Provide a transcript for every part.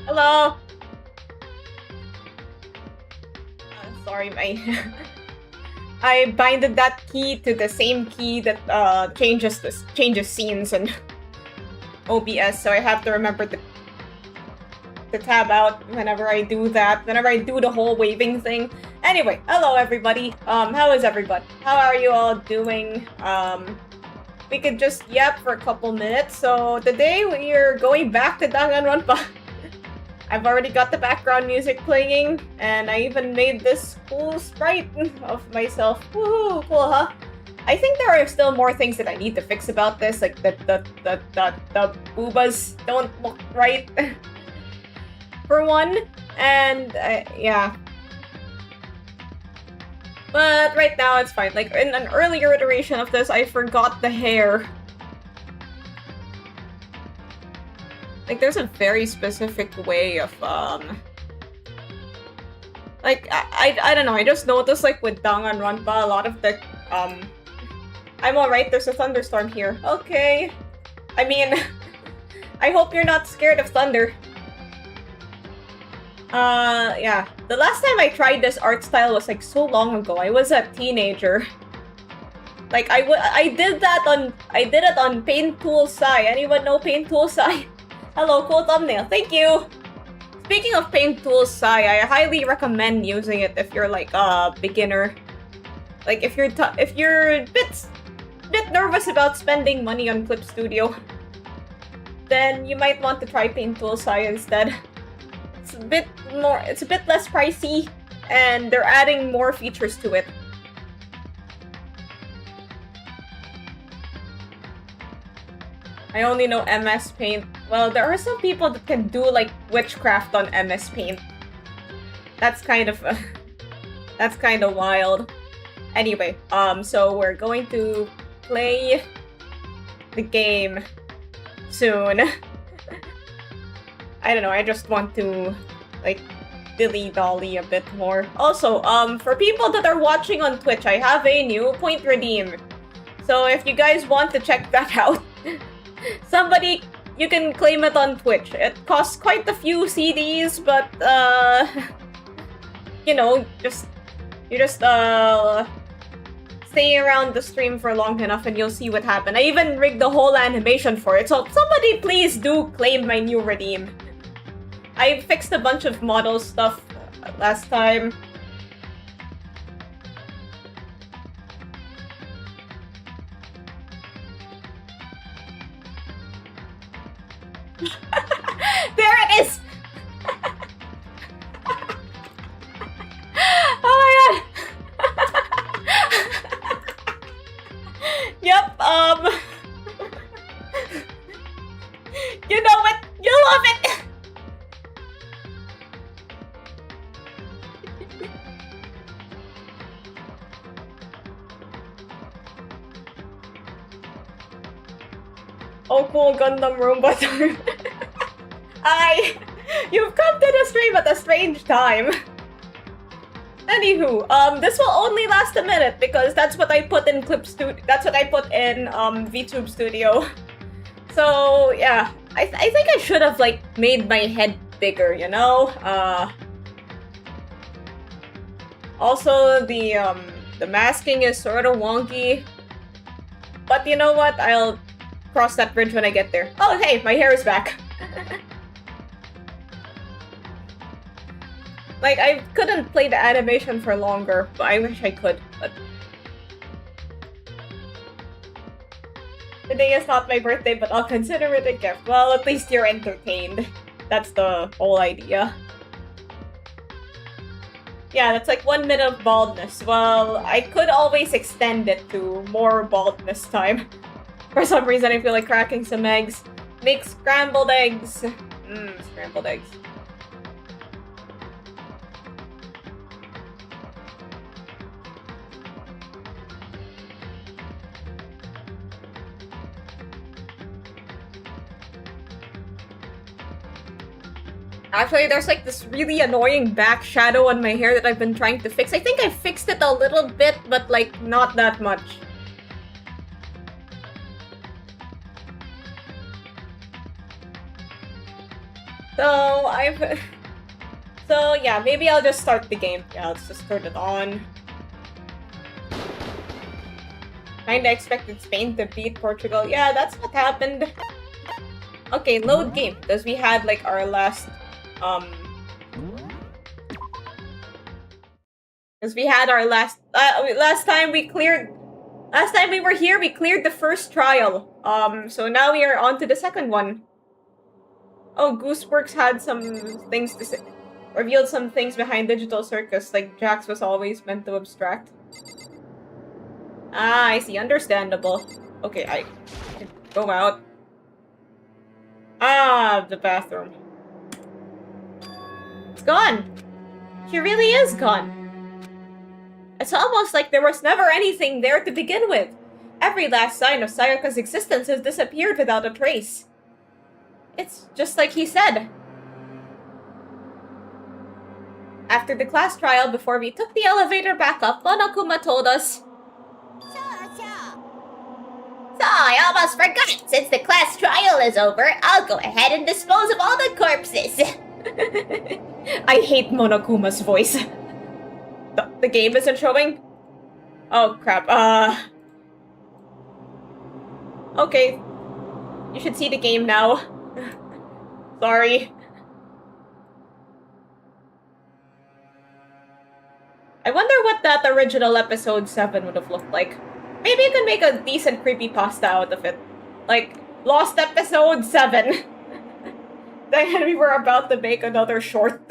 Hello. Sorry, my I binded that key to the same key that changes scenes and OBS, so I have to remember to tab out whenever I do that. Whenever I do the whole waving thing. Anyway, hello everybody. How is everybody? How are you all doing? We could just yap for a couple minutes. So today we are going back to Danganronpa. I've already got the background music playing, and I even made this cool sprite of myself. Woohoo, cool, huh? I think there are still more things that I need to fix about this, like the boobas don't look right, for one, and yeah. But right now it's fine. Like in an earlier iteration of this, I forgot the hair. Like, there's a very specific way of, like, I don't know, I just noticed, like, with Danganronpa, a lot of the, I'm alright, there's a thunderstorm here. Okay. I mean, I hope you're not scared of thunder. Yeah. The last time I tried this art style was, like, so long ago. I was a teenager. Like, I did it on Paint Tool Sai. Anyone know Paint Tool Sai? Hello, cool thumbnail. Thank you! Speaking of Paint Tools Sai, I highly recommend using it if you're like a beginner. Like if you're a bit nervous about spending money on Clip Studio, then you might want to try Paint Tools Sai instead. It's a bit less pricey, and they're adding more features to it. I only know MS Paint. Well, there are some people that can do like witchcraft on MS Paint. That's kind of wild. Anyway, so we're going to play the game soon. I don't know, I just want to like dilly-dolly a bit more. Also, for people that are watching on Twitch, I have a new point redeem. So if you guys want to check that out, you can claim it on Twitch. It costs quite a few CDs, but you know, you just stay around the stream for long enough and you'll see what happened. I even rigged the whole animation for it, so somebody please do claim my new redeem. I fixed a bunch of model stuff last time. There it is! Oh my god! Yep, you know it! You love it! Oh cool, Gundam Roomba time. You've come to the stream at a strange time. Anywho, this will only last a minute because that's what I put in that's what I put in VTube Studio. So yeah, I think I should have like made my head bigger, you know. Also the masking is sort of wonky, but you know what? I'll cross that bridge when I get there. Oh hey, my hair is back. Like, I couldn't play the animation for longer, but I wish I could, but... Today is not my birthday, but I'll consider it a gift. Well, at least you're entertained. That's the whole idea. Yeah, that's like 1 minute of baldness. Well, I could always extend it to more baldness time. For some reason, I feel like cracking some eggs. Make scrambled eggs. Scrambled eggs. Actually, there's like this really annoying back shadow on my hair that I've been trying to fix. I think I fixed it a little bit, but like not that much. So, I've... So, yeah, maybe I'll just start the game. Yeah, let's just turn it on. Kinda expected Spain to beat Portugal. Yeah, that's what happened. Okay, load game. Because we had, like, our last... Because we had our last... last time we were here, we cleared the first trial. So now we are on to the second one. Oh, Gooseworks had some things to say. Revealed some things behind Digital Circus, like Jax was always meant to abstract. Ah, I see. Understandable. Okay, I can go out. Ah, the bathroom. It's gone. She really is gone. It's almost like there was never anything there to begin with. Every last sign of Sayaka's existence has disappeared without a trace. It's just like he said. After the class trial, before we took the elevator back up, Monokuma told us... So, I almost forgot. Since the class trial is over, I'll go ahead and dispose of all the corpses. I hate Monokuma's voice. The game isn't showing? Oh, crap. Okay. You should see the game now. Sorry. I wonder what that original episode 7 would have looked like. Maybe you can make a decent creepypasta out of it. Like, Lost Episode 7. Then we were about to make another short.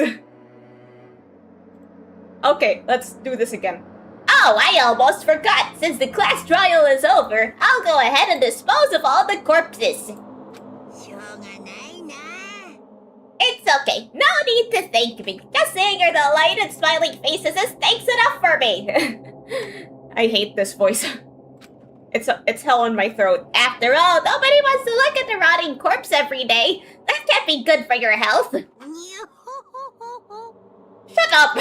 Okay, let's do this again. Oh, I almost forgot. Since the class trial is over, I'll go ahead and dispose of all the corpses. It's okay. No need to thank me. Just seeing your delighted smiling faces is thanks enough for me. I hate this voice. It's hell in my throat. After all, nobody wants to look at a rotting corpse every day. That can't be good for your health. Shut up!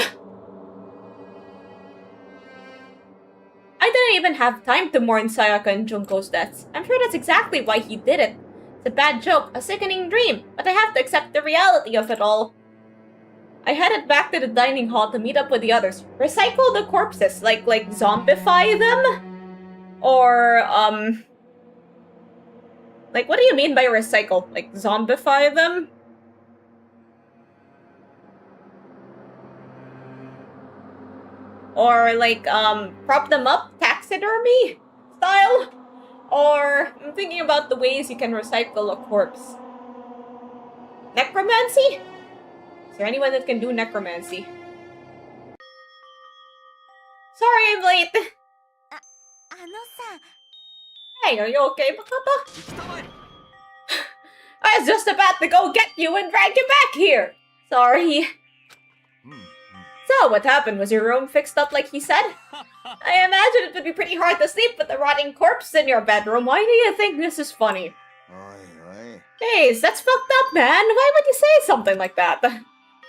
I didn't even have time to mourn Sayaka and Junko's deaths. I'm sure that's exactly why he did it. It's a bad joke, a sickening dream, but I have to accept the reality of it all. I headed back to the dining hall to meet up with the others. Recycle the corpses, like zombify them? Or, like, what do you mean by recycle? Like, zombify them? Or, like, prop them up, taxidermy style? Or, I'm thinking about the ways you can recycle a corpse. Necromancy? Is there anyone that can do necromancy? Sorry I'm late! Hey, are you okay, Makoto? I was just about to go get you and drag you back here! Sorry. So, what happened? Was your room fixed up like he said? I imagine it would be pretty hard to sleep with a rotting corpse in your bedroom. Why do you think this is funny? Hey, that's fucked up, man. Why would you say something like that?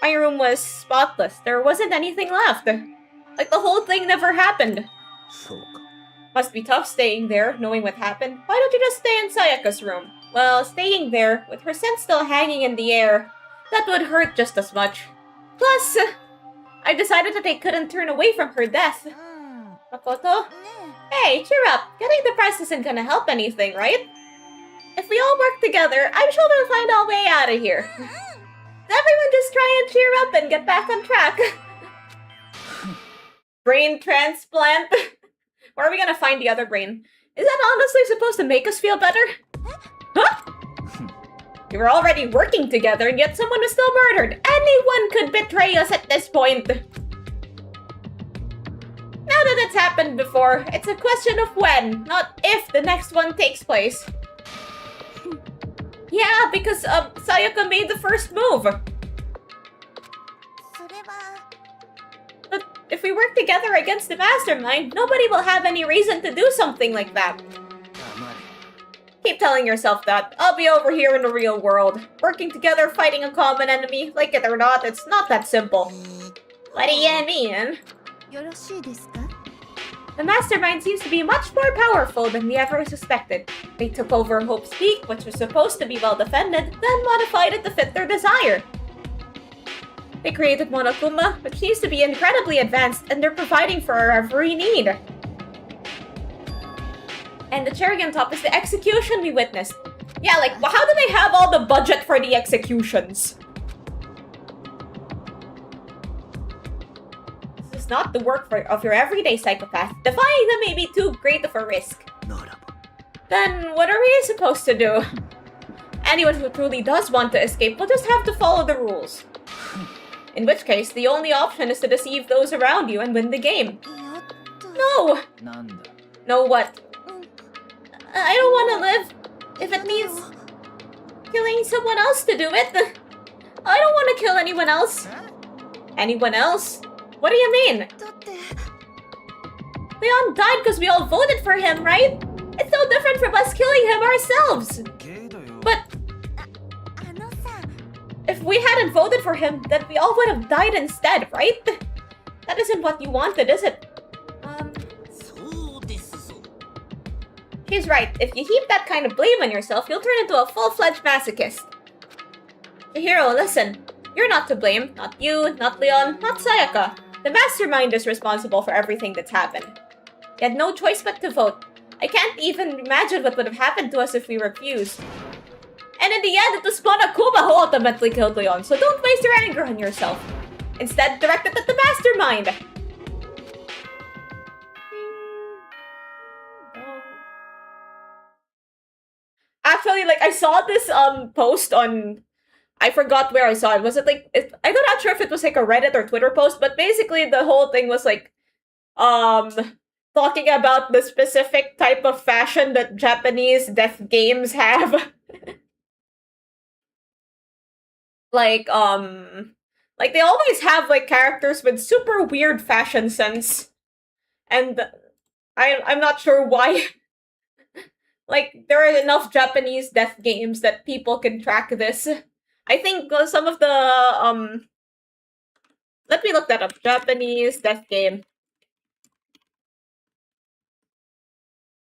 My room was spotless. There wasn't anything left. Like the whole thing never happened. Must be tough staying there, knowing what happened. Why don't you just stay in Sayaka's room? Well, staying there, with her scent still hanging in the air, that would hurt just as much. Plus, I decided that I couldn't turn away from her death. Makoto? Hey, cheer up. Getting depressed isn't gonna help anything, right? If we all work together, I'm sure we'll find our way out of here. Everyone just try and cheer up and get back on track. Brain transplant? Where are we gonna find the other brain? Is that honestly supposed to make us feel better? Huh? We were already working together and yet someone was still murdered. Anyone could betray us at this point. Now that it's happened before, it's a question of when, not if the next one takes place. Yeah, because Sayaka made the first move. But if we work together against the mastermind, nobody will have any reason to do something like that. Keep telling yourself that. I'll be over here in the real world. Working together, fighting a common enemy. Like it or not, it's not that simple. What do you mean? The mastermind seems to be much more powerful than we ever suspected. They took over Hope's Peak, which was supposed to be well defended, then modified it to fit their desire. They created Monokuma, which seems to be incredibly advanced, and they're providing for our every need. And the cherry on top is the execution we witnessed. Yeah, like, how do they have all the budget for the executions? This is not the work of your everyday psychopath. Defying them may be too great of a risk. Then what are we supposed to do? Anyone who truly does want to escape will just have to follow the rules. In which case, the only option is to deceive those around you and win the game. No! No what? I don't want to live if it means killing someone else to do it. I don't want to kill anyone else. Anyone else? What do you mean? Leon died because we all voted for him, right? It's no different from us killing him ourselves. But if we hadn't voted for him, then we all would have died instead, right? That isn't what you wanted, is it? He's right. If you heap that kind of blame on yourself, you'll turn into a full-fledged masochist. Chihiro, listen. You're not to blame. Not you, not Leon, not Sayaka. The mastermind is responsible for everything that's happened. You had no choice but to vote. I can't even imagine what would have happened to us if we refused. And in the end, it was Monokuma who ultimately killed Leon, so don't waste your anger on yourself. Instead, direct it at the mastermind. Actually, like, I saw this post on... I forgot where I saw it. Was it like... I'm not sure if it was like a Reddit or Twitter post, but basically the whole thing was like... talking about the specific type of fashion that Japanese death games have. Like they always have, like, characters with super weird fashion sense. And I'm not sure why... Like, there are enough Japanese death games that people can track this. I think some of the, let me look that up. Japanese death game.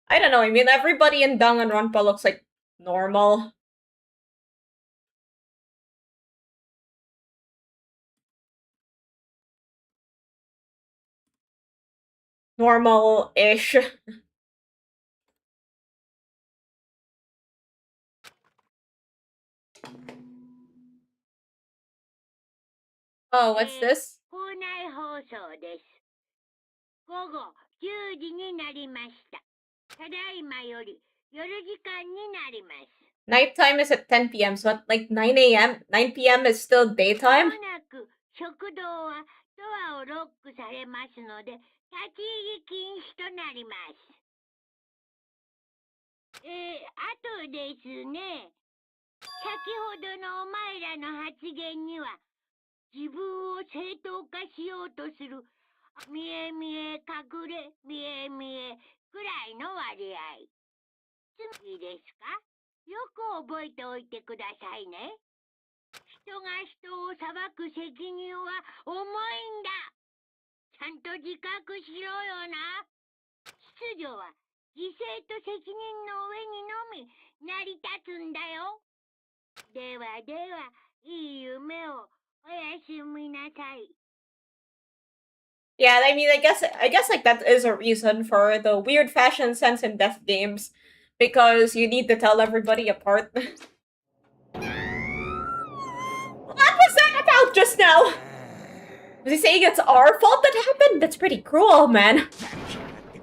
I don't know, I mean, everybody in Danganronpa looks like normal. Normal-ish. Oh, what's this? 校内放送です。午後10時になりました。ただいまより夜時間になります。Nighttime is at 10 p.m., so at like 9 a.m., 9 p.m. is still daytime? まもなく食堂はドアをロックされますので、立ち入り禁止となります。あとですね、先ほどのお前らの発言には、自分を正当化しようとする、見え見え隠れ、見え見えくらいの割合。いいですか？よく覚えておいてくださいね。人が人を裁く責任は重いんだ。ちゃんと自覚しろよな。秩序は犠牲と責任の上にのみ成り立つんだよ。ではでは、いい夢を。Yeah, I mean, I guess like that is a reason for the weird fashion sense in death games, because you need to tell everybody apart. What was that about just now? Was he saying it's our fault that happened? That's pretty cruel, man.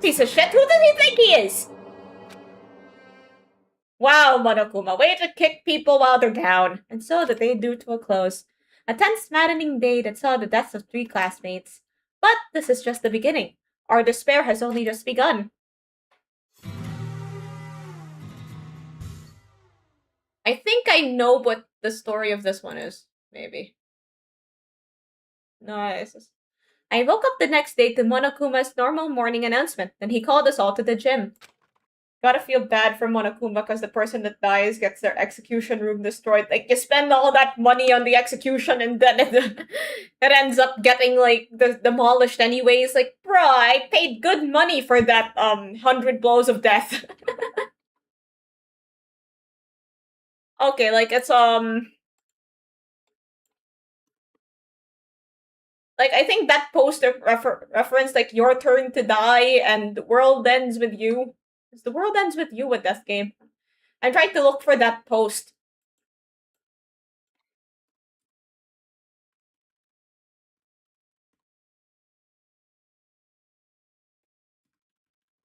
Piece of shit, who does he think he is? Wow, Monokuma, way to kick people while they're down. And so did they do to a close. A tense, maddening day that saw the deaths of 3 classmates. But this is just the beginning. Our despair has only just begun. I think I know what the story of this one is. Maybe. No, it's just... I woke up the next day to Monokuma's normal morning announcement, and he called us all to the gym. Gotta feel bad for Monokuma because the person that dies gets their execution room destroyed. Like, you spend all that money on the execution and then it ends up getting, like, demolished anyways. Like, bruh, I paid good money for that, 100 blows of death. Okay, like, it's, like, I think that poster referenced, like, Your Turn to Die and The World Ends With You. Is The World Ends With You a death game? I'm trying to look for that post.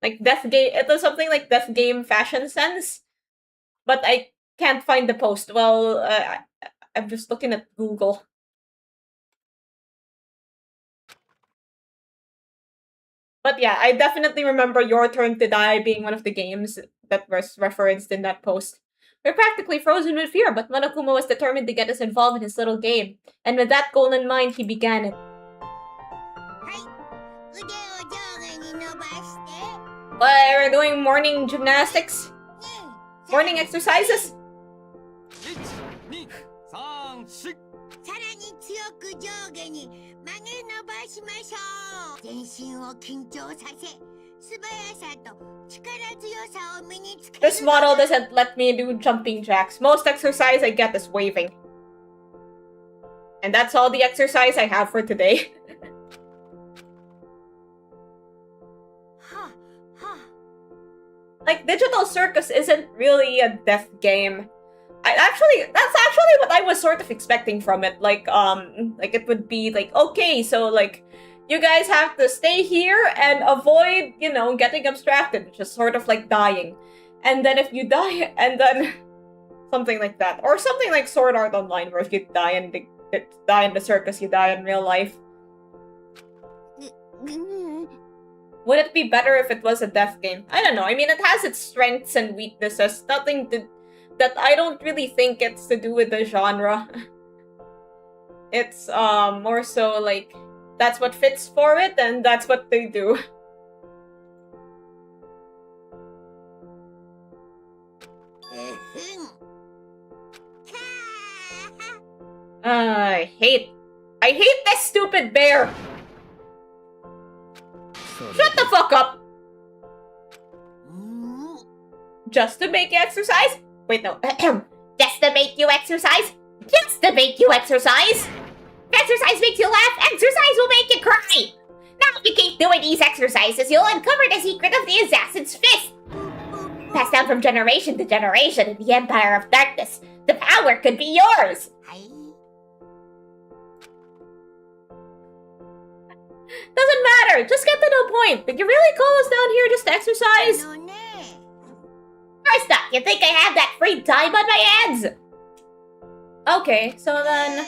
Like, death game, it was something like Death Game Fashion Sense, but I can't find the post. Well, I'm just looking at Google. But yeah, I definitely remember Your Turn to Die being one of the games that was referenced in that post. We're practically frozen with fear, but Monokuma was determined to get us involved in his little game. And with that goal in mind, he began it. We're doing morning gymnastics? Morning exercises? This model doesn't let me do jumping jacks. Most exercise I get is waving. And that's all the exercise I have for today. Like, Digital Circus isn't really a death game. That's actually what I was sort of expecting from it. Like it would be like, okay, so like, you guys have to stay here and avoid, you know, getting abstracted, which is sort of like dying. And then if you die, and then something like that. Or something like Sword Art Online, where if you die in the circus, you die in real life. Would it be better if it was a death game? I don't know. I mean, it has its strengths and weaknesses. Nothing that I don't really think it's to do with the genre. It's more so like, that's what fits for it, and that's what they do. I hate this stupid bear! Shut the fuck up! Just to make you exercise? Wait, no. Just to make you exercise? Just to make you exercise? Exercise makes you laugh, exercise will make you cry! Now if you keep doing these exercises, you'll uncover the secret of the assassin's fist! Passed down from generation to generation in the Empire of Darkness. The power could be yours! Doesn't matter, just get to the point. Did you really call us down here just to exercise? First up, you think I have that free time on my hands? Okay, so then...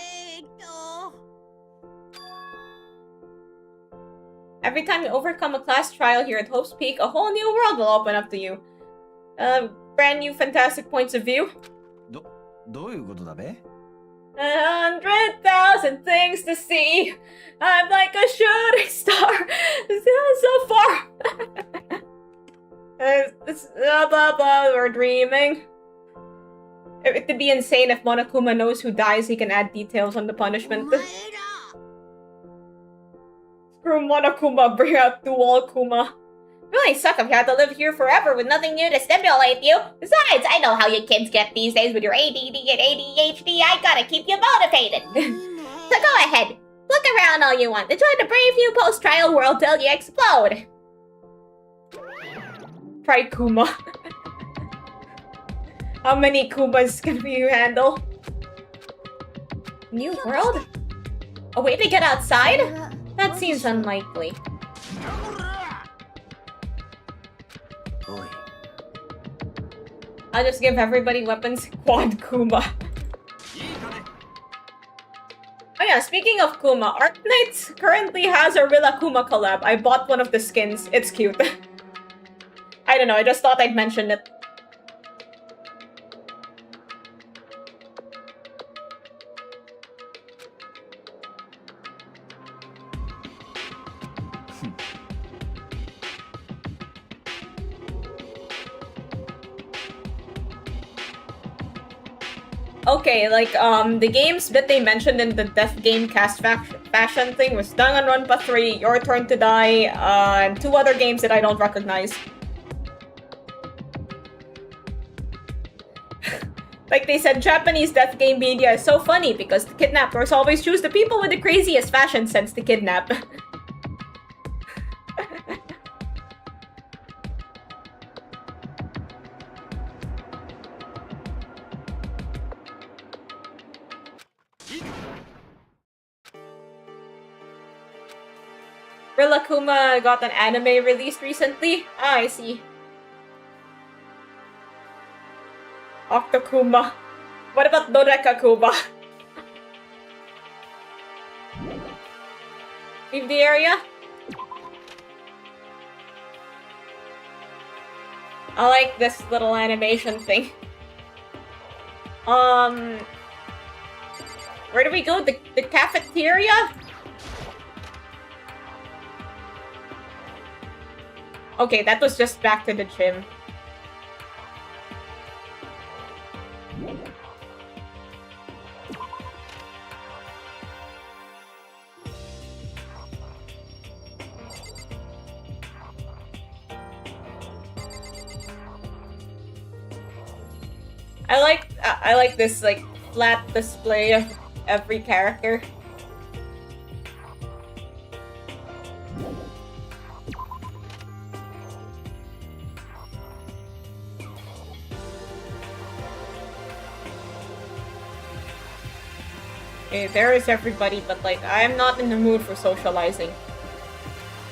Every time you overcome a class trial here at Hope's Peak, a whole new world will open up to you. Brand new fantastic points of view. どういうことだべ? 100,000 things to see. I'm like a shooting star. So far. Blah blah. We're dreaming. It'd be insane if Monokuma knows who dies. He can add details on the punishment. Screw Monokuma. Bring out Dual Kuma. Really suck if you had to live here forever with nothing new to stimulate you. Besides, I know how you kids get these days with your ADD and ADHD. I gotta keep you motivated. So go ahead. Look around all you want. Enjoy the brave new post-trial world till you explode. Try Kuma. How many Kumas can you handle? New world? A way to get outside? That seems unlikely. I'll just give everybody weapons. Quad Kuma. Oh yeah, speaking of Kuma, Arknights currently has a Rilla Kuma collab. I bought one of the skins. It's cute. I don't know, I just thought I'd mention it. Okay, like, the games that they mentioned in the Death Game cast fashion thing was Danganronpa 3, Your Turn to Die, and 2 other games that I don't recognize. Like they said, Japanese death game media is so funny because the kidnappers always choose the people with the craziest fashion sense to kidnap. Rillakkuma got an anime released recently. Ah, I see. Octokuma. What about Dorekakuma? Leave the area? I like this little animation thing. Where do we go? The cafeteria? Okay, that was just back to the gym. I like this like flat display of every character. Okay, there is everybody, but like I'm not in the mood for socializing.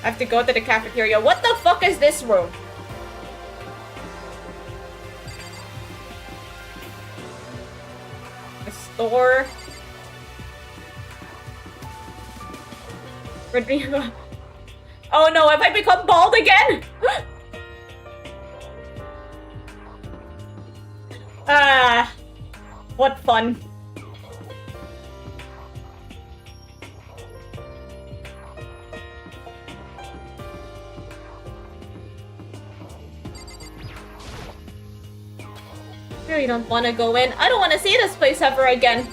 I have to go to the cafeteria. What the fuck is this room? A store. Rodrigo. Oh no, have I become bald again? Ah, what fun. You don't want to go in. I don't want to see this place ever again.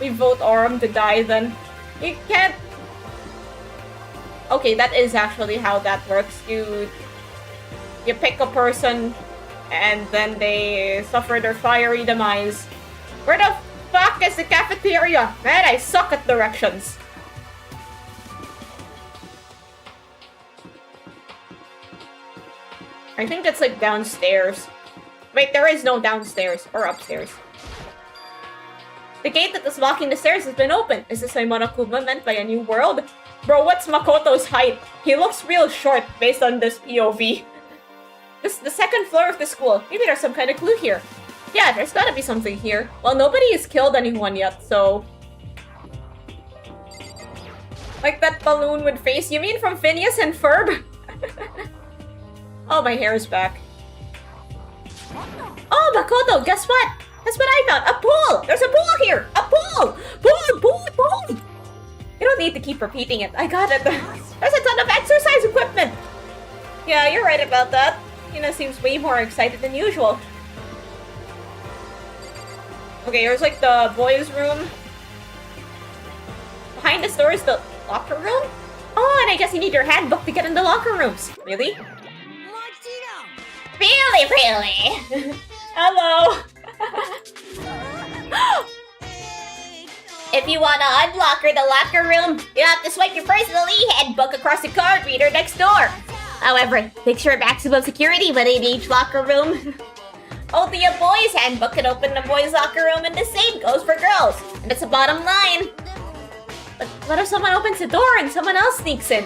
We vote Aurum to die then. You can't... Okay, that is actually how that works. You pick a person and then they suffer their fiery demise. Where the fuck is the cafeteria? Man, I suck at directions. I think it's like downstairs. Wait, there is no downstairs or upstairs. The gate that is blocking the stairs has been opened. Is this Monokuma meant by a new world? Bro, what's Makoto's height? He looks real short based on this POV. This the second floor of the school. Maybe there's some kind of clue here. Yeah, there's gotta be something here. Well, nobody has killed anyone yet, so... Like that balloon with face. You mean from Phineas and Ferb? Oh, my hair is back. Oh, Makoto, guess what? Guess what I found? A pool! There's a pool here! A pool! Pool! You don't need to keep repeating it. I got it. There's a ton of exercise equipment! Yeah, you're right about that. Hina seems way more excited than usual. Okay, here's like the boys' room. Behind this door is the locker room? Oh, and I guess you need your handbook to get in the locker rooms. Really? Really? Hello! If you wanna unlocker the locker room, you have to swipe your personal e-handbook across the card reader next door. However, make sure maximum security within each locker room. Only a boys' handbook can open the boys' locker room, and the same goes for girls. And it's a bottom line. But what if someone opens the door and someone else sneaks in?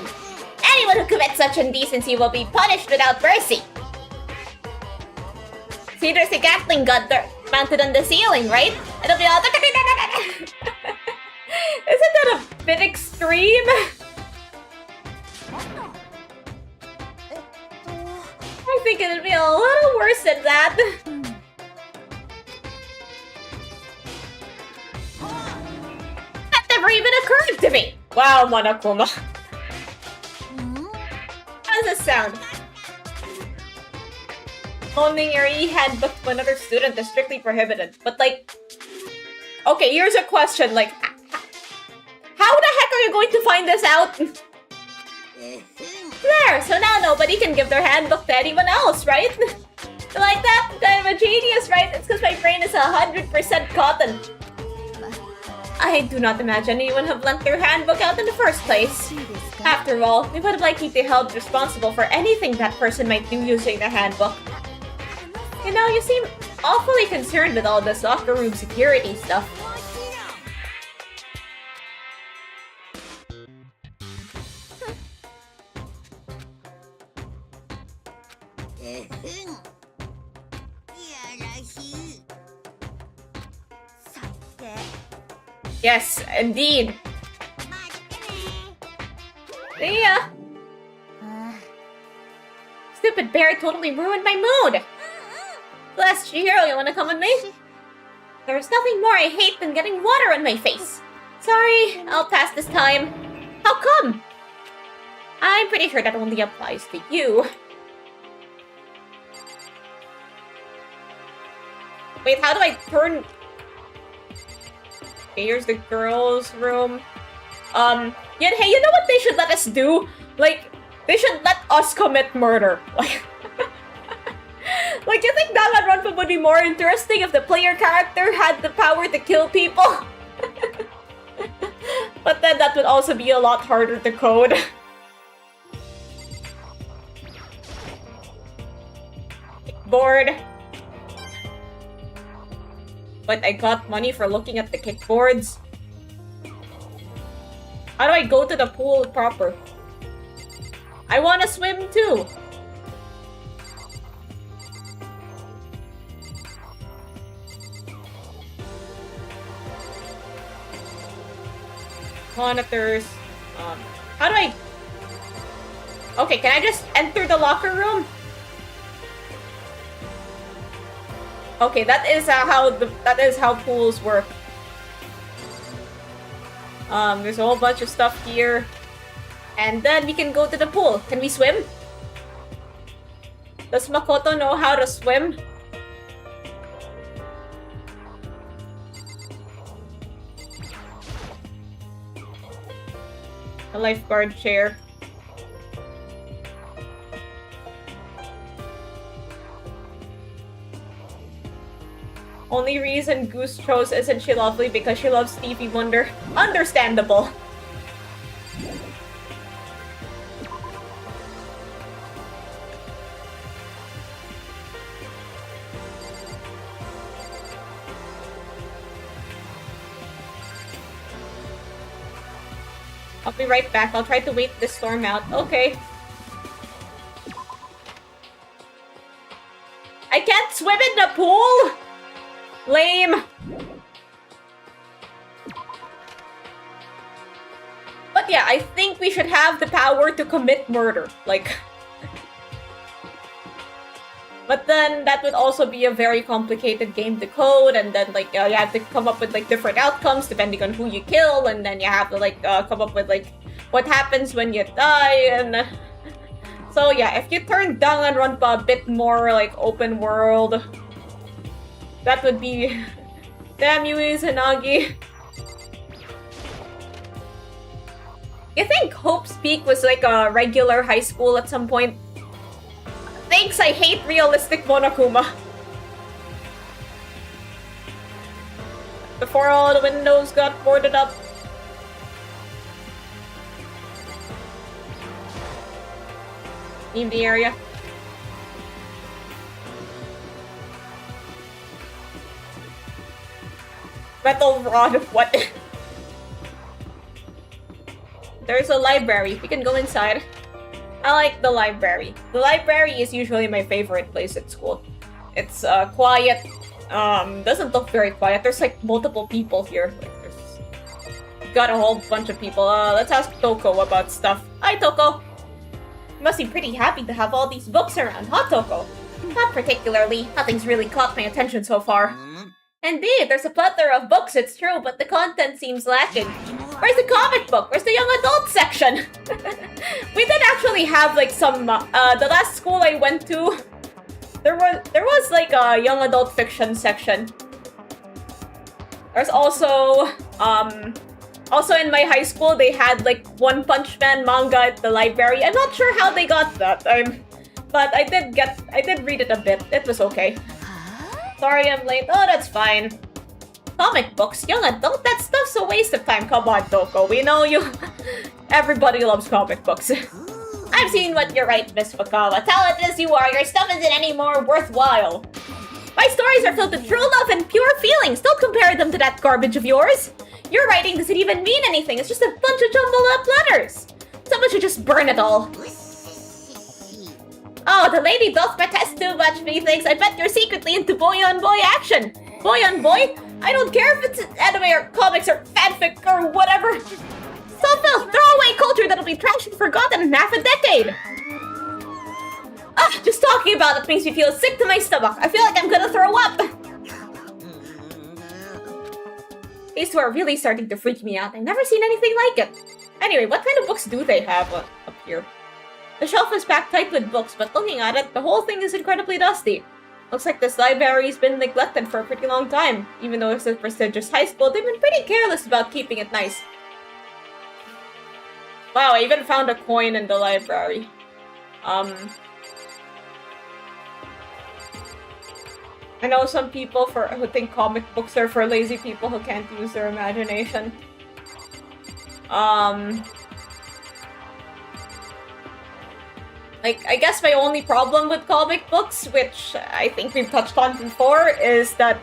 Anyone who commits such indecency will be punished without mercy. See, there's a Gatling gun mounted on the ceiling, right? It'll be all... Isn't that a bit extreme? I think it'll be a little worse than that. That never even occurred to me! Wow, Monokuma. How does this sound? Owning your e-handbook to another student is strictly prohibited. But like, Okay, here's a question, like, how the heck are you going to find this out? There, so now nobody can give their handbook to anyone else, right? Like that, I'm a genius, right? It's because my brain is 100% cotton. I do not imagine anyone have lent their handbook out in the first place. After all, we would likely be held responsible for anything that person might do using the handbook. You know, you seem awfully concerned with all this locker room security stuff. Yes, indeed. See ya. Stupid bear totally ruined my mood. Bless Chihiro, you wanna come with me? There's nothing more I hate than getting water on my face. Sorry, I'll pass this time. How come? I'm pretty sure that only applies to you. Wait, how do I turn... Okay, here's the girls' room. Yeah, hey, you know what they should let us do? Like, they should let us commit murder. Like, you think Danganronpa would be more interesting if the player character had the power to kill people? But then that would also be a lot harder to code. Board. But I got money for looking at the kickboards. How do I go to the pool proper? I wanna swim too! Monitors. How do I... Okay, can I just enter the locker room? Okay, that is how pools work. There's a whole bunch of stuff here. And then we can go to the pool. Can we swim? Does Makoto know how to swim? A lifeguard chair. Only reason Goose chose isn't she lovely because she loves Stevie Wonder. Understandable. I'll be right back. I'll try to wait this storm out. Okay. I can't swim in the pool? Lame. But yeah, I think we should have the power to commit murder. Like... But then that would also be a very complicated game to code, and then like you have to come up with like different outcomes depending on who you kill, and then you have to like come up with like what happens when you die, and so yeah, if you turn Danganronpa a bit more like open world, that would be... Damn you, Izanagi. You think Hope's Peak was like a regular high school at some point? Thanks, I hate realistic Monokuma. Before all the windows got boarded up. Leave the area. Metal rod, what? There's a library. We can go inside. I like the library. The library is usually my favorite place at school. It's quiet. Doesn't look very quiet. There's like multiple people here. Like there's got a whole bunch of people. Let's ask Toko about stuff. Hi, Toko. You must be pretty happy to have all these books around, huh, Toko? Not particularly. Nothing's really caught my attention so far. Indeed, there's a plethora of books, it's true, but the content seems lacking. Where's the comic book? Where's the young adult section? We did actually have like some, the last school I went to, there was like a young adult fiction section. There's also in my high school they had like One Punch Man manga at the library. I'm not sure how they got that. But I did read it a bit. It was okay. Sorry I'm late. Oh, that's fine. Comic books, young adult, that stuff's a waste of time. Come on, Toko. We know you. Everybody loves comic books. I've seen what you're right, Miss Fukawa. Talented as you are, your stuff isn't any more worthwhile. My stories are filled with true love and pure feelings. Don't compare them to that garbage of yours. Your writing doesn't even mean anything. It's just a bunch of jumbled up letters. Someone should just burn it all. Oh, the lady doth protest too much, methinks. I bet you're secretly into boy-on-boy action. Boy-on-boy? I don't care if it's anime or comics or fanfic or whatever. Some throwaway culture that'll be trashed and forgotten in half a decade. Just talking about it makes me feel sick to my stomach. I feel like I'm gonna throw up. These two are really starting to freak me out. I've never seen anything like it. Anyway, what kind of books do they have up here? The shelf is packed tight with books, but looking at it, the whole thing is incredibly dusty. Looks like this library's been neglected for a pretty long time. Even though it's a prestigious high school, they've been pretty careless about keeping it nice. Wow, I even found a coin in the library. I know some people who think comic books are for lazy people who can't use their imagination. Like, I guess my only problem with comic books, which I think we've touched on before, is that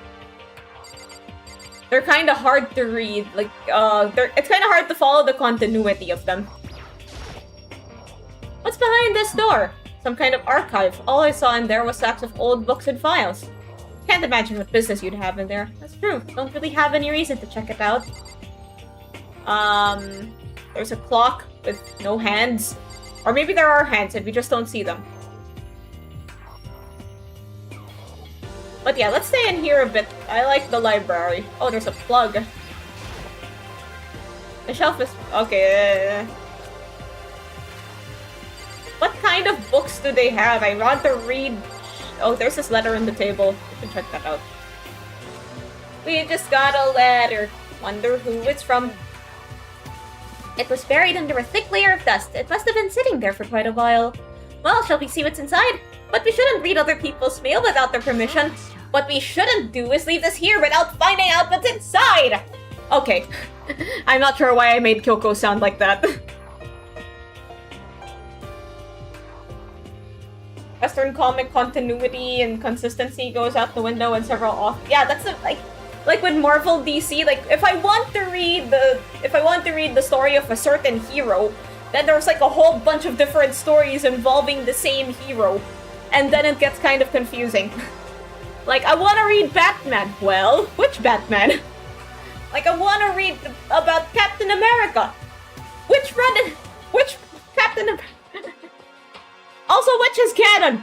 they're kind of hard to read. Like, it's kind of hard to follow the continuity of them. What's behind this door? Some kind of archive. All I saw in there was stacks of old books and files. Can't imagine what business you'd have in there. That's true. Don't really have any reason to check it out. There's a clock with no hands. Or maybe there are hands and we just don't see them. But yeah, let's stay in here a bit. I like the library. Oh, there's a plug. The shelf is... okay. What kind of books do they have? I want to read... Oh, there's this letter on the table. You can check that out. We just got a letter. Wonder who it's from. It was buried under a thick layer of dust. It must have been sitting there for quite a while. Well, shall we see what's inside? But we shouldn't read other people's mail without their permission. What we shouldn't do is leave this here without finding out what's inside! Okay. I'm not sure why I made Kyoko sound like that. Western comic continuity and consistency goes out the window and several off. Yeah, that's like with Marvel DC, like if I want to read the story of a certain hero, then there's like a whole bunch of different stories involving the same hero. And then it gets kind of confusing. Like, I want to read Batman. Well, which Batman? Like, I want to read about Captain America. Which Captain America? Also, which is canon?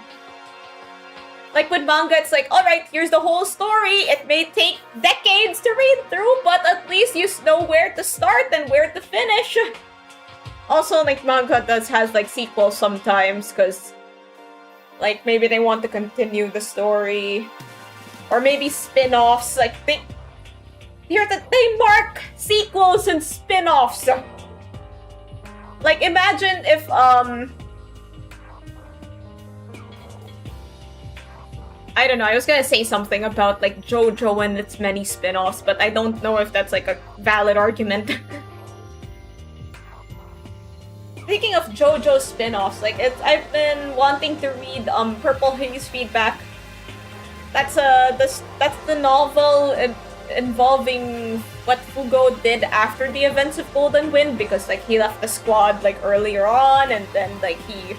Like, with manga, it's like, alright, here's the whole story. It may take decades to read through, but at least you know where to start and where to finish. Also, like, manga has, like, sequels sometimes, because, like, maybe they want to continue the story. Or maybe spin-offs, like, they mark sequels and spin-offs. Like, imagine if, I don't know, I was gonna say something about, like, JoJo and its many spin-offs, but I don't know if that's, like, a valid argument. Speaking of JoJo spin-offs, like, I've been wanting to read, Purple Haze Feedback. That's the novel involving what Fugo did after the events of Golden Wind, because, like, he left the squad, like, earlier on, and then, like, he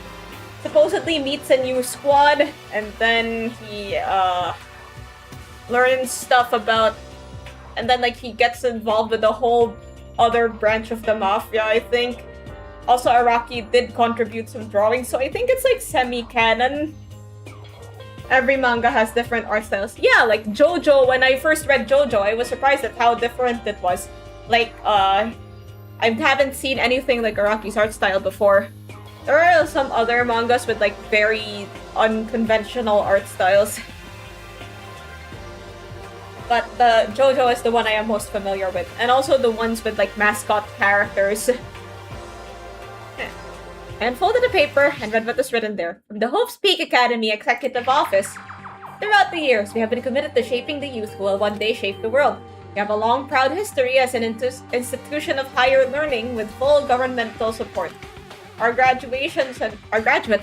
supposedly meets a new squad, and then he learns stuff about, and then, like, he gets involved with a whole other branch of the mafia, I think. Also, Araki did contribute some drawings, so I think it's, like, semi-canon. Every manga has different art styles. Yeah, like JoJo, when I first read JoJo, I was surprised at how different it was. Like, I haven't seen anything like Araki's art style before. There are some other mangas with, like, very unconventional art styles. but the JoJo is the one I am most familiar with, and also the ones with like mascot characters. I unfolded the paper and read what was written there. From the Hope's Peak Academy Executive Office. Throughout the years, we have been committed to shaping the youth who will one day shape the world. We have a long, proud history as an institution of higher learning with full governmental support. Our graduates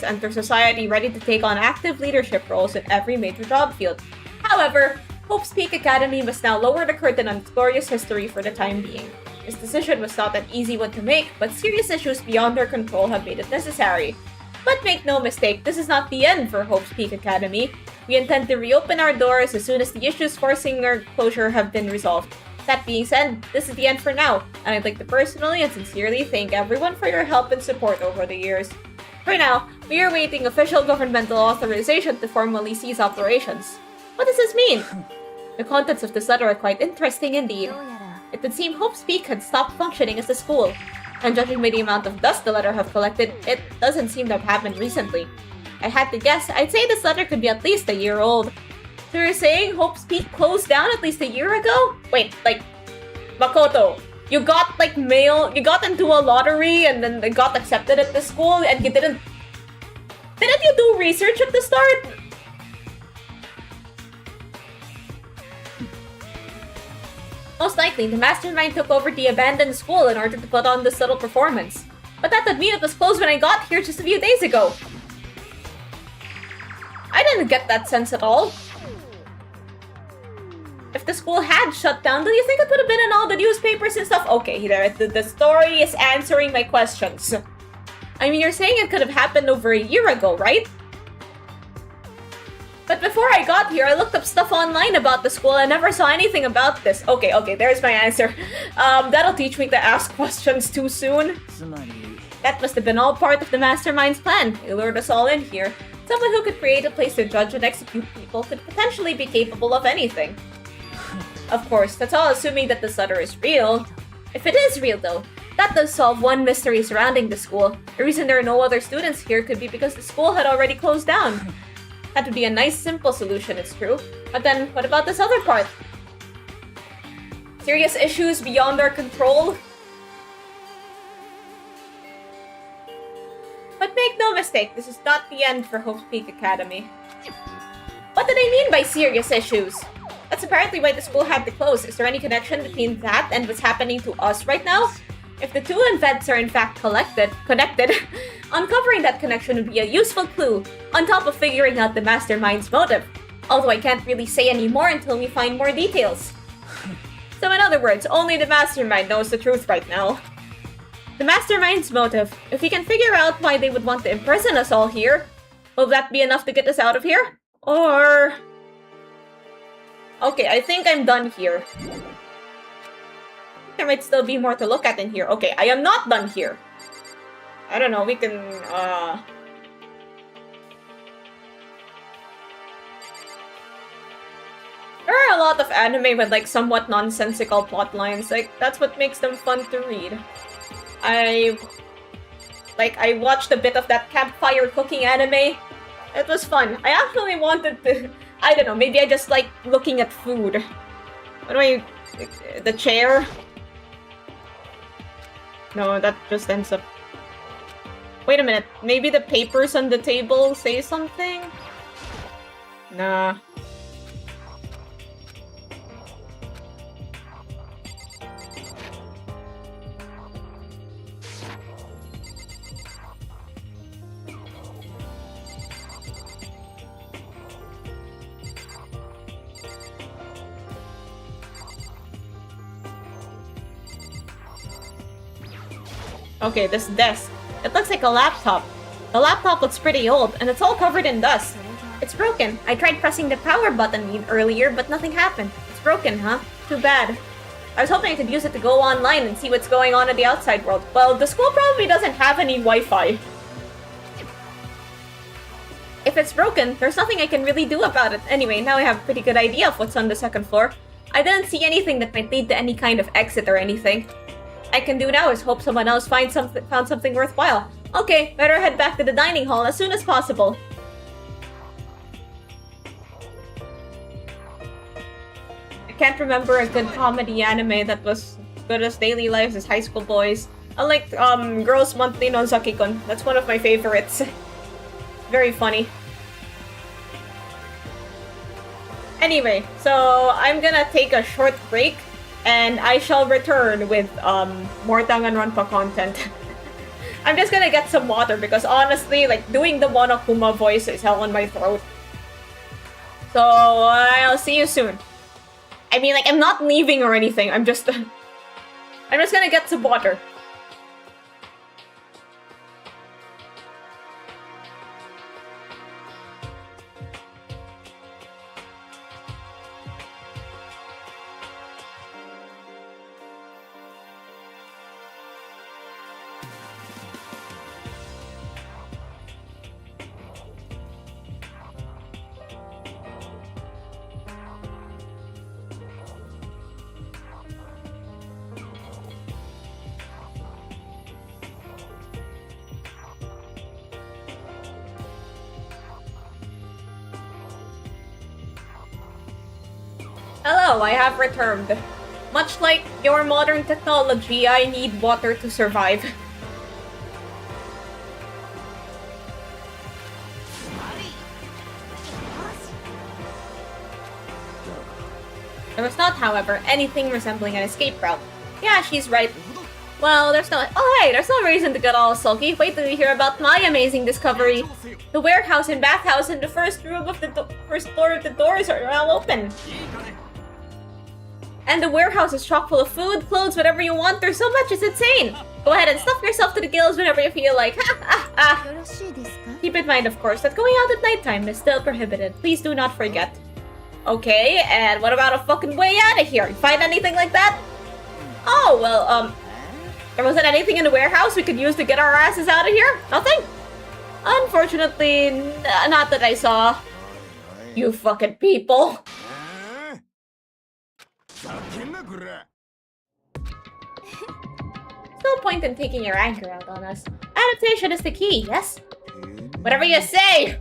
enter society ready to take on active leadership roles in every major job field. However, Hope's Peak Academy must now lower the curtain on its glorious history for the time being. This decision was not an easy one to make, but serious issues beyond our control have made it necessary. But make no mistake, this is not the end for Hope's Peak Academy. We intend to reopen our doors as soon as the issues forcing our closure have been resolved. That being said, this is the end for now, and I'd like to personally and sincerely thank everyone for your help and support over the years. For now, we are awaiting official governmental authorization to formally cease operations. What does this mean? The contents of this letter are quite interesting indeed. It would seem Hope's Peak had stopped functioning as a school. And judging by the amount of dust the letter have collected, it doesn't seem to have happened recently. I had to guess, I'd say this letter could be at least a year old. So you're saying Hope's Peak closed down at least a year ago? Wait, like, Makoto, you got like mail, you got into a lottery and then they got accepted at the school and you didn't you do research at the start? Most likely, the mastermind took over the abandoned school in order to put on this little performance. But that would mean it was closed when I got here just a few days ago. I didn't get that sense at all. If the school had shut down, do you think it would have been in all the newspapers and stuff? Okay, there, the story is answering my questions. I mean, you're saying it could have happened over a year ago, right? But before I got here, I looked up stuff online about the school and never saw anything about this. Okay, there's my answer. That'll teach me to ask questions too soon. That must have been all part of the mastermind's plan. He lured us all in here. Someone who could create a place to judge and execute people could potentially be capable of anything. Of course, that's all assuming that this letter is real. If it is real, though, that does solve one mystery surrounding the school. The reason there are no other students here could be because the school had already closed down. That would be a nice, simple solution, it's true. But then, what about this other part? Serious issues beyond our control? But make no mistake, this is not the end for Hope's Peak Academy. What do they mean by serious issues? That's apparently why the school had to close. Is there any connection between that and what's happening to us right now? If the two events are in fact connected, uncovering that connection would be a useful clue, on top of figuring out the mastermind's motive. Although I can't really say any more until we find more details. So in other words, only the mastermind knows the truth right now. The mastermind's motive, if we can figure out why they would want to imprison us all here, will that be enough to get us out of here? Or... Okay, I think I'm done here. There might still be more to look at in here. Okay, I am not done here. I don't know, we can, There are a lot of anime with, like, somewhat nonsensical plot lines. Like, that's what makes them fun to read. I watched a bit of that campfire cooking anime. It was fun. I actually wanted to... I don't know, maybe I just like looking at food. What do I... The chair? No, that just ends up... Wait a minute, maybe the papers on the table say something? Nah. Okay, this desk. It looks like a laptop. The laptop looks pretty old, and it's all covered in dust. It's broken. I tried pressing the power button earlier, but nothing happened. It's broken, huh? Too bad. I was hoping I could use it to go online and see what's going on in the outside world. Well, the school probably doesn't have any Wi-Fi. If it's broken, there's nothing I can really do about it. Anyway, now I have a pretty good idea of what's on the second floor. I didn't see anything that might lead to any kind of exit or anything. I can do now is hope someone else found something worthwhile. Okay, better head back to the dining hall as soon as possible. can't remember a good comedy anime that was good as Daily Lives as High School Boys. I like Girls Monthly no Zaki-kun. That's one of my favorites. Very funny. Anyway, so I'm gonna take a short break and I shall return with more danganronpa content. I'm just gonna get some water because honestly, like doing the Monokuma voice is hell on my throat. So I'll see you soon. I mean, like I'm not leaving or anything. I'm just gonna get some water. Hello, I have returned. Much like your modern technology, I need water to survive. There was not, however, anything resembling an escape route. Yeah, she's right. Well, there's no reason to get all sulky. Wait till you hear about my amazing discovery. The warehouse and bathhouse in the first room of the first floor of the doors are now open. And the warehouse is chock full of food, clothes, whatever you want. There's so much, it's insane. Go ahead and stuff yourself to the gills whenever you feel like. Keep in mind, of course, that going out at nighttime is still prohibited. Please do not forget. Okay, and what about a fucking way out of here? You find anything like that? Oh, well, there wasn't anything in the warehouse we could use to get our asses out of here? Nothing? Unfortunately, not that I saw. You fucking people. No point in taking your anger out on us. Adaptation is the key, yes? Whatever you say!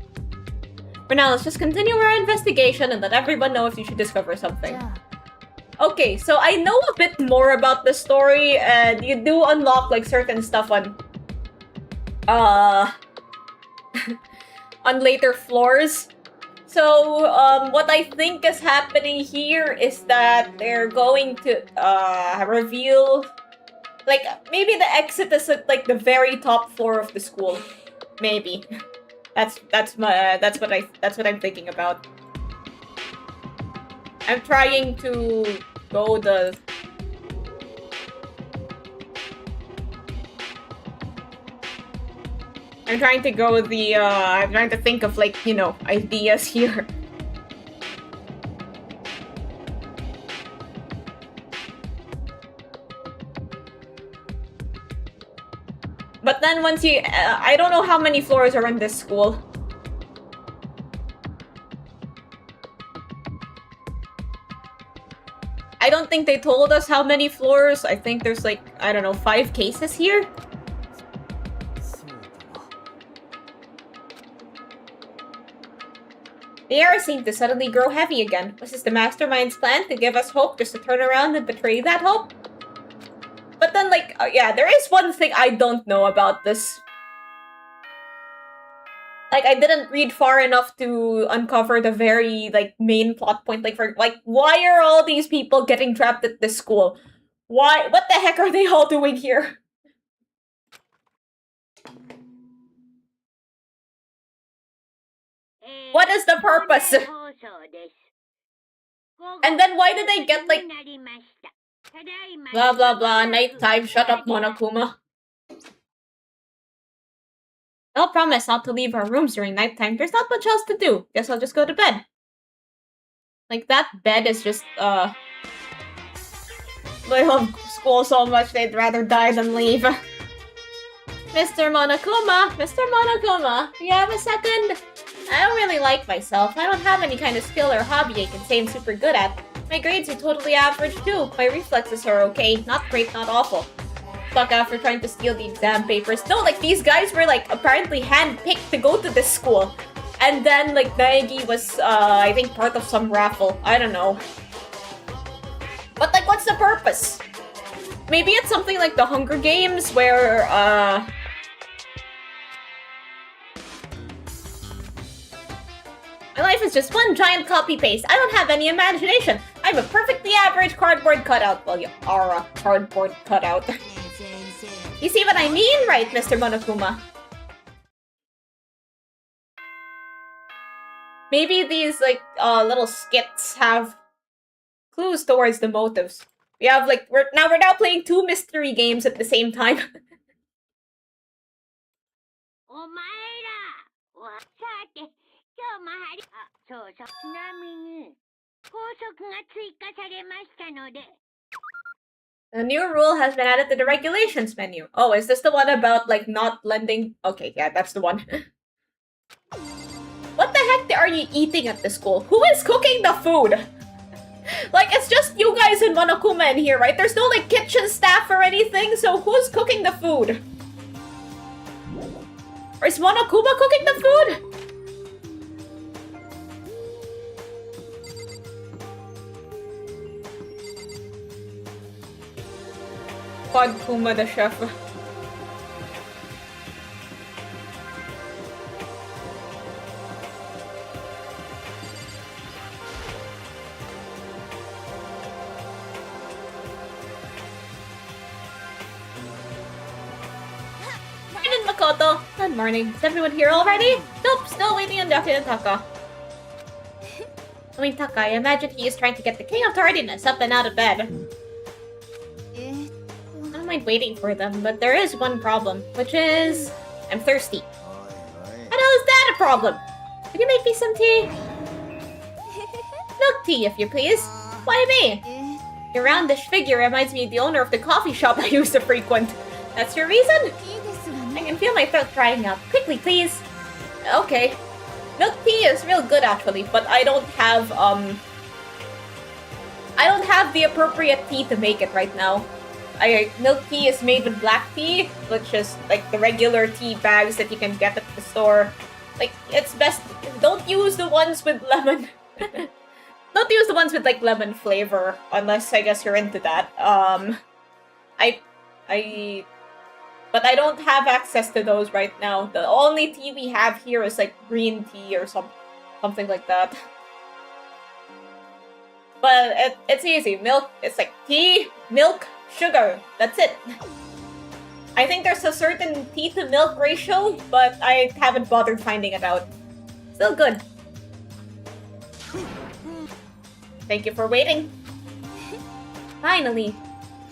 For now, let's just continue our investigation and let everyone know if you should discover something. Okay, so I know a bit more about the story, and you do unlock, like, certain stuff on... on later floors. So, what I think is happening here is that they're going to, reveal... Like, maybe the exit is at, like, the very top floor of the school. Maybe. That's what I'm thinking about. I'm trying to go the... I'm trying to think of, like, you know, ideas here. But then once you... I don't know how many floors are in this school. I don't think they told us how many floors. I think there's like, I don't know, 5 cases here? The air seemed to suddenly grow heavy again. Was this the mastermind's plan to give us hope just to turn around and betray that hope? But then, like, yeah, there is one thing I don't know about this. Like, I didn't read far enough to uncover the very, like, main plot point. Like, why are all these people getting trapped at this school? Why? What the heck are they all doing here? What is the purpose? And then why did they get, like... Blah, blah, blah, nighttime, shut up, Monokuma. I'll promise not to leave our rooms during nighttime. There's not much else to do. Guess I'll just go to bed. Like, that bed is just, They love school so much they'd rather die than leave. Mr. Monokuma, you have a second? I don't really like myself. I don't have any kind of skill or hobby I can say I'm super good at. My grades are totally average too. My reflexes are okay. Not great, not awful. Stuck after trying to steal the exam papers. No, like, these guys were, like, apparently handpicked to go to this school. And then, like, Naegi was, I think, part of some raffle. I don't know. But like, what's the purpose? Maybe it's something like the Hunger Games where, my life is just one giant copy-paste. I don't have any imagination. I'm a perfectly average cardboard cutout. Well, you are a cardboard cutout. You see what I mean, right, Mr. Monokuma? Maybe these, like, little skits have clues towards the motives. We have, like, we're now playing 2 mystery games at the same time. お前らはさて今日も張りそうそうちなみに法則が追加されましたので A new rule has been added to the regulations menu. Oh, is this the one about, like, not lending? Okay, yeah, that's the one. What the heck are you eating at the school? Who is cooking the food? Like, it's just you guys and Monokuma in here, right? There's no, like, kitchen staff or anything, so who's cooking the food? Or is Monokuma cooking the food? Kuma the chef. Morning, Makoto. Good morning. Is everyone here already? Nope, still waiting on Dr. Taka. I mean, Taka, I imagine he is trying to get the king of tardiness up and out of bed. I don't mind waiting for them, but there is one problem, which is I'm thirsty. How the hell is that a problem? Could you make me some tea? Milk tea, if you please. Why me? Your roundish figure reminds me of the owner of the coffee shop I used to frequent. That's your reason? I can feel my throat drying out. Quickly, please. Okay. Milk tea is real good, actually, but I don't have the appropriate tea to make it right now. Milk tea is made with black tea, which is like the regular tea bags that you can get at the store. Like, it's best, don't use the ones with lemon. Don't use the ones with like lemon flavor, unless I guess you're into that. But I don't have access to those right now. The only tea we have here is like green tea or something like that. But it's easy. Milk, it's like tea, milk, sugar. That's it. I think there's a certain tea to milk ratio, but I haven't bothered finding it out. Still good. Thank you for waiting. Finally.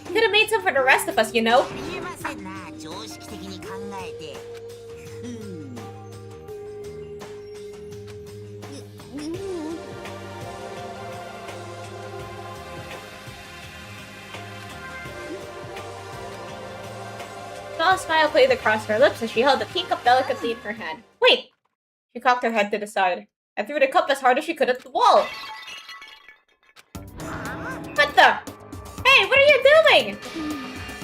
Could have made some for the rest of us, you know. A smile played across her lips as she held the teacup delicately in her hand. Wait! She cocked her head to the side and threw the cup as hard as she could at the wall. What the? Hey, what are you doing?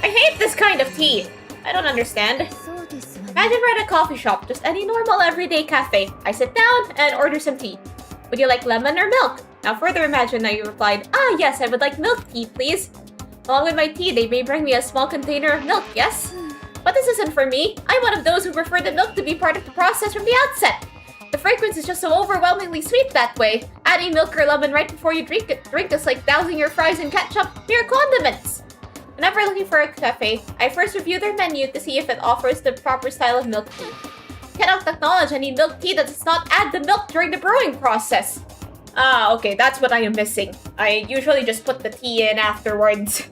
I hate this kind of tea. I don't understand. Imagine we're at a coffee shop, just any normal everyday cafe. I sit down and order some tea. Would you like lemon or milk? Now further imagine that you replied, ah yes, I would like milk tea, please. Along with my tea, they may bring me a small container of milk, yes? But this isn't for me. I'm one of those who prefer the milk to be part of the process from the outset. The fragrance is just so overwhelmingly sweet that way. Adding milk or lemon right before you drink is like dousing your fries in ketchup. Mere condiments. Whenever looking for a cafe, I first review their menu to see if it offers the proper style of milk tea. Cannot acknowledge any milk tea that does not add the milk during the brewing process. Ah, okay, that's what I am missing. I usually just put the tea in afterwards.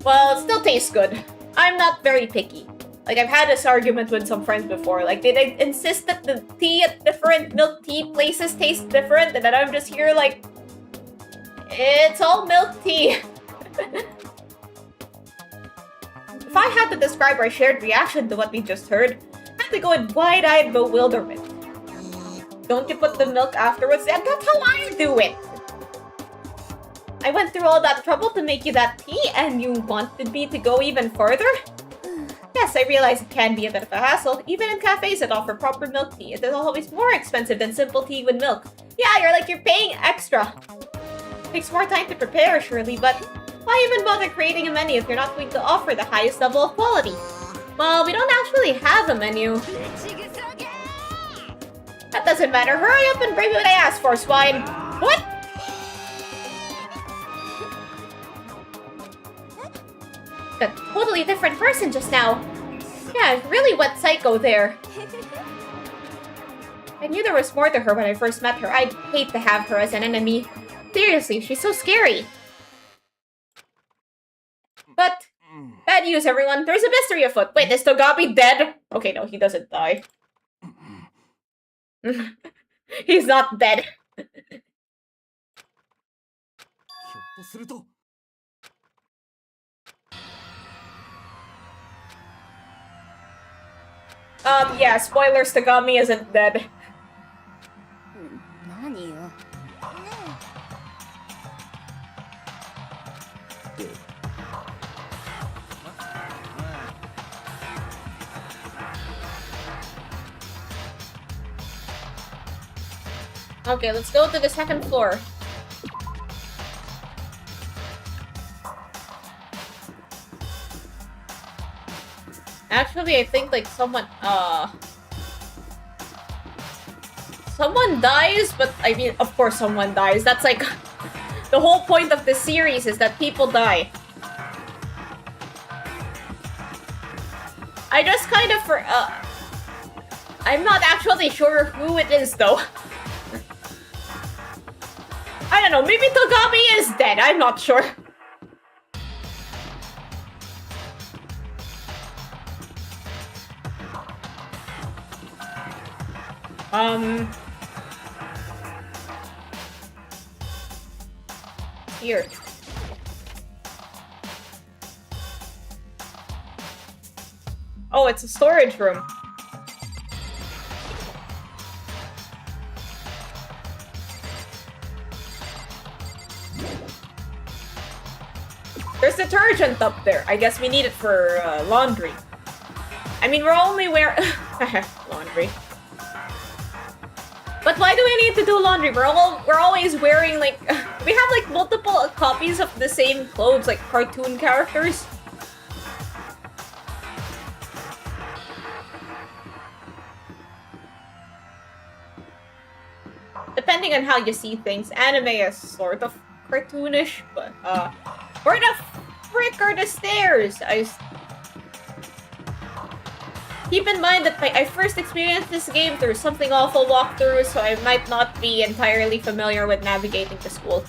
Well, it still tastes good. I'm not very picky. Like, I've had this argument with some friends before. Like, they insist that the tea at different milk tea places tastes different, and then I'm just here like, it's all milk tea. If I had to describe our shared reaction to what we just heard, I'd have to go in wide-eyed bewilderment. Don't you put the milk afterwards? That's how I do it! I went through all that trouble to make you that tea, and you wanted me to go even further? Yes, I realize it can be a bit of a hassle. Even in cafes that offer proper milk tea, it is always more expensive than simple tea with milk. Yeah, you're paying extra. Takes more time to prepare, surely, but why even bother creating a menu if you're not going to offer the highest level of quality? Well, we don't actually have a menu. That doesn't matter. Hurry up and bring me what I asked for, swine. What? A totally different person just now. Yeah, really wet psycho there. I knew there was more to her when I first met her. I'd hate to have her as an enemy. Seriously, she's so scary. But, bad news, everyone. There's a mystery afoot. Wait, is Togami dead? Okay, no, he doesn't die. He's not dead. Yeah, spoilers, Togami isn't dead. Okay, let's go to the second floor. Actually, I think, like, someone dies, but, I mean, of course someone dies. That's, like, the whole point of the series is that people die. I just kind of, I'm not actually sure who it is, though. I don't know, maybe Togami is dead, I'm not sure. Here. Oh, it's a storage room. There's detergent up there. I guess we need it for laundry. I mean, we're only wearing laundry. But why do we need to do laundry? We're always wearing, like, we have, like, multiple copies of the same clothes, like cartoon characters. Depending on how you see things, anime is sort of cartoonish, but, where the frick are the stairs? Keep in mind that I first experienced this game through something awful walkthrough, so I might not be entirely familiar with navigating to school.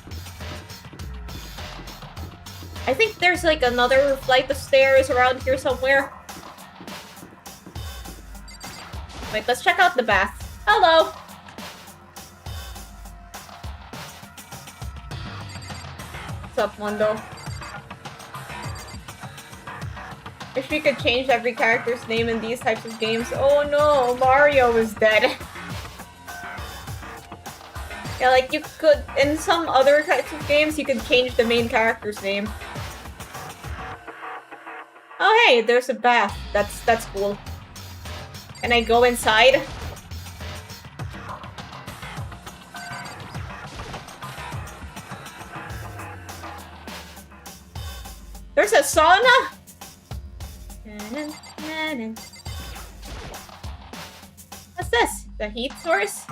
I think there's like another flight of stairs around here somewhere. Wait, let's check out the bath. Hello! What's up, Mondo? Wish we could change every character's name in these types of games. Oh no, Mario is dead. Yeah, like you could, in some other types of games, you could change the main character's name. Oh hey, there's a bath. That's cool. Can I go inside? There's a sauna? What's this? The heat source?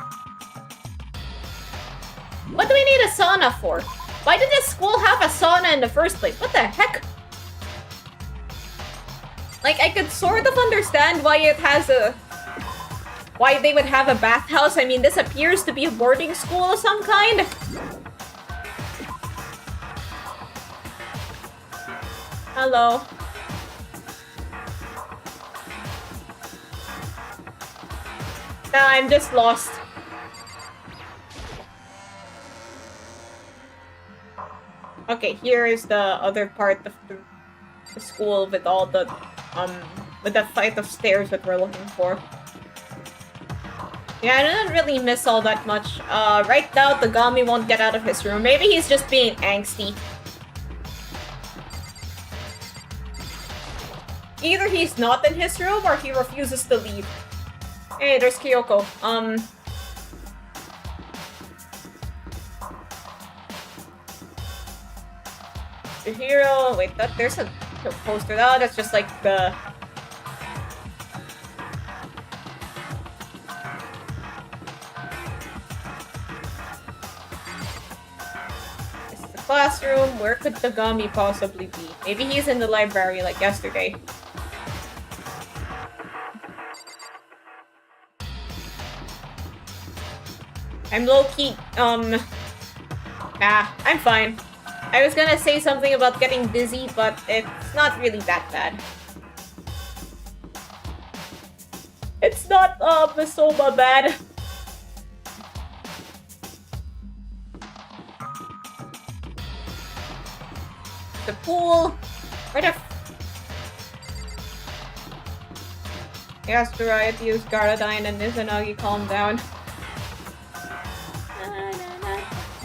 What do we need a sauna for? Why did this school have a sauna in the first place? What the heck? Like, I could sort of understand why it has a... why they would have a bathhouse. I mean, this appears to be a boarding school of some kind. Hello. Nah, I'm just lost. Okay, here is the other part of the school with all the, with the flight of stairs that we're looking for. Yeah, I didn't really miss all that much. Right now, Togami won't get out of his room. Maybe he's just being angsty. Either he's not in his room or he refuses to leave. Hey, there's Kyoko. The hero. Wait, there's a poster. Oh, that's just like the. This is the classroom. Where could Tagami possibly be? Maybe he's in the library like yesterday. I'm low-key, I'm fine. I was gonna say something about getting dizzy, but it's not really that bad. It's not, Misoma bad. The pool. Where the I asked Riot to use Garadine and Izanagi, calm down.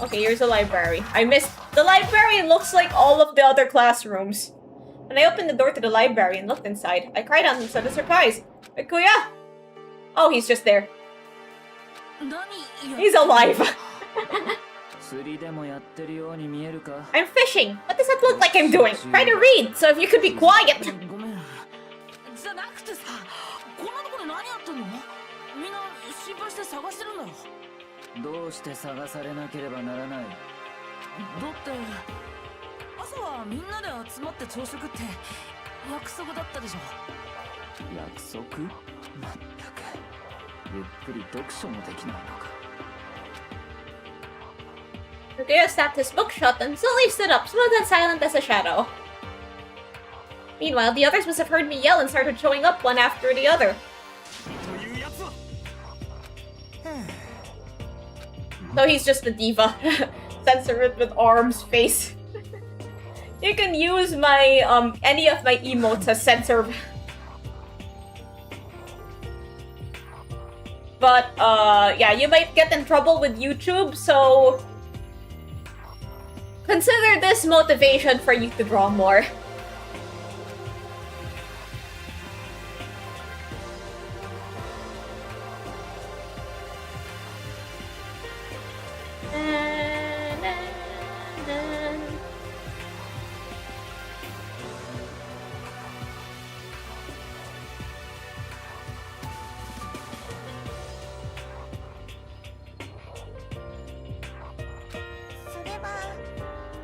Okay, here's a library. I missed... The library looks like all of the other classrooms. When I opened the door to the library and looked inside, I cried out in sudden surprise. Kuya! Oh, he's just there. He's alive. I'm fishing. What does that look like I'm doing? Try to read, so if you could be quiet. Rukia snapped his book shut and slowly stood up, smooth and silent as a shadow. Meanwhile, the others must have heard me yell and started showing up one after the other. No, he's just a diva. Censor it with arms, face. You can use my, any of my emotes as censor. But, yeah, you might get in trouble with YouTube, so... Consider this motivation for you to draw more.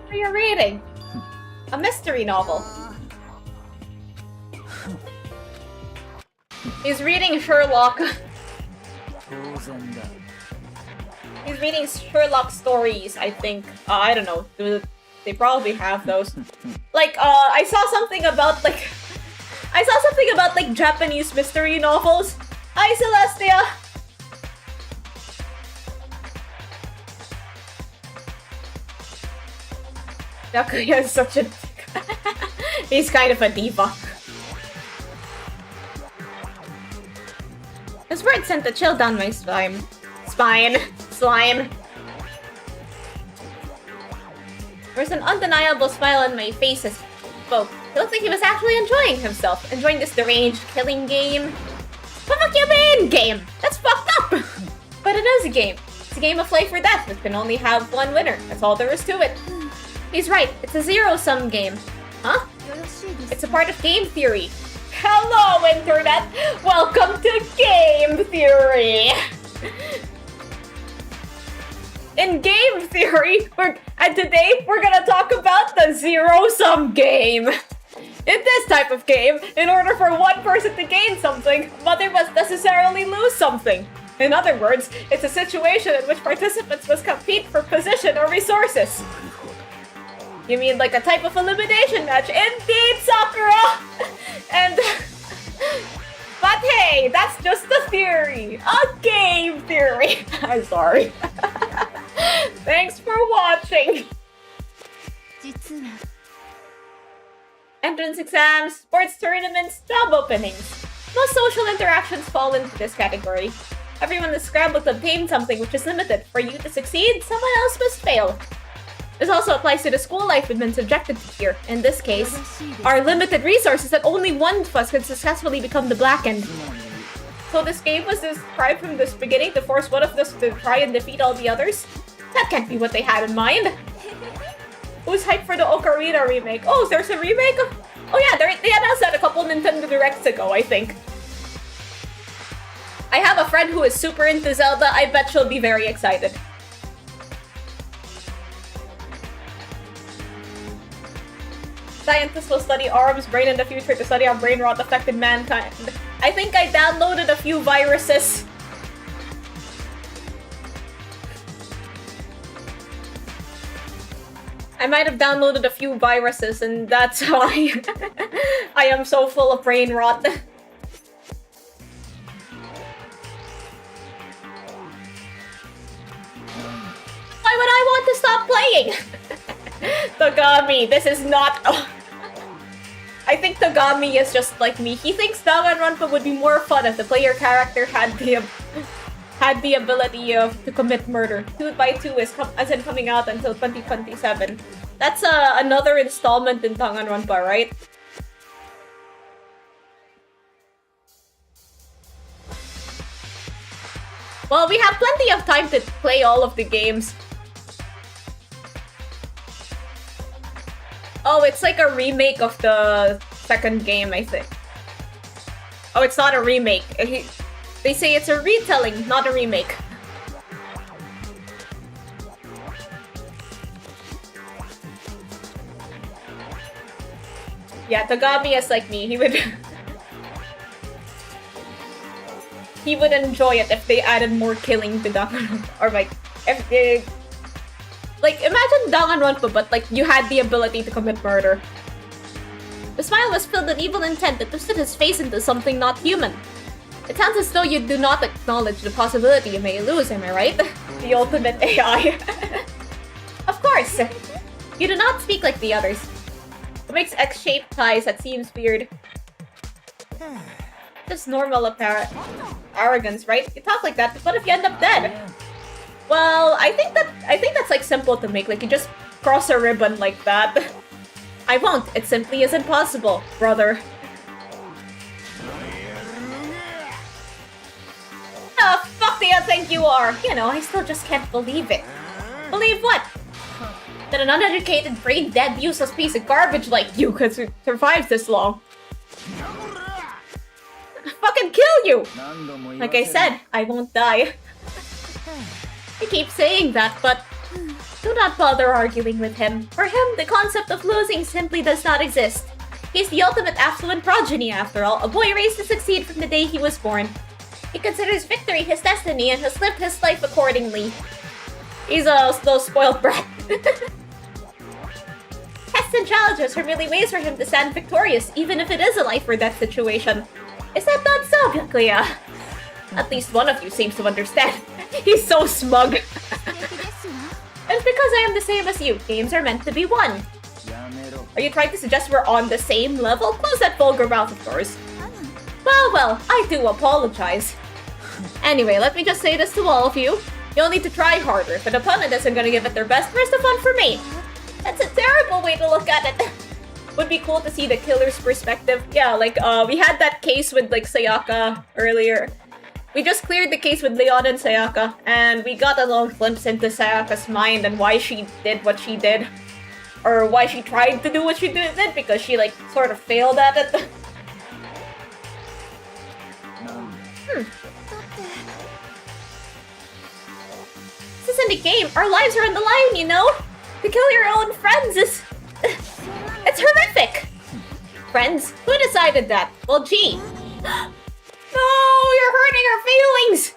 What are you reading? A mystery novel. He's reading Sherlock. He's reading Sherlock stories, I think. I don't know. They probably have those. Like, I saw something about, like... I saw something about, like, Japanese mystery novels. Hi, Celestia! Yakuya is such a... He's kind of a diva. His words sent a chill down my spine. Slime. There's an undeniable smile on my face as he spoke. It looked like he was actually enjoying himself. Enjoying this deranged killing game. What the fuck you mean, game? That's fucked up! But it is a game. It's a game of life or death. It can only have one winner. That's all there is to it. He's right. It's a zero-sum game. Huh? It's a part of game theory. Hello, Internet! Welcome to game theory! In game theory, today we're gonna talk about the zero-sum game. In this type of game, in order for one person to gain something, mother must necessarily lose something. In other words, it's a situation in which participants must compete for position or resources. You mean like a type of elimination match? Indeed, Sakura! And... But hey, that's just a theory. A game theory. I'm sorry. Thanks for watching. Entrance exams, sports tournaments, job openings. Most social interactions fall into this category. Everyone is scrambled to obtain something which is limited. For you to succeed, someone else must fail. This also applies to the school life we've been subjected to here. In this case, our limited resources that only one of us could successfully become the Blackened. So this game was described from the beginning to force one of us to try and defeat all the others? That can't be what they had in mind. Who's hyped for the Ocarina remake? Oh, there's a remake? Oh yeah, they announced that a couple Nintendo Directs ago, I think. I have a friend who is super into Zelda. I bet she'll be very excited. Scientists will study Aurora's brain in the future to study how brain rot affected mankind. I think I downloaded a few viruses. I might have downloaded a few viruses and that's why I am so full of brain rot. Why would I want to stop playing? Togami, this is not... I think Togami is just like me. He thinks Danganronpa would be more fun if the player character had the ability to commit murder. 2x2 is coming out until 2027. That's another installment in Danganronpa, right? Well, we have plenty of time to play all of the games. Oh, it's like a remake of the second game, I think. Oh, it's not a remake. They say it's a retelling, not a remake. Yeah, Togami is like me. He would... he would enjoy it if they added more killing to Danganronpa. Or like, if they... Like, imagine Danganronpa, but like, you had the ability to commit murder. The smile was filled with evil intent that twisted his face into something not human. It sounds as though you do not acknowledge the possibility you may lose, am I right? The ultimate AI. Of course! You do not speak like the others. What makes X-shaped ties? That seems weird. Just normal apparent arrogance, right? You talk like that, but what if you end up dead? Well, I think that's like simple to make. Like, you just cross a ribbon like that. I won't. It simply isn't possible, brother. The fuck do you think you are? You know, I still just can't believe it. Believe what? That an uneducated, brain-dead, useless piece of garbage like you could survive this long. Fucking kill you! Like I said, I won't die. I keep saying that, but do not bother arguing with him. For him, the concept of losing simply does not exist. He's the ultimate affluent progeny, after all, a boy raised to succeed from the day he was born. He considers victory his destiny and has lived his life accordingly. He's a slow, spoiled brat. Tests and challenges are merely ways for him to stand victorious, even if it is a life or death situation. Is that not so, Clea? At least one of you seems to understand. He's so smug. It's because I am the same as you. Games are meant to be won. Are you trying to suggest we're on the same level? Close that vulgar mouth of yours. Well, I do apologize. Anyway, let me just say this to all of you. You'll need to try harder. If an opponent isn't gonna give it their best, where's the fun for me? That's a terrible way to look at it. Would be cool to see the killer's perspective. Yeah, like, we had that case with, like, Sayaka earlier. We just cleared the case with Leon and Sayaka, and we got a little glimpse into Sayaka's mind and why she did what she did. Or why she tried to do what she did, because she, like, sort of failed at it. This isn't a game. Our lives are on the line, you know? To kill your own friends is... it's horrific! Friends? Who decided that? Well, gee. No, you're hurting our feelings!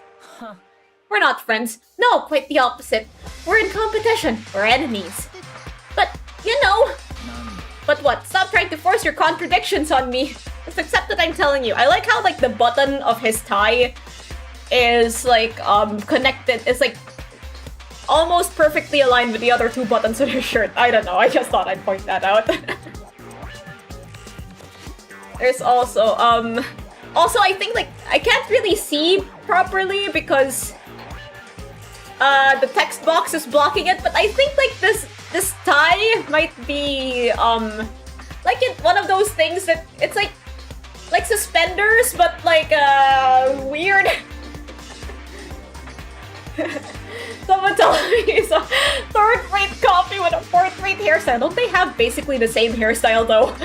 We're not friends. No, quite the opposite. We're in competition. We're enemies. But, you know... But what? Stop trying to force your contradictions on me. Just accept that I'm telling you. I like how, like, the button of his tie is, like, connected. It's, like, almost perfectly aligned with the other two buttons of his shirt. I don't know. I just thought I'd point that out. There's also, also, I think, like, I can't really see properly because the text box is blocking it, but I think, like, this tie might be, like, one of those things that, it's like suspenders, but, like, weird. Someone told me it's a third-rate copy with a fourth-rate hairstyle. Kaiba, don't they have basically the same hairstyle though?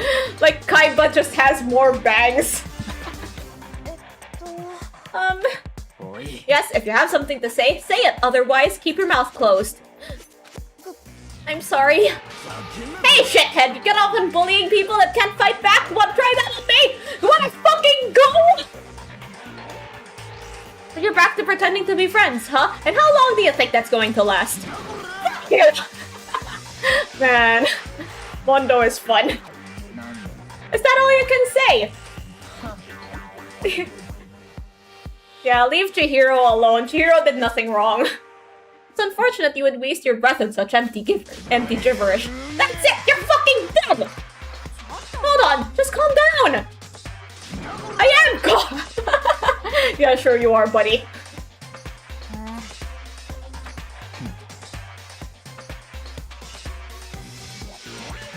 Like, Kaiba just has more bangs. Yes, if you have something to say it. Otherwise, keep your mouth closed. I'm sorry. Hey, shithead! You get off on bullying people that can't fight back? Want to try that on me? You wanna fucking go? So you're back to pretending to be friends, huh? And how long do you think that's going to last? Man, Mondo is fun. Is that all you can say? Yeah, leave Chihiro alone. Chihiro did nothing wrong. It's unfortunate you would waste your breath on such empty gibberish. That's it! You're fucking dead! Hold on, just calm down! I am calm! Yeah, sure you are, buddy.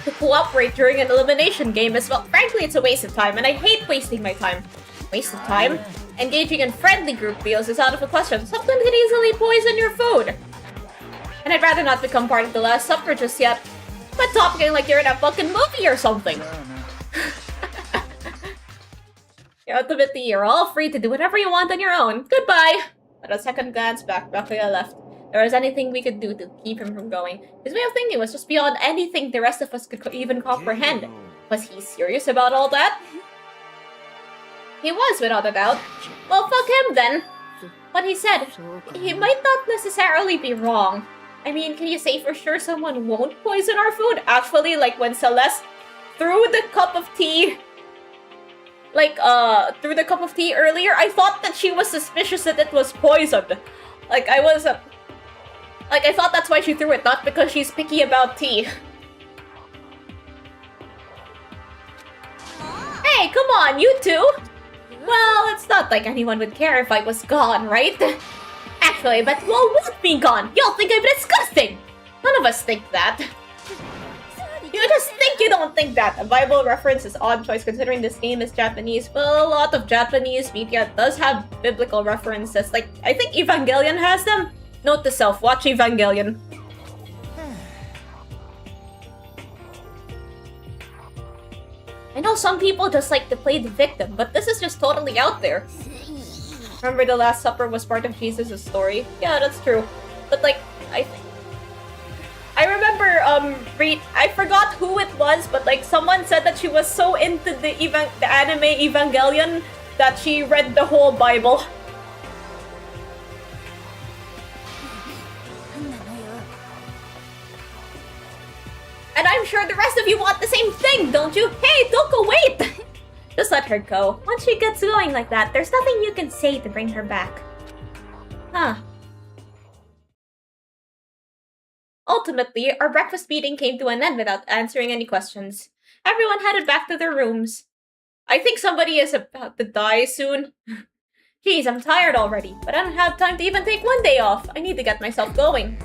To cooperate during an elimination game is, well, frankly, it's a waste of time, and I hate wasting my time. Waste of time? Engaging in friendly group meals is out of the question. Something could easily poison your food. And I'd rather not become part of the Last Supper just yet. But talking like you're in a fucking movie or something. Yeah, ultimately, you're all free to do whatever you want on your own. Goodbye! At a second glance back, Bakuya left. There was anything we could do to keep him from going. His way of thinking was just beyond anything the rest of us could even comprehend. Was he serious about all that? He was, without a doubt. Well, fuck him then. But he said, he might not necessarily be wrong. I mean, can you say for sure someone won't poison our food? Actually, like when Celeste threw the cup of tea, threw the cup of tea earlier, I thought that she was suspicious that it was poisoned. Like, I thought that's why she threw it, not because she's picky about tea. Hey, come on, you two! Well, it's not like anyone would care if I was gone, right? Actually, but well, won't be gone. Y'all think I'm disgusting. None of us think that. You just think you don't think that. A Bible reference is odd choice considering this game is Japanese. Well, a lot of Japanese media does have biblical references. Like, I think Evangelion has them. Note to self, watch Evangelion. I know some people just like to play the victim, but this is just totally out there. Remember the Last Supper was part of Jesus' story? Yeah, that's true. But like, I remember, I forgot who it was, but like someone said that she was so into the anime Evangelion that she read the whole Bible. And I'm sure the rest of you want the same thing, don't you? Hey, Doko, wait! Just let her go. Once she gets going like that, there's nothing you can say to bring her back. Huh. Ultimately, our breakfast meeting came to an end without answering any questions. Everyone headed back to their rooms. I think somebody is about to die soon. Geez, I'm tired already, but I don't have time to even take one day off. I need to get myself going.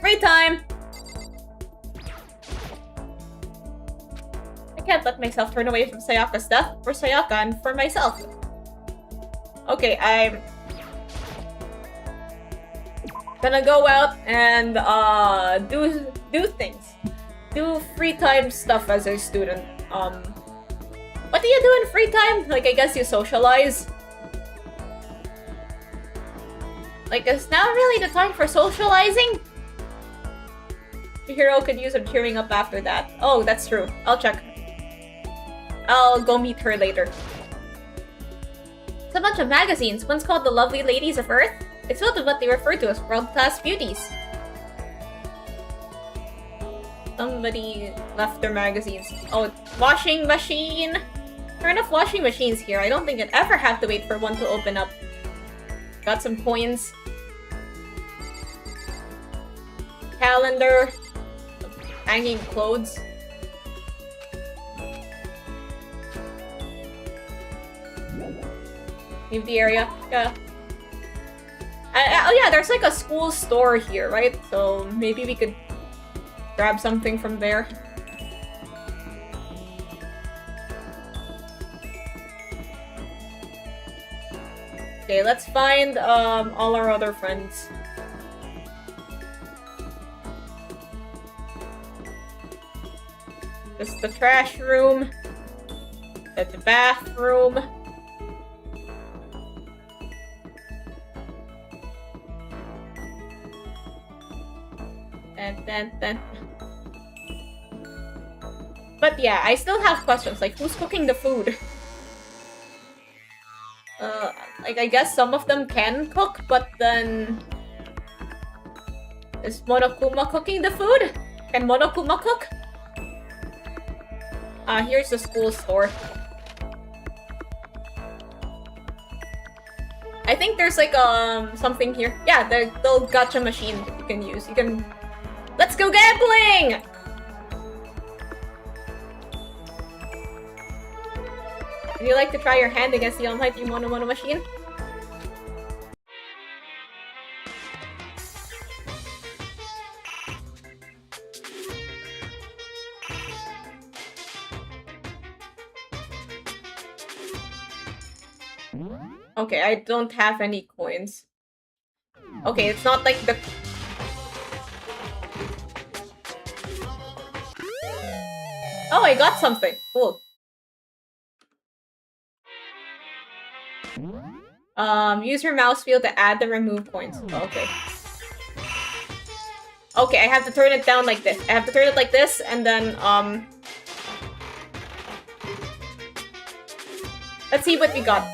Free time! I can't let myself turn away from Sayaka's death, for Sayaka and for myself. Okay, I'm gonna go out and do things. Do free time stuff as a student. What do you do in free time? Like, I guess you socialize. Like, is now really the time for socializing? Chihiro could use some cheering up after that. Oh, that's true. I'll check. I'll go meet her later. It's a bunch of magazines. One's called The Lovely Ladies of Earth. It's filled with what they refer to as world-class beauties. Somebody left their magazines. Oh, washing machine! There are enough washing machines here. I don't think I'd ever have to wait for one to open up. Got some coins. Calendar. Hanging clothes. Leave the area. Yeah. Oh yeah, there's like a school store here, right? So maybe we could grab something from there. Okay, let's find all our other friends. Just the trash room. The bathroom. And then... But yeah, I still have questions, like who's cooking the food? Like I guess some of them can cook, but then... Is Monokuma cooking the food? Can Monokuma cook? Here's the school store. I think there's like something here. Yeah, the little gacha machine that you can use. You can... Let's go gambling! Would you like to try your hand against the almighty Mono machine? Okay, I don't have any coins. Okay, it's not like the... Oh, I got something. Cool. Use your mouse wheel to add and remove coins. Okay. Okay, I have to turn it down like this. I have to turn it like this, and then, let's see what we got.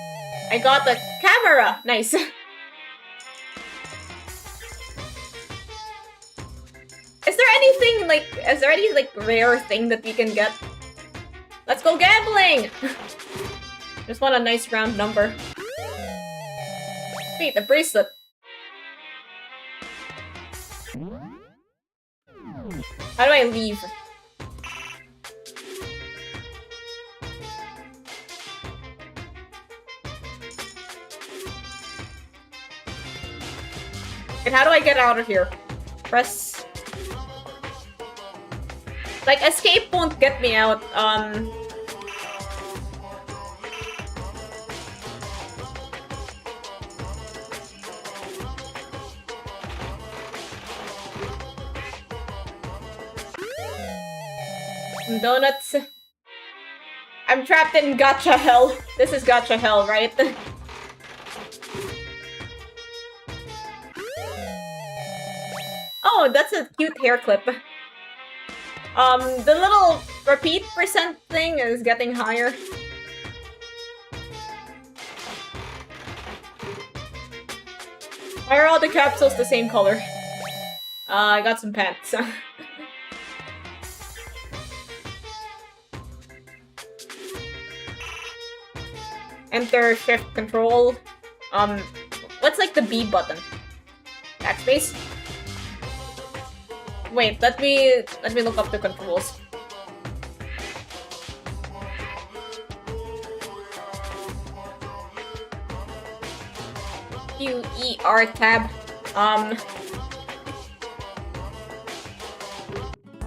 I got the camera! Nice. Is there anything, like, is there any, like, rare thing that we can get? Let's go gambling! Just want a nice round number. Wait, the bracelet. How do I leave? And how do I get out of here? Press... Like, escape won't get me out. Donuts. I'm trapped in gacha hell. This is gacha hell, right? Oh, that's a cute hair clip. The little repeat percent thing is getting higher. Why are all the capsules the same color? I got some pants. Enter shift control. What's like the B button? Backspace? Wait, let me look up the controls. QER tab.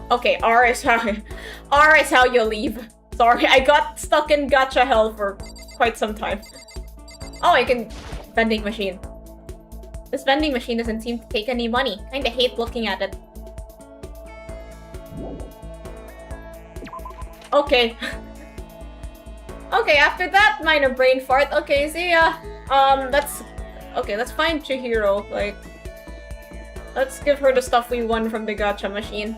Okay, R is how you leave. Sorry, I got stuck in gacha hell for quite some time. Oh, I can... Vending machine. This vending machine doesn't seem to take any money. Kinda hate looking at it. Okay. Okay, after that minor brain fart. Okay, see ya. Let's find Chihiro. Like, let's give her the stuff we won from the gacha machine.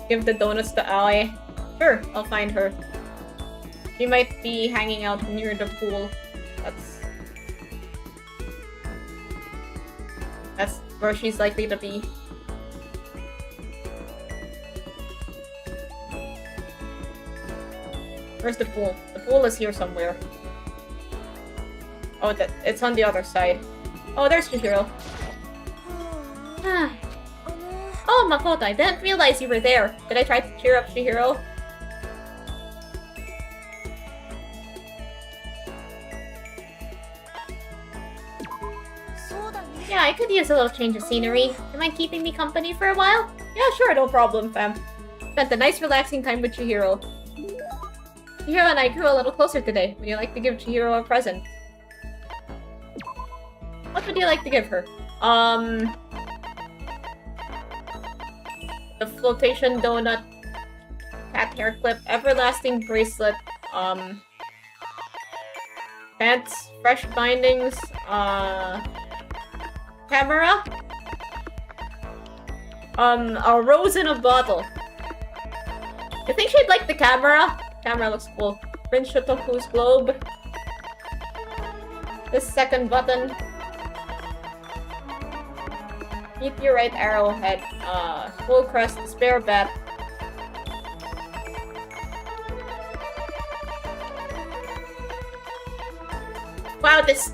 Give the donuts to Aoi. Sure, I'll find her. She might be hanging out near the pool. That's where she's likely to be. Where's the pool? The pool is here somewhere. Oh, it's on the other side. Oh, there's Chihiro. Oh, Makoto, I didn't realize you were there. Did I try to cheer up Chihiro? Yeah, I could use a little change of scenery. Do you mind keeping me company for a while? Yeah, sure, no problem, fam. Spent a nice relaxing time with Chihiro. Chihiro and I grew a little closer today. Would you like to give Chihiro a present? What would you like to give her? The flotation donut, cat hair clip, everlasting bracelet, pants, fresh bindings, camera, a rose in a bottle. I think she'd like the camera. Camera looks cool. Prince Shotoku's globe. This second button. Meteorite arrowhead. Full crest, spare bat. Wow, this...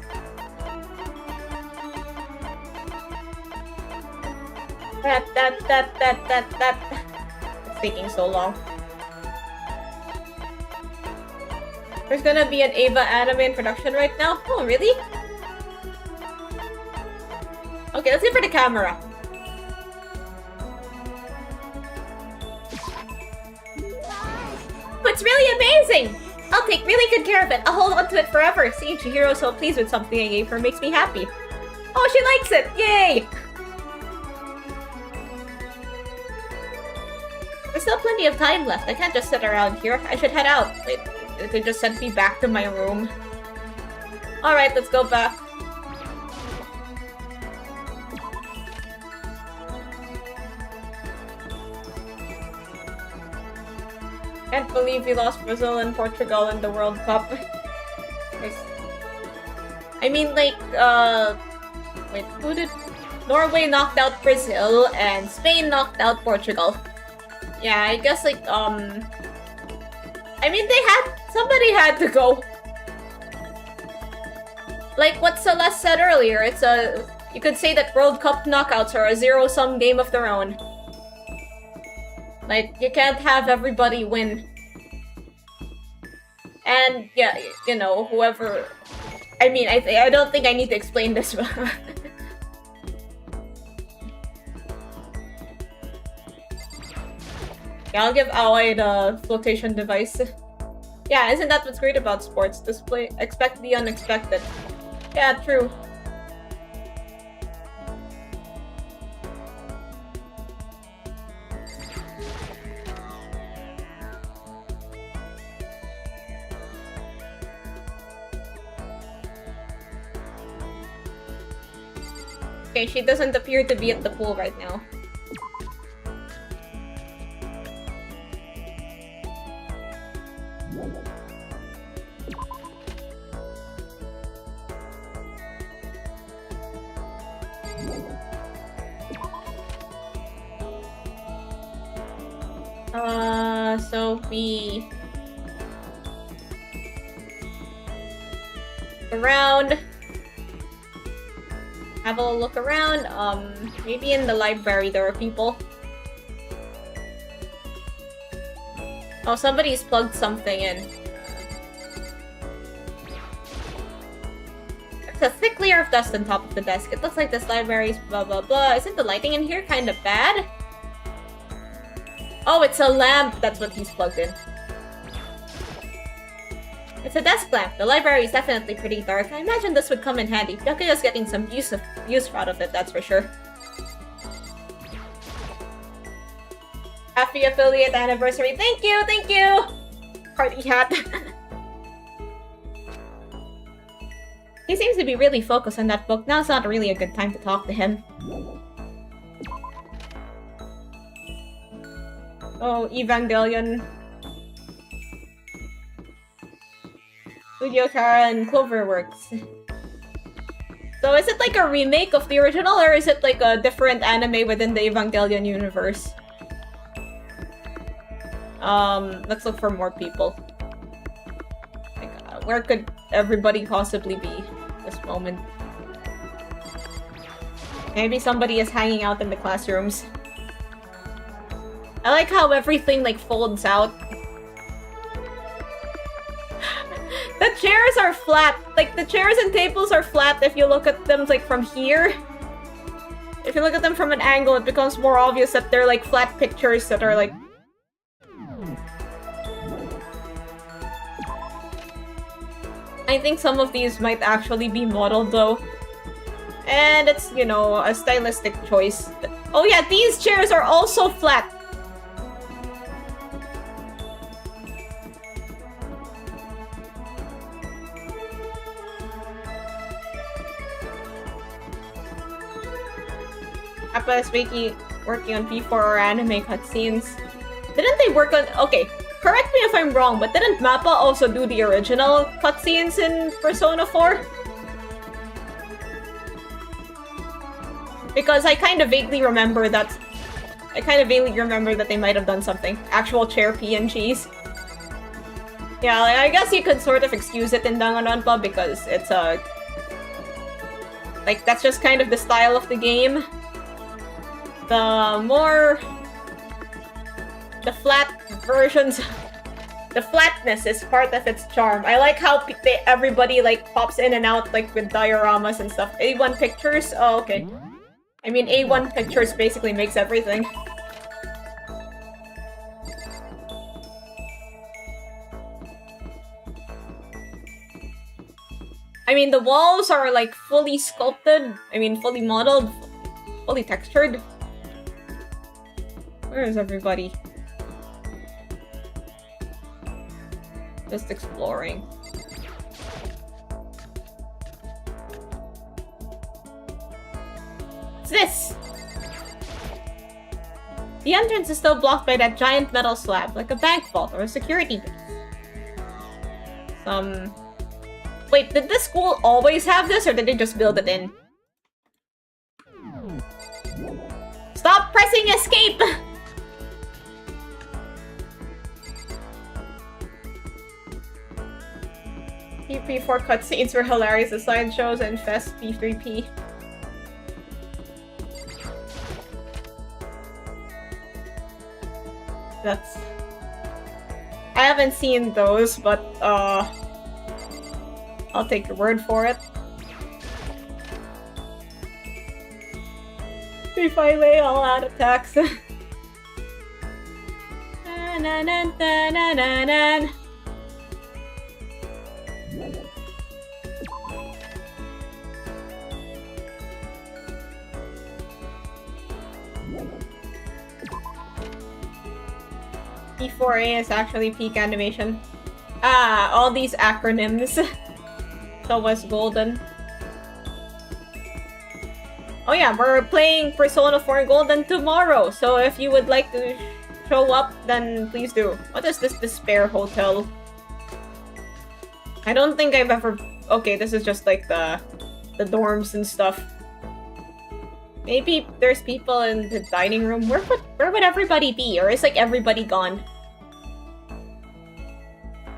That. It's taking so long. There's gonna be an Ava anime in production right now? Oh, really? Okay, let's go for the camera. Oh, it's really amazing! I'll take really good care of it. I'll hold on to it forever. Seeing Chihiro so pleased with something I gave her makes me happy. Oh, she likes it! Yay! There's still plenty of time left. I can't just sit around here. I should head out. Wait, it could just send me back to my room. Alright, let's go back. Can't believe we lost Brazil and Portugal in the World Cup. I mean, like, wait, who did... Norway knocked out Brazil, and Spain knocked out Portugal. Yeah, I guess, like, I mean, somebody had to go. Like what Celeste said earlier, it's you could say that World Cup knockouts are a zero-sum game of their own. Like, you can't have everybody win. And, yeah, you know, whoever... I mean, I don't think I need to explain this. Yeah, I'll give Aoi the flotation device. Yeah, isn't that what's great about sports? Expect the unexpected. Yeah, true. Okay, she doesn't appear to be at the pool right now. So we... around... have a look around. Maybe in the library there are people. Oh, somebody's plugged something in. There's a thick layer of dust on top of the desk. It looks like this library's blah blah blah. Isn't the lighting in here kind of bad? Oh, it's a lamp. That's what he's plugged in. It's a desk lamp. The library is definitely pretty dark. I imagine this would come in handy. Yakuya's getting some use out of it, that's for sure. Happy affiliate anniversary. Thank you, thank you! Party hat. He seems to be really focused on that book. Now's not really a good time to talk to him. Oh, Evangelion. Studio Kara and Cloverworks. So is it like a remake of the original, or is it like a different anime within the Evangelion universe? Let's look for more people. Like, where could everybody possibly be at this moment? Maybe somebody is hanging out in the classrooms. I like how everything like folds out. The chairs are flat. Like, the chairs and tables are flat if you look at them, like, from here. If you look at them from an angle, it becomes more obvious that they're like flat pictures that are like... I think some of these might actually be modeled though. And it's, you know, a stylistic choice. Oh yeah, these chairs are also flat. Appa is working on P4 or anime cutscenes. Didn't they work on... Okay, correct me if I'm wrong, but didn't Mappa also do the original cutscenes in Persona 4? Because I kind of vaguely remember that... they might have done something. Actual chair PNGs. Yeah, like, I guess you could sort of excuse it in Danganronpa because it's a... like, that's just kind of the style of the game. The flat versions... The flatness is part of its charm. I like how everybody, like, pops in and out, like, with dioramas and stuff. A1 Pictures? Oh, okay. I mean, A1 Pictures basically makes everything. I mean, the walls are, like, fully sculpted. I mean, fully modeled. Fully textured. Where is everybody? Just exploring. What's this? The entrance is still blocked by that giant metal slab, like a bank vault or a security base. Wait, did this school always have this, or did they just build it in? Stop pressing escape! P4 cutscenes were hilarious, the slideshows and Fest P3P. That's... I haven't seen those, but, I'll take your word for it. If I lay all out attacks. P4A is actually peak animation. Ah, all these acronyms. So was Golden. Oh yeah, we're playing Persona 4 Golden tomorrow, so if you would like to show up, then please do. What is this Despair Hotel? I don't think I've ever... Okay, this is just like the dorms and stuff. Maybe there's people in the dining room. Where would everybody be? Or is like everybody gone?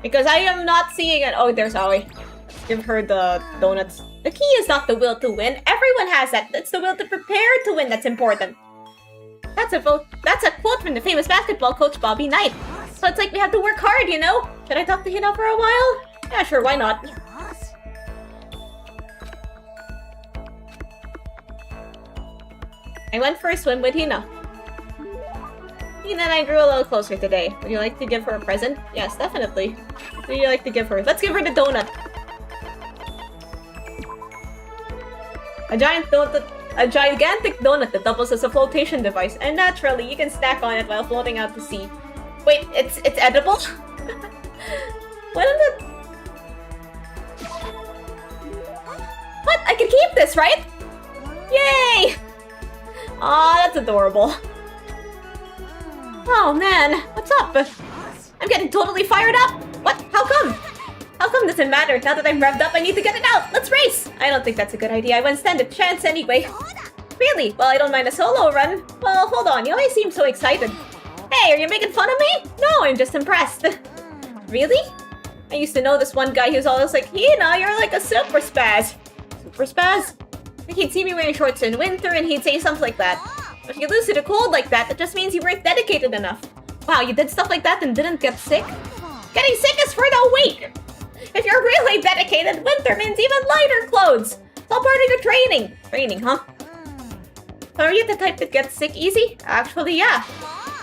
Because I am not seeing it. Oh, there's Aoi. Let's give her the donuts. The key is not the will to win. Everyone has that. It's the will to prepare to win that's important. That's a quote from the famous basketball coach Bobby Knight. So it's like we have to work hard, you know? Should I talk to Hina for a while? Yeah, sure, why not? I went for a swim with Hina. Hina and I grew a little closer today. Would you like to give her a present? Yes, definitely. What would you like to give her? Let's give her the donut. A gigantic donut that doubles as a flotation device, and naturally, you can snack on it while floating out to sea. Wait, it's edible? What is it? What? I can keep this, right? Yay! Aw, that's adorable. Oh man, what's up? I'm getting totally fired up! What? How come? How come doesn't matter? Now that I'm revved up, I need to get it out! Let's race! I don't think that's a good idea. I wouldn't stand a chance anyway. Really? Well, I don't mind a solo run. Well, hold on. You always seem so excited. Hey, are you making fun of me? No, I'm just impressed. Really? I used to know this one guy who's always like, Hina, you're like a super spaz. Super spaz? Like he'd see me wearing shorts in winter and he'd say something like that. If you lose to the cold like that, it just means you weren't dedicated enough. Wow, you did stuff like that and didn't get sick? Getting sick is for the weak! If you're really dedicated, winter means even lighter clothes! It's all part of your training. Training, huh? Are you the type that gets sick easy? Actually, yeah.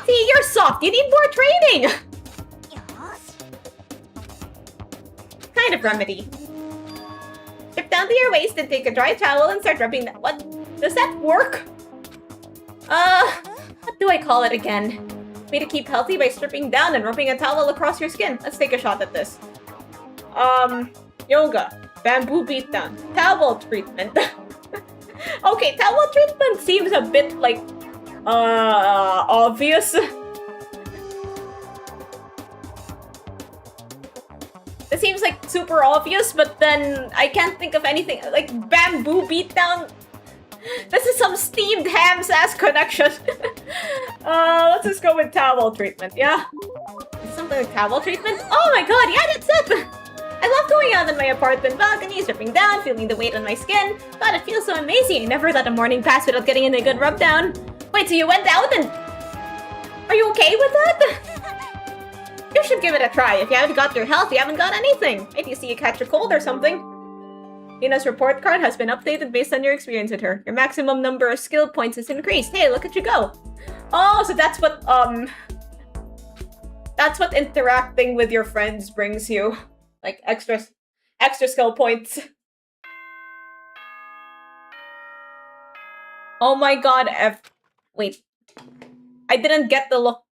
See, you're soft. You need more training. Kind of remedy. Strip down to your waist and take a dry towel and start rubbing that. What? Does that work? What do I call it again? Way to keep healthy by stripping down and rubbing a towel across your skin. Let's take a shot at this. Yoga. Bamboo beatdown. Towel treatment. Okay, towel treatment seems a bit like, obvious. It seems like super obvious, but then I can't think of anything. Like, bamboo beatdown. This is some steamed ham's ass connection. Let's just go with towel treatment, yeah? Something like towel treatment? Oh my god, yeah, that's it! I love going out in my apartment balcony, stripping down, feeling the weight on my skin. God, it feels so amazing. I never let a morning pass without getting in a good rub down. Wait, so you went out and... Are you okay with that? You should give it a try. If you haven't got your health, you haven't got anything. Maybe you see you catch a cold or something. Ina's report card has been updated based on your experience with her. Your maximum number of skill points is increased. Hey, look at you go. Oh, so that's what, that's what interacting with your friends brings you. Like, extra skill points. Oh my god, wait. I didn't get the look,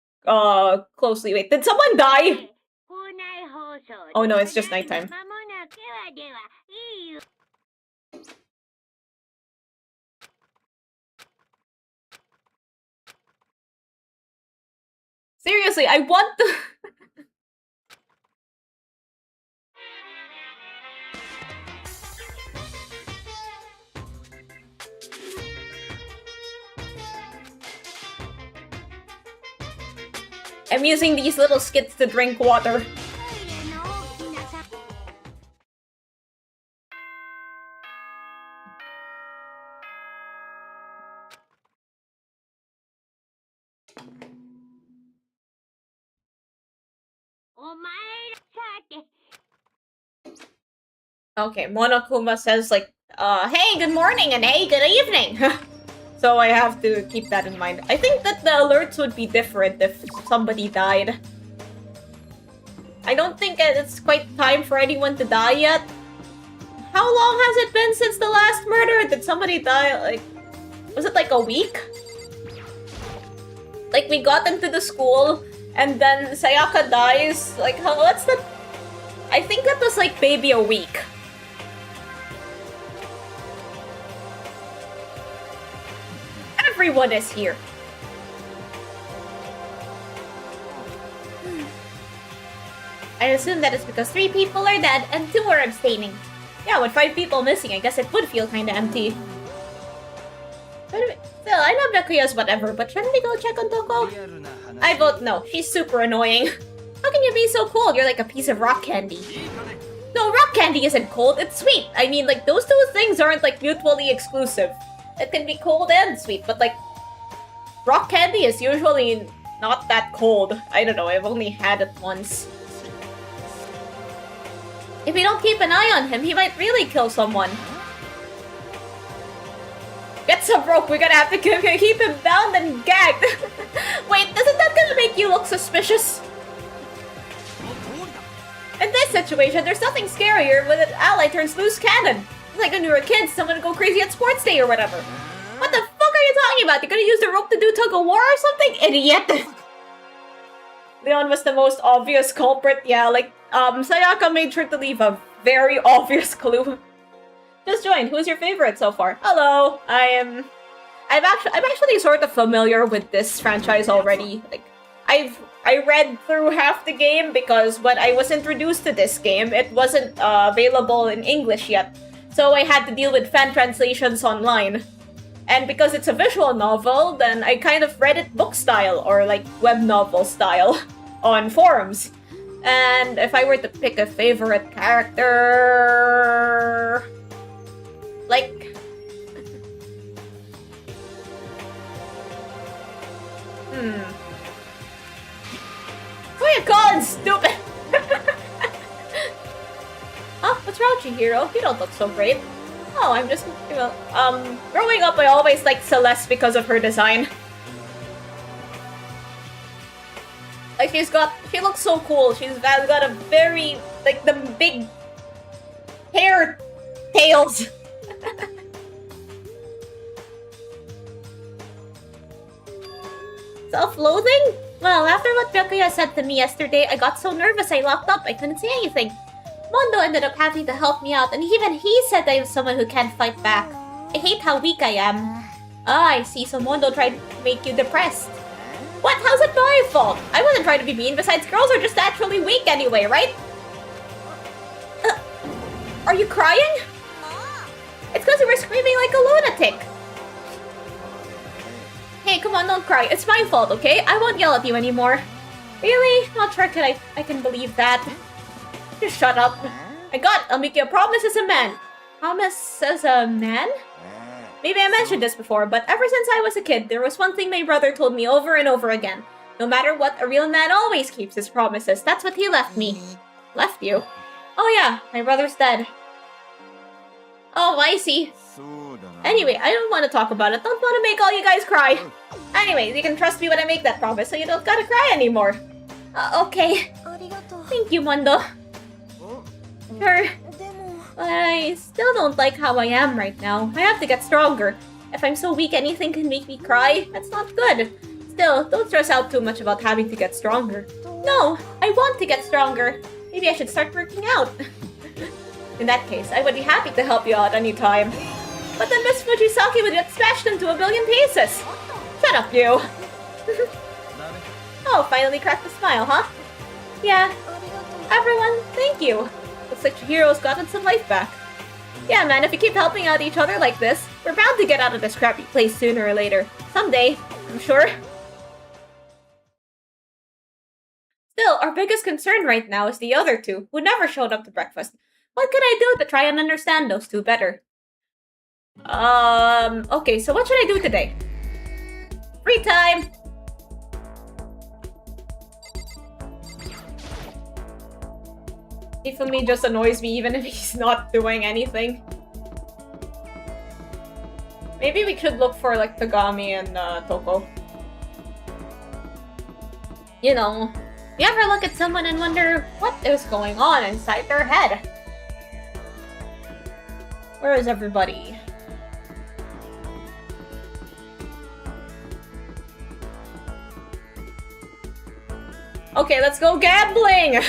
closely. Wait, did someone die? Oh no, it's just nighttime. Seriously, I want the... I'm using these little skits to drink water. Okay, Monokuma says like, hey, good morning and hey, good evening. So I have to keep that in mind. I think that the alerts would be different if somebody died. I don't think it's quite time for anyone to die yet. How long has it been since the last murder? Did somebody die, like... Was it like a week? Like, we got into the school, and then Sayaka dies. Like, what's that? I think that was like maybe a week. Everyone is here. I assume that it's because 3 people are dead and 2 are abstaining. Yeah, with 5 people missing, I guess it would feel kinda empty. But still, I love Nakuya's whatever, but shouldn't we go check on Toko? I vote no. She's super annoying. How can you be so cold? You're like a piece of rock candy. No, rock candy isn't cold, it's sweet. I mean, like, those 2 things aren't, like, mutually exclusive. It can be cold and sweet, but, like, rock candy is usually not that cold. I don't know, I've only had it once. If we don't keep an eye on him, he might really kill someone. Get some rope, we're gonna have to keep him bound and gagged. Wait, isn't that gonna make you look suspicious? In this situation, there's nothing scarier when an ally turns loose cannon. It's like when you were kids, someone go crazy at sports day or whatever. What the fuck are you talking about? You're gonna use the rope to do tug-of-war or something? Idiot! Leon was the most obvious culprit. Yeah, like, Sayaka made sure to leave a very obvious clue. Just joined. Who's your favorite so far? Hello, I'm actually sort of familiar with this franchise already. Like, I read through half the game because when I was introduced to this game, it wasn't available in English yet. So I had to deal with fan translations online. And because it's a visual novel, then I kind of read it book style or like web novel style on forums. And if I were to pick a favorite character... Like... Who are you calling stupid? Huh? What's wrong, Chihiro? You don't look so great. Oh, I'm just, growing up I always liked Celeste because of her design. Like, she looks so cool. She's got a very, like, the big hair tails. Self-loathing? Well, after what Byakuya said to me yesterday, I got so nervous I locked up I couldn't say anything. Mondo ended up having to help me out, and even he said I am someone who can't fight back. I hate how weak I am. Ah, I see, so Mondo tried to make you depressed. What? How's it my fault? I wasn't trying to be mean. Besides, girls are just naturally weak anyway, right? Are you crying? It's because you were screaming like a lunatic. Hey, come on, don't cry. It's my fault, okay? I won't yell at you anymore. Really? Not sure I can believe that. Just shut up. I'll make you a promise as a man. Promise as a man? Maybe I mentioned this before, but ever since I was a kid, there was one thing my brother told me over and over again. No matter what, a real man always keeps his promises. That's what he left me. Left you? Oh yeah, my brother's dead. Oh, I see. Anyway, I don't want to talk about it. Don't want to make all you guys cry. Anyways, you can trust me when I make that promise, so you don't gotta cry anymore. Okay. Thank you, Mondo. Sure. But I still don't like how I am right now. I have to get stronger. If I'm so weak anything can make me cry, that's not good. Still, don't stress out too much about having to get stronger. No, I want to get stronger. Maybe I should start working out. In that case, I would be happy to help you out anytime. But then Miss Fujisaki would get smashed into a billion pieces. Shut up, you. Oh, finally cracked a smile, huh? Yeah. Everyone, thank you. Looks like your hero's gotten some life back. Yeah, man, if we keep helping out each other like this, we're bound to get out of this crappy place sooner or later. Someday, I'm sure. Still, our biggest concern right now is the other two, who never showed up to breakfast. What could I do to try and understand those two better? Okay, so what should I do today? Free time! Ifumi just annoys me even if he's not doing anything. Maybe we should look for like Tagami and Toko. You know, you ever look at someone and wonder what is going on inside their head? Where is everybody? Okay, let's go gambling!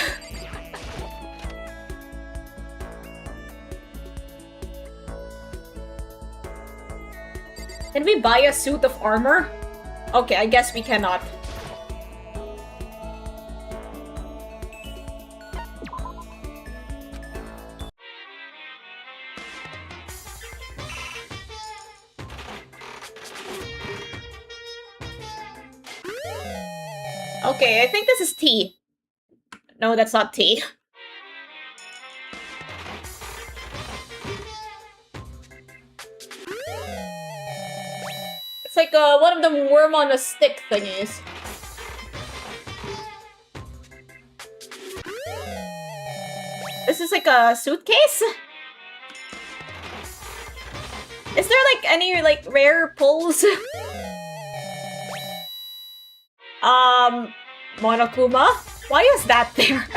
Can we buy a suit of armor? Okay, I guess we cannot. Okay, I think this is tea. No, that's not tea. It's like one of the worm on a stick thingies. This is like a suitcase? Is there like any like rare pulls? Monokuma? Why is that there?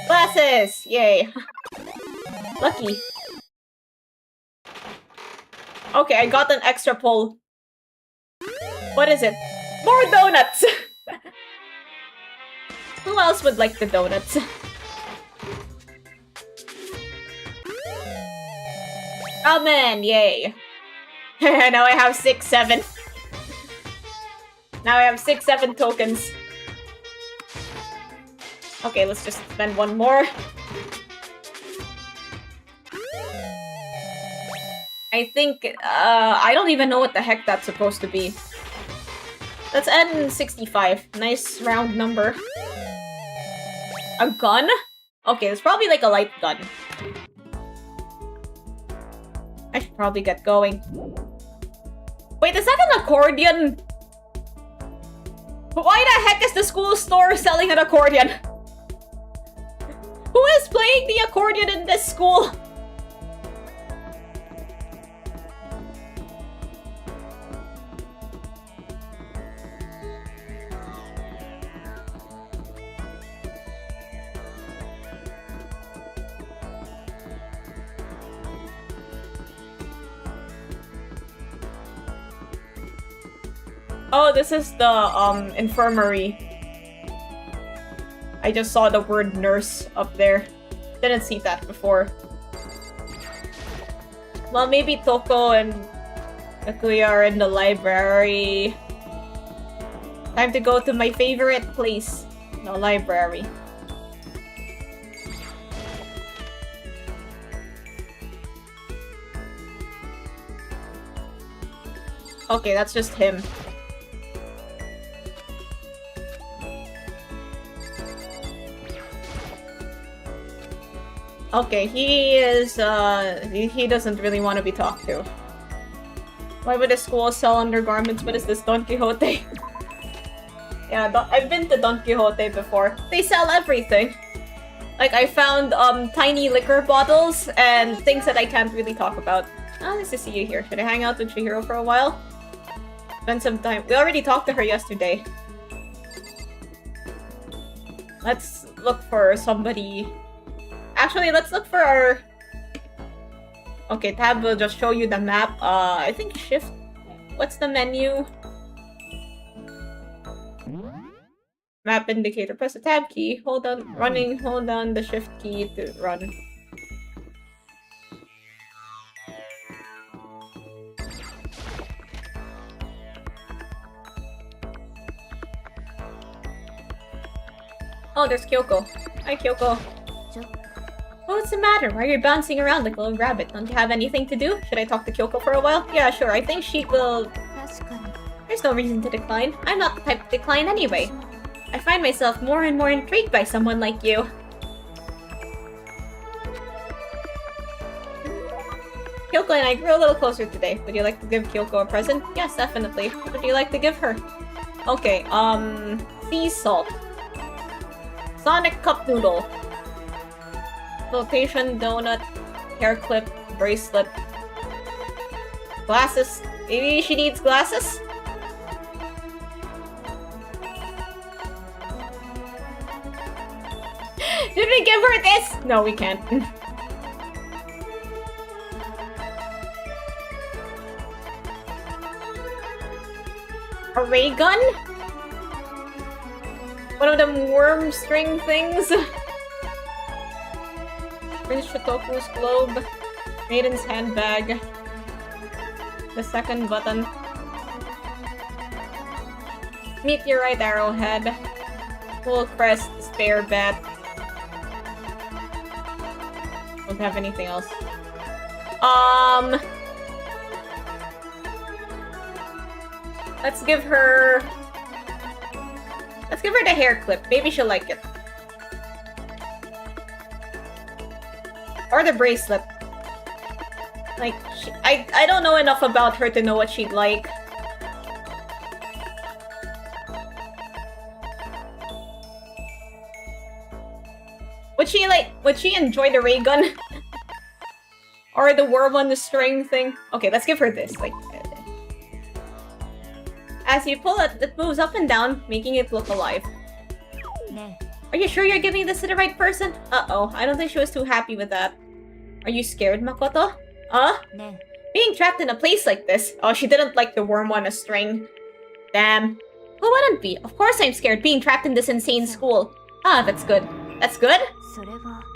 Glasses! Yay. Lucky. Okay, I got an extra pull. What is it? More donuts! Who else would like the donuts? Ramen! Yay. Now I have 6-7. Now I have 6-7 tokens. Okay, let's just spend one more. I think, I don't even know what the heck that's supposed to be. Let's end in 65. Nice round number. A gun? Okay, it's probably like a light gun. I should probably get going. Wait, is that an accordion? Why the heck is the school store selling an accordion? Who is playing the accordion in this school? Oh, this is the infirmary. I just saw the word nurse up there. Didn't see that before. Well, maybe Toko and Takuya are in the library. Time to go to my favorite place. The library. Okay, that's just him. Okay, he is, he doesn't really want to be talked to. Why would a school sell undergarments? What is this, Don Quixote? Yeah, I've been to Don Quixote before. They sell everything. Like, I found, tiny liquor bottles and things that I can't really talk about. Oh, nice to see you here. Should I hang out with Chihiro for a while? Spend some time. We already talked to her yesterday. Let's look for somebody... Actually, let's look for our... Okay, Tab will just show you the map. I think shift... What's the menu? Map indicator. Press the tab key. Hold on. Running. Hold down the shift key to run. Oh, there's Kyoko. Hi, Kyoko. What's the matter? Why are you bouncing around like a little rabbit? Don't you have anything to do? Should I talk to Kyoko for a while? Yeah, sure. I think she will... There's no reason to decline. I'm not the type to decline anyway. I find myself more and more intrigued by someone like you. Kyoko and I grew a little closer today. Would you like to give Kyoko a present? Yes, definitely. What would you like to give her? Okay, sea salt. Sonic cup noodle. Flotation donut. Hair clip. Bracelet. Glasses. Maybe she needs glasses? Did we give her this? No, we can't. A ray gun? One of them worm string things? Prince Shotoku's globe. Maiden's handbag. The second button. Meteorite arrowhead. Full crest spare bat. Don't have anything else. Let's give her the hair clip. Maybe she'll like it. Or the bracelet. Like, I don't know enough about her to know what she'd like. Would she enjoy the ray gun? Or the worm on the string thing? Okay, let's give her this. Like, as you pull it, it moves up and down, making it look alive. Are you sure you're giving this to the right person? Uh-oh, I don't think she was too happy with that. Are you scared, Makoto? Being trapped in a place like this. Oh, she didn't like the worm on a string. Damn. Who wouldn't be? Of course I'm scared, being trapped in this insane school. Ah, that's good. That's good?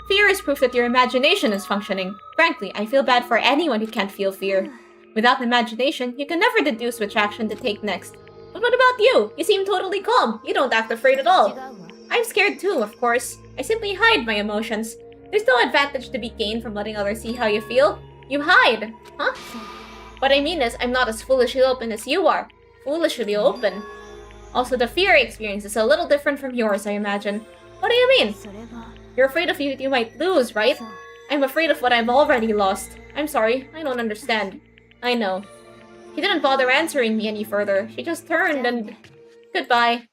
Fear is proof that your imagination is functioning. Frankly, I feel bad for anyone who can't feel fear. Without imagination, you can never deduce which action to take next. But what about you? You seem totally calm. You don't act afraid at all. I'm scared too, of course. I simply hide my emotions. There's no advantage to be gained from letting others see how you feel. You hide. Huh? What I mean is, I'm not as foolishly open as you are. Foolishly open. Also, the fear I experience is a little different from yours, I imagine. What do you mean? You're afraid of you might lose, right? I'm afraid of what I've already lost. I'm sorry, I don't understand. I know. She didn't bother answering me any further. She just turned and... Goodbye.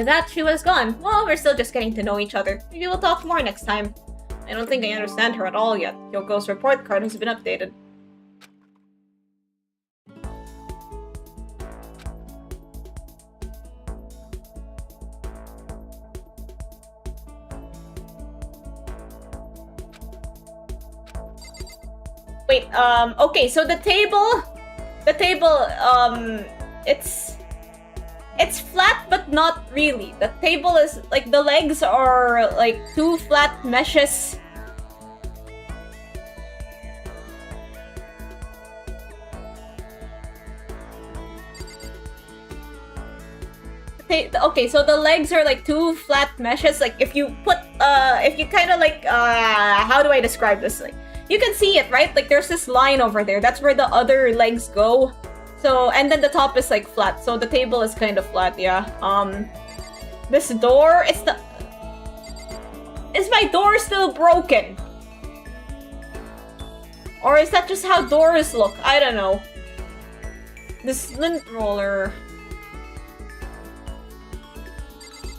With that, she was gone. Well, we're still just getting to know each other. Maybe we'll talk more next time. I don't think I understand her at all yet. Kyoko's report card has been updated. Wait, okay, so the table, it's flat, but not really. The table is, like, the legs are, like, two flat meshes. Okay, so the legs are, like, two flat meshes. Like, if you put, if you kind of, like, how do I describe this? Like, you can see it, right? Like, there's this line over there. That's where the other legs go. So, and then the top is, like, flat. So the table is kind of flat, yeah. This door, is my door still broken? Or is that just how doors look? I don't know. This lint roller...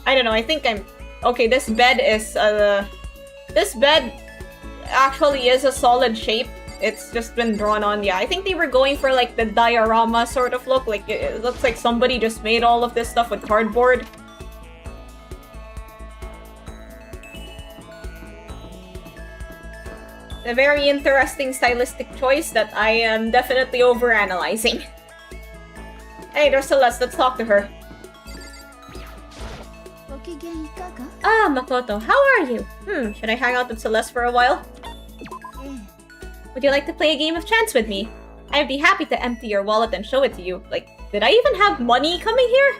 I don't know, I think I'm... Okay, this bed is, this bed actually is a solid shape. It's just been drawn on, yeah. I think they were going for, like, the diorama sort of look. Like, it looks like somebody just made all of this stuff with cardboard. A very interesting stylistic choice that I am definitely overanalyzing. Hey, there's Celeste, let's talk to her. Ah, Makoto, how are you? Should I hang out with Celeste for a while? Would you like to play a game of chance with me? I'd be happy to empty your wallet and show it to you. Like, did I even have money coming here?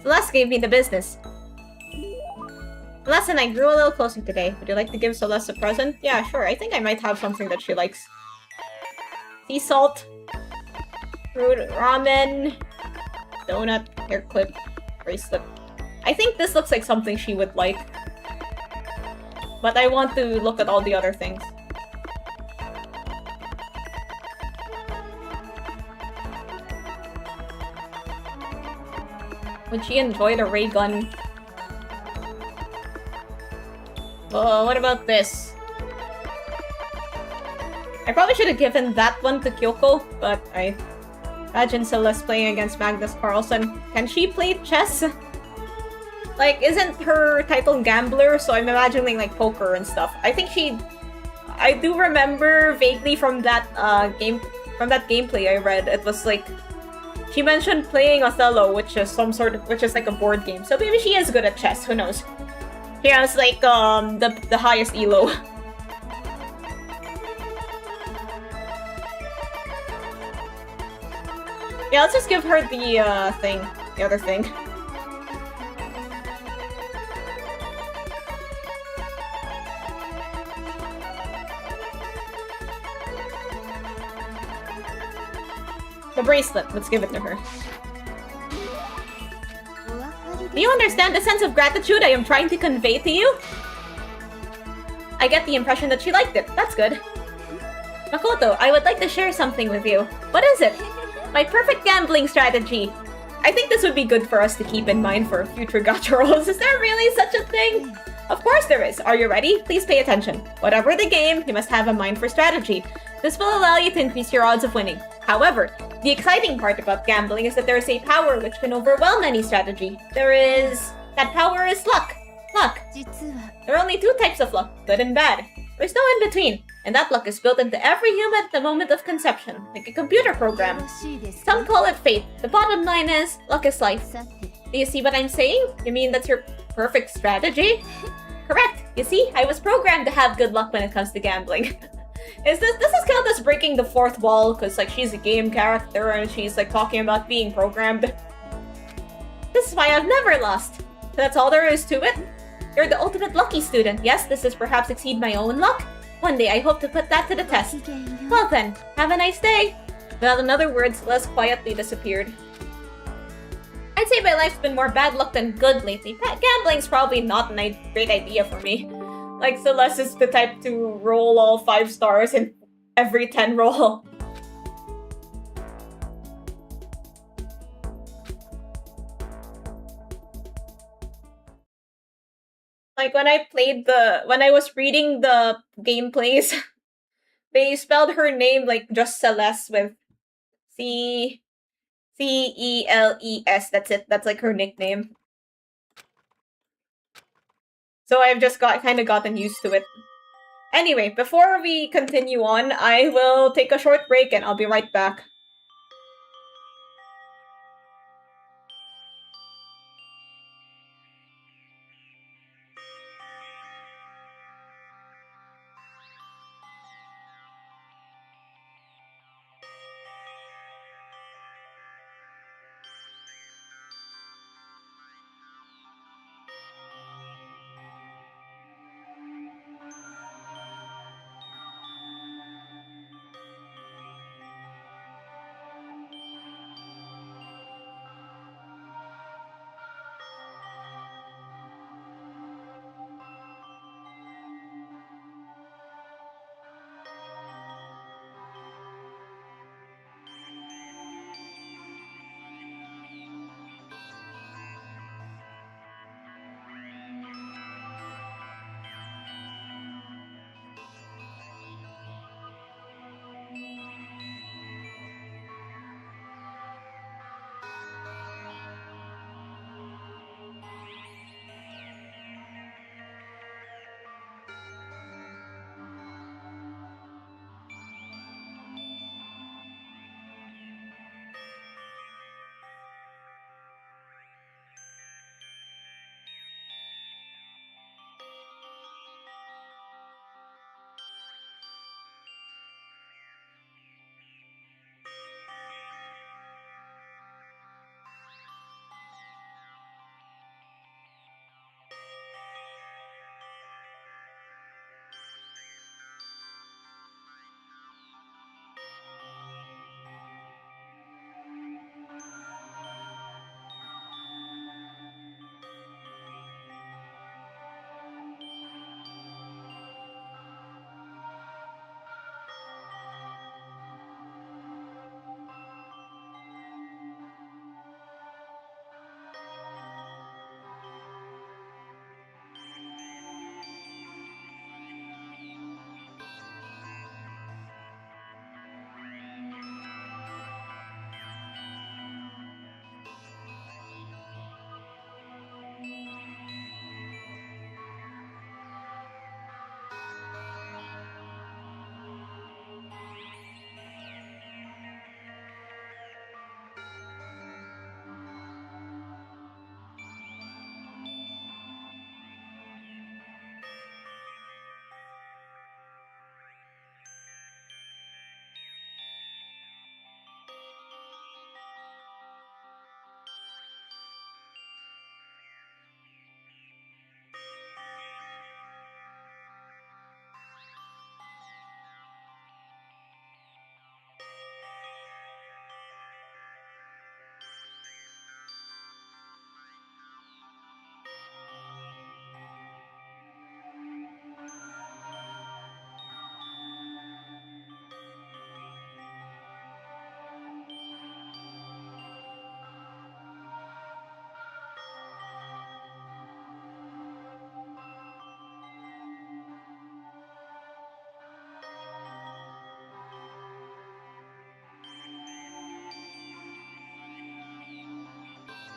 Celeste gave me the business. Celeste and I grew a little closer today. Would you like to give Celeste a present? Yeah, sure. I think I might have something that she likes. Sea salt. Fruit ramen. Donut. Hair clip. Bracelet. I think this looks like something she would like. But I want to look at all the other things. Would she enjoy the ray gun? What about this? I probably should have given that one to Kyoko, but I imagine Celeste playing against Magnus Carlsen. Can she play chess? Like, isn't her title gambler? So I'm imagining, like, poker and stuff. I think she... I do remember vaguely from that gameplay I read. It was like... She mentioned playing Othello, which is like a board game. So maybe she is good at chess, who knows? She has, like, the highest elo. Yeah, let's just give her the other thing. The bracelet, let's give it to her. Do you understand the sense of gratitude I am trying to convey to you? I get the impression that she liked it. That's good. Makoto, I would like to share something with you. What is it? My perfect gambling strategy. I think this would be good for us to keep in mind for future gacha rolls. Is there really such a thing? Of course there is. Are you ready? Please pay attention. Whatever the game, you must have a mind for strategy. This will allow you to increase your odds of winning. However, the exciting part about gambling is that there is a power which can overwhelm any strategy. That power is luck. Luck. There are only two types of luck, good and bad. There's no in between, and that luck is built into every human at the moment of conception, like a computer program. Some call it fate. The bottom line is, luck is life. Do you see what I'm saying? You mean that's your perfect strategy? Correct. You see, I was programmed to have good luck when it comes to gambling. This is count as breaking the fourth wall, because, like, she's a game character and she's, like, talking about being programmed. This is why I've never lost. So that's all there is to it. You're the ultimate lucky student. Yes, this is perhaps exceed my own luck. One day I hope to put that to the test. Well then, have a nice day. Without another word, Celeste quietly disappeared. I'd say my life's been more bad luck than good lately. Gambling's probably not a great idea for me. Like, Celeste is the type to roll all 5 stars in every 10 roll. Like when I was reading the gameplays, they spelled her name like just Celeste with Celes. That's it. That's like her nickname. So I've just kind of gotten used to it. Anyway, before we continue on, I will take a short break and I'll be right back.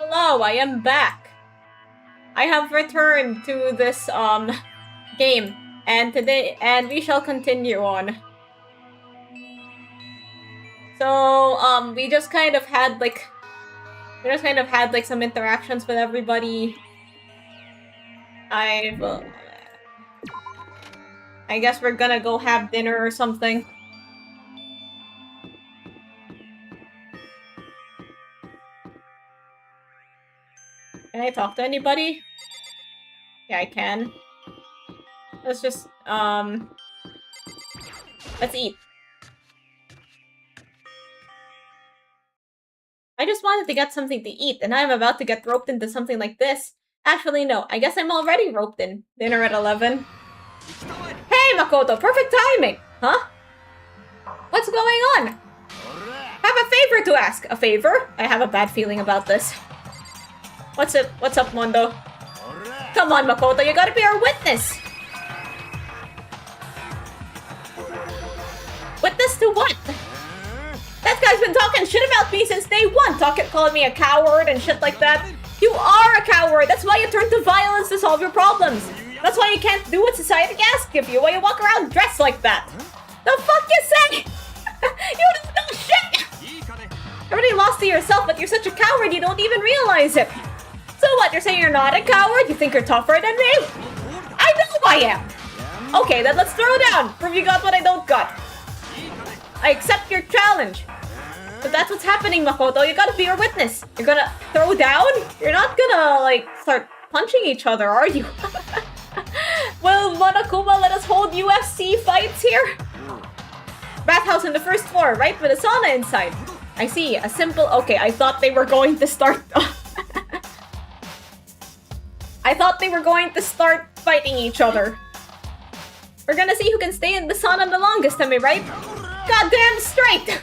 Hello, I am back. I have returned to this game, and we shall continue on. So we just kind of had like some interactions with everybody. I guess we're gonna go have dinner or something. Can I talk to anybody? Yeah, I can. Let's just, let's eat. I just wanted to get something to eat, and I'm about to get roped into something like this. Actually, no, I guess I'm already roped in. Dinner at 11. Hey, Makoto, perfect timing! Huh? What's going on? Have a favor to ask. A favor? I have a bad feeling about this. What's up, Mondo? Come on, Makoto, you gotta be our witness. Witness to what? That guy's been talking shit about me since day one, calling me a coward and shit like that. You are a coward. That's why you turn to violence to solve your problems. That's why you can't do what society asks of you. Why you walk around dressed like that. The fuck you say? You don't know shit. You're already lost to yourself, but you're such a coward you don't even realize it. So what? You're saying you're not a coward? You think you're tougher than me? I know I am. Okay, then let's throw down. Prove you got what I don't got. I accept your challenge. But that's what's happening, Makoto. You gotta be your witness. You're gonna throw down? You're not gonna, like, start punching each other, are you? Will Monokuma let us hold UFC fights here? Bathhouse on the first floor, right? With a sauna inside. I see. A simple... Okay, I thought they were going to start... I thought they were going to start fighting each other. We're gonna see who can stay in the sauna the longest, am I right? Goddamn straight!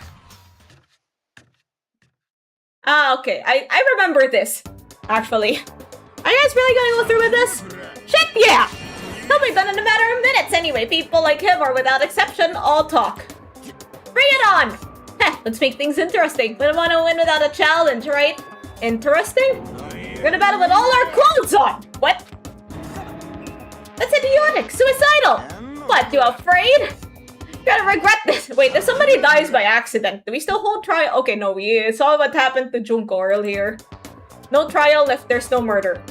Ah, okay. I remember this, actually. Are you guys really gonna go through with this? Shit, yeah! He'll be done in a matter of minutes anyway. People like him are, without exception, all talk. Bring it on! Heh, let's make things interesting. We don't want to win without a challenge, right? Interesting? We're gonna battle with all our clothes on! What? That's idiotic! Suicidal! What, you afraid? You're gonna regret this! Wait, if somebody dies by accident, do we still hold trial? Okay, no, we saw what happened to Junko earlier. No trial if there's no murder.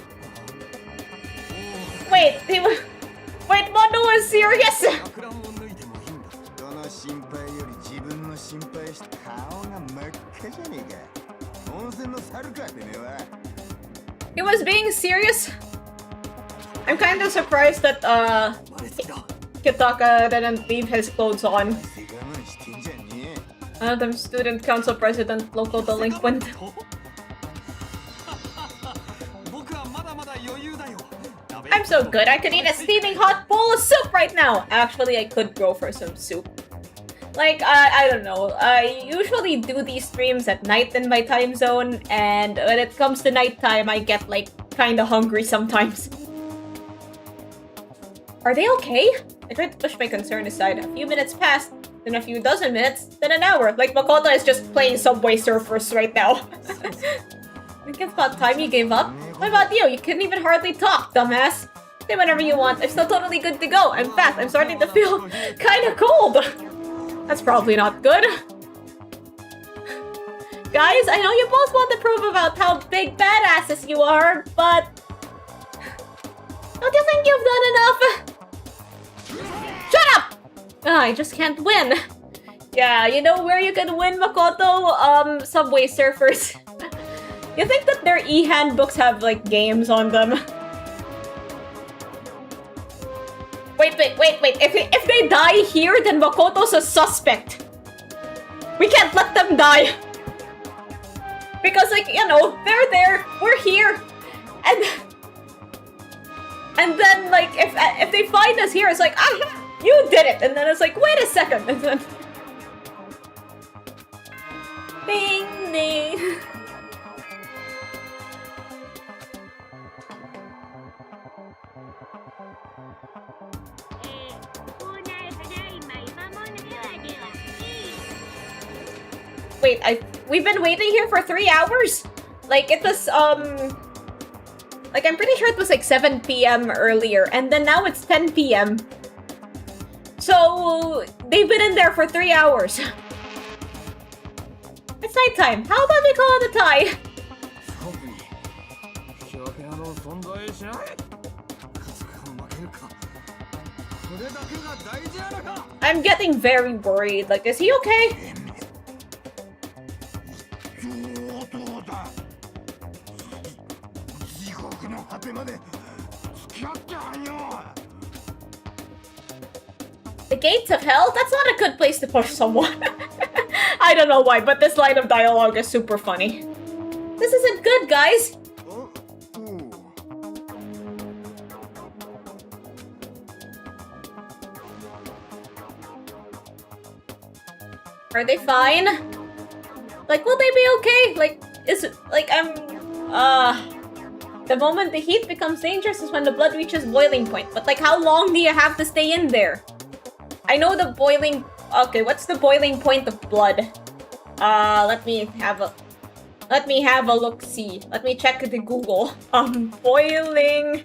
Wait, wait, Mono is serious? He was being serious? I'm kinda surprised that, Kitaka didn't leave his clothes on. Them student council president, local delinquent. I'm so good, I could eat a steaming hot bowl of soup right now! Actually, I could go for some soup. Like, I don't know. I usually do these streams at night in my time zone, and when it comes to nighttime, I get, like, kinda hungry sometimes. Are they okay? I tried to push my concern aside. A few minutes passed, then a few dozen minutes, then an hour. Like, Makoto is just playing Subway Surfers right now. I guess about time you gave up. What about you? You couldn't even hardly talk, dumbass. Say whatever you want. I'm still totally good to go. In fact, I'm starting to feel kinda cold. That's probably not good. Guys, I know you both want to prove about how big badasses you are, but... don't you think you've done enough? Shut up! I just can't win. Yeah, you know where you can win, Makoto? Subway Surfers. You think that their e-handbooks have, like, games on them? Wait. If they die here, then Makoto's a suspect. We can't let them die. Because, like, you know, they're there, we're here. And then, like, if they find us here, it's like, ah, you did it. And then it's like, wait a second. And then... ding, ding. Wait, we've been waiting here for 3 hours? Like, it was, like, I'm pretty sure it was like 7 p.m. earlier, and then now it's 10 p.m. So, they've been in there for 3 hours. It's nighttime. How about we call it a tie? I'm getting very worried. Like, is he okay? The gates of hell? That's not a good place to push someone. I don't know why, but this line of dialogue is super funny. This isn't good, guys. Are they fine? Like, will they be okay? Like, is it, like, The moment the heat becomes dangerous is when the blood reaches boiling point. But like, how long do you have to stay in there? I know the boiling... Okay, what's the boiling point of blood? Let me have a look-see. Let me check the Google. Boiling...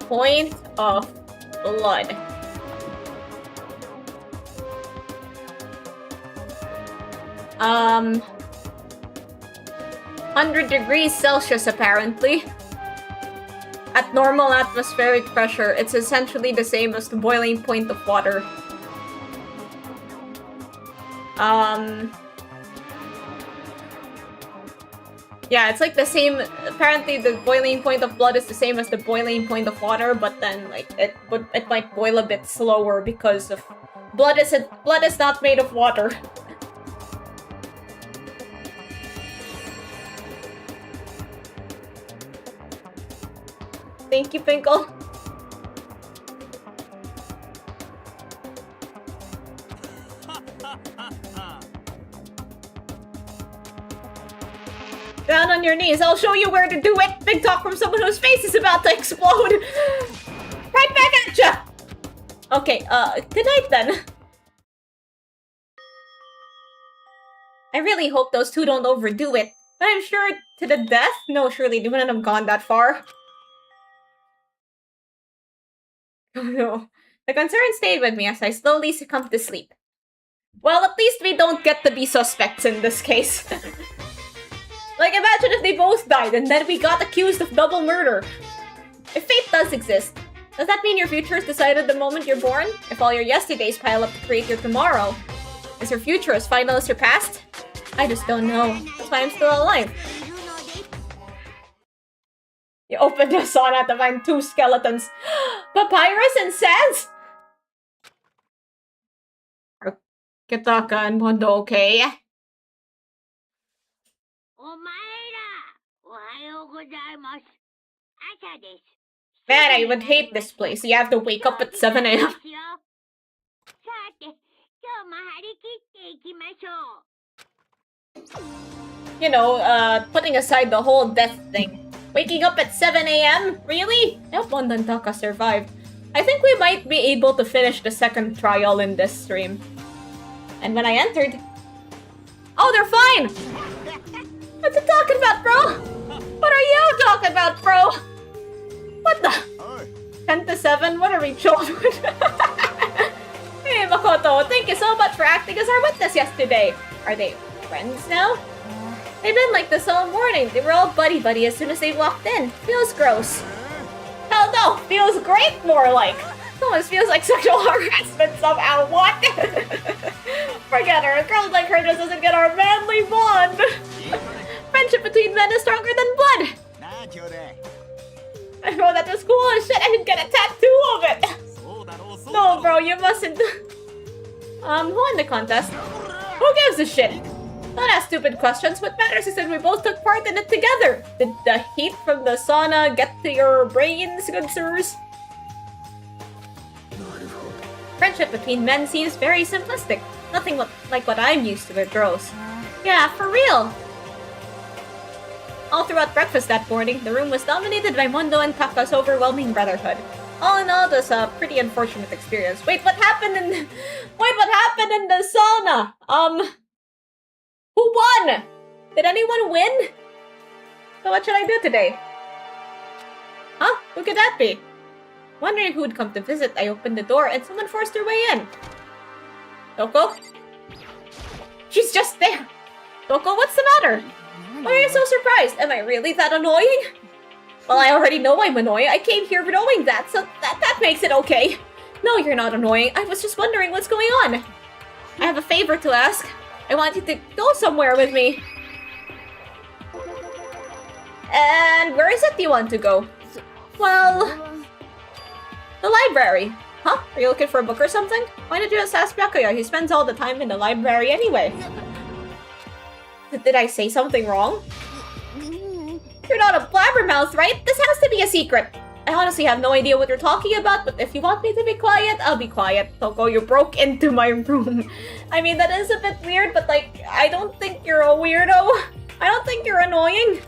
point of blood. 100 degrees Celsius, apparently. At normal atmospheric pressure, it's essentially the same as the boiling point of water. Yeah, it's like the same. Apparently, the boiling point of blood is the same as the boiling point of water, but then like it might boil a bit slower because of blood is not made of water. Thank you, Pinkle. Down on your knees, I'll show you where to do it! Big talk from someone whose face is about to explode! Right back at ya! Okay, good night then. I really hope those two don't overdo it. But I'm sure to the death? No, surely they wouldn't have gone that far. Oh no. The concern stayed with me as I slowly succumbed to sleep. Well, at least we don't get to be suspects in this case. Like, imagine if they both died and then we got accused of double murder. If fate does exist, does that mean your future is decided the moment you're born? If all your yesterdays pile up to create your tomorrow, is your future as final as your past? I just don't know. That's why I'm still alive. You open the sauna to find 2 skeletons. Papyrus and Sans? Are Kitaka and Mondo okay? Man, I would hate this place. You have to wake up at 7 a.m. You know, putting aside the whole death thing. Waking up at 7 a.m.? Really? I hope Mondo and Taka survived. I think we might be able to finish the second trial in this stream. And when I entered... Oh, they're fine! What's it talking about, bro? What are you talking about, bro? What the? 10 to 7? What are we, children? Hey, Makoto, thank you so much for acting as our witness yesterday. Are they friends now? They've been like this all morning. They were all buddy-buddy as soon as they walked in. Feels gross. Hell no, feels great more like. It almost feels like sexual harassment somehow. What? Forget her. A girl like her just doesn't get our manly bond. Friendship between men is stronger than blood. I know that was cool as shit. I should get a tattoo of it. No, bro, you mustn't. Who won the contest? Who gives a shit? Don't ask stupid questions. What matters is that we both took part in it together. Did the heat from the sauna get to your brains, good sirs? Friendship between men seems very simplistic. Nothing like what I'm used to with girls. Yeah, for real. All throughout breakfast that morning, the room was dominated by Mondo and Taka's overwhelming brotherhood. All in all, it was a pretty unfortunate experience. Wait, what happened in the sauna? Who won? Did anyone win? So what should I do today? Huh? Who could that be? Wondering who would come to visit, I opened the door and someone forced their way in. Toko? She's just there! Toko, what's the matter? Why are you so surprised? Am I really that annoying? Well, I already know I'm annoying. I came here knowing that, so that makes it okay. No, you're not annoying. I was just wondering what's going on. I have a favor to ask. I want you to go somewhere with me. And where is it you want to go? Well, the library. Huh? Are you looking for a book or something? Why did you just ask Byakuya? He spends all the time in the library anyway. Did I say something wrong? You're not a blabbermouth, right? This has to be a secret. I honestly have no idea what you're talking about, but if you want me to be quiet, I'll be quiet. Toko, you broke into my room. I mean, that is a bit weird, but like, I don't think you're a weirdo. I don't think you're annoying.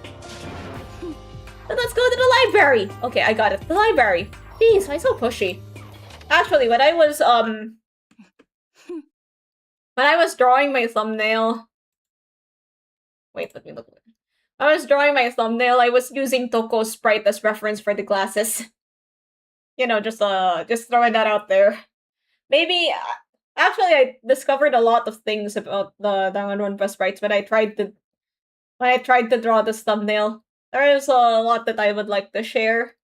But let's go to the library. Okay, I got it. The library. Jeez, why so pushy? Actually, when I was drawing my thumbnail. Wait, let me look. I was drawing my thumbnail. I was using Toko's sprite as reference for the glasses. You know, just throwing that out there. Maybe actually I discovered a lot of things about the danganronpa sprites when I tried to draw this thumbnail. There is a lot that I would like to share.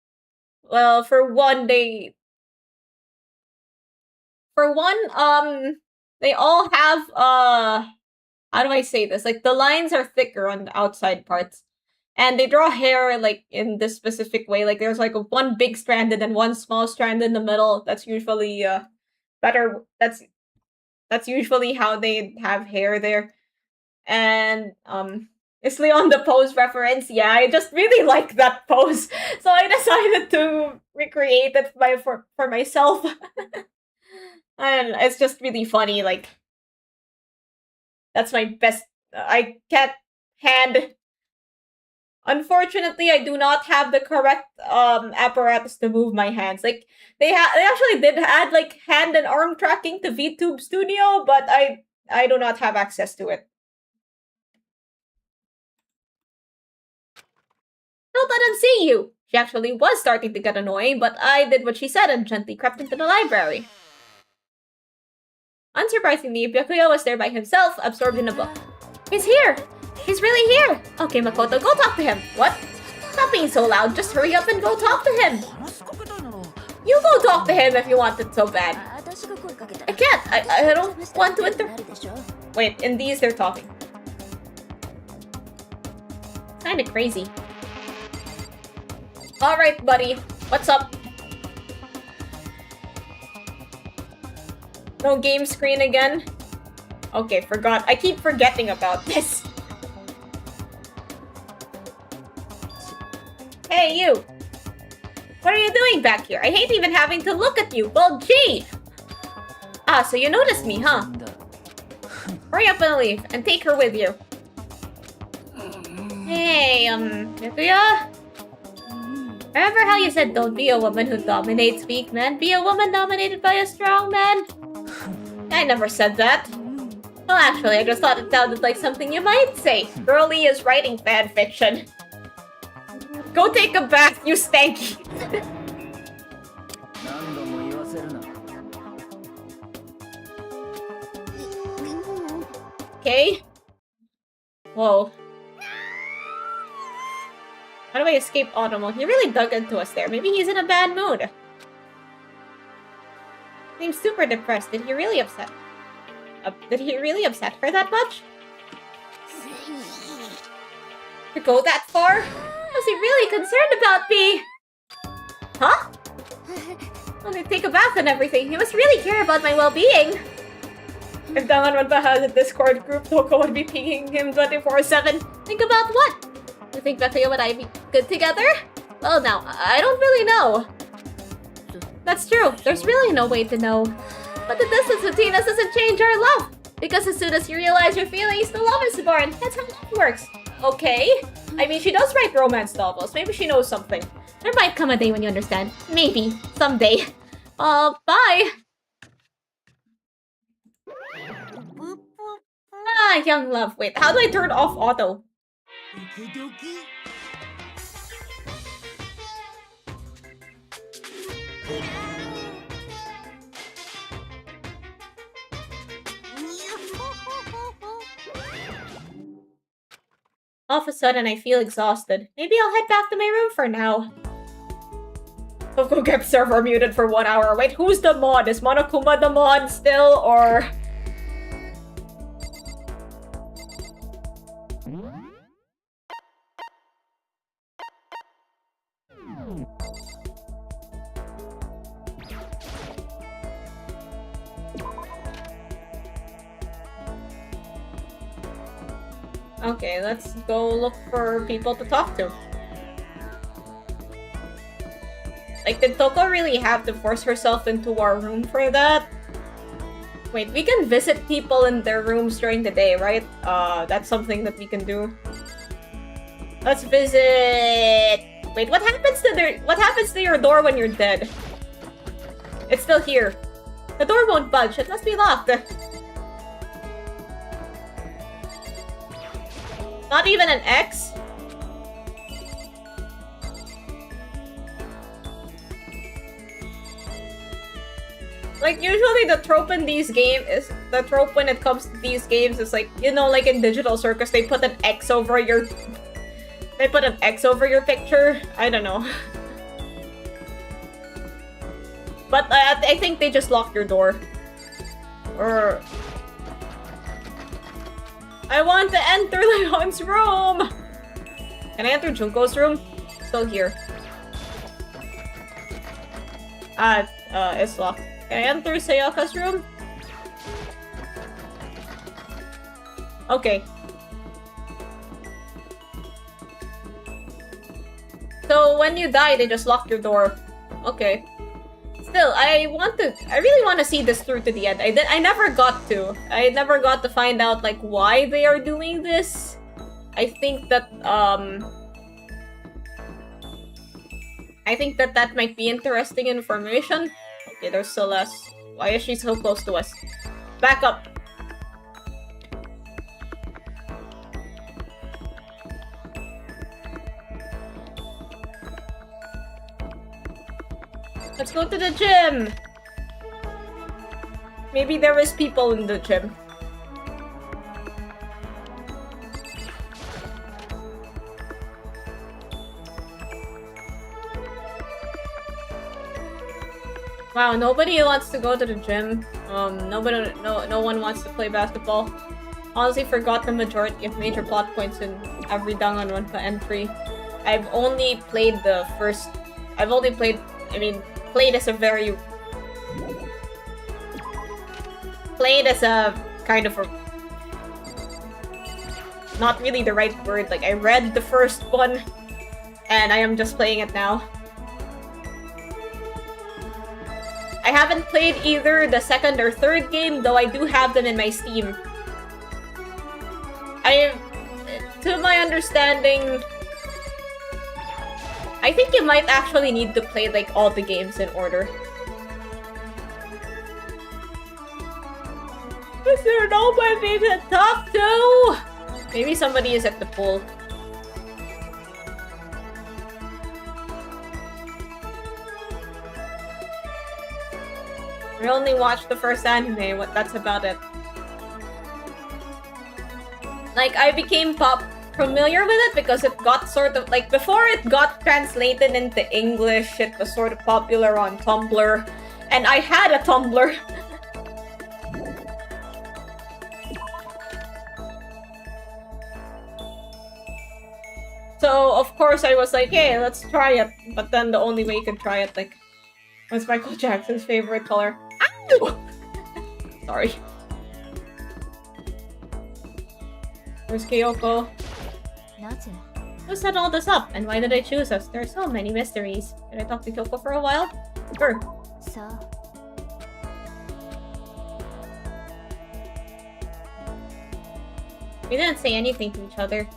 Well, for one, they all have how do I say this? Like, the lines are thicker on the outside parts. And they draw hair, like, in this specific way. Like, there's, like, one big strand and then one small strand in the middle. That's usually, better. That's usually how they have hair there. And, is Leon the pose reference? Yeah, I just really like that pose. So I decided to recreate it for myself. And it's just really funny, like... That's my best... I can't hand... Unfortunately, I do not have the correct apparatus to move my hands. Like, they actually did add, like, hand and arm tracking to VTube Studio, but I do not have access to it. Don't let him see you! She actually was starting to get annoying, but I did what she said and gently crept into the library. Unsurprisingly, Byakuya was there by himself, absorbed in a book. He's here! He's really here! Okay, Makoto, go talk to him! What? Stop being so loud, just hurry up and go talk to him! You go talk to him if you want it so bad. I can't, I don't want to Wait, in these they're talking. Kinda crazy. Alright, buddy, what's up? No game screen again? Okay, forgot. I keep forgetting about this. Hey, you! What are you doing back here? I hate even having to look at you. Well, gee! Ah, so you noticed me, huh? Hurry up and leave, and take her with you. Hey, Byakuya? Remember how you said don't be a woman who dominates weak men? Be a woman dominated by a strong man? I never said that. Well, actually, I just thought it sounded like something you might say. Girlie is writing fanfiction. Go take a bath, you stanky! Okay. Whoa. How do I escape Autumn? He really dug into us there. Maybe he's in a bad mood. Seems super depressed. Did he really upset her that much? To go that far? Was he really concerned about me? Huh? Well, they take a bath and everything. He must really care about my well-being. If danganronpa has a Discord group, Toko would be pinging him 24/7. Think about what? You think Byakuya and I be good together? Well, now, I don't really know. That's true. There's really no way to know. But the distance between us doesn't change our love. Because as soon as you realize your feelings, the love is born. That's how love works. Okay? I mean, she does write romance novels. Maybe she knows something. There might come a day when you understand. Maybe. Someday. Bye! Ah, young love. Wait, how do I turn off auto? All of a sudden, I feel exhausted. Maybe I'll head back to my room for now. Toko kept server muted for 1 hour. Wait, who's the mod? Is Monokuma the mod still, or...? Okay, let's go look for people to talk to. Like, did Toko really have to force herself into our room for that? Wait, we can visit people in their rooms during the day, right? That's something that we can do. Let's visit. Wait, what happens to your door when you're dead? It's still here. The door won't budge. It must be locked. Not even an X? Like, usually the trope in these games is... The trope when it comes to these games is like, you know, like in Digital Circus, they put an X over your... They put an X over your picture? I don't know. But I think they just locked your door. Or... I want to enter Leon's room! Can I enter Junko's room? Still here. It's locked. Can I enter Sayaka's room? Okay. So when you die, they just lock your door. Okay. Still, I really want to see this through to the end. I never got to. I never got to find out, like, why they are doing this. I think that, that might be interesting information. Okay, there's Celeste. Why is she so close to us? Back up! Let's go to the gym! Maybe there is people in the gym. Wow, nobody wants to go to the gym. No one wants to play basketball. Honestly, forgot the majority of major plot points in every danganronpa entry. I've only played the first... Played as a very... Played as a kind of a... Not really the right word. Like, I read the first one, and I am just playing it now. I haven't played either the second or third game, though I do have them in my Steam. To my understanding... I think you might actually need to play, like, all the games in order. Is there nobody to talk to? Maybe somebody is at the pool. I only watched the first anime, that's about it. Like, I became familiar with it because it got sort of, like, before it got translated into English, it was sort of popular on Tumblr. And I had a Tumblr. So, of course, I was like, hey, let's try it. But then the only way you could try it, like, was Michael Jackson's favorite color. Ow! Sorry. Where's Kyoko? Who set all this up, and why did I choose us? There are so many mysteries. Did I talk to Kyoko for a while? Sure. We didn't say anything to each other.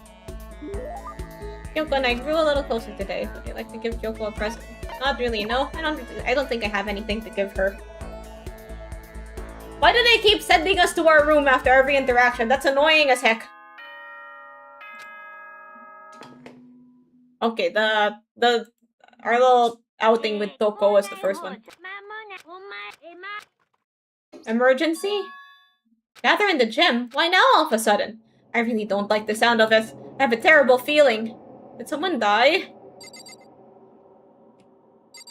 Kyoko and I grew a little closer today. Would you like to give Kyoko a present? Not really, no. I don't think I have anything to give her. Why do they keep sending us to our room after every interaction? That's annoying as heck. Okay, our little outing with Toko was the first one. Emergency? Gather in the gym? Why now all of a sudden? I really don't like the sound of it. I have a terrible feeling. Did someone die?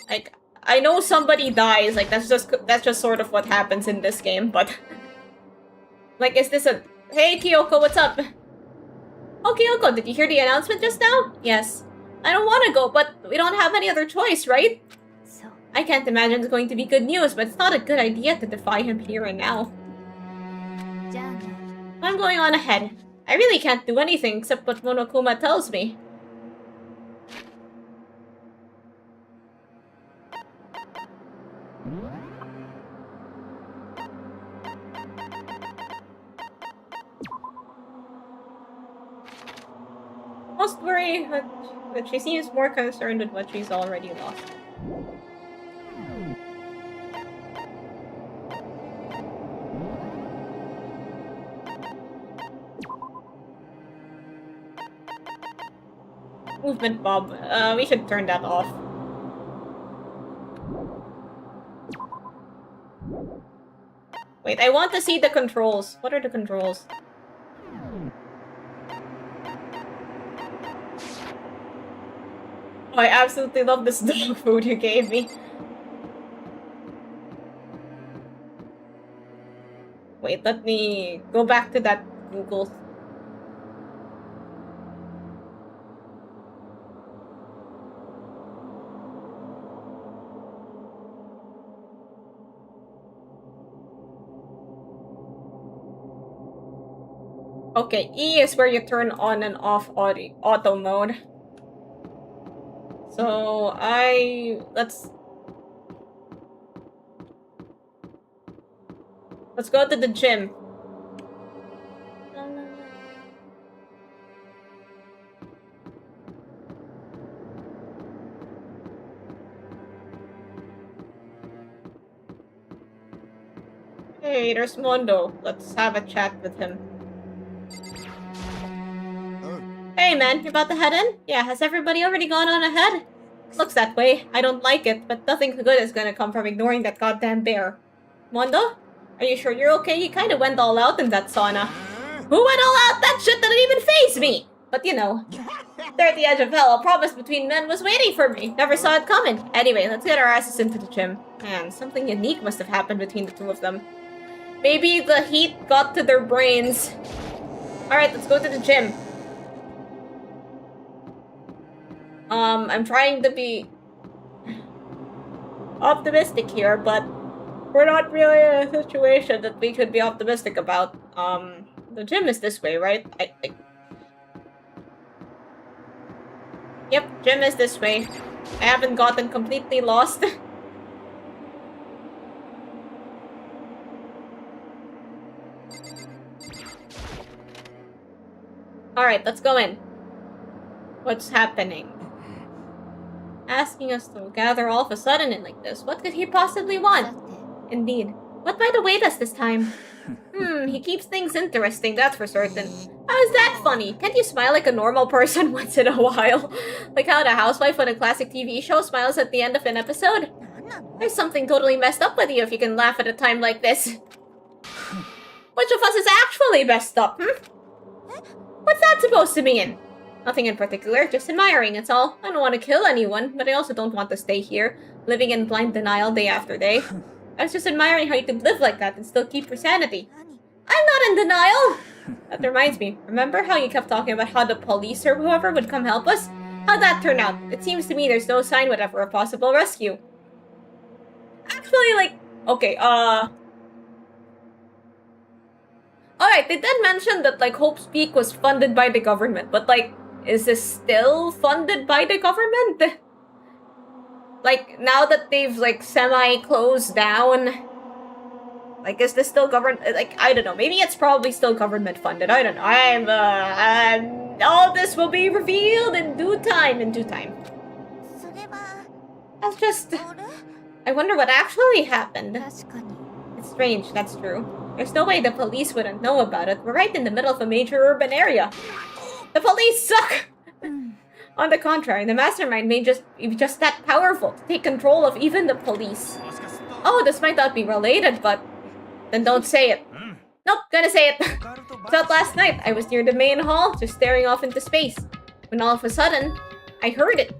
Like, I know somebody dies, like, that's just sort of what happens in this game, but... Like, is this a... Hey, Kyoko, what's up? Oh, Kyoko, did you hear the announcement just now? Yes. I don't want to go, but we don't have any other choice, right? I can't imagine it's going to be good news, but it's not a good idea to defy him here and now. I'm going on ahead. I really can't do anything except what Monokuma tells me. must worry, but she seems more concerned with what she's already lost. Movement Bob. We should turn that off. Wait, I want to see the controls. What are the controls? Oh, I absolutely love this dog food you gave me. Wait, let me go back to that Google. Okay, E is where you turn on and off auto mode. So let's go to the gym. Hey, there's Mondo. Let's have a chat with him. Hey man, you about to head in? Yeah, has everybody already gone on ahead? Looks that way. I don't like it, but nothing good is gonna come from ignoring that goddamn bear. Mondo? Are you sure you're okay? You kinda went all out in that sauna. Who went all out? That shit didn't even faze me! But you know, there at the edge of hell, a promise between men was waiting for me. Never saw it coming. Anyway, let's get our asses into the gym. Man, something unique must have happened between the two of them. Maybe the heat got to their brains. Alright, let's go to the gym. I'm trying to be optimistic here, but we're not really in a situation that we could be optimistic about. The gym is this way, right? Yep, gym is this way. I haven't gotten completely lost. Alright, let's go in. What's happening? Asking us to gather all of a sudden and like this. What could he possibly want? Indeed. What might await us this time? He keeps things interesting, that's for certain. How is that funny? Can't you smile like a normal person once in a while? Like how the housewife on a classic TV show smiles at the end of an episode? There's something totally messed up with you if you can laugh at a time like this. Which of us is actually messed up, What's that supposed to mean? Nothing in particular, just admiring, it's all. I don't want to kill anyone, but I also don't want to stay here, living in blind denial day after day. I was just admiring how you could live like that and still keep your sanity. I'm not in denial! That reminds me, remember how you kept talking about how the police or whoever would come help us? How'd that turn out? It seems to me there's no sign whatever of a possible rescue. Actually, like, okay, alright, they did mention that, like, Hope's Peak was funded by the government, but, like, is this still funded by the government? Like, now that they've, like, semi-closed down, like, is this still government? Like, I don't know. Maybe it's probably still government funded. I don't know. All this will be revealed in due time. That's just... I wonder what actually happened. It's strange, that's true. There's no way the police wouldn't know about it. We're right in the middle of a major urban area. The police suck! On the contrary, the mastermind may just be just that powerful to take control of even the police. Oh, this might not be related, but... Then don't say it. Nope, gonna say it. So last night, I was near the main hall, just staring off into space. When all of a sudden, I heard it.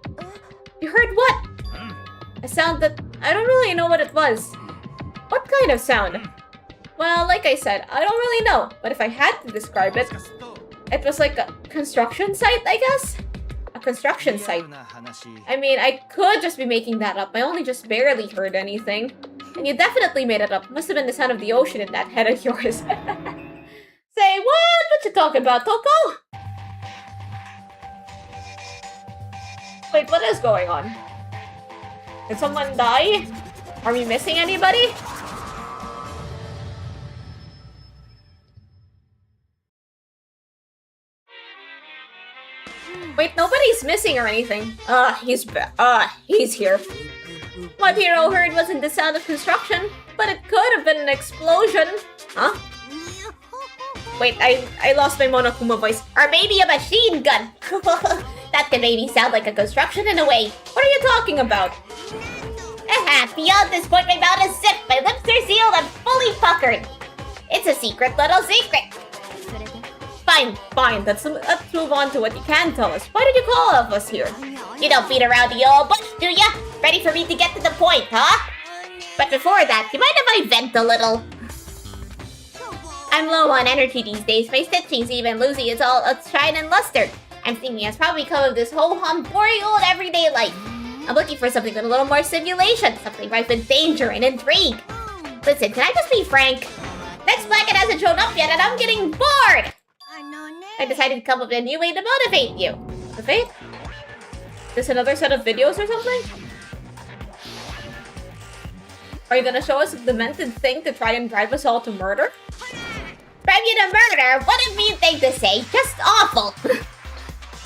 You heard what? A sound that... I don't really know what it was. What kind of sound? Well, like I said, I don't really know. But if I had to describe it, it was like a construction site, I guess? A construction site. I mean, I could just be making that up. I only just barely heard anything. And you definitely made it up. Must have been the sound of the ocean in that head of yours. Say what? What you talking about, Toko? Wait, what is going on? Did someone die? Are we missing anybody? Wait, Wait, nobody's missing or anything. He's here. What Hero heard wasn't the sound of construction, but it could have been an explosion. Huh? Wait, I lost my Monokuma voice. Or maybe a machine gun. That could maybe sound like a construction in a way. What are you talking about? Beyond this point, my mouth is zipped, my lips are sealed, I'm fully puckered. It's a secret little secret. Fine, let's move on to what you can tell us. Why did you call all of us here? You don't beat around the old bush, do ya? Ready for me to get to the point, huh? But before that, you mind if I vent a little? I'm low on energy these days, my stitching's even losing its all its shine and luster. I'm thinking it's probably come of this whole boring old everyday life. I'm looking for something with a little more simulation, something rife with danger and intrigue. Listen, can I just be frank? Next Blackhead hasn't shown up yet and I'm getting bored! I decided to come up with a new way to motivate you. Motivate? This another set of videos or something? Are you gonna show us a demented thing to try and drive us all to murder? Drive you to murder? What a mean thing to say. Just awful.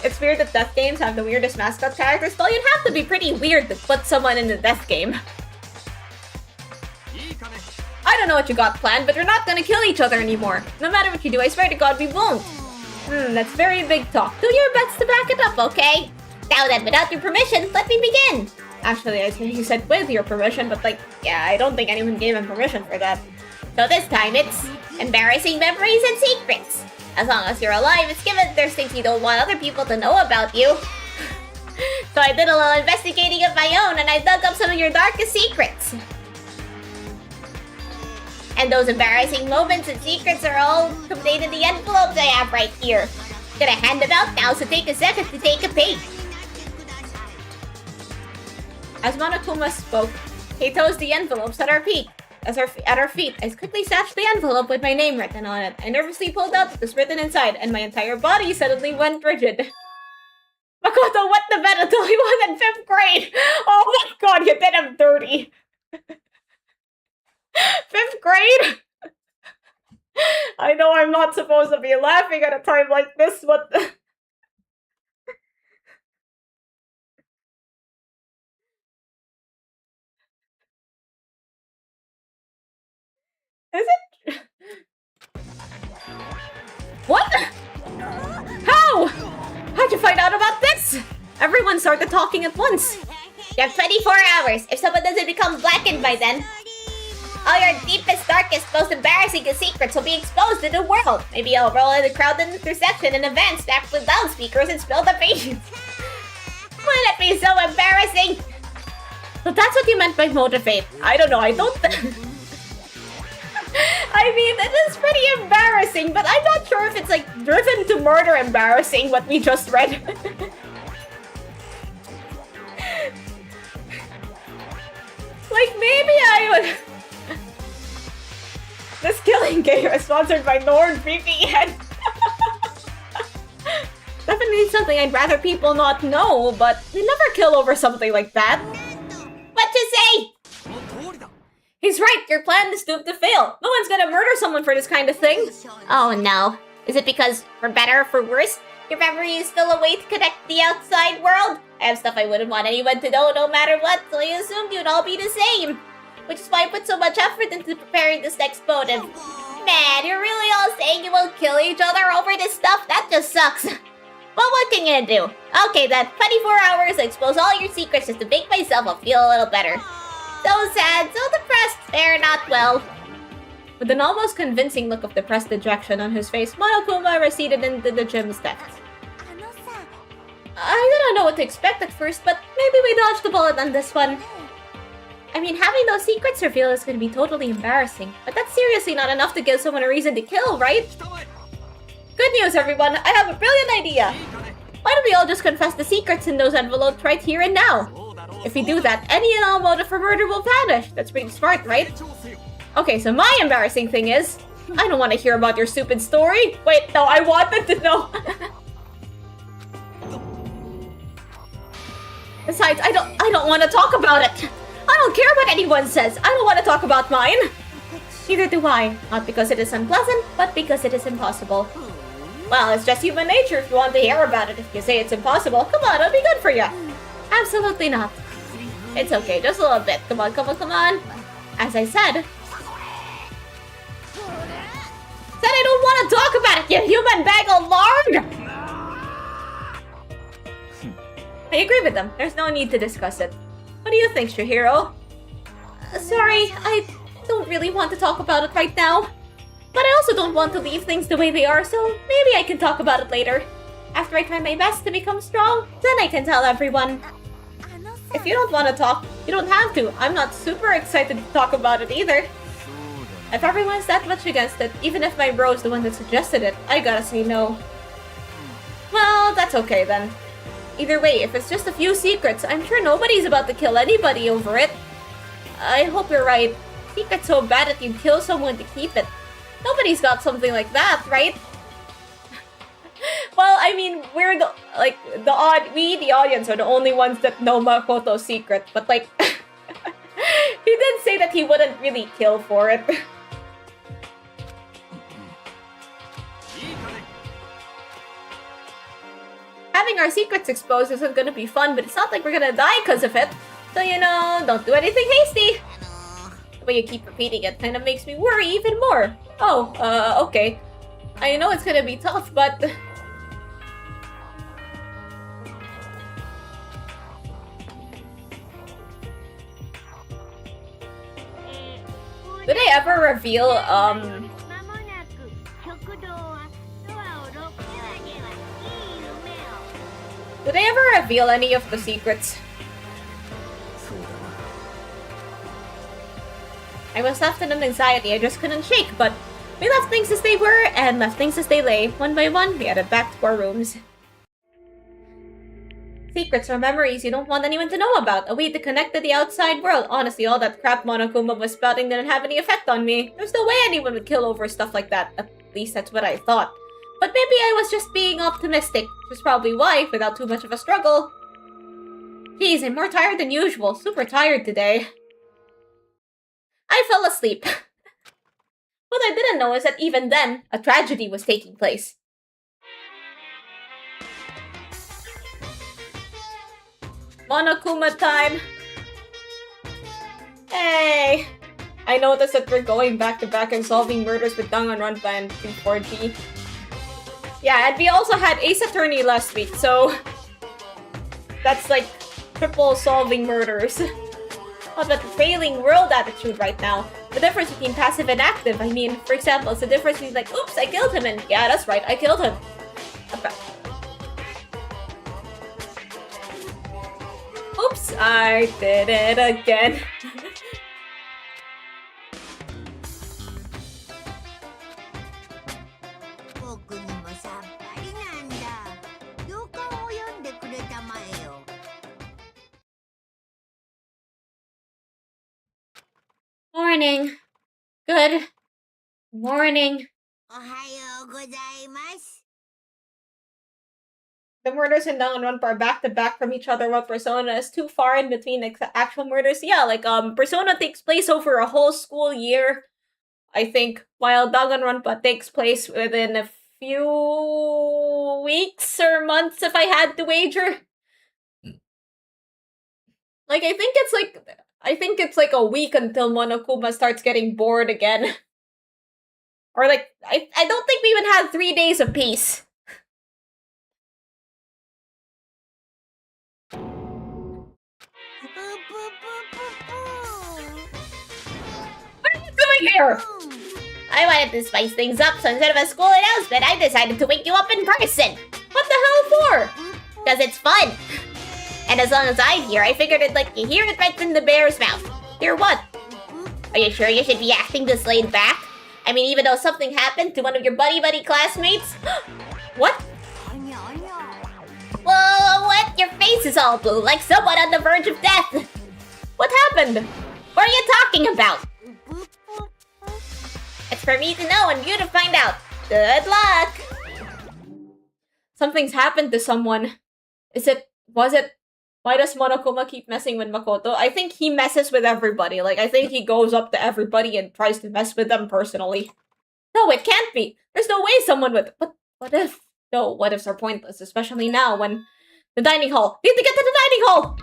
It's weird that death games have the weirdest mascot characters, but you'd have to be pretty weird to put someone in the death game. I don't know what you got planned, but we're not gonna kill each other anymore. No matter what you do, I swear to God we won't. That's very big talk. Do your best to back it up, okay? Now then, without your permission, let me begin. Actually, I think he said with your permission, but yeah, I don't think anyone gave him permission for that. So this time it's embarrassing memories and secrets. As long as you're alive, it's given there's things you don't want other people to know about you. So I did a little investigating of my own and I dug up some of your darkest secrets. And those embarrassing moments and secrets are all contained in the envelopes I have right here. Gonna hand them out now, so take a second to take a peek. As Monokuma spoke, he tossed the envelopes at our feet. I quickly snatched the envelope with my name written on it. I nervously pulled out what was written inside, and my entire body suddenly went rigid. Makoto, what the better till he was in 5th grade? Oh my god, you did him dirty. 5th grade? I know I'm not supposed to be laughing at a time like this, but... Is it? What? How? How'd you find out about this? Everyone started talking at once. You have 24 hours. If someone doesn't become blackened by then, all your deepest, darkest, most embarrassing secrets will be exposed to the world. Maybe I'll roll in the crowded intersection in a van stacked with loudspeakers and spill the beans. Wouldn't it be so embarrassing? So that's what you meant by motivate. I don't know, I don't... I mean, it is pretty embarrassing, but I'm not sure if it's like driven to murder embarrassing, what we just read. Like, maybe I would... This killing game is sponsored by NordVPN. Definitely something I'd rather people not know, but we never kill over something like that. What you say? He's right, your plan is doomed to fail. No one's gonna murder someone for this kind of thing. Oh no. Is it because, for better or for worse, your memory is still a way to connect the outside world? I have stuff I wouldn't want anyone to know no matter what, so I assumed you'd all be the same. Which is why I put so much effort into preparing this next motive. Man, you're really all saying you won't kill each other over this stuff? That just sucks. Well, what can you do? Okay then, 24 hours to expose all your secrets just to make myself feel a little better. So sad, so depressed, fare not well. With an almost convincing look of depressed dejection on his face, Monokuma receded into the gym steps. I didn't know what to expect at first, but maybe we dodged the bullet on this one. I mean, having those secrets revealed is going to be totally embarrassing, but that's seriously not enough to give someone a reason to kill, right? Good news, everyone! I have a brilliant idea! Why don't we all just confess the secrets in those envelopes right here and now? If we do that, any and all motive for murder will vanish. That's pretty smart, right? Okay, so my embarrassing thing is... I don't want to hear about your stupid story. Wait, no, I wanted to know. Besides, I don't want to talk about it. I don't care what anyone says. I don't want to talk about mine. Neither do I. Not because it is unpleasant, but because it is impossible. Well, it's just human nature if you want to hear about it. If you say it's impossible, come on, it'll be good for you. Absolutely not. It's okay, just a little bit. Come on, come on, come on. As I said I don't want to talk about it, you human bag of lard! I agree with them. There's no need to discuss it. What do you think, Shihiro? Sorry, I don't really want to talk about it right now. But I also don't want to leave things the way they are, so maybe I can talk about it later. After I try my best to become strong, then I can tell everyone. If you don't want to talk, you don't have to. I'm not super excited to talk about it either. If everyone's that much against it, even if my bro's the one that suggested it, I gotta say no. Well, that's okay then. Either way, if it's just a few secrets, I'm sure nobody's about to kill anybody over it. I hope you're right. Secret's so bad that you'd kill someone to keep it. Nobody's got something like that, right? Well, I mean, we're the audience are the only ones that know Makoto's secret, but like, he did say that he wouldn't really kill for it. Having our secrets exposed isn't gonna be fun, but it's not like we're gonna die because of it. So, you know, don't do anything hasty. The way you keep repeating it kind of makes me worry even more. Oh, okay. I know it's gonna be tough, but... Did they ever reveal, Did they ever reveal any of the secrets? I was left in an anxiety I just couldn't shake, but we left things as they were and left things as they lay. One by one, we headed back to our rooms. Secrets are memories you don't want anyone to know about, a way to connect to the outside world. Honestly, all that crap Monokuma was spouting didn't have any effect on me. There's no way anyone would kill over stuff like that. At least that's what I thought. But maybe I was just being optimistic, which is probably why, without too much of a struggle. Geez, I'm more tired than usual. Super tired today. I fell asleep. What I didn't know is that even then, a tragedy was taking place. Monokuma time! Hey! I noticed that we're going back to back and solving murders with danganronpa and 4G. Yeah, and we also had Ace Attorney last week, so... That's like triple solving murders. Oh, but the failing world attitude right now. The difference between passive and active. I mean, for example, it's the difference between like, oops, I killed him, and yeah, that's right, I killed him. Oops, I did it again. Morning. Good morning. The murders in Danganronpa are back to back from each other, while Persona is too far in between actual murders. Yeah, like Persona takes place over a whole school year, I think, while Danganronpa takes place within a few weeks or months, if I had to wager. Like, I think it's like a week until Monokuma starts getting bored again. Or like, I don't think we even had 3 days of peace. What are you doing here? I wanted to spice things up, so instead of a school announcement, I decided to wake you up in person. What the hell for? Because it's fun. And as long as I'm here, I figured I'd let you hear it right from the bear's mouth. Hear what? Are you sure you should be acting this laid back? I mean, even though something happened to one of your buddy classmates? What? Whoa, what? Your face is all blue, like someone on the verge of death. What happened? What are you talking about? It's for me to know and you to find out. Good luck! Something's happened to someone. Was it? Why does Monokuma keep messing with Makoto? I think he messes with everybody. Like, I think he goes up to everybody and tries to mess with them personally. No, it can't be. There's no way someone would... But What if? No, what ifs are pointless, especially now when the dining hall. Need to get to the dining hall!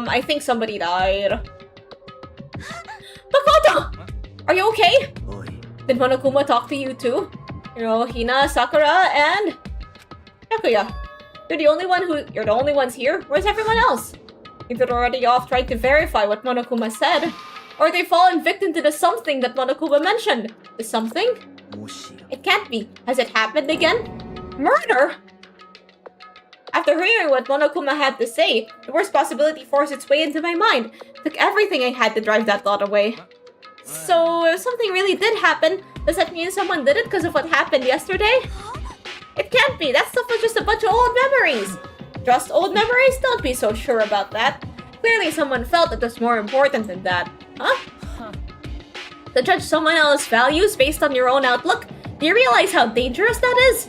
I think somebody died. Makoto! Are you okay? Oi. Did Monokuma talk to you too? Hina, Sakura, and Yakuya. You're the only ones here? Where's everyone else? Either they're already off trying to verify what Monokuma said, or they've fallen victim to the something that Monokuma mentioned. The something? It can't be. Has it happened again? Murder? After hearing what Monokuma had to say, the worst possibility forced its way into my mind. Took everything I had to drive that thought away. So, if something really did happen, does that mean someone did it because of what happened yesterday? It can't be. That stuff was just a bunch of old memories. Just old memories? Don't be so sure about that. Clearly someone felt it was more important than that. Huh? To judge someone else's values based on your own outlook? Do you realize how dangerous that is?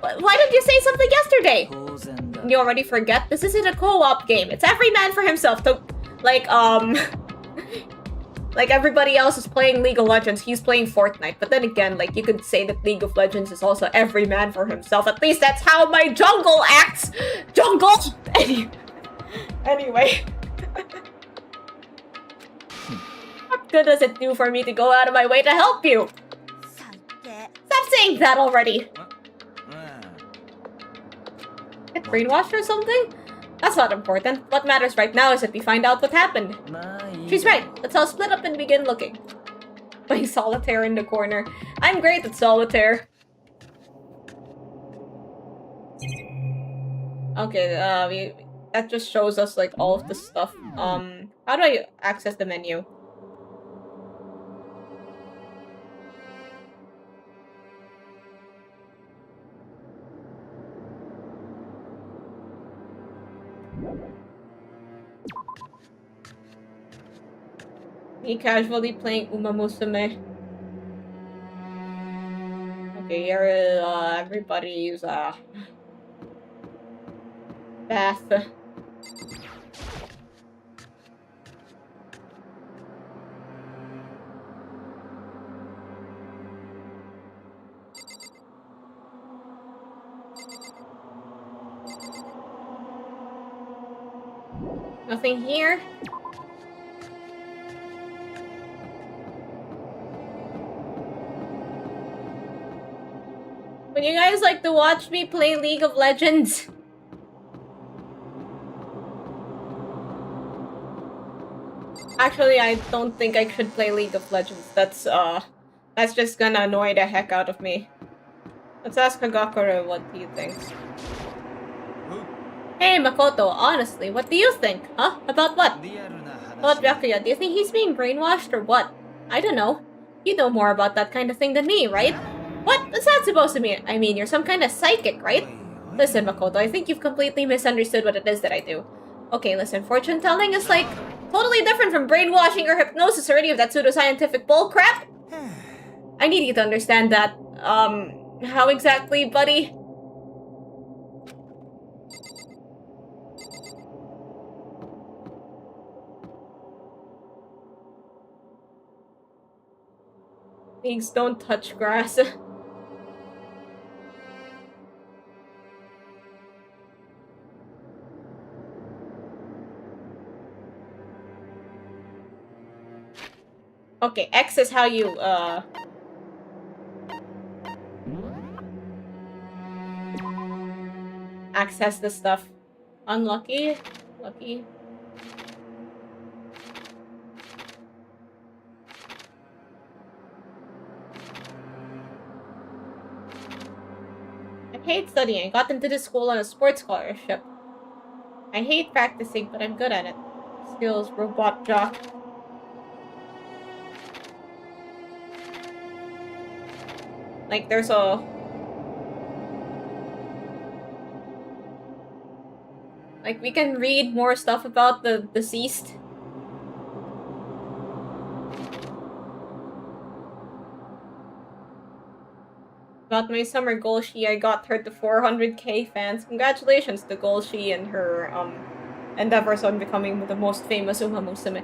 Why didn't you say something yesterday? You already forget? This isn't a co-op game. It's every man for himself. Like everybody else is playing League of Legends, he's playing Fortnite. But then again, like, you could say that League of Legends is also every man for himself. At least that's how my jungle acts! Jungle! Anyway. What good does it do for me to go out of my way to help you? Stop saying that already! Get brainwashed or something? That's not important. What matters right now is that we find out what happened. She's right. Let's all split up and begin looking. Playing solitaire in the corner. I'm great at solitaire. Okay, that just shows us like all of the stuff. How do I access the menu? Me casually playing Uma Musume. Okay, here everybody's bath. Nothing here. Would you guys like to watch me play League of Legends? Actually, I don't think I should play League of Legends. That's just gonna annoy the heck out of me. Let's ask Kagakura what he thinks. Hey, Makoto, honestly, what do you think? Huh? About what? About Byakuya, do you think he's being brainwashed or what? I don't know. You know more about that kind of thing than me, right? What? What's that supposed to mean? I mean, you're some kind of psychic, right? Listen, Makoto, I think you've completely misunderstood what it is that I do. Okay, listen, fortune telling is like totally different from brainwashing or hypnosis or any of that pseudoscientific bullcrap. I need you to understand that. How exactly, buddy? Pigs don't touch grass. Okay, X is how you, access the stuff. Unlucky? Lucky? I hate studying. I got into this school on a sports scholarship. I hate practicing, but I'm good at it. Skills, robot jock. Like, there's a... Like, we can read more stuff about the deceased. About my summer Golshi, I got her to 400k fans. Congratulations to Golshi and her, endeavors on becoming the most famous Uma Musume.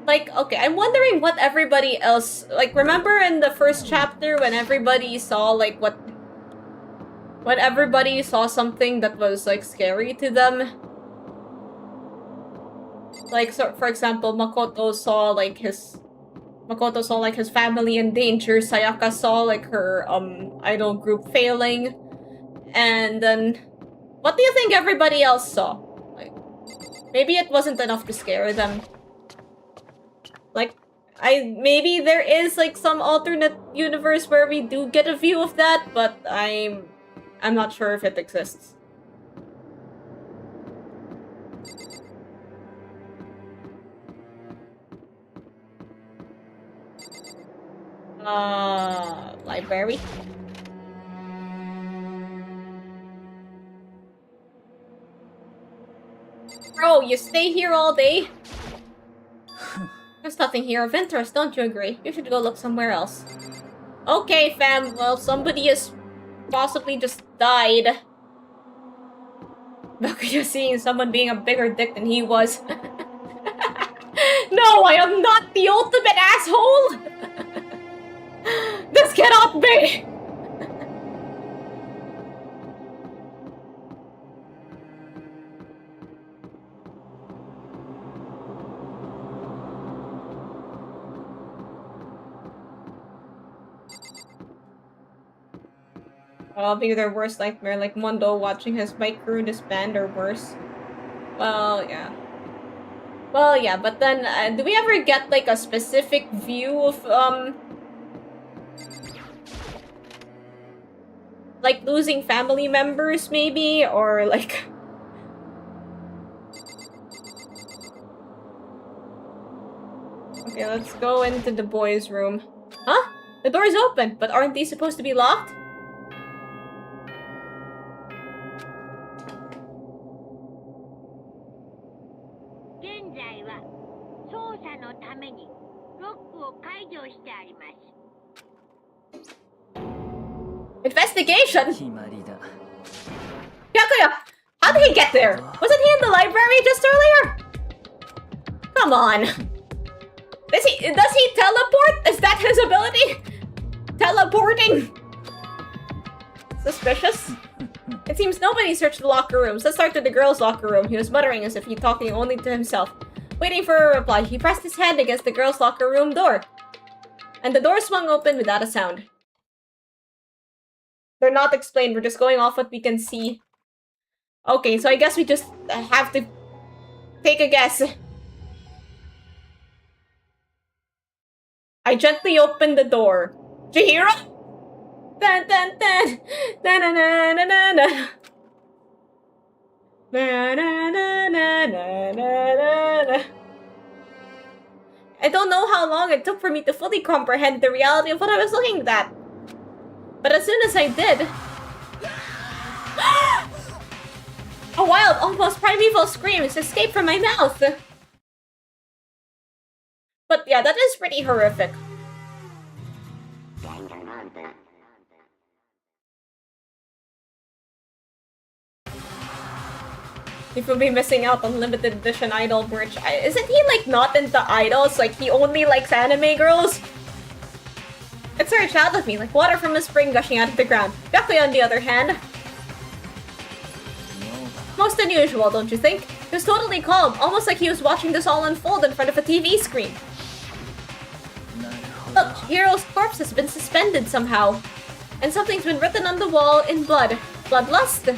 Like, okay, I'm wondering what everybody else... Like, remember in the first chapter when everybody saw, like, what... When everybody saw something that was, like, scary to them? Like, so, for example, Makoto saw, like, his family in danger. Sayaka saw, like, her, idol group failing. And then... What do you think everybody else saw? Like, maybe it wasn't enough to scare them. Like, maybe there is, like, some alternate universe where we do get a view of that, but I'm not sure if it exists. Library? Bro, you stay here all day? There's nothing here of interest, don't you agree? You should go look somewhere else. Okay, fam. Well, somebody has possibly just died. Bakuya seeing someone being a bigger dick than he was. No, I am not the ultimate asshole! This cannot be! I'll be their worst nightmare, like Mondo watching his bike ruin his band or worse. Well, yeah. Well, yeah, but then, do we ever get, like, a specific view of, like, losing family members, maybe? Or, like... Okay, let's go into the boys' room. Huh? The door's open, but aren't these supposed to be locked? Investigation? Byakuya! How did he get there? Wasn't he in the library just earlier? Come on. Does he teleport? Is that his ability? Teleporting? Suspicious. It seems nobody searched the locker rooms. Let's start with the girls' locker room. He was muttering as if he talking only to himself. Waiting for a reply, he pressed his hand against the girls' locker room door. And the door swung open without a sound. They're not explained, we're just going off what we can see. Okay, so I guess we just have to take a guess. I gently opened the door. Chihiro? Dun dun dun! Na na na na na na! Na na na na na na na. I don't know how long it took for me to fully comprehend the reality of what I was looking at. But as soon as I did... A wild, almost primeval scream escaped from my mouth. But yeah, that is pretty horrific. If we'll be missing out on limited edition idol merch. Isn't he, like, not into idols? Like, he only likes anime girls? It surged out of me, like water from a spring gushing out of the ground. Byakuya, on the other hand... Most unusual, don't you think? He was totally calm, almost like he was watching this all unfold in front of a TV screen. Look, Hiro's corpse has been suspended somehow. And something's been written on the wall in blood. Bloodlust?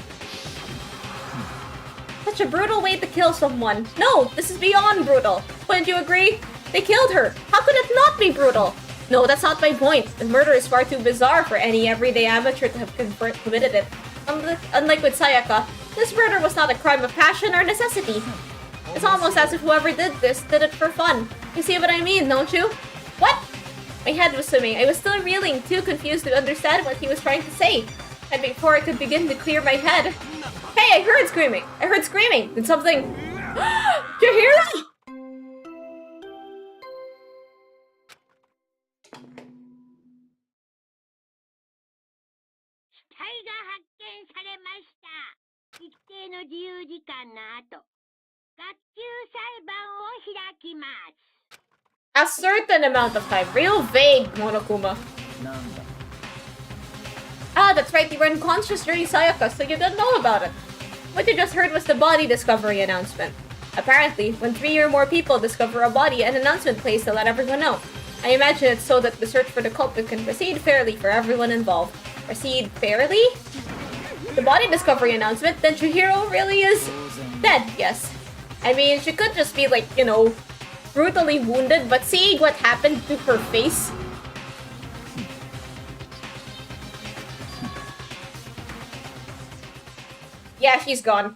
Such a brutal way to kill someone. No, this is beyond brutal. Wouldn't you agree? They killed her. How could it not be brutal? No, that's not my point. The murder is far too bizarre for any everyday amateur to have committed it. Unlike with Sayaka, this murder was not a crime of passion or necessity. It's almost as if whoever did this did it for fun. You see what I mean, don't you? What? My head was swimming. I was still reeling, too confused to understand what he was trying to say. And before I could begin to clear my head... Hey, I heard screaming! I heard screaming! Did something... Chihiro?! A certain amount of time. Real vague, Monokuma. なんだ Ah, that's right, you were unconscious during Sayaka, so you don't know about it. What you just heard was the body discovery announcement. Apparently, when 3 or more people discover a body, an announcement plays to let everyone know. I imagine it's so that the search for the culprit can proceed fairly for everyone involved. Proceed fairly? The body discovery announcement, then Chihiro really is dead, yes. I mean, she could just be like, you know, brutally wounded, but seeing what happened to her face... Yeah, she's gone.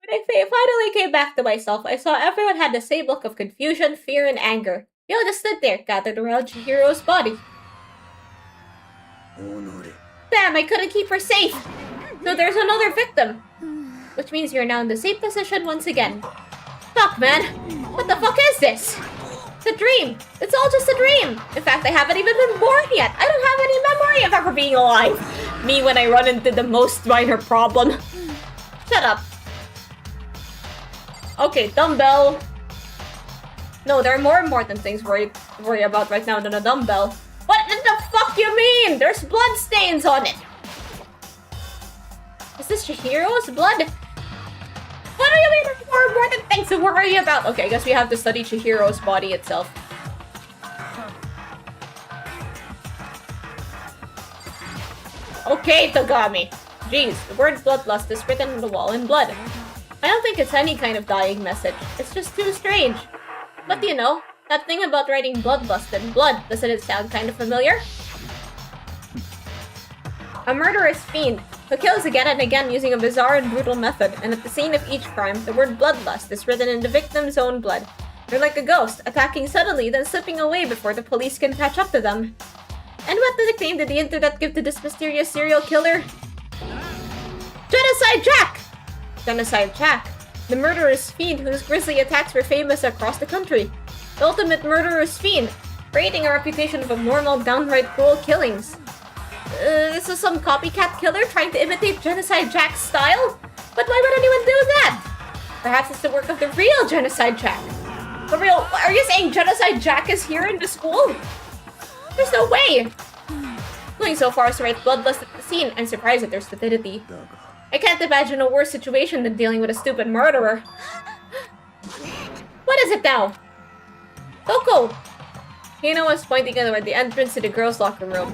When I finally came back to myself, I saw everyone had the same look of confusion, fear, and anger. We all just stood there, gathered around Chihiro's body. 己 Damn, I couldn't keep her safe! So there's another victim! Which means you're now in the same position once again. Fuck, man! What the fuck is this? It's a dream! It's all just a dream! In fact, I haven't even been born yet! I don't have any memory of ever being alive! Me when I run into the most minor problem. Shut up. Okay, dumbbell. No, there are more important things to worry about right now than a dumbbell. What the fuck you mean? There's blood stains on it! Is this Chihiro's blood? What do you mean there's more important things to worry about? Okay, I guess we have to study Chihiro's body itself. Okay, Tagami. Jeez, the word bloodlust is written on the wall in blood. I don't think it's any kind of dying message. It's just too strange. But you know, that thing about writing bloodlust in blood, doesn't it sound kind of familiar? A murderous fiend who kills again and again using a bizarre and brutal method, and at the scene of each crime, the word bloodlust is written in the victim's own blood. They're like a ghost, attacking suddenly, then slipping away before the police can catch up to them. And what nickname did the internet give to this mysterious serial killer? Genocide Jack! Genocide Jack, the murderous fiend whose grisly attacks were famous across the country. The ultimate murderous fiend, creating a reputation of abnormal, downright cruel killings. This is some copycat killer trying to imitate Genocide Jack's style? But why would anyone do that? Perhaps it's the work of the real Genocide Jack. The real... Are you saying Genocide Jack is here in the school? There's no way! Going so far as to write bloodlust at the scene, I'm surprised at their stupidity. だが I can't imagine a worse situation than dealing with a stupid murderer. What is it now? Toko! Hina was pointing toward the entrance to the girls' locker room.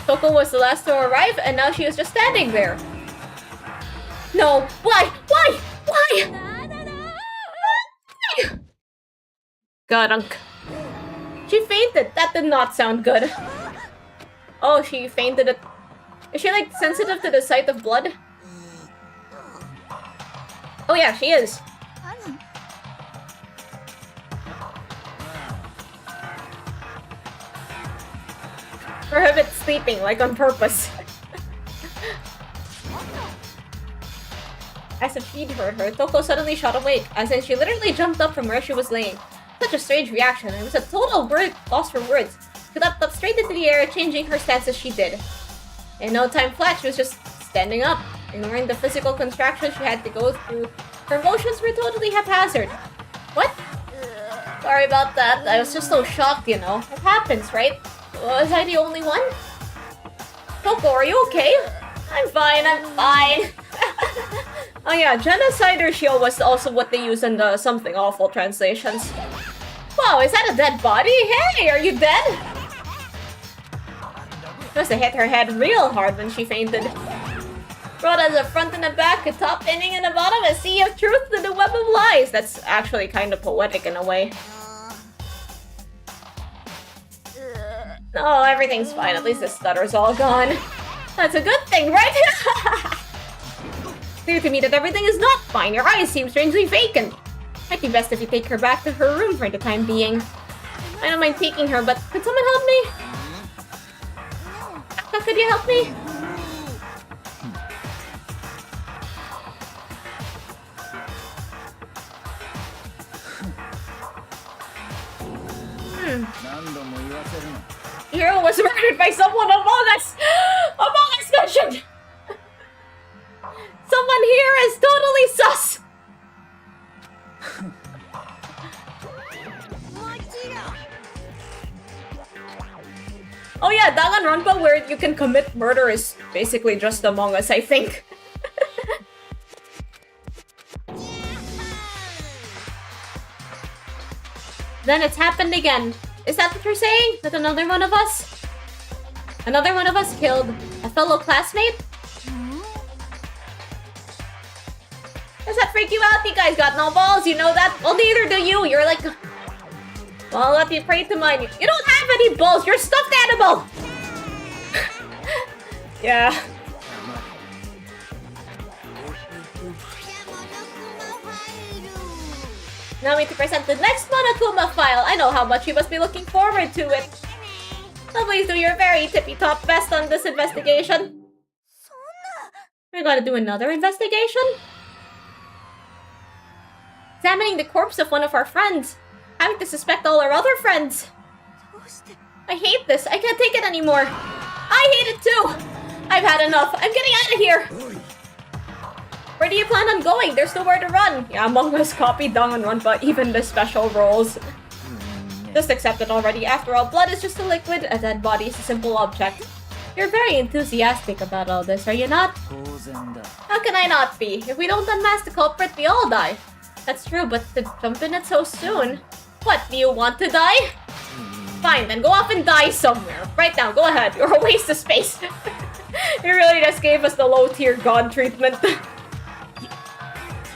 Toko was the last to arrive, and now she was just standing there. No! Why? Why? Why? Garunk. She fainted. That did not sound good. Oh, she fainted at... Is she, like, sensitive to the sight of blood? Oh yeah, she is. Prohibit sleeping, like on purpose. As if she'd heard her, Toko suddenly shot awake, as in she literally jumped up from where she was laying. Such a strange reaction, it was a total loss for words. She leapt up straight into the air, changing her stance as she did. In no time flat, she was just standing up, ignoring the physical contractions she had to go through. Her motions were totally haphazard. What? Sorry about that, I was just so shocked, you know. It happens, right? Was I the only one? Toko, are you okay? I'm fine, I'm fine. Oh yeah, Genocider Shield was also what they use in the Something Awful translations. Wow, is that a dead body? Hey, are you dead? Must have hit her head real hard when she fainted. Brought as a front and a back, a top ending and a bottom, a sea of truth and a web of lies. That's actually kind of poetic in a way. Oh, everything's fine. At least the stutter's all gone. That's a good thing, right? Clear to me that everything is not fine. Your eyes seem strangely vacant. Might be best if you take her back to her room for the time being. I don't mind taking her, but could someone help me? Akka, could you help me? Hero was murdered by someone among us! Among us mentioned! Someone Everyone here is totally sus! Oh yeah, danganronpa where you can commit murder is basically just Among Us, I think. Then it's happened again. Is that what you're saying? That another one of us? Another one of us killed a fellow classmate? Does that freak you out? You guys got no balls, you know that? Well, neither do you. You're like... Well, let me pray to mine. You don't have any balls. You're a stuffed animal. Yeah. Now we need to present the next Monokuma file. I know how much you must be looking forward to it. So please do your very tippy-top best on this investigation. We're gonna do another investigation? Examining the corpse of one of our friends. Having to suspect all our other friends. I hate this. I can't take it anymore. I hate it too. I've had enough. I'm getting out of here. Where do you plan on going? There's nowhere to run. Yeah, Among Us copied danganronpa, even the special roles. Just accept it already. After all, blood is just a liquid. A dead body is a simple object. You're very enthusiastic about all this, are you not? How can I not be? If we don't unmask the culprit, we all die. That's true, but to jump in it so soon. What, do you want to die? Fine, then go off and die somewhere. Right now, go ahead. You're a waste of space. You really just gave us the low-tier god treatment.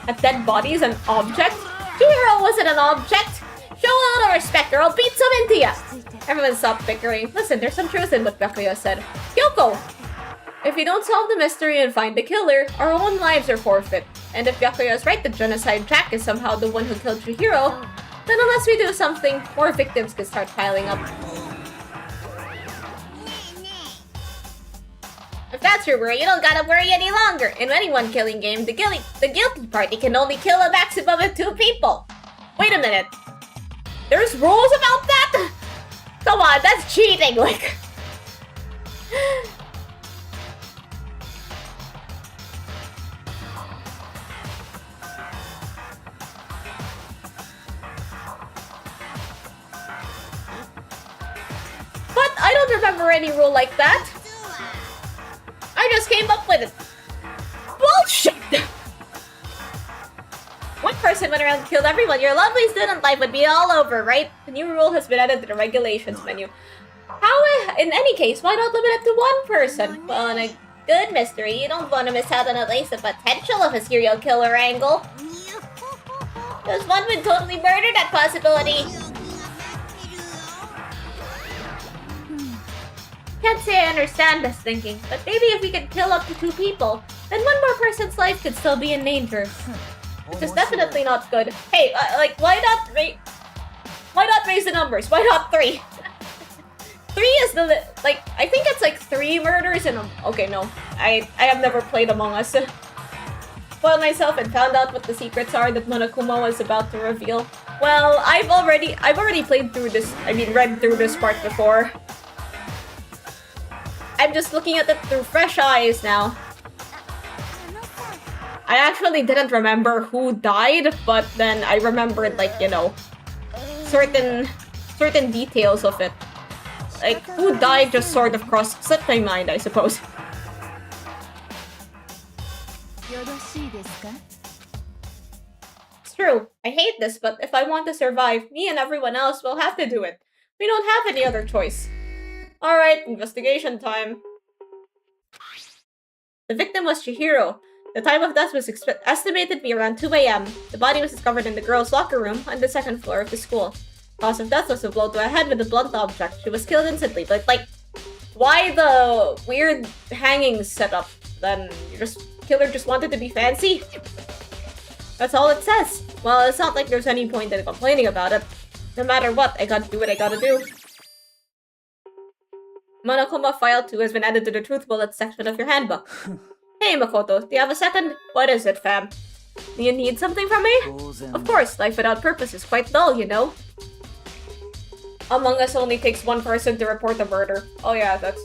A dead body is an object? Chihiro wasn't an object! Show a little respect or I'll beat some into ya! Everyone stop bickering. Listen, there's some truth in what Byakuya said. Kyoko! If we don't solve the mystery and find the killer, our own lives are forfeit. And if Byakuya is right that Genocide Jack is somehow the one who killed Chihiro, then unless we do something, more victims could start piling up. If that's your worry, you don't gotta worry any longer. In any one killing game, the guilty party can only kill a maximum of 2 people. Wait a minute. There's rules about that? Come on, that's cheating, like... But I don't remember any rule like that. I just came up with it. Bullshit! One person went around and killed everyone. Your lovely student life would be all over, right? The new rule has been added to the regulations menu. How, in any case, why not limit it to one person? Well, in a good mystery, you don't want to miss out on at least the potential of a serial killer angle. Because one would totally murder that possibility. Can't say I understand this thinking, but maybe if we could kill up to 2 people, then one more person's life could still be in danger. Which is definitely not good. Hey, like, why not raise the numbers? Why not 3? 3 is the, like, I think it's like 3 murders in a... Okay, no. I have never played Among Us. Spoiled myself and found out what the secrets are that Monokuma was about to reveal. Well, I've already played through this, read through this part before. I'm just looking at it through fresh eyes now. I actually didn't remember who died, but then I remembered, like, you know, certain details of it. Like, who died just sort of slipped my mind, I suppose. It's true. I hate this, but if I want to survive, me and everyone else will have to do it. We don't have any other choice. Alright, investigation time. The victim was Chihiro. The time of death was estimated to be around 2 AM. The body was discovered in the girls' locker room on the 2nd floor of the school. Cause of death was a blow to her head with a blunt object. She was killed instantly. But, like, why the weird hanging setup? Then killer just wanted to be fancy? That's all it says. Well, it's not like there's any point in complaining about it. No matter what, I gotta do what I gotta do. Monokuma File 2 has been added to the Truth Bullet section of your handbook. Hey, Makoto, do you have a second? What is it, fam? Do you need something from me? Of course, life without purpose is quite dull, you know? Among Us only takes 1 person to report a murder. Oh yeah, that's...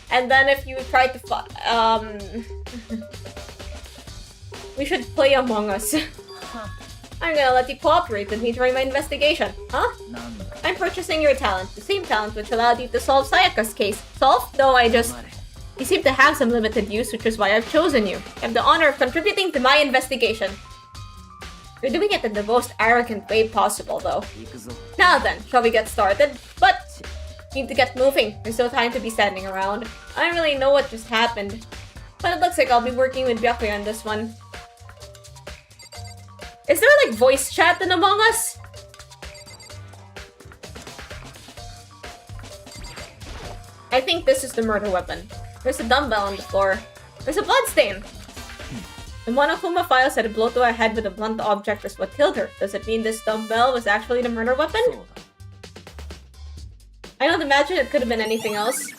And then if you try to We should play Among Us. I'm gonna let you cooperate with me during my investigation. Huh? I'm purchasing your talent. The same talent which allowed you to solve Sayaka's case. Solve? No, You seem to have some limited use, which is why I've chosen you. You have the honor of contributing to my investigation. You're doing it in the most arrogant way possible, though. Now then, shall we get started? But need to get moving. There's no time to be standing around. I don't really know what just happened, but it looks like I'll be working with Byakuya on this one. Is there like voice chat in Among Us? I think this is the murder weapon. There's a dumbbell on the floor. There's a bloodstain. The Monokuma file said a blow to her head with a blunt object was what killed her. Does it mean this dumbbell was actually the murder weapon? I don't imagine it could have been anything else.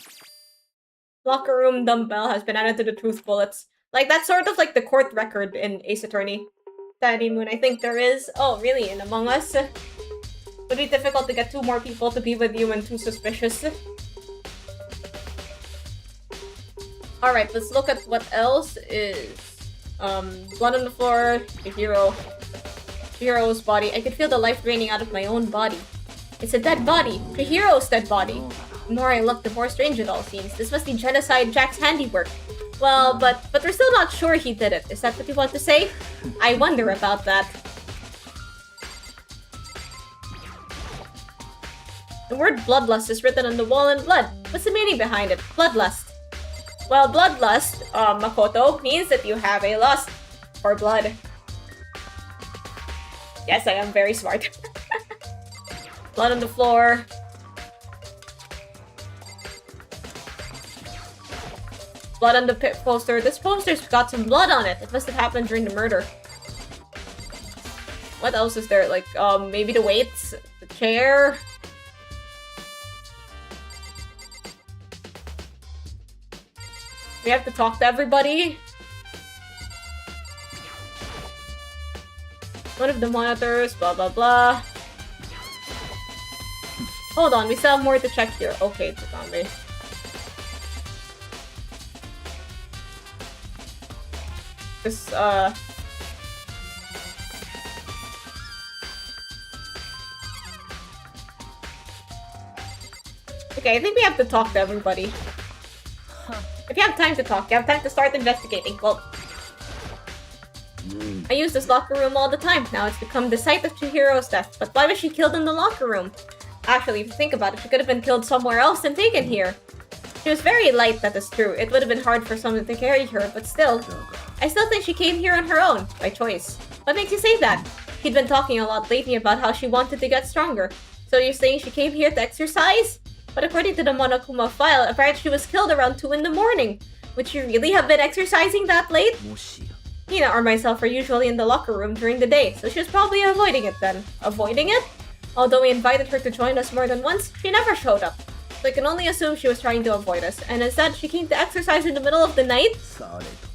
Locker room dumbbell has been added to the truth bullets. Like, that's sort of like the court record in Ace Attorney. Daddy Moon, I think there is. Oh, really? In Among Us? Would be difficult to get 2 more people to be with you when too suspicious. Alright, let's look at what else is... blood on the floor, Chihiro's body. I could feel the life draining out of my own body. It's a dead body. Chihiro's dead body. The more I look, the more strange it all seems. This must be Genocide Jack's handiwork. Well, but we're still not sure he did it. Is that what you want to say? I wonder about that. The word bloodlust is written on the wall in blood. What's the meaning behind it? Bloodlust. Well, bloodlust, Makoto, means that you have a lust for blood. Yes, I am very smart. Blood on the floor. Blood on the poster. This poster's got some blood on it. It must have happened during the murder. What else is there? Like, maybe the weights? The chair? We have to talk to everybody. One of the monitors, blah blah blah. Hold on, we still have more to check here. Okay, Tsukambe. This, okay, I think we have to talk to everybody. If you have time to talk, you have time to start investigating. Well, I use this locker room all the time. Now it's become the site of Chihiro's death. But why was she killed in the locker room? Actually, if you think about it, she could have been killed somewhere else and taken here. She was very light, that is true. It would have been hard for someone to carry her, but still. I still think she came here on her own, by choice. What makes you say that? She'd been talking a lot lately about how she wanted to get stronger. So you're saying she came here to exercise? But according to the Monokuma file, apparently she was killed around 2 in the morning. Would she really have been exercising that late? Hina or myself are usually in the locker room during the day, so she was probably avoiding it then. Avoiding it? Although we invited her to join us more than once, she never showed up. So I can only assume she was trying to avoid us, and instead she came to exercise in the middle of the night?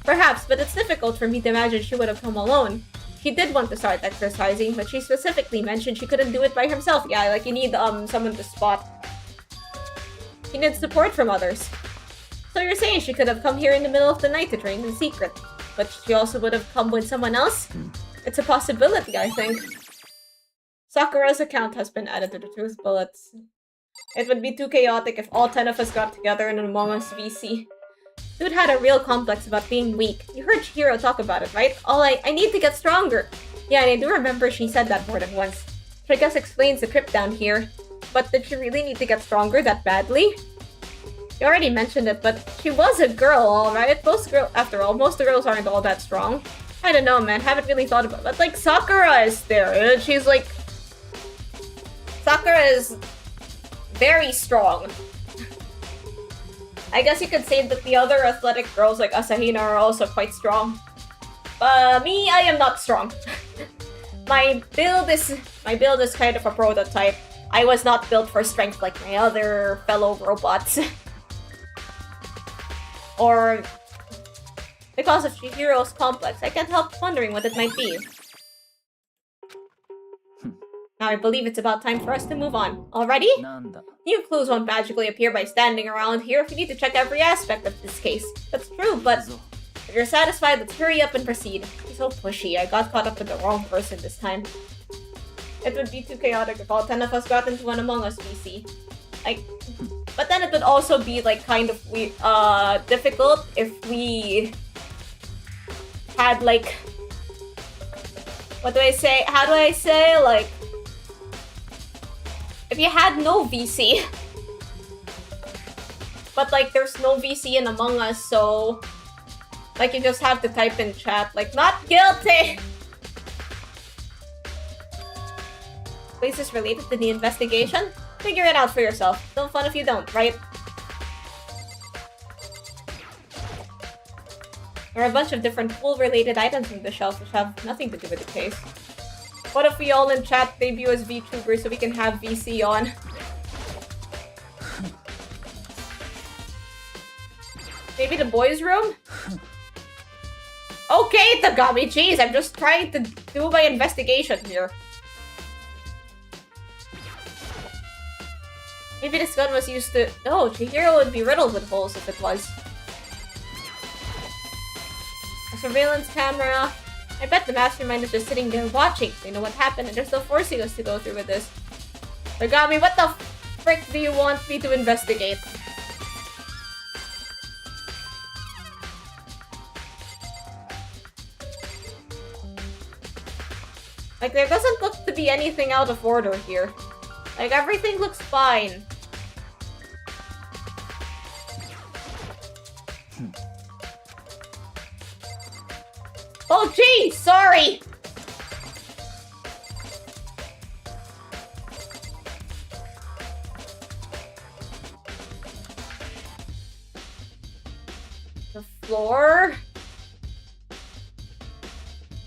Perhaps, but it's difficult for me to imagine she would have come alone. She did want to start exercising, but she specifically mentioned she couldn't do it by herself. Yeah, like you need someone to spot. She needs support from others. So you're saying she could have come here in the middle of the night to train in secret, but she also would have come with someone else? It's a possibility, I think. Sakura's account has been added to the truth bullets. It would be too chaotic if all 10 of us got together in an Among Us VC. Dude had a real complex about being weak. You heard Chihiro talk about it, right? I need to get stronger. Yeah, and I do remember she said that more than once. Which I guess explains the trip down here. But did she really need to get stronger that badly? You already mentioned it, but she was a girl, alright? After all, most girls aren't all that strong. I don't know, man. Haven't really thought about it. But, like, Sakura is there, and she's, like... Sakura is very strong. I guess you could say that the other athletic girls, like Asahina, are also quite strong. Me, I am not strong. My build is kind of a prototype. I was not built for strength like my other fellow robots. Or because of Chihiro's complex, I can't help wondering what it might be. Now I believe it's about time for us to move on. Already? New clues won't magically appear by standing around here if you need to check every aspect of this case. That's true, but If you're satisfied, let's hurry up and proceed. He's so pushy. I got caught up with the wrong person this time. It would be too chaotic if all 10 of us got into an Among Us VC. But then it would also be like kind of difficult if we had like, what do I say? How do I say? Like, if you had no VC, but like there's no VC in Among Us, so like you just have to type in chat like not guilty. Places related to the investigation? Figure it out for yourself. No fun if you don't, right? There are a bunch of different pool-related items on the shelf which have nothing to do with the case. What if we all in chat debut as VTubers so we can have VC on? Maybe the boys' room? Okay, Tagami, jeez, I'm just trying to do my investigation here. Maybe this gun was used to... No, Chihiro would be riddled with holes if it was. A surveillance camera. I bet the mastermind is just sitting there watching. They know what happened and they're still forcing us to go through with this. Tagami, what the frick do you want me to investigate? Like, there doesn't look to be anything out of order here. Like, everything looks fine. Oh, gee! Sorry! The floor?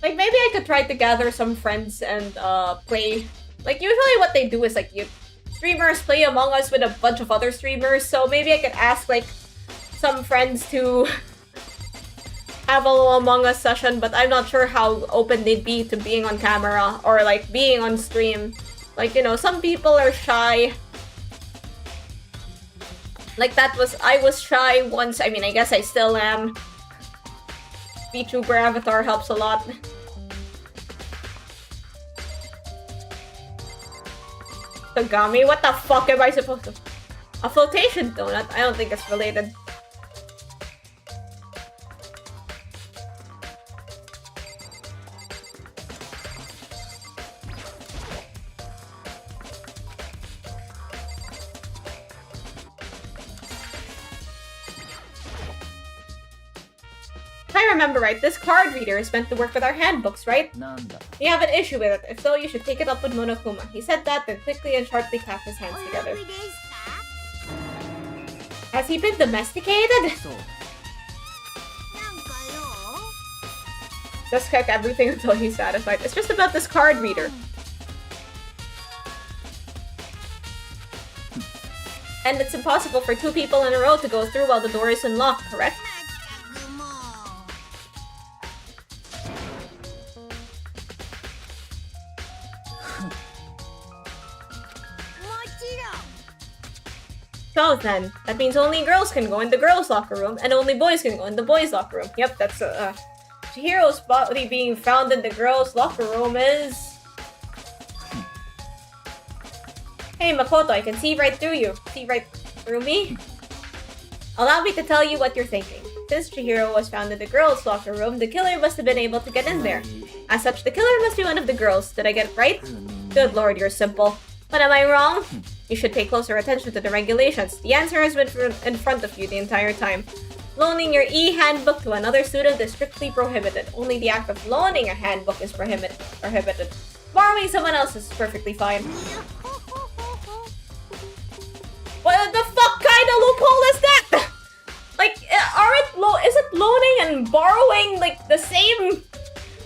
Like, maybe I could try to gather some friends and, play... Like, usually what they do is, like, streamers play Among Us with a bunch of other streamers, so maybe I could ask, like, some friends to have a little Among Us session, but I'm not sure how open they'd be to being on camera or, like, being on stream. Like, you know, some people are shy. Like, I was shy once. I mean, I guess I still am. VTuber avatar helps a lot. Tagami, what the fuck am I supposed to... A flotation donut? I don't think it's related. If I remember right, this card reader is meant to work with our handbooks, right? You have an issue with it. If so, you should take it up with Monokuma. He said that, then quickly and sharply clapped his hands together. Has he been domesticated? Just check everything until he's satisfied. It's just about this card reader. And it's impossible for two people in a row to go through while the door is unlocked, correct? So then, that means only girls can go in the girls' locker room, and only boys can go in the boys' locker room. Yep, that's Chihiro's body being found in the girls' locker room is... Hey Makoto, I can see right through you. See right through me? Allow me to tell you what you're thinking. Since Chihiro was found in the girls' locker room, the killer must have been able to get in there. As such, the killer must be one of the girls. Did I get it right? Good lord, you're simple. But am I wrong? You should pay closer attention to the regulations. The answer has been in front of you the entire time. Loaning your e-handbook to another student is strictly prohibited. Only the act of loaning a handbook is prohibited. Borrowing someone else is perfectly fine. What the fuck kind of loophole is that? Like, is it loaning and borrowing like the same?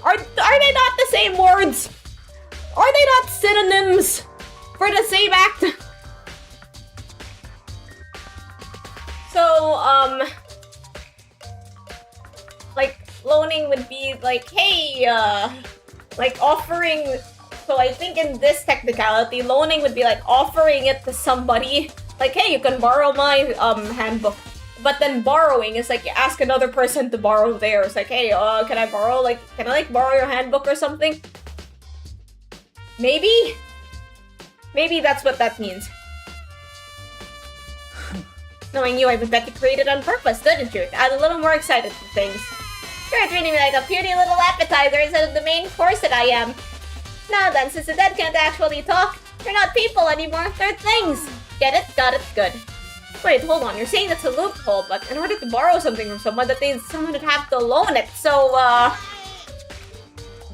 Are they not the same words? Are they not synonyms for the same act? So, like, loaning would be like, hey, like offering. So I think in this technicality, loaning would be like offering it to somebody. Like, hey, you can borrow my handbook. But then borrowing is like you ask another person to borrow theirs. Like, hey, can I borrow? Like, can I like borrow your handbook or something? Maybe? Maybe that's what that means. Knowing you, I bet you created on purpose, didn't you? To add a little more excited to things. You're treating me like a puny little appetizer instead of the main course that I am. Now then, since the dead can't actually talk, they're not people anymore, they're things! Get it? Got it? Good. Wait, hold on, you're saying that's a loophole, but in order to borrow something from someone, someone would have to loan it, so,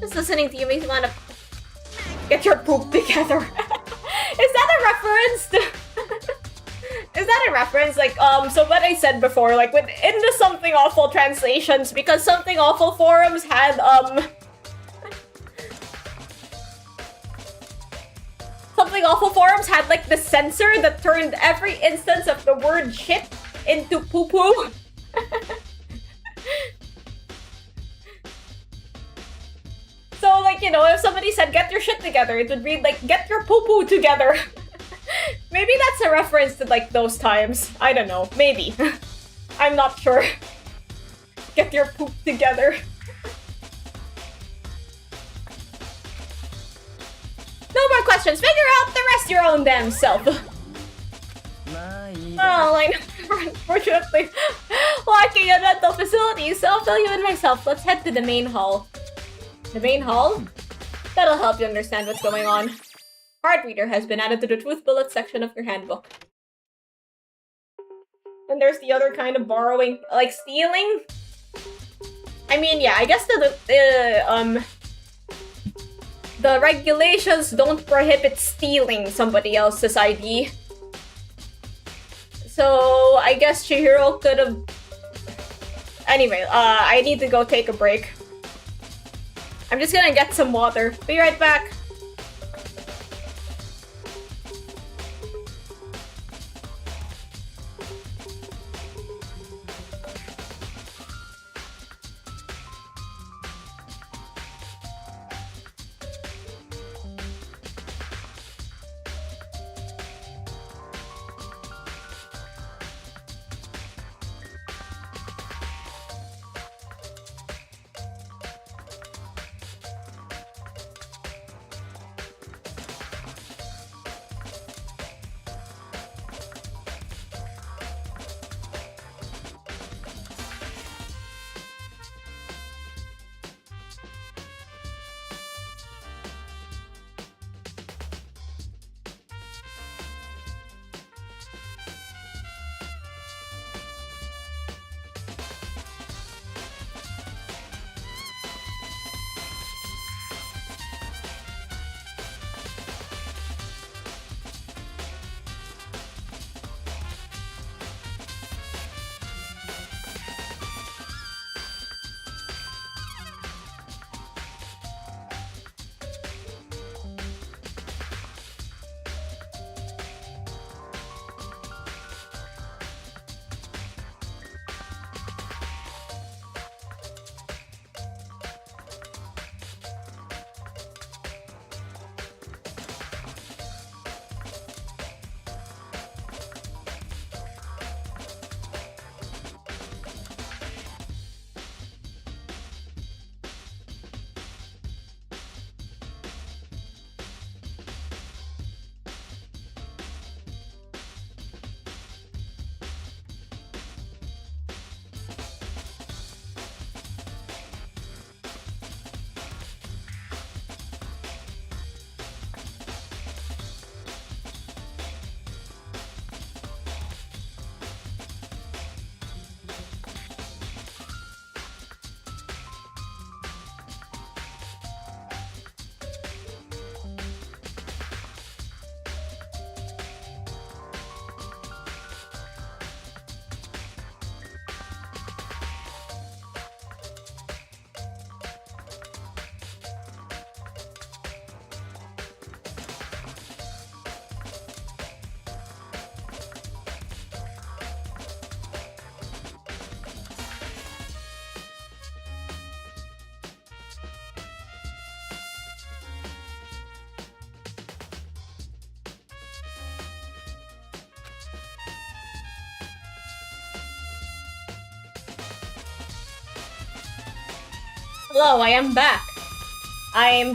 just listening to you makes me wanna get your poop together. Is that a reference to... Is that a reference? Like, so what I said before, like, in the Something Awful translations, because Something Awful forums had, Something Awful forums had, like, the censor that turned every instance of the word shit into poo-poo. So, like, you know, if somebody said, get your shit together, it would read, like, get your poo-poo together. Maybe that's a reference to, like, those times. I don't know. Maybe. I'm not sure. Get your poop together. No more questions. Figure out the rest your own damn self. Well, I know, unfortunately, lacking a mental facility, so I'll fill you in myself. Let's head to the main hall. The main hall? That'll help you understand what's going on. Card reader has been added to the truth bullet section of your handbook. And there's the other kind of borrowing, like stealing. I mean, yeah, I guess the regulations don't prohibit stealing somebody else's ID. So I guess Chihiro could have. Anyway, I need to go take a break. I'm just gonna get some water. Be right back. Hello, I am back. I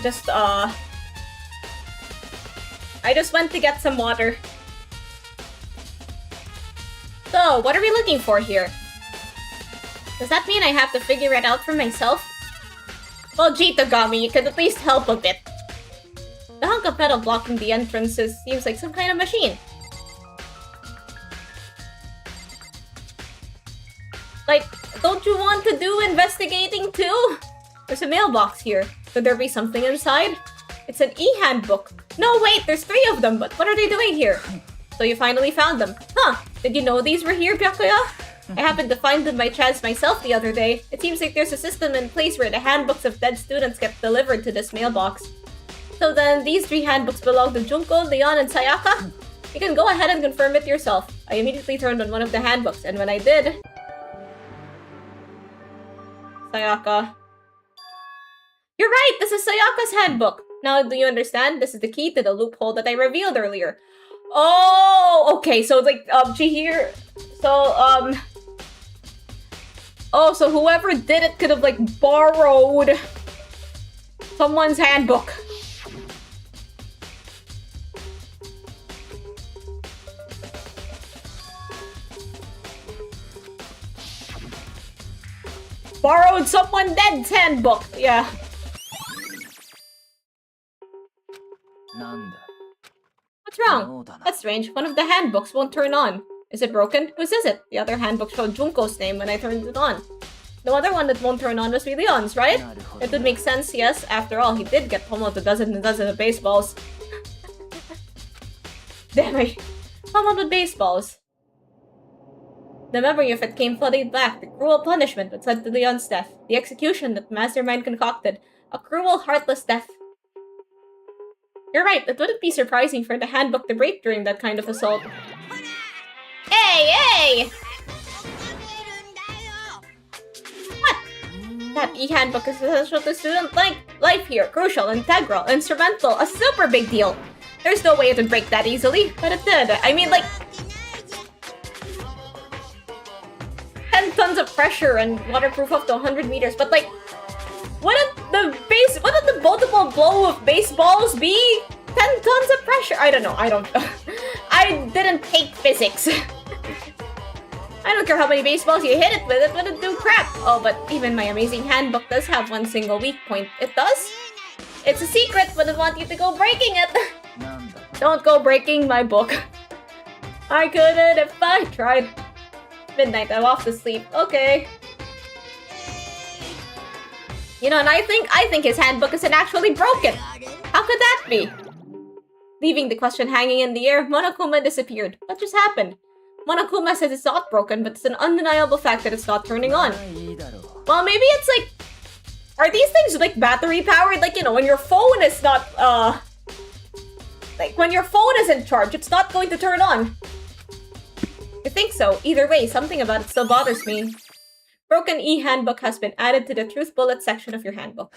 just went to get some water. So, what are we looking for here? Does that mean I have to figure it out for myself? Well, Jitogami, you could at least help a bit. The hunk of metal blocking the entrances seems like some kind of machine. Like, don't you want to do investigating too? There's a mailbox here. Could there be something inside? It's an e-handbook. No, wait, there's 3 of them, but what are they doing here? So you finally found them. Huh, did you know these were here, Byakuya? I happened to find them by chance myself the other day. It seems like there's a system in place where the handbooks of dead students get delivered to this mailbox. So then, these 3 handbooks belong to Junko, Leon, and Sayaka? You can go ahead and confirm it yourself. I immediately turned on one of the handbooks, and when I did... Sayaka. You're right! This is Sayaka's handbook! Now, do you understand? This is the key to the loophole that I revealed earlier. Oh! Okay, so like, Chihiro... So, Oh, so whoever did it could have, like, borrowed... someone's handbook. Borrowed someone dead's handbook, yeah. What's wrong? That's strange. One of the handbooks won't turn on. Is it broken? Whose is it? The other handbook showed Junko's name when I turned it on. The other one that won't turn on must be Leon's, right? It would make sense, yes. After all, he did get pummeled with dozens and dozens of baseballs. Damn it. Pummeled with baseballs. The memory of it came flooding back, the cruel punishment that led to Leon's death, the execution that the mastermind concocted, a cruel, heartless death. You're right, it wouldn't be surprising for the handbook to break during that kind of assault. Hey, hey! What? That e-handbook is essential to student life here, crucial, integral, instrumental, a super big deal. There's no way it would break that easily, but it did. I mean, like... 10 tons of pressure and waterproof up to 100 meters, but like, wouldn't the multiple blow of baseballs be 10 tons of pressure? I don't know, I didn't take physics. I don't care how many baseballs you hit it with, it wouldn't do crap. Oh, but even my amazing handbook does have one single weak point. It does? It's a secret, but I want you to go breaking it. Don't go breaking my book. I couldn't if I tried. Midnight, I'm off to sleep. Okay. You know, and I think his handbook isn't actually broken. How could that be? Leaving the question hanging in the air, Monokuma disappeared. What just happened? Monokuma says it's not broken, but it's an undeniable fact that it's not turning on. Well, maybe it's like... Are these things like battery powered? Like, you know, when your phone is not, like, when your phone isn't charged, it's not going to turn on. I think so. Either way, something about it still bothers me. Broken e-handbook has been added to the truth bullet section of your handbook.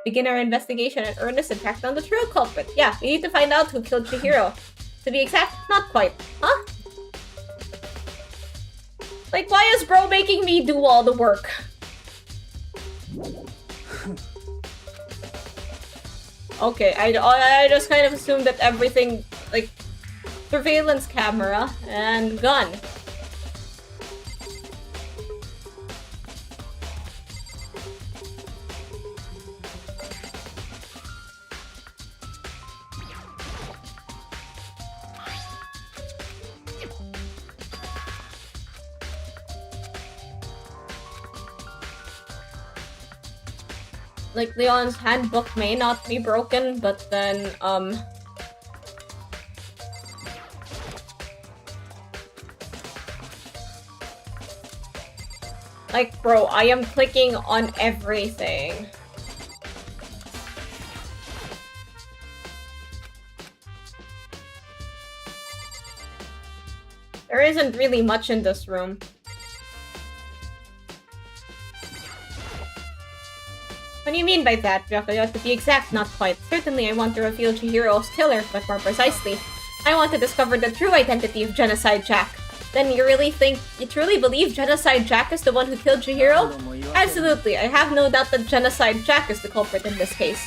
Begin our investigation in earnest and track down the true culprit. Yeah, we need to find out who killed Chihiro. To be exact, not quite. Huh? Like, why is bro making me do all the work? Okay, I just kind of assumed that everything, like, surveillance camera and gun. Like, Leon's handbook may not be broken, but then, like, bro, I am clicking on everything. There isn't really much in this room. What do you mean by that, Byakuya? To be exact, not quite. Certainly I want to reveal Chihiro's killer, but more precisely, I want to discover the true identity of Genocide Jack. Then you truly believe Genocide Jack is the one who killed Chihiro? Absolutely, I have no doubt that Genocide Jack is the culprit in this case.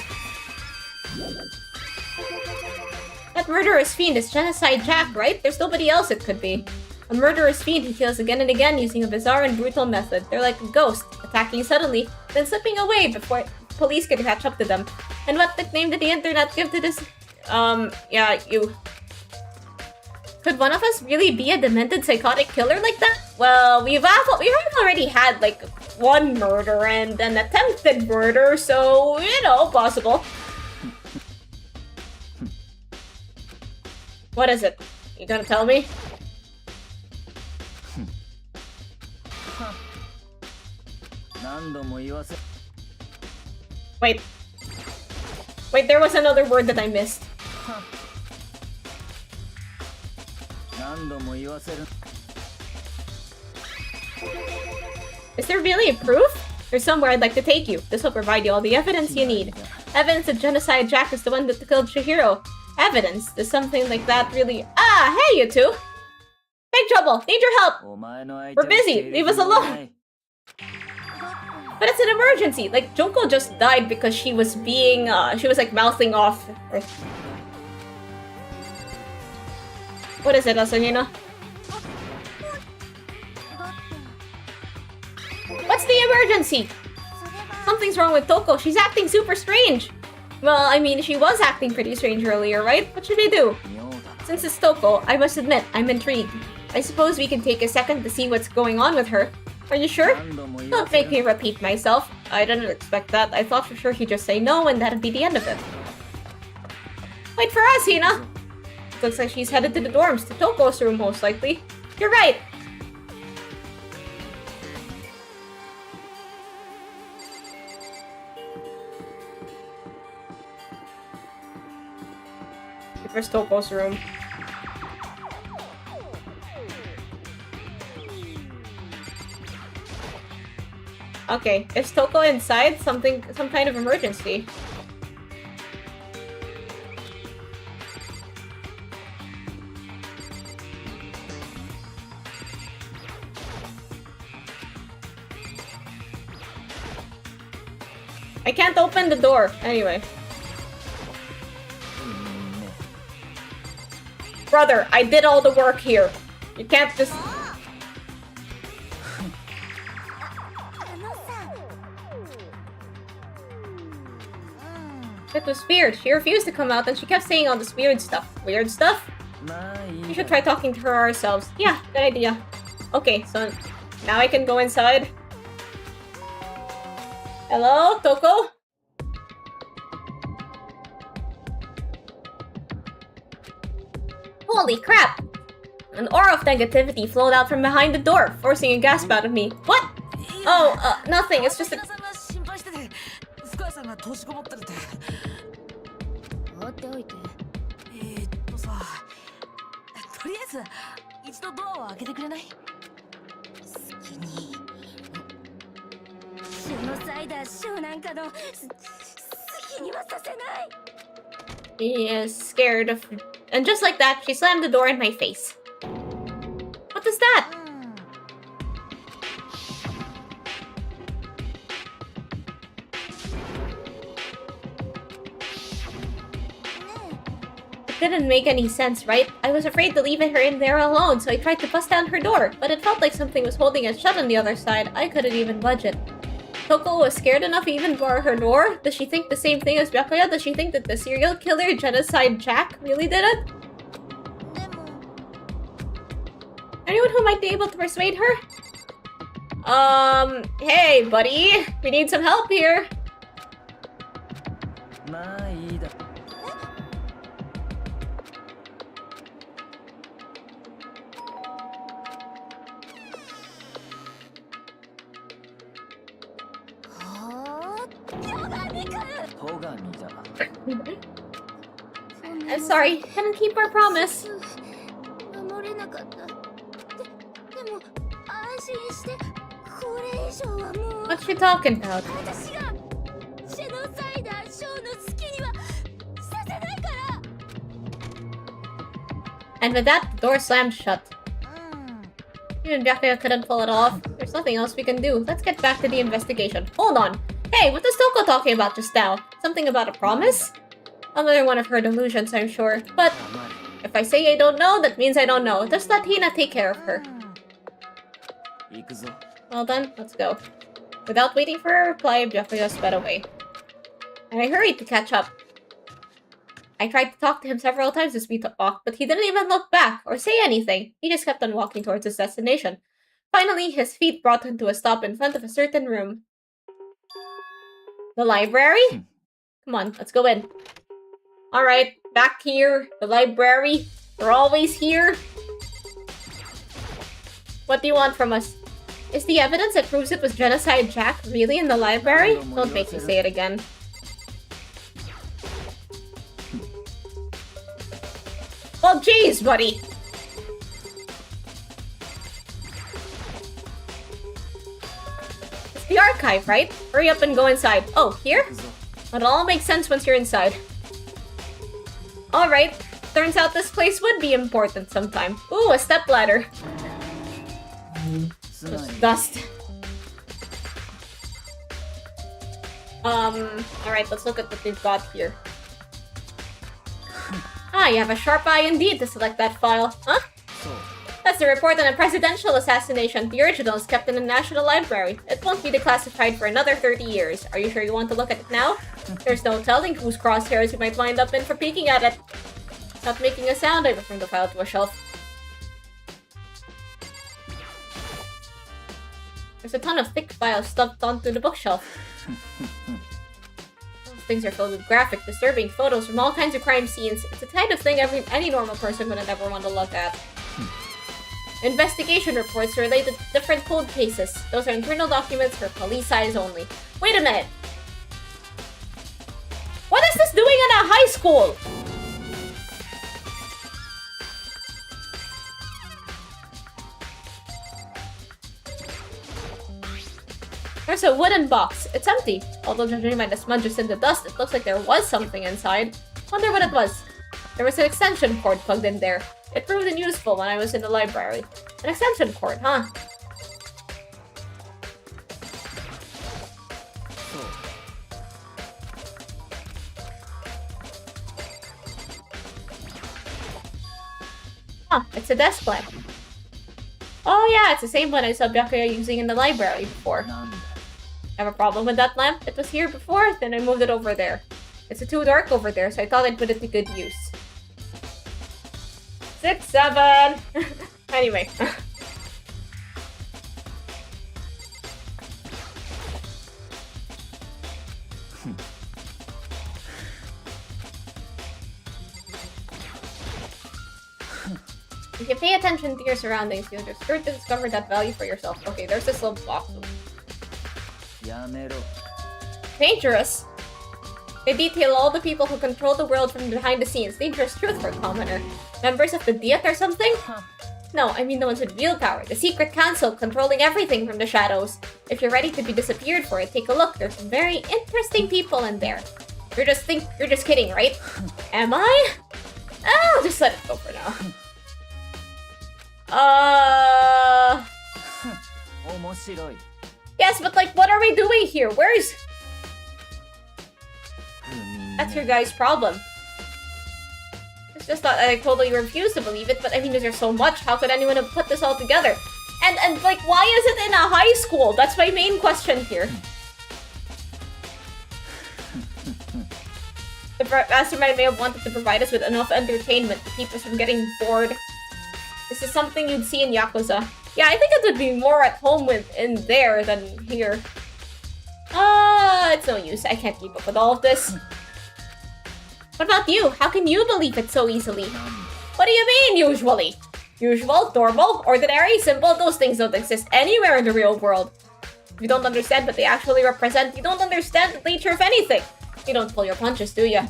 That murderous fiend is Genocide Jack, right? There's nobody else it could be. A murderous fiend who kills again and again using a bizarre and brutal method. They're like a ghost, attacking suddenly, then slipping away before police can catch up to them. And what nickname did the internet give to this? Yeah, you. Could one of us really be a demented psychotic killer like that? Well, we've already had like one murder and an attempted murder, so you know, possible. What is it? You gonna tell me? Wait. Wait, there was another word that I missed. Is there really a proof? There's somewhere I'd like to take you. This will provide you all the evidence you need. Evidence that Genocide Jack is the one that killed Chihiro. Evidence? Does something like that really— Ah, hey you two! Big trouble! Need your help! We're busy! Leave us alone! But it's an emergency! Like, Junko just died because she was being, she was like mouthing off. What is it, Asahina? What's the emergency? Something's wrong with Toko. She's acting super strange. Well, I mean, she was acting pretty strange earlier, right? What should we do? Since it's Toko, I must admit, I'm intrigued. I suppose we can take a second to see what's going on with her. Are you sure? Don't make me repeat myself. I didn't expect that. I thought for sure he'd just say no and that'd be the end of it. Wait for us, Hina! Looks like she's headed to the dorms, to Toko's room most likely. You're right! Where's Toko's room? Okay, is Toko inside? Some kind of emergency. I can't open the door. Anyway. Brother, I did all the work here. You can't just... It was weird. She refused to come out and she kept saying all this weird stuff. Weird stuff? We should try talking to her ourselves. Yeah, good idea. Okay, so now I can go inside. Hello, Toko? Holy crap! An aura of negativity flowed out from behind the door, forcing a gasp out of me. What? Oh, nothing. It's just a... He is scared of... And just like that, she slammed the door in my face. What is that? It didn't make any sense, right? I was afraid to leave her in there alone, so I tried to bust down her door, but it felt like something was holding it shut on the other side. I couldn't even budge it. Toko was scared enough to even bar her door? Does she think the same thing as Byakuya? Does she think that the serial killer Genocide Jack really did it? Anyone who might be able to persuade her? Hey, buddy. We need some help here. I'm sorry, couldn't keep our promise. What's she talking about? And with that, the door slammed shut. Even Byakuya couldn't pull it off. There's nothing else we can do. Let's get back to the investigation. Hold on. Hey, what was Toko talking about just now? Something about a promise? Another one of her delusions, I'm sure. But if I say I don't know, that means I don't know. Just let Hina take care of her. Well then, let's go. Without waiting for a reply, Byakuya sped away. And I hurried to catch up. I tried to talk to him several times as we talked, but he didn't even look back or say anything. He just kept on walking towards his destination. Finally, his feet brought him to a stop in front of a certain room. The library? Come on, let's go in. Alright, back here. The library. We're always here. What do you want from us? Is the evidence that proves it was Genocide Jack really in the library? Don't make me say it again. Well, jeez, buddy. It's the archive, right? Hurry up and go inside. Oh, here? But it all makes sense once you're inside. Alright. Turns out this place would be important sometime. Ooh, a stepladder. Just dust. Alright, let's look at what we've got here. Ah, you have a sharp eye indeed to select that file. Huh? That's the report on a presidential assassination. The original is kept in the National Library. It won't be declassified for another 30 years. Are you sure you want to look at it now? There's no telling whose crosshairs you might wind up in for peeking at it. Not making a sound, I returned the file to a shelf. There's a ton of thick files stuffed onto the bookshelf. Those things are filled with graphic, disturbing photos from all kinds of crime scenes. It's the kind of thing any normal person would never want to look at. Investigation reports related to different cold cases. Those are internal documents for police eyes only. Wait a minute! What is this doing in a high school? There's a wooden box. It's empty. Although judging by the smudges in the dust, it looks like there was something inside. Wonder what it was. There was an extension cord plugged in there. It proved useful when I was in the library. An extension cord, huh? Huh, it's a desk lamp. Oh yeah, it's the same one I saw Byakuya using in the library before. Have a problem with that lamp? It was here before, then I moved it over there. It's too dark over there, so I thought I'd put it to good use. 6, 7! Anyway. If you pay attention to your surroundings, you'll just sure to discover that value for yourself. Okay, there's this little box. Dangerous? They detail all the people who control the world from behind the scenes. Dangerous truth for a commoner. Members of the Diet or something? No, I mean the ones with real power. The secret council controlling everything from the shadows. If you're ready to be disappeared for it, take a look. There's some very interesting people in there. You're just kidding, right? Am I? I'll just let it go for now. Yes, but like, what are we doing here? Where's... That's your guy's problem. It's just that I totally refuse to believe it, but I mean, there's so much. How could anyone have put this all together? And like, why is it in a high school? That's my main question here. The mastermind may have wanted to provide us with enough entertainment to keep us from getting bored. This is something you'd see in Yakuza. Yeah, I think it would be more at home in there than here. It's no use. I can't keep up with all of this. What about you? How can you believe it so easily? What do you mean, usually? Usual, normal, ordinary, simple, those things don't exist anywhere in the real world. If you don't understand what they actually represent, you don't understand the nature of anything. You don't pull your punches, do you?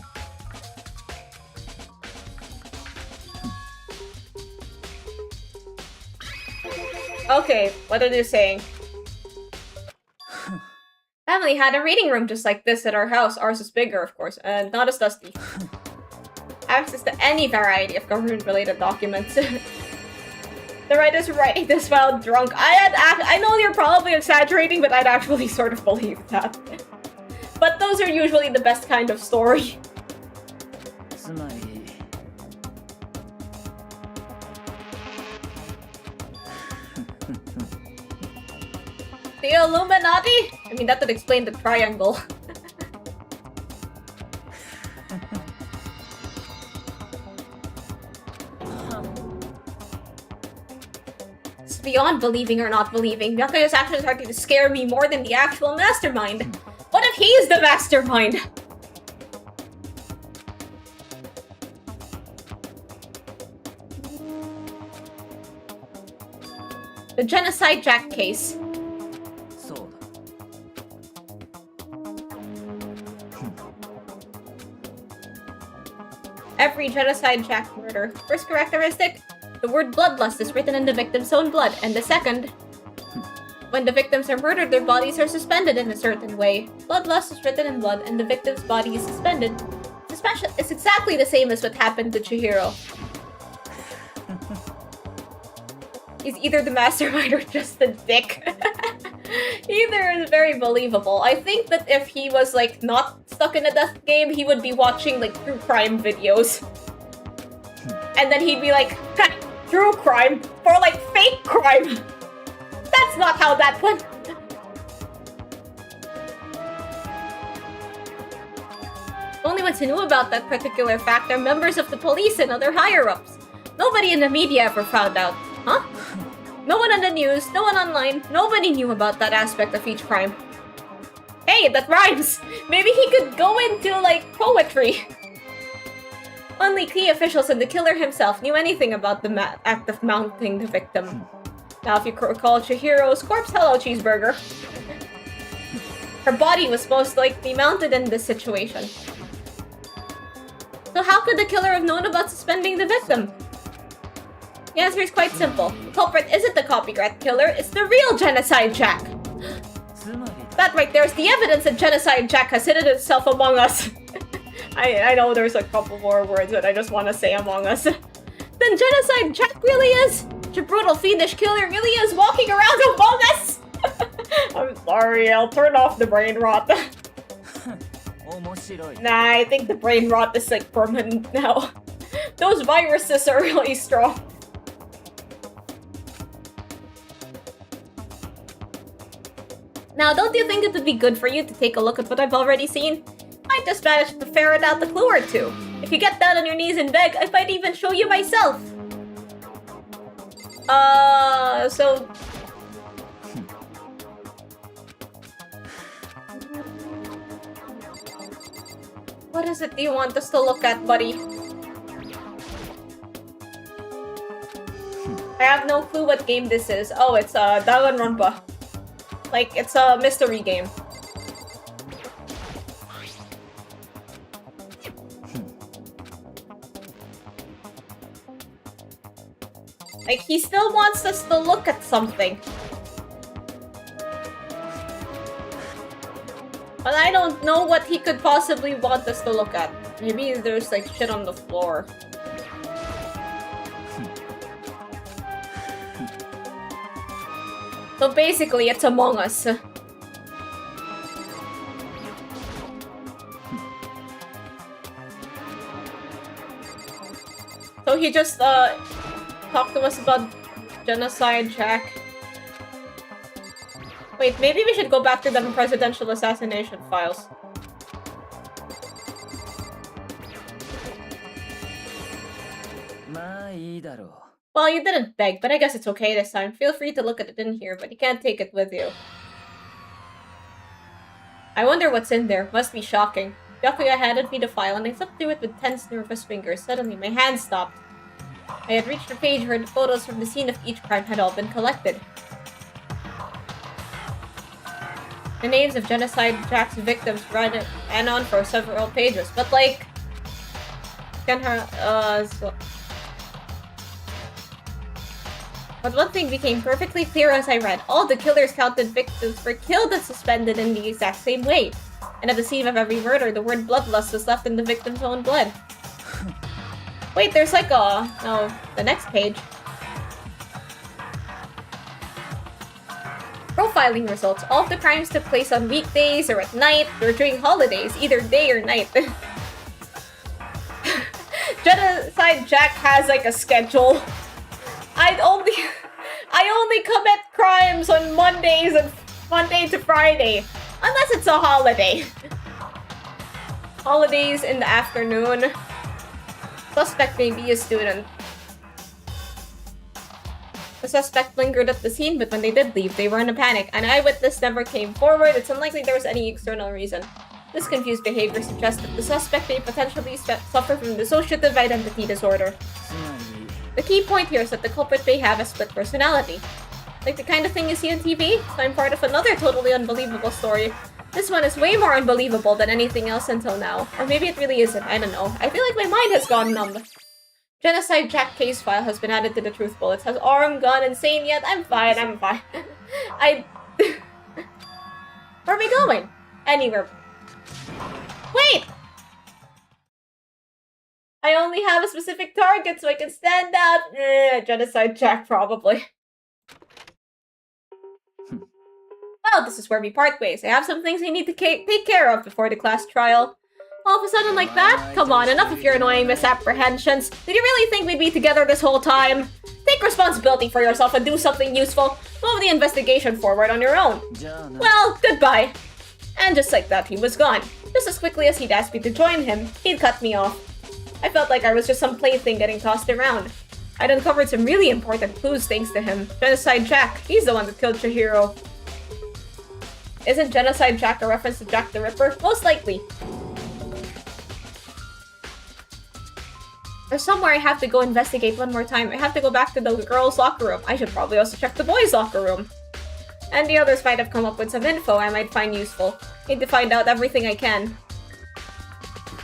Okay, what are they saying? Family had a reading room just like this at our house. Ours is bigger, of course, and not as dusty. Access to any variety of government-related documents. The writer's writing this while drunk. I know you're probably exaggerating, but I'd actually sort of believe that. But those are usually the best kind of story. つまり The Illuminati? I mean, that would explain the triangle. It's beyond believing or not believing. Byakuya's actions are starting to scare me more than the actual mastermind. What if he's the mastermind? The Genocide Jack case. そうだ Every Genocide Jack murder. First characteristic, the word bloodlust is written in the victim's own blood. And the second, when the victims are murdered, their bodies are suspended in a certain way. Bloodlust is written in blood and the victim's body is suspended. Suspension is exactly the same as what happened to Chihiro. He's either the mastermind or just a dick. Either is very believable. I think that if he was like not stuck in a death game, he would be watching like true crime videos. And then he'd be like, true crime for like fake crime. That's not how that went. Only ones who knew about that particular fact are members of the police and other higher-ups. Nobody in the media ever found out. Huh? No one on the news, no one online, nobody knew about that aspect of each crime. Hey, that rhymes! Maybe he could go into, like, poetry. Only key officials and the killer himself knew anything about the act of mounting the victim. Now, if you recall Chihiro's corpse, hello, cheeseburger. Her body was most likely mounted in this situation. So how could the killer have known about suspending the victim? The answer is quite simple. The culprit isn't the copycat killer, it's the real Genocide Jack. つまり That right there is the evidence that Genocide Jack has hidden itself among us. I know there's a couple more words that I just want to say among us. Then Genocide Jack really is. The brutal fiendish killer really is walking around among us. I'm sorry, I'll turn off the brain rot. 面白い Nah, I think the brain rot is like permanent now. Those viruses are really strong. Now, don't you think it would be good for you to take a look at what I've already seen? I just managed to ferret out a clue or two. If you get down on your knees and beg, I might even show you myself. So... What is it you want us to look at, buddy? I have no clue what game this is. Oh, it's danganronpa. Like, it's a mystery game. Like, he still wants us to look at something. But I don't know what he could possibly want us to look at. Maybe there's, like, shit on the floor. So basically, it's Among Us. So he just, talked to us about Genocide Jack. Wait, maybe we should go back to the presidential assassination files. Well, you didn't beg, but I guess it's okay this time. Feel free to look at it in here, but you can't take it with you. I wonder what's in there. Must be shocking. Byakuya handed me the file, and I flipped through it with tense, nervous fingers. Suddenly, my hand stopped. I had reached a page where the photos from the scene of each crime had all been collected. The names of Genocide Jack's victims ran on for several pages, but like... But one thing became perfectly clear as I read. All the killer's counted victims were killed and suspended in the exact same way. And at the scene of every murder, the word bloodlust was left in the victim's own blood. Wait, there's like a... No, the next page. Profiling results. All of the crimes took place on weekdays or at night or during holidays, either day or night. Genocide Jack has like a schedule. I only commit crimes on Mondays and Monday to Friday. Unless it's a holiday. Holidays in the afternoon. Suspect may be a student. The suspect lingered at the scene, but when they did leave, they were in a panic. An eyewitness never came forward. It's unlikely there was any external reason. This confused behavior suggests that the suspect may potentially suffer from dissociative identity disorder. The key point here is that the culprit may have a split personality. Like the kind of thing you see on TV, so I'm part of another totally unbelievable story. This one is way more unbelievable than anything else until now. Or maybe it really isn't, I don't know. I feel like my mind has gone numb. Genocide Jack case file has been added to the truth bullets. Has arm gone insane yet? I'm fine. Where are we going? Anywhere. Wait! I only have a specific target so I can stand out. Genocide Jack, probably. Well, this is where we part ways. I have some things I need to take care of before the class trial. All of a sudden like that? Come on, enough of your annoying misapprehensions. Did you really think we'd be together this whole time? Take responsibility for yourself and do something useful. Move the investigation forward on your own. Well, goodbye. And just like that, he was gone. Just as quickly as he'd asked me to join him, he'd cut me off. I felt like I was just some plaything getting tossed around. I'd uncovered some really important clues thanks to him. Genocide Jack, he's the one that killed Chihiro. Isn't Genocide Jack a reference to Jack the Ripper? Most likely. There's somewhere I have to go investigate one more time. I have to go back to the girls' locker room. I should probably also check the boys' locker room. And the others might have come up with some info I might find useful. Need to find out everything I can.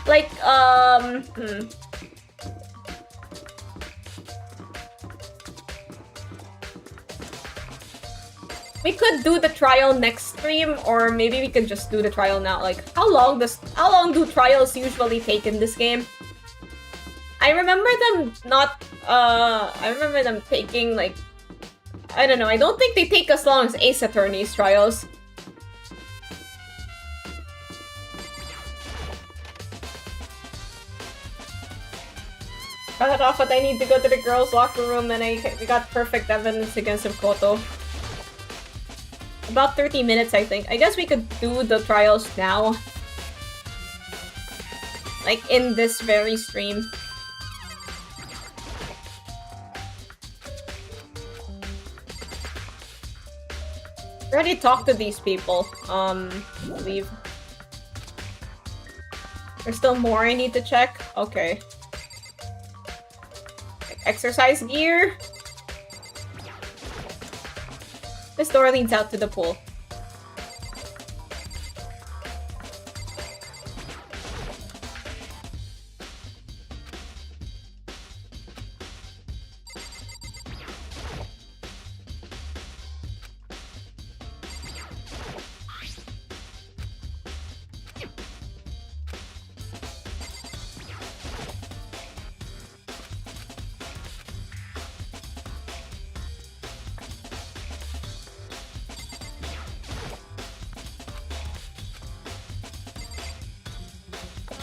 Like, We could do the trial next stream, or maybe we could just do the trial now. Like, how long do trials usually take in this game? I remember them taking, like, I don't know, I don't think they take as long as Ace Attorney's trials. Cut off, but I need to go to the girls' locker room, and we got perfect evidence against Koto. About 30 minutes, I think. I guess we could do the trials now. Like, in this very stream. Already talked to these people. Leave. There's still more I need to check? Okay. Exercise gear? This door leads out to the pool.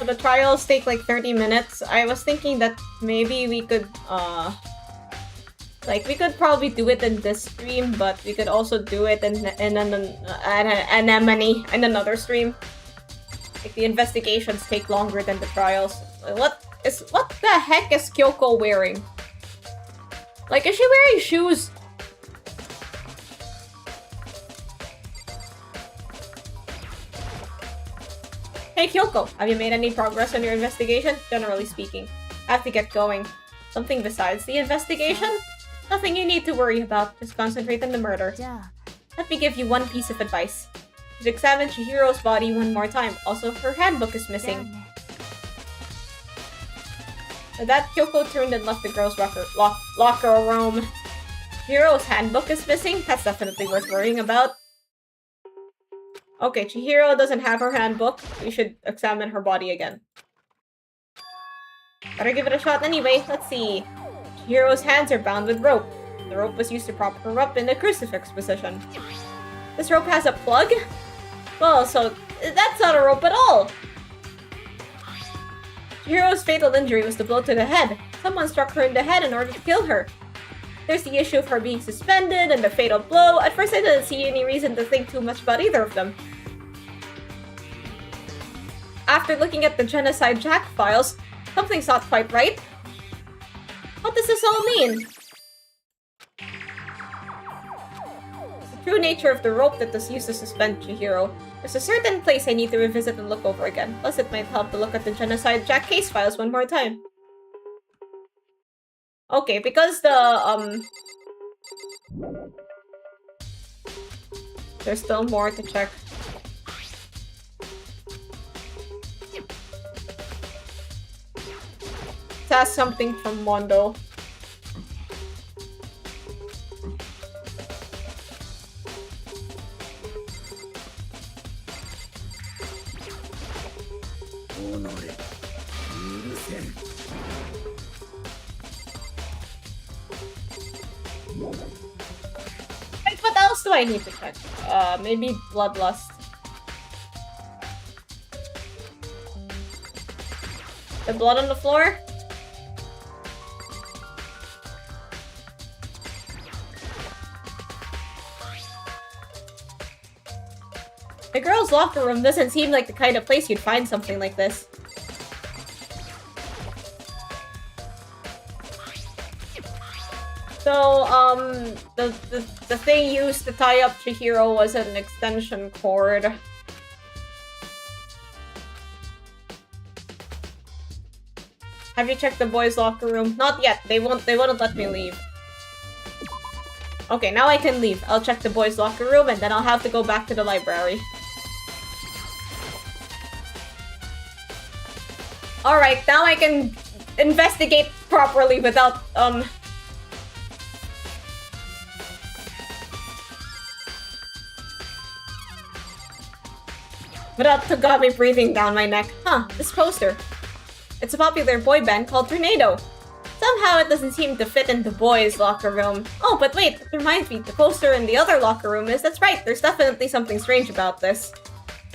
The trials take like 30 minutes. I was thinking that maybe we could, like, we could probably do it in this stream, but we could also do it in another stream. Like, the investigations take longer than the trials. What the heck is Kyoko wearing? Like, is she wearing shoes? Hey Kyoko, have you made any progress on your investigation? Generally speaking. I have to get going. Something besides the investigation? Nothing you need to worry about. Just concentrate on the murder. Let me give you one piece of advice. You should examine Chihiro's body one more time. Also, her handbook is missing. With that, Kyoko turned and left the girls' locker room. Chihiro's handbook is missing? That's definitely worth worrying about. Okay, Chihiro doesn't have her handbook. We should examine her body again. Better give it a shot anyway. Let's see. Chihiro's hands are bound with rope. The rope was used to prop her up in a crucifix position. This rope has a plug? Well, so that's not a rope at all! Chihiro's fatal injury was the blow to the head. Someone struck her in the head in order to kill her. There's the issue of her being suspended and the fatal blow. At first I didn't see any reason to think too much about either of them. After looking at the Genocide Jack files, something's not quite right. What does this all mean? The true nature of the rope that was used to suspend Chihiro. There's a certain place I need to revisit and look over again. Plus it might help to look at the Genocide Jack case files one more time. Okay, because there's still more to check. Let's ask something from Mondo. Wait, what else do I need to check? Maybe Bloodlust. The blood on the floor? The girls' locker room doesn't seem like the kind of place you'd find something like this. So, the thing used to tie up Chihiro was an extension cord. Have you checked the boys' locker room? Not yet. They won't let me leave. Okay, now I can leave. I'll check the boys' locker room and then I'll have to go back to the library. Alright, now I can investigate properly without, without Togami breathing down my neck. Huh, this poster. It's a popular boy band called Tornado. Somehow it doesn't seem to fit in the boys' locker room. Oh, but wait, it reminds me, the poster in the other locker room is... That's right, there's definitely something strange about this.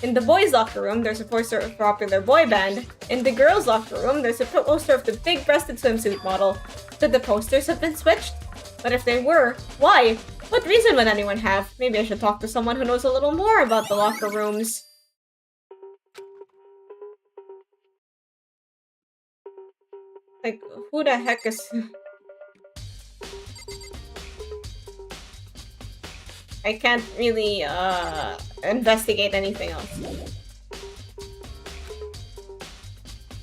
In the boys' locker room, there's a poster of a popular boy band. In the girls' locker room, there's a poster of the big-breasted swimsuit model. Could the posters have been switched? But if they were, why? What reason would anyone have? Maybe I should talk to someone who knows a little more about the locker rooms. Like, who the heck is... I can't really, investigate anything else.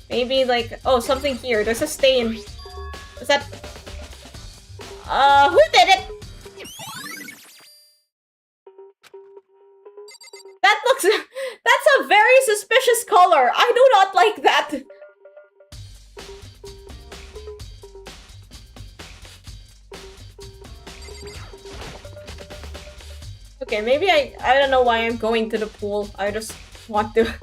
Maybe, like... Oh, something here. There's a stain. Is that... who did it? That looks... That's a very suspicious color. I do not like that. Okay, maybe I don't know why I'm going to the pool. I just want to...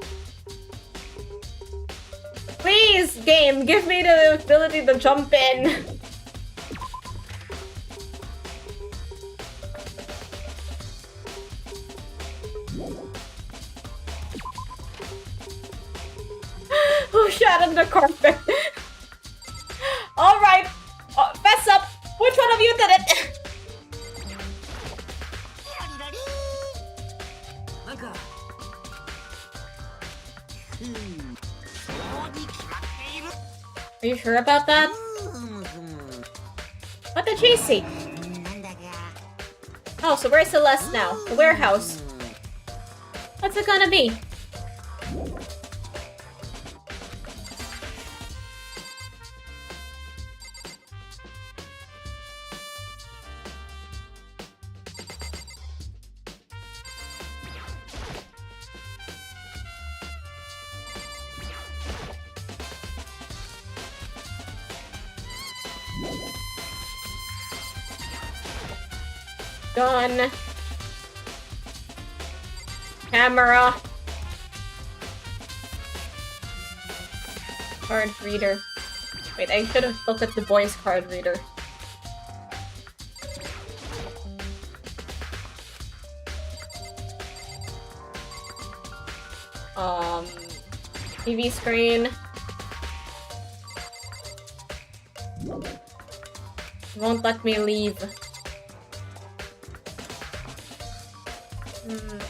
Please, game, give me the ability to jump in. Oh, shat on the carpet. Alright, fess up. Which one of you did it? Are you sure about that? What did she see? Oh, so where's Celeste now? The warehouse. What's it gonna be? Done. Camera. Card reader. Wait, I should have looked at the boys' card reader. TV screen. Won't let me leave.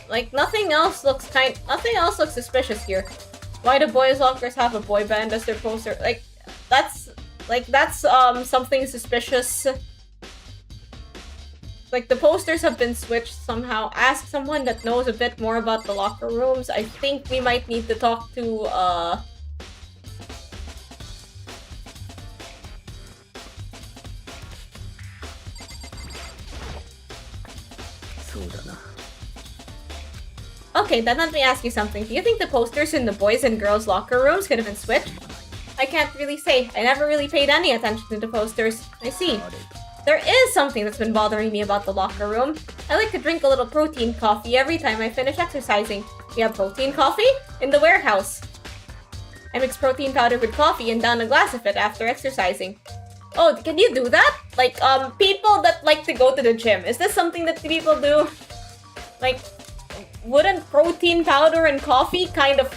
Like nothing else looks suspicious here. Why do boys lockers have a boy band as their poster? That's something suspicious. Like the posters have been switched somehow. Ask someone that knows a bit more about the locker rooms. I think we might need to talk to Okay, then let me ask you something. Do you think the posters in the boys' and girls' locker rooms could have been switched? I can't really say. I never really paid any attention to the posters. I see. There is something that's been bothering me about the locker room. I like to drink a little protein coffee every time I finish exercising. You have protein coffee? In the warehouse. I mix protein powder with coffee and down a glass of it after exercising. Oh, can you do that? Like, people that like to go to the gym. Is this something that people do? Like, wouldn't protein powder and coffee kind of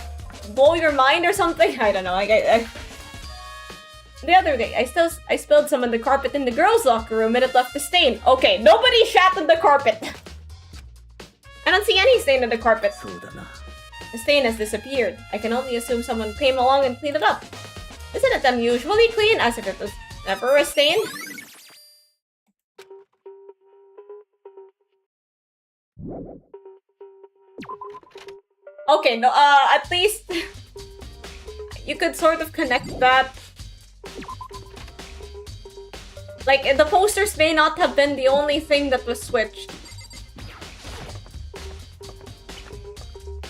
blow your mind or something? I don't know. The other day, I spilled some on the carpet in the girls' locker room and it left a stain. Okay, nobody shat on the carpet. I don't see any stain on the carpet. The stain has disappeared. I can only assume someone came along and cleaned it up. Isn't it unusually clean, as if it was never a stain? Okay, no, at least you could sort of connect that. Like, the posters may not have been the only thing that was switched.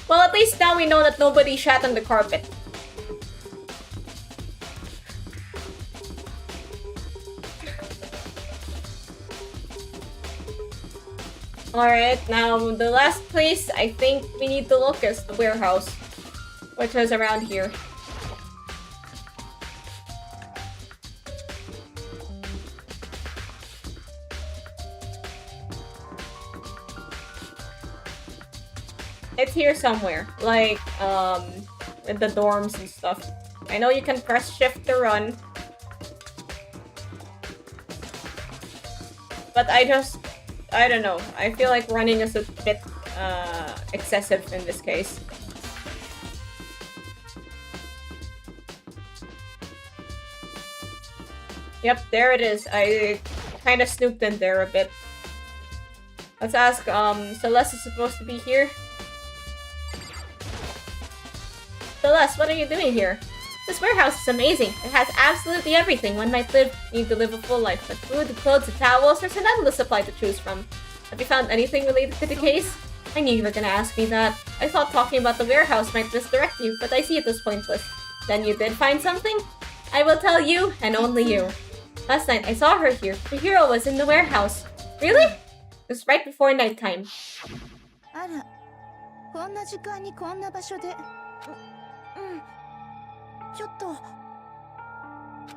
Well, at least now we know that nobody shat on the carpet. Alright, now the last place I think we need to look is the warehouse, which is around here. It's here somewhere, like, with the dorms and stuff. I know you can press shift to run. But I don't know. I feel like running is a bit, excessive in this case. Yep, there it is. I kind of snooped in there a bit. Let's ask, Celeste is supposed to be here. Celeste, what are you doing here? This warehouse is amazing. It has absolutely everything one might need to live a full life. But food, clothes, and towels, there's an endless supply to choose from. Have you found anything related to the case? I knew you were gonna ask me that. I thought talking about the warehouse might misdirect you, but I see it as pointless. Then you did find something? I will tell you, and only you. Last night, I saw her here. The hero was in the warehouse. Really? It was right before nighttime. あら、こんな時間にこんな場所で。ちょっと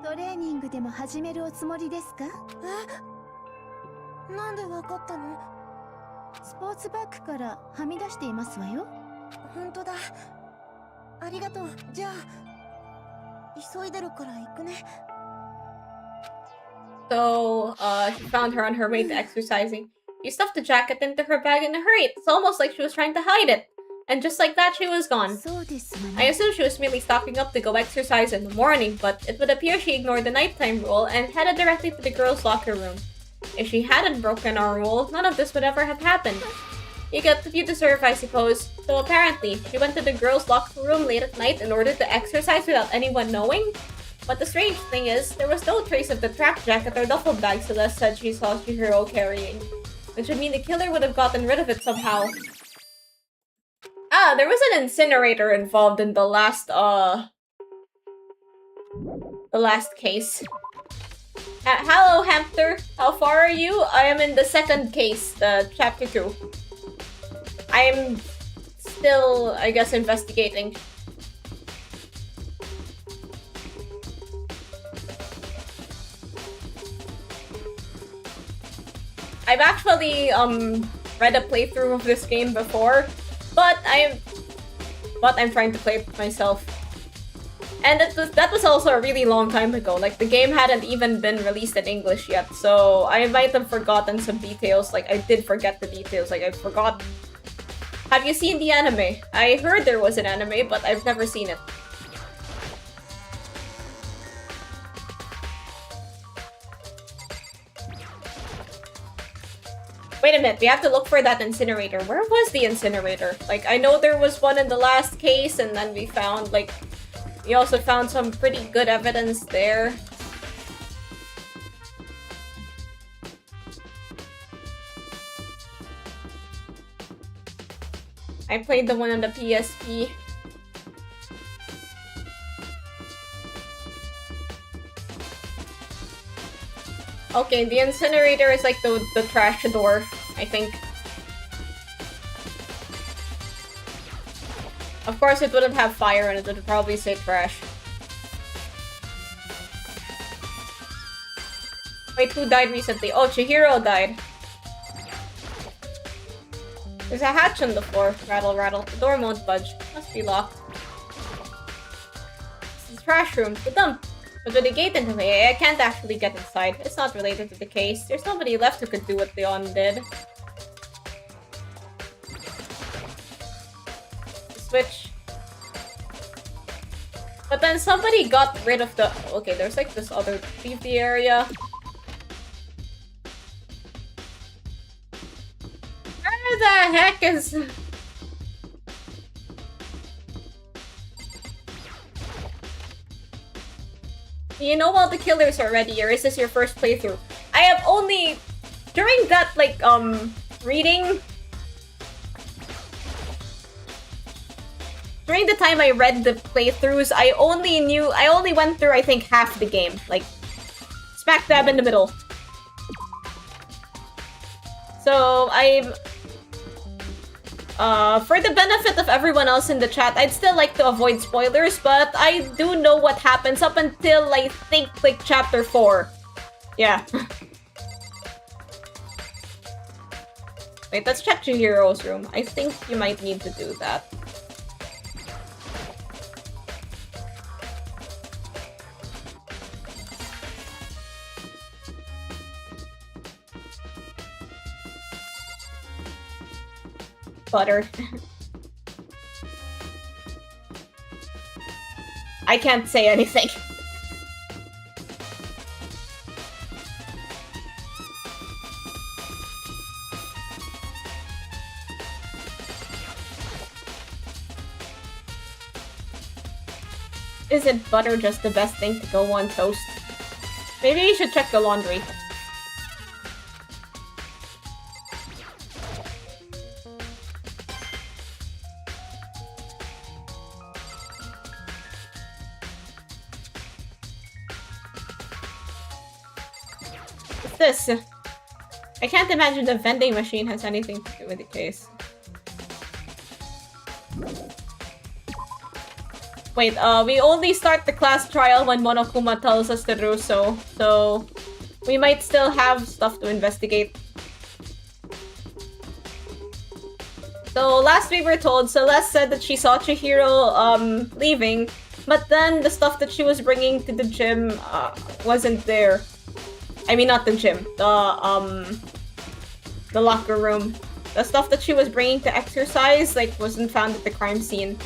トレーニングでも始めるおつもりですか？え？なんでわかったの？スポーツバッグからはみ出していますわよ。本当だ。ありがとう。じゃあ急いでるから行くね。So, she found her on her way to exercising. You stuffed the jacket into her bag in a hurry. It's almost like she was trying to hide it. And just like that, she was gone. I assumed she was merely stocking up to go exercise in the morning, but it would appear she ignored the nighttime rule and headed directly to the girls' locker room. If she hadn't broken our rule, none of this would ever have happened. You get what you deserve, I suppose. So apparently, she went to the girls' locker room late at night in order to exercise without anyone knowing? But the strange thing is, there was no trace of the trap jacket or duffel bag Celeste said she saw Chihiro carrying. Which would mean the killer would have gotten rid of it somehow. Ah, there was an incinerator involved in the last case. Hello, Hamster. How far are you? I am in the second case, chapter 2. I am still, I guess, investigating. I've actually, read a playthrough of this game before, but but I'm trying to play it myself. And that was also a really long time ago. Like, the game hadn't even been released in English yet, so I might have forgotten some details. Like, I did forget the details. Like, I forgot. Have you seen the anime? I heard there was an anime, but I've never seen it. Wait a minute, we have to look for that incinerator. Where was the incinerator? Like, I know there was one in the last case, and then we found, like... We also found some pretty good evidence there. I played the one on the PSP. Okay, the incinerator is like the trash door, I think. Of course, it wouldn't have fire in it, it would probably say trash. Wait, who died recently? Oh, Chihiro died. There's a hatch on the floor. Rattle, rattle. The door won't budge. Must be locked. This is the trash room. The dump. But with the gate in the way, I can't actually get inside. It's not related to the case. There's nobody left who could do what Leon did. Switch. But then somebody got rid of the... Okay, there's like this other leafy area. Where the heck is... Do you know all the killers already, or is this your first playthrough? I have only... During that, like, reading... During the time I read the playthroughs, I only went through, I think, half the game. Like, smack dab in the middle. So, for the benefit of everyone else in the chat, I'd still like to avoid spoilers, but I do know what happens up until, I think, like, chapter 4. Yeah. Wait, let's check Chihiro's room. I think you might need to do that. Butter. I can't say anything. Isn't butter just the best thing to go on toast? Maybe you should check the laundry. This. I can't imagine the vending machine has anything to do with the case. Wait, we only start the class trial when Monokuma tells us to do so we might still have stuff to investigate. So last we were told, Celeste said that she saw Chihiro leaving, but then the stuff that she was bringing to the gym wasn't there. I mean, not the gym. The locker room. The stuff that she was bringing to exercise, like, wasn't found at the crime scene.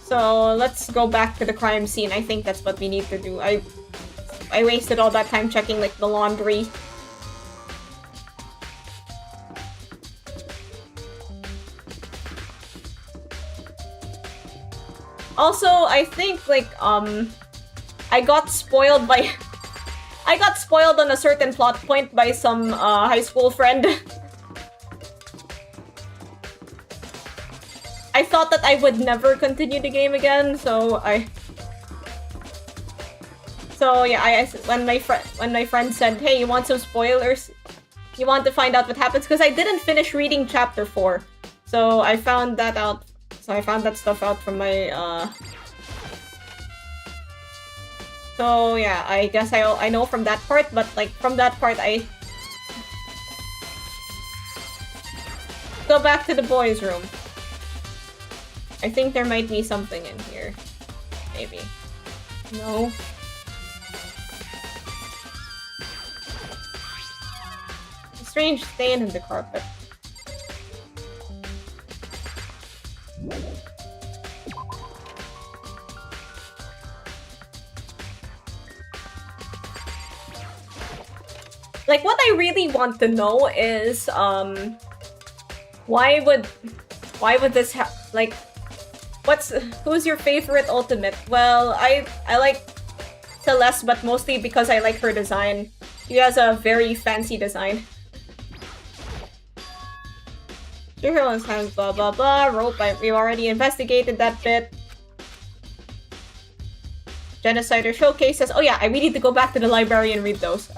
So, let's go back to the crime scene. I think that's what we need to do. I wasted all that time checking, like, the laundry. Also, I think, like, I got spoiled by... I got spoiled on a certain plot point by some high school friend. I thought that I would never continue the game again, so yeah, when my friend said, "Hey, you want some spoilers? You want to find out what happens?" Because I didn't finish reading chapter 4, so I found that out. So I found that stuff out from my So yeah, I guess I know from that part, but like from that part I go back to the boys' room. I think there might be something in here. Maybe. No. A strange stain in the carpet. Like, what I really want to know is, why would this like, who's your favorite ultimate? Well, I like Celeste, but mostly because I like her design. She has a very fancy design. Superheroes has blah blah blah. Rope, we've already investigated that bit. Genocider showcases. Oh yeah, we need to go back to the library and read those.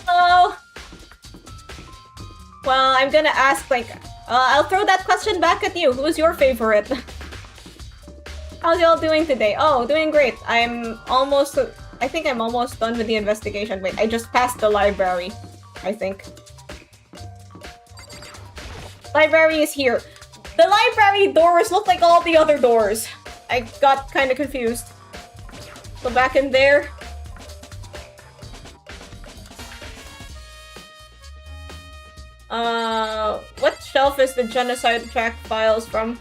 Hello! Well, I'm gonna ask, like, I'll throw that question back at you. Who's your favorite? How's y'all doing today? Oh, doing great. I think I'm almost done with the investigation. Wait, I just passed the library, I think. Library is here. The library doors look like all the other doors. I got kind of confused. Go back in there. What shelf is the genocide track files from?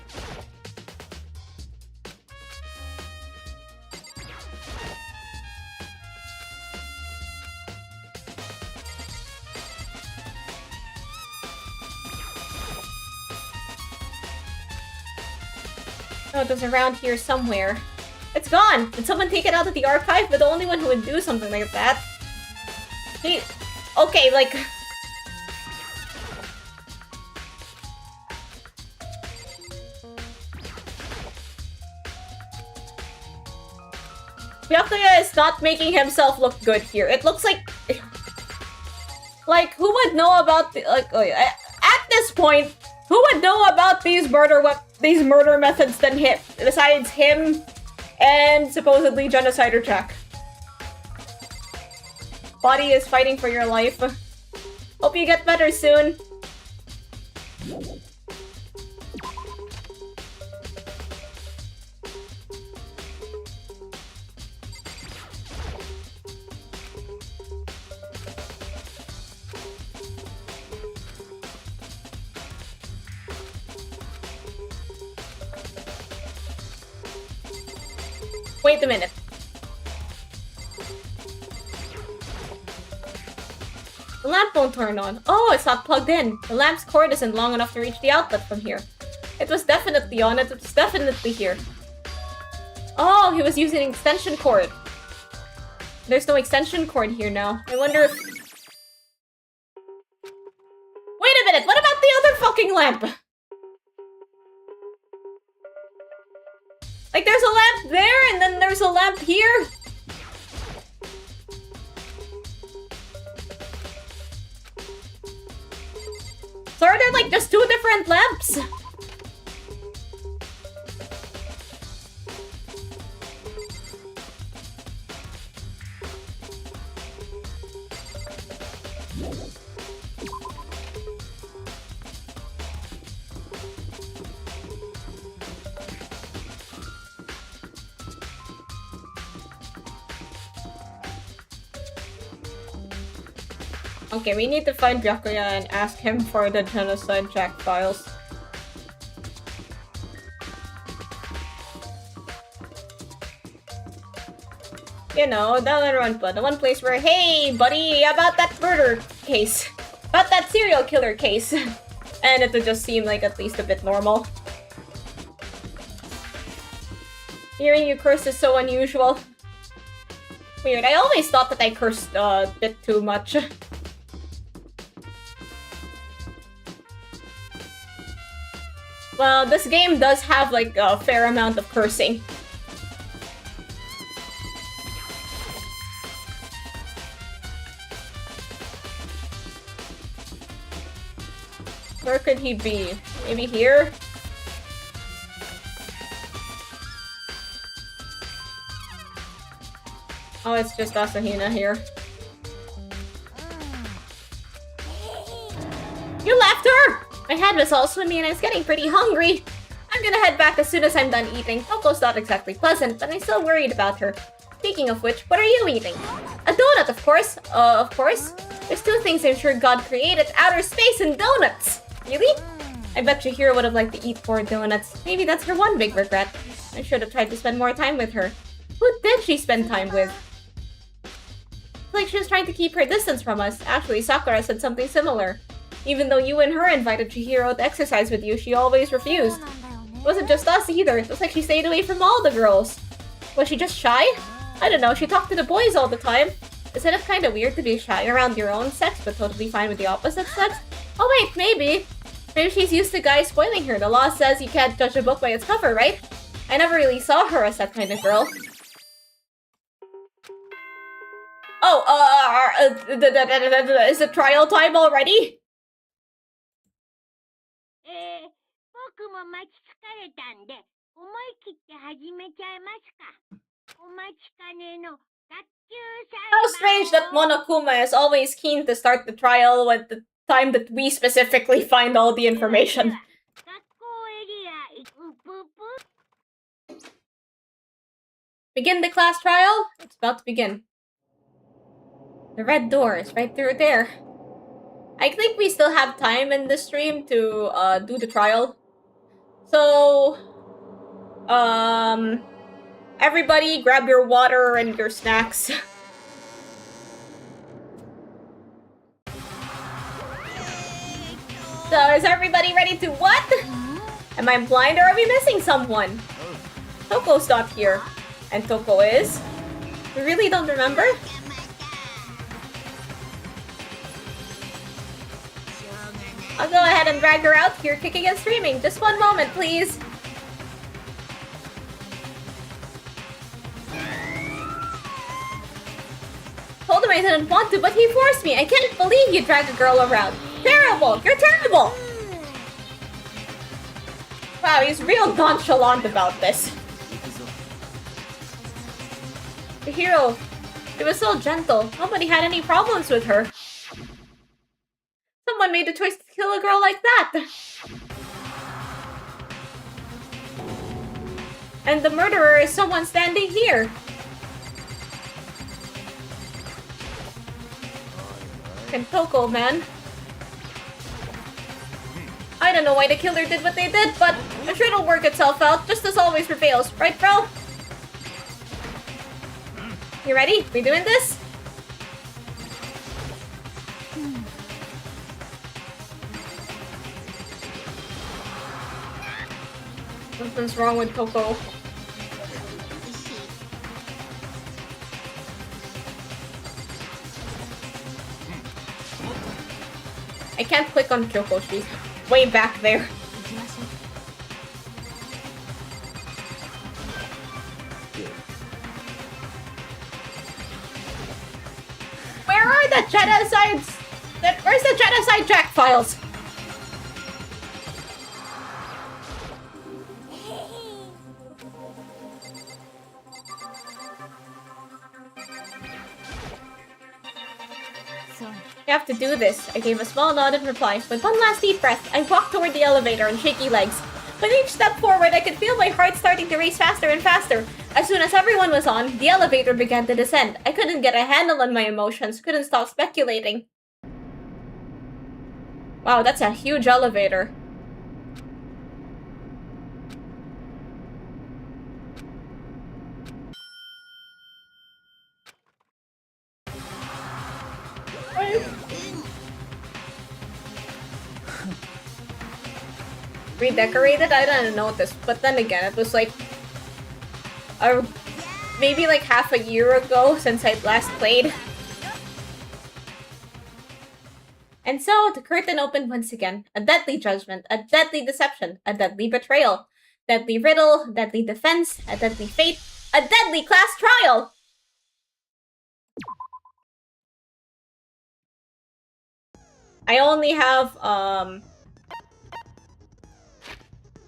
Oh, it was around here somewhere. It's gone! Did someone take it out of the archive? But the only one who would do something like that... Okay, like... Byakuya is not making himself look good here. It looks like... Like, who would know about the... Like, at this point, who would know about these murder methods than him? Besides him and supposedly Genocider Jack. Body is fighting for your life. Hope you get better soon. Wait a minute. The lamp won't turn on. Oh, it's not plugged in. The lamp's cord isn't long enough to reach the outlet from here. It was definitely on. It was definitely here. Oh, he was using an extension cord. There's no extension cord here now. I wonder if... Wait a minute! What about the other fucking lamp? Like, there's a lamp there, and then there's a lamp here? So are there, like, just two different lamps? Okay, we need to find Byakuya and ask him for the Genocide Jack files. You know, danganronpa, the one place where, hey, buddy, about that murder case. About that serial killer case. And it would just seem like at least a bit normal. Hearing you curse is so unusual. Weird, I always thought that I cursed a bit too much. Well, this game does have, like, a fair amount of cursing. Where could he be? Maybe here? Oh, it's just Asahina here. You left her! My head was all swimmy and I was getting pretty hungry. I'm gonna head back as soon as I'm done eating. Toko's not exactly pleasant, but I'm still worried about her. Speaking of which, what are you eating? A donut, of course. Of course. There's two things I'm sure God created: outer space and donuts. Really? I bet Chihiro would have liked to eat 4 donuts. Maybe that's her one big regret. I should have tried to spend more time with her. Who did she spend time with? It's like she was trying to keep her distance from us. Actually, Sakura said something similar. Even though you and her invited Chihiro to exercise with you, she always refused. It wasn't just us either. It looks like she stayed away from all the girls. Was she just shy? I don't know, she talked to the boys all the time. Isn't it kind of weird to be shy around your own sex, but totally fine with the opposite sex? Oh wait, maybe. Maybe she's used to guys spoiling her. The law says you can't judge a book by its cover, right? I never really saw her as that kind of girl. Oh, is it trial time already? 僕も待ち疲れたんで、思い切って始めちゃいますか。お待ちかねの学級裁判を。How strange that Monokuma is always keen to start the trial at the time that we specifically find all the information. 学校エリア、うぷぷ。Begin the class trial? It's about to begin. The red door is right through there. I think we still have time in this stream to do the trial. So, everybody grab your water and your snacks. So, is everybody ready to what? Am I blind or are we missing someone? Toko's not here. And Toko is? We really don't remember? I'll go ahead and drag her out here, kicking and screaming. Just one moment, please. Told him I didn't want to, but he forced me. I can't believe you drag a girl around. Terrible! You're terrible! Wow, he's real nonchalant about this. The hero. She was so gentle. Nobody had any problems with her. Someone made the choice to kill a girl like that. And the murderer is someone standing here. And Toko, man. I don't know why the killer did what they did, but I'm sure it'll work itself out. Justice always prevails, right, bro? You ready? We doing this? Something's wrong with Toko. I can't click on Kyoko, she's way back there. Where are the genocides? Where's the genocide track files? You have to do this. I gave a small nod in reply. With one last deep breath, I walked toward the elevator on shaky legs. With each step forward, I could feel my heart starting to race faster and faster. As soon as everyone was on, the elevator began to descend. I couldn't get a handle on my emotions, couldn't stop speculating. Wow, that's a huge elevator. Redecorated? I didn't notice, but then again, it was like maybe like half a year ago since I last played. And so the curtain opened once again. A deadly judgment, a deadly deception, a deadly betrayal, deadly riddle, deadly defense, a deadly fate, a deadly class trial. I only have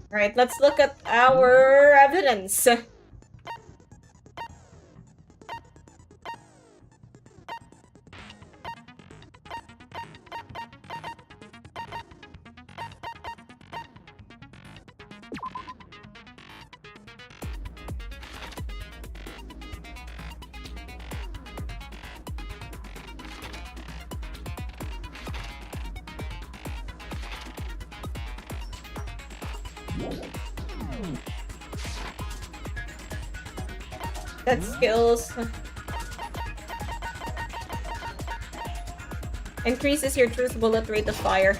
Right, let's look at our evidence. That skills. Increases your truth bullet rate of fire.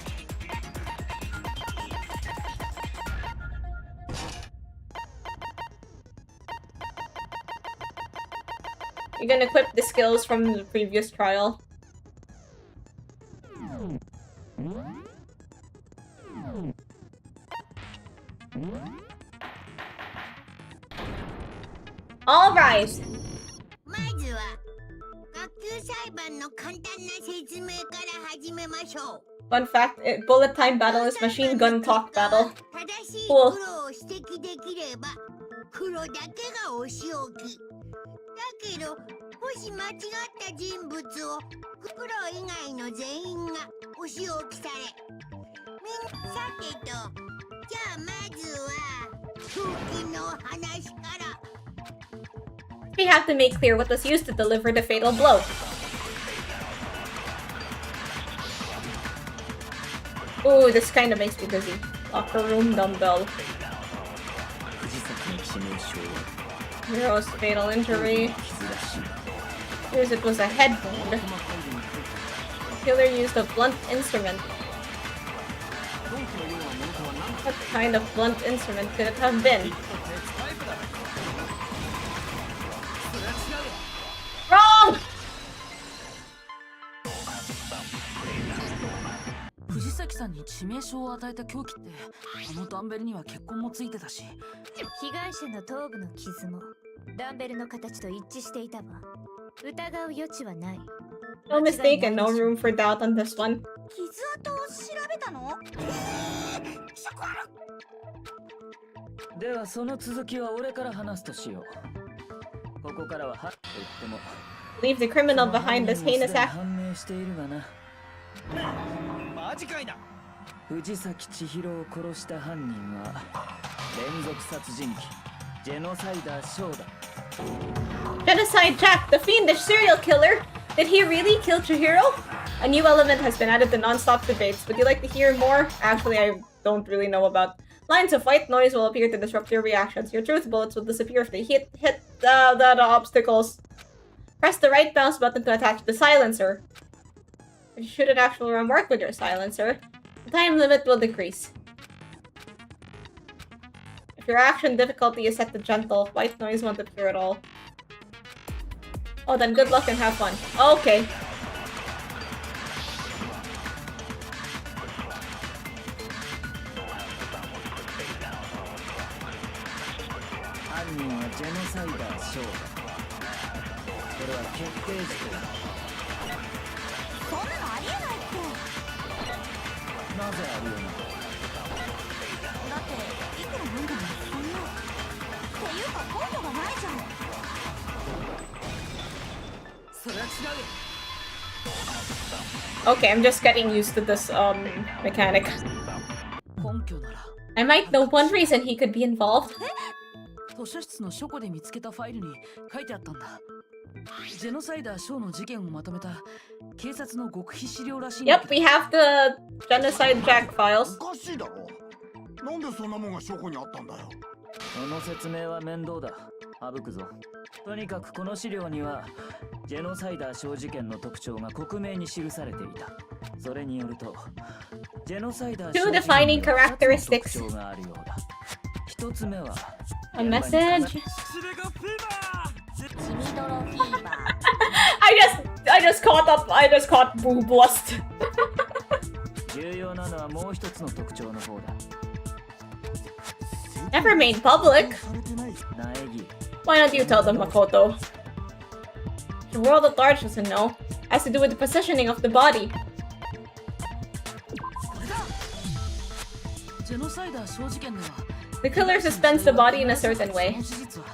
You can equip the skills from the previous trial. All right. Fun fact, bullet time battle is machine gun talk battle. Cool. We have to make clear what was used to deliver the fatal blow. Ooh, this kind of makes me dizzy. Locker room dumbbell. Hero's fatal injury. Here's it was a head wound. Killer used a blunt instrument. What kind of blunt instrument could it have been? Wrong! 藤崎さんに致命傷を与えた凶器ってあのダンベルには血痕もついてたし、被害者の頭部の傷もダンベルの形と一致していたわ。疑う余地はない。 No mistake and no room for doubt on this one. 傷跡を調べたの？ではその続きは俺から話すとしよう。ここからははっと言っても Leave the criminal behind this heinous act. 判明しているがな。マジかいな。藤崎千尋を殺した犯人は連続殺人鬼ジェノサイダーショーだ。 Genocide Jack, the fiendish serial killer. Did he really kill Chihiro? A new element has been added to non-stop debates. Would you like to hear more? Actually, I don't really know about. Lines of white noise will appear to disrupt your reactions. Your truth bullets will disappear if they hit the obstacles. Press the right mouse button to attach the silencer. If you shoot an actual remark with your silencer, the time limit will decrease. If your action difficulty is set to gentle, white noise won't appear at all. Oh, then good luck and have fun. Okay. Okay, I'm just getting used to this mechanic. I might know one reason he could be involved. 図書室の書庫で見つけたファイルに書いてあったんだ。ジェノサイダーショーの事件をまとめた警察の極秘資料らしいんだけ Yep, ど。 we have the Genocide Jack files. おかしいだろ。なんでそんなもんが書庫にあったんだよ。その説明は面倒だ。省くぞ。とにかくこの資料にはジェノサイダー小事件の特徴が克明に記されていた。それによると、ジェノサイダー Two defining characteristics. 特徴があるようだ。一つ目は A message. それがフィーバー。血みどろフィーバー。I just caught boob lust. 重要なのはもう一つの特徴の方だ。 Never made public. 苗木。 Why don't you tell them, Makoto? The world at large doesn't know. Has to do with the positioning of the body. ジェノサイダー小事件では The killer suspends the body in a certain way. その事実は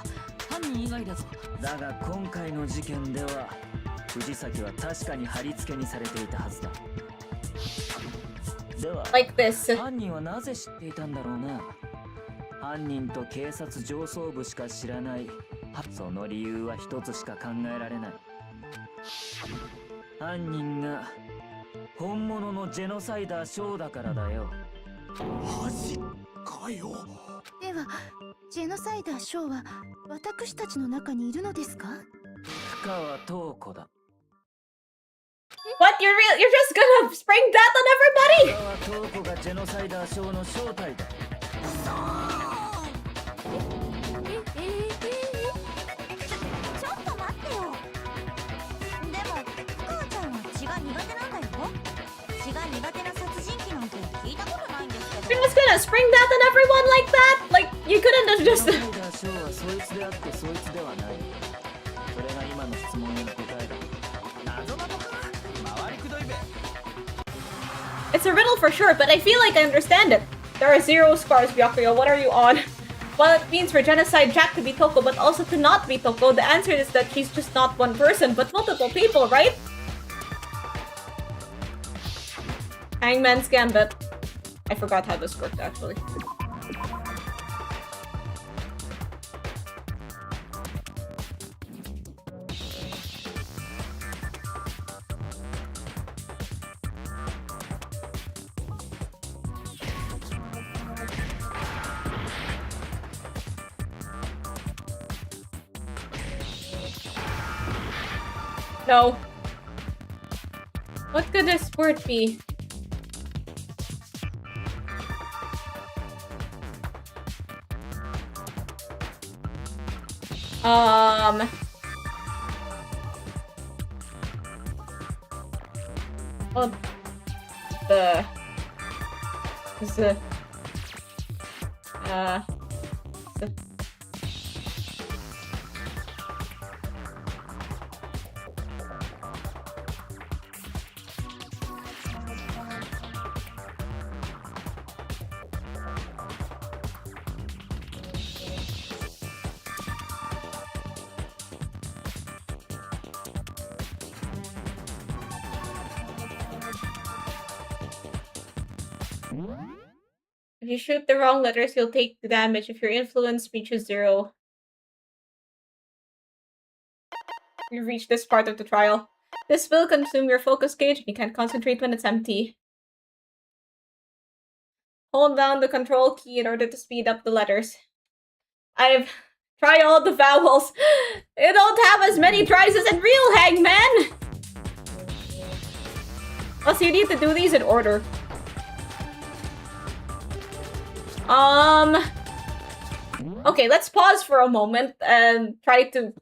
犯人以外だぞ。だが今回の事件では藤崎は確かに貼り付けにされていたはずだ。では Like this. 犯人はなぜ知っていたんだろうな。犯人と警察上層部しか知らない。その理由は一つしか考えられない。犯人が本物のジェノサイダーショーだからだよ。マジかよ。ではジェノサイダーショーは私たちの中にいるのですか？深川東子だ。 What? You're just gonna spring that on everybody? 深川東子がジェノサイダーショーの正体だ。ちょっと待ってよ。でもふかわちゃんは血が苦手なんだよ。血が苦手な殺人鬼なんて聞いたことないんですけど。 You're just gonna spring that on everyone like that? Like, you couldn't have ジェ just... ノサイダーショーはそいつであってそいつではない。それが今の質問の答えだ。謎のとか回りくどいべ。 It's a riddle for sure, but I feel like I understand it. There are 0 scars, Byakuya. What are you on? Well, it means for Genocide Jack to be Toko, but also to not be Toko. The answer is that she's just not one person, but multiple people, right? Hangman's Gambit. I forgot how this worked, actually. No. What could this word be? Well, the if you shoot the wrong letters, you'll take the damage. If your influence reaches 0, you reach this part of the trial. This will consume your focus gauge, and you can't concentrate when it's empty. Hold down the control key in order to speed up the letters. I've tried all the vowels. They don't have as many tries as in real Hangman! Plus, you need to do these in order. Okay, let's pause for a moment and try to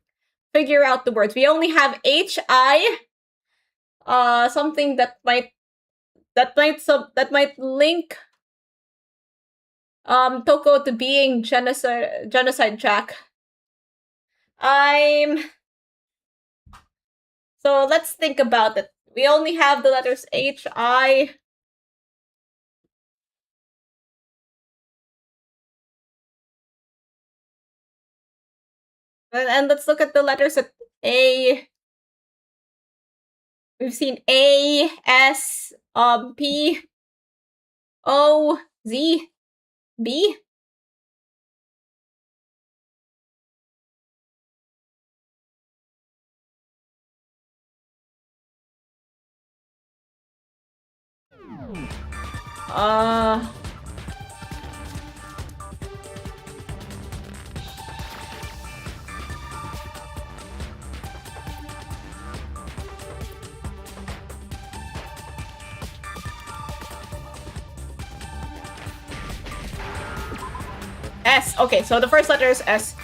figure out the words. We only have H-I. Something that might link Toko to being Genocide Jack. So let's think about it. We only have the letters H-I. And let's look at the letters at A. We've seen A, S, P, O, Z, B. S. Okay, so the first letter is S.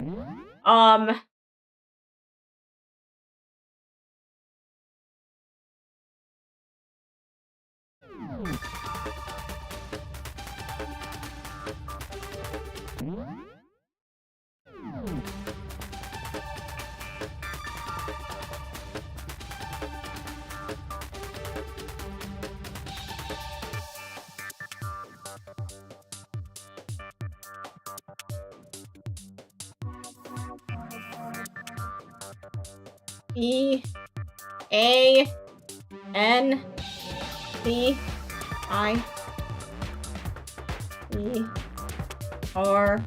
E, A, N, P, I, E, R,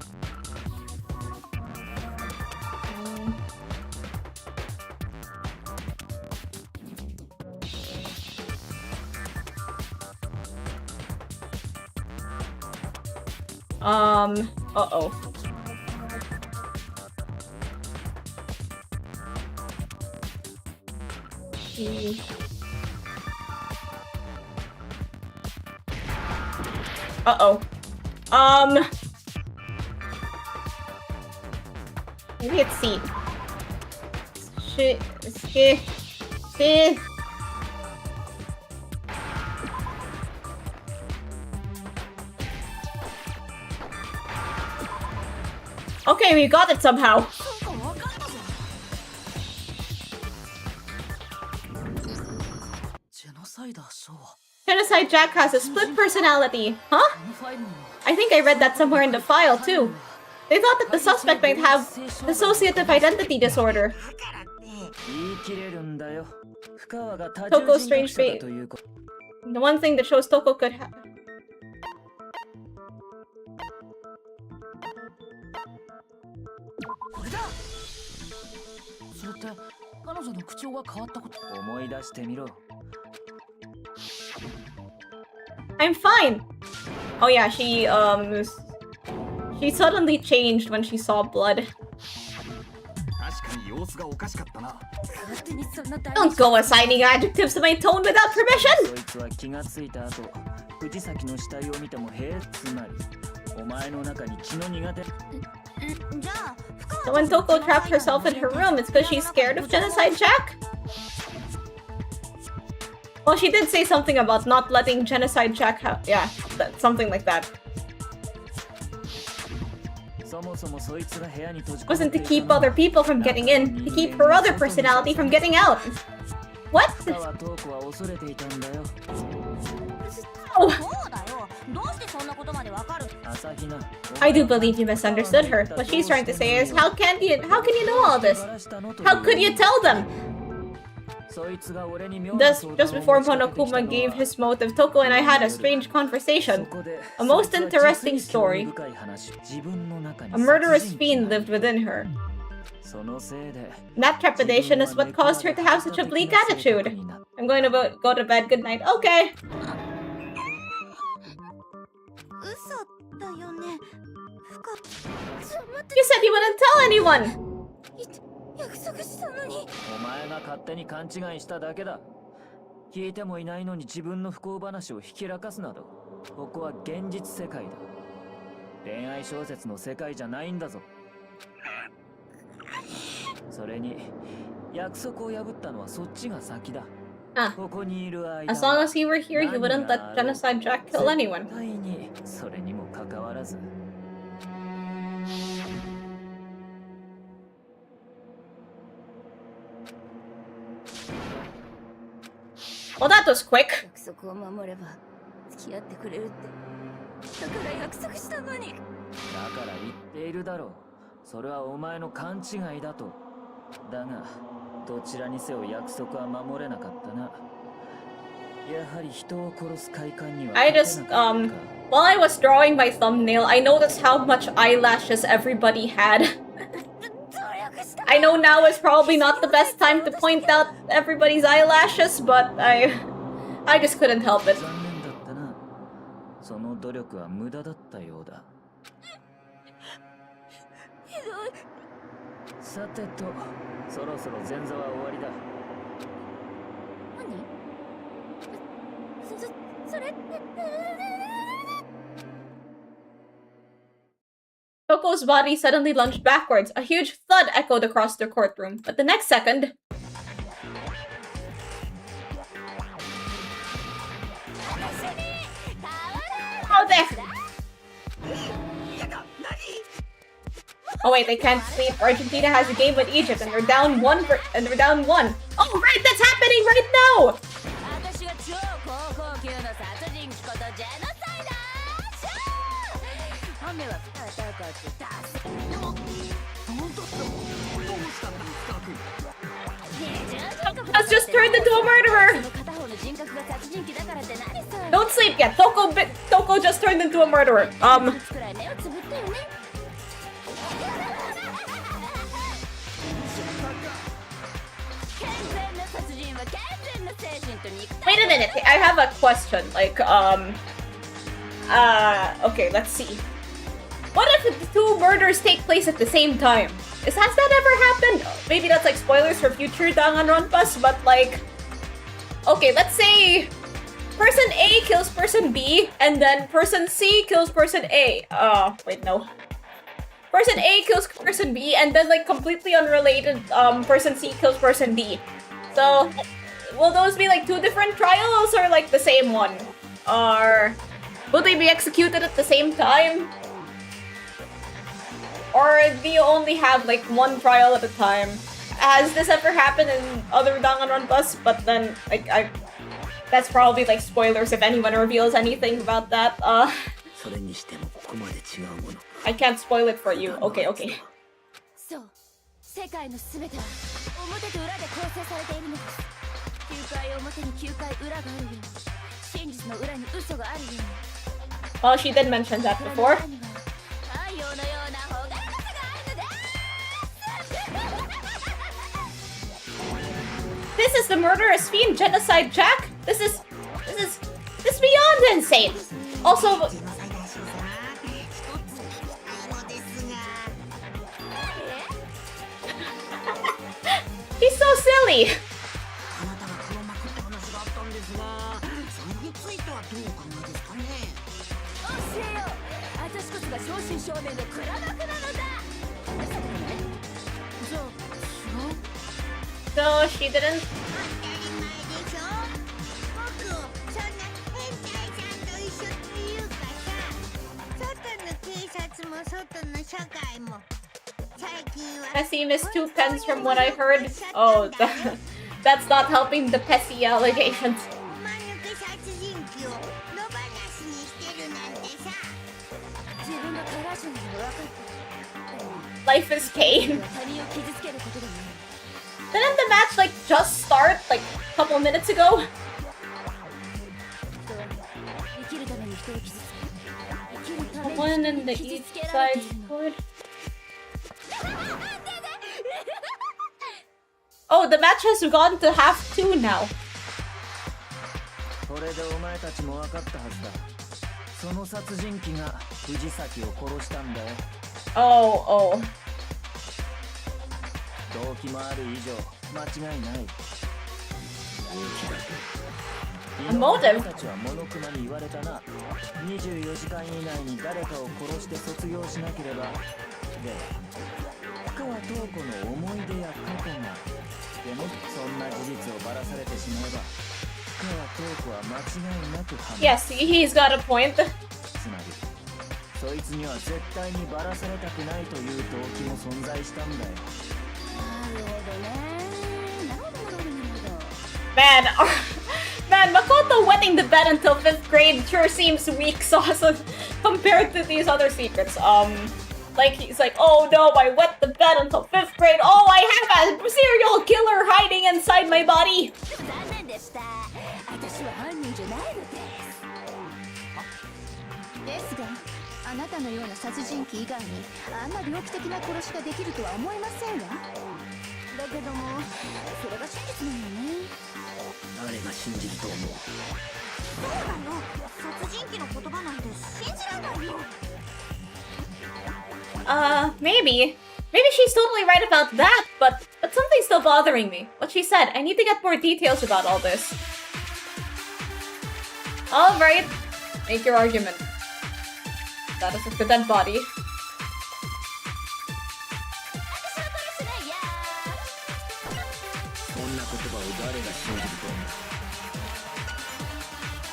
Uh-oh. Uh-oh. Maybe it's C. She. Okay, we got it somehow. Genocide Jack has a split personality. Huh? I think I read that somewhere in the file, too. They thought that the suspect might have dissociative identity disorder. Toko's strange fate. The one thing that shows Toko could have. I'm fine. Oh yeah, she suddenly changed when she saw blood. Don't go assigning adjectives to my tone without permission! So when Toko trapped herself in her room, it's because she's scared of Genocide Jack? Well, she did say something about not letting Genocide Jack have... Yeah, something like that. Wasn't to keep other people from getting in, to keep her other personality from getting out. What? Oh. I do believe you misunderstood her. What she's trying to say is, how can you know all this? How could you tell them? Thus, just before Monokuma gave his motive, Toko and I had a strange conversation. A most interesting story. A murderous fiend lived within her. That trepidation is what caused her to have such a bleak attitude. I'm going to go to bed. Good night. Okay. You said you wouldn't tell anyone! 約束したのに。お前が勝手に勘違いしただけだ。聞いてもいないのに自分の不幸話をひきらかすなど。ここは現実世界だ。恋愛小説の世界じゃないんだぞ。それに約束を破ったのはそっちが先だ。ここにいる間。As long as he were here, he wouldn't let Genocide Jack kill anyone. 絶対にそれにもかかわらず。Well, that was quick. 約束を守れば付き合ってくれるって。だから約束したのに。だから言っているだろう。それはお前の勘違いだと。だが、どちらにせよ約束は守れなかったな。やはり人を殺す快感には。I just while I was drawing my thumbnail, I noticed how much eyelashes everybody had. I know now is probably not the best time to point out everybody's eyelashes, but I just couldn't help it. その努力は無駄だったようだ。さてと、そろそろ前座は終わりだ。何？それって。Toko's body suddenly lunged backwards. A huge thud echoed across the courtroom, but the next second... Oh, there! Oh wait, they can't sleep. Argentina has a game with Egypt, and they're down one. Oh right, that's happening right now! Has just turned into a murderer! Don't sleep yet. Toko just turned into a murderer. Wait a minute. I have a question. Like, okay, let's see. what if the two murders take place at the same time? Has that ever happened? Maybe that's like spoilers for future danganronpas, but like, okay, let's say person A kills person B, and then person C kills person A. Wait, no. Person A kills person B, and then like completely unrelated person C kills person D. So, will those be like two different trials or like the same one? Or will they be executed at the same time? Or do you only have like one trial at a time? Has this ever happened in other danganronpas? But then like that's probably like spoilers if anyone reveals anything about that. I can't spoil it for you. Okay. そう世界の全ては表と裏で構成されているのです。9回表に9回裏があるように真実の裏に嘘があるように Well, she did mention that before. 太陽のようなほがらかさがあるのです。 This is the murderous fiend genocide Jack. This is beyond insane. Also, he's so silly. あなたが黒幕って話があったんですが、それについてはどうお考えですかね。教えよう。私こそが正真正銘の黒幕なのだ。じゃあ違う。 So she didn't. 当たり前でしょ。僕をそんな変態さんと一緒というかさ、外の警察も外の社会も最近は Pessie missed 2 pens from what I heard. Oh, that's not helping the Pessie allegations. 間抜け殺人鬼を野放しにしてるなんてさ。自分が加害者なの分かってる。 Life is pain. 他人を傷つけることでもない。 Didn't the match like just start like a couple minutes ago? 人は生きるために人を傷つけ、生きるた The め one に in 人 the を傷 east つけられて side いるの。 scored. Oh, the match has gone to half 2 now. これでお前たちも分かったはずだ。その殺人鬼が藤崎を殺したんだよ。 Oh. 動機もある以上間違いない。 A motive? たちはモノクマに言われたな。24時間以内に誰かを殺して卒業しなければ。で、深川塔子の思い出や過去が。でもそんな事実をばらされてしまえば、深川塔子は間違いなく判明。 Yes, he's got a point. つまり、そいつには絶対にばらされたくないという動機も存在したんだよ。 なるほどね。なるほど。 Man, Makoto wetting the bed until 5th grade sure seems weak sauce compared to these other secrets. Like he's like, oh no, I wet the bed until 5th grade. Oh, I have a serial killer hiding inside my body. 残念でした。私は犯人じゃないのです。ですが、あなたのような殺人鬼以外にあんな猟奇的な殺しができるとは思えませんわ。だけども、それが真実なのね。誰が信じると思う？そうなの。殺人鬼の言葉なんて信じられないよ。 Maybe she's totally right about that, but something's still bothering me. What she said, I need to get more details about all this. Alright, make your argument. That is the dead body. そんな言葉を誰が信じると思う？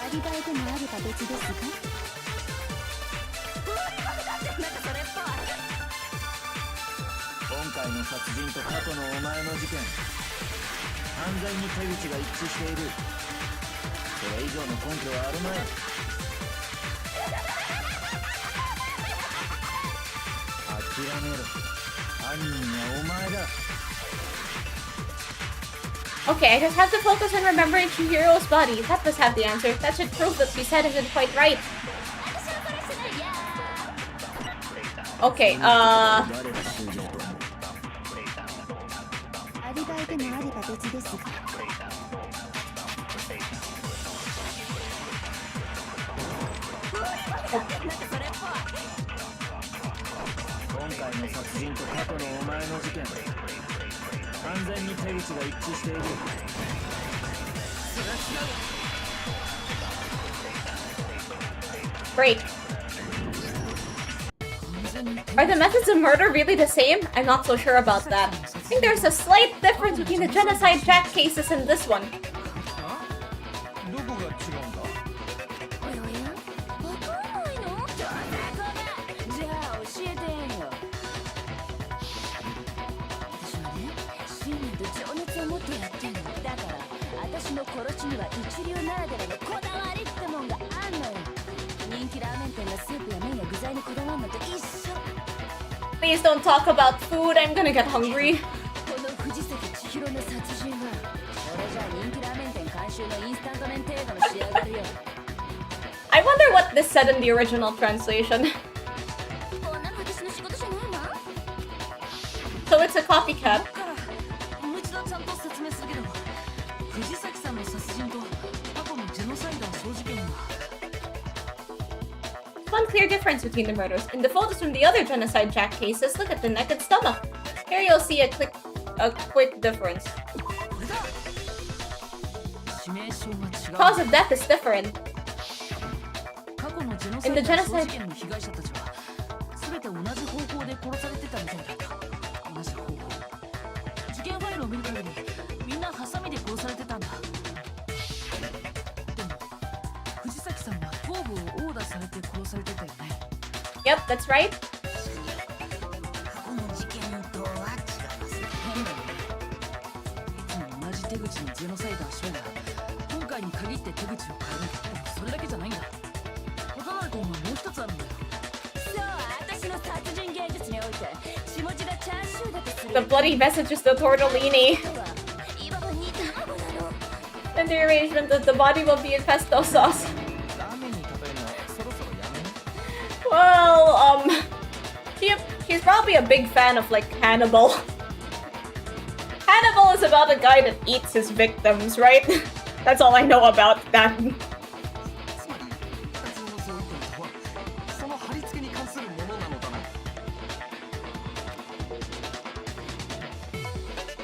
アリバイでもあれば別ですが。今回の殺人と過去のお前の事件、犯罪に手口が一致している。それ以上の根拠はあるまい。諦めろ。犯人はお前だ。 Okay, I just have to focus on remembering Chihiro's body. That does have the answer. That should prove that she said isn't quite right. Okay, 誰が信じると思う？アリバイでもあれば別ですが。回の殺人と過去のお前の事件、完全に手口が一致している。Break. Are the methods of murder really the same? I'm not so sure about that. I think there's a slight difference between the genocide Jack cases and this one. どこが違うんだ？おやおやわかんないの？じゃあ教えてよ。私はね、信念と情熱を持ってやってんの。だから私の殺しには一流ならではのこだわりってもんがあんのよ。人気ラーメン店がスープや麺や具材にこだわるのと一緒。 Please don't talk about food, I'm gonna get hungry. この藤崎千尋の殺人は俺じゃ人気ラーメン店監修のインスタント麺程度の仕上がりよ。 I wonder what this said in the original translation. こんなの私の仕事じゃないわ。 So it's a copycat. ここからもう一度ちゃんと説明するけど、藤崎さんの殺人と過去のジェノサイダー小事件は One clear difference between the murders. In the photos from the other genocide Jack cases, look at the neck and stomach. Here you'll see a quick difference. これだ。致命傷が違う。 Cause of death is different. 過去のジェノサイダー小事件の被害者たちは全て同じ方法で殺されてたみたいだった。同じ方法。事件ファイルを見る限りみんなハサミで殺されてたんだ。でも藤崎さんは頭部を殴打されて殺されてたよね。 Yep, that's right. 過去の事件とは違いますね。変だよね。いつも同じ手口のジェノサイダーショーが今回に限って手口を変える。でもそれだけじゃないんだ。異なる点はもう一つあるんだよ。そう、私の殺人芸術において血文字がチャーシューだとする。 The bloody message is the tortellini. いわば煮卵なの。 And the arrangement of the body will be in pesto sauce. ラーメンに例えるのそろそろやめね。 Well, she's probably a big fan of like Hannibal. Hannibal is about a guy that eats his victims, right? That's all I know about that. つまり2つ目の相違点とはその貼り付けに関するものなのだな。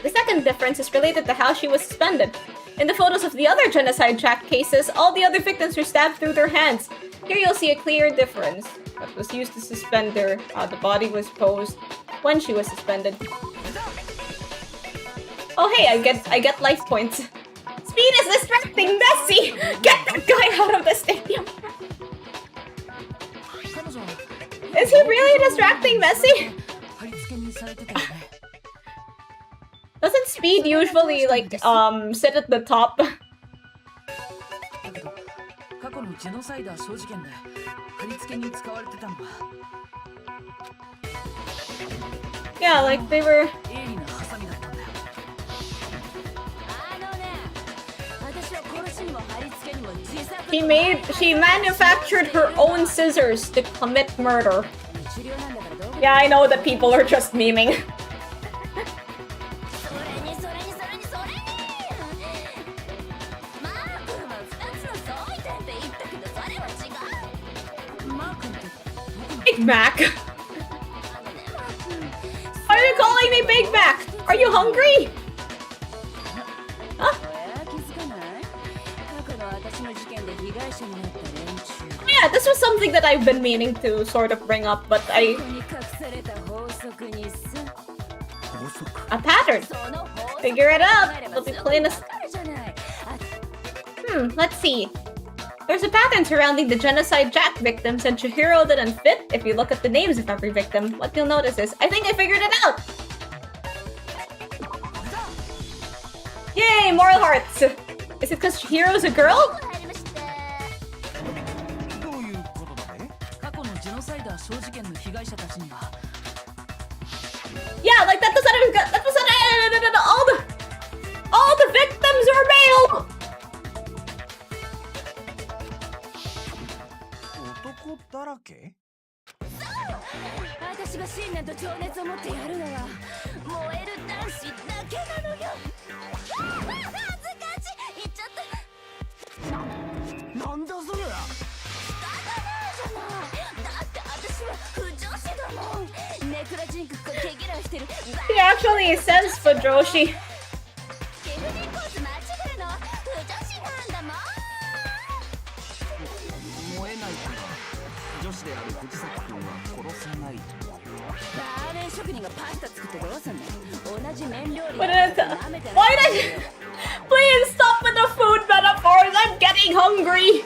The second difference is related to how she was suspended. In the photos of the other genocide Jack cases, all the other victims were stabbed through their hands. Here you'll see a clear difference. That was used to suspend her. The body was posed when she was suspended. Oh hey, I get life points. Speed is distracting, Bessie! Get that guy out of the stadium! 彼女は Is he really distracting Bessie? 貼り付けにされてたよね。 Doesn't Speed usually like sit at the top? だけど過去のジェノサイダー小事件で貼り付けに使われてたのは Yeah, like they were. 鋭利なハサミだったんだよ。あのね、私は殺しにも貼り付けにも自作。 She manufactured her own scissors to commit murder. 一流なんだからどう？ Yeah, I know that people are just memeing. それにそれにそれにそれに。マー君は2つの相違点って言ったけどそれは違う。マー君ってどこの Big Mac. あのね、マー君。 Why are you calling me Big Mac? Are you hungry? 気づかない？過去の私の事件で被害者になった連中。 Yeah, this was something that I've been meaning to sort of bring up, but ここに隠された法則にさ。 a pattern. その法則 Figure it out. 考えれば It'll be すぐ plain わ as. かるじゃない。 Let's see. There's a pattern surrounding the genocide Jack victims, and Chihiro didn't fit if you look at the names of every victim. What you'll notice is, I think I figured it out! Yay, moral hearts! Is it because Chihiro's a girl? 入りました。どういうことだね。過去のジェノサイダー小事件の被害者たちには Yeah, like that was all the victims are male! 男だらけ？私が信念と情熱を持ってやるのは燃える男子だけなのよ。恥ずかしい。言っちゃった。なんだそりゃ。仕方ないじゃない。だって私は不女子だもん。ネクラ He actually says Fujoshi. 理不尽コース間違えの不女子なんだもん。燃えないから女子である藤崎君は殺さないと。ラーメン職人がパスタ作ってどうすんだ。同じ麺料理 What did I舐めて Why did I Please stop with the food metaphors. I'm getting hungry.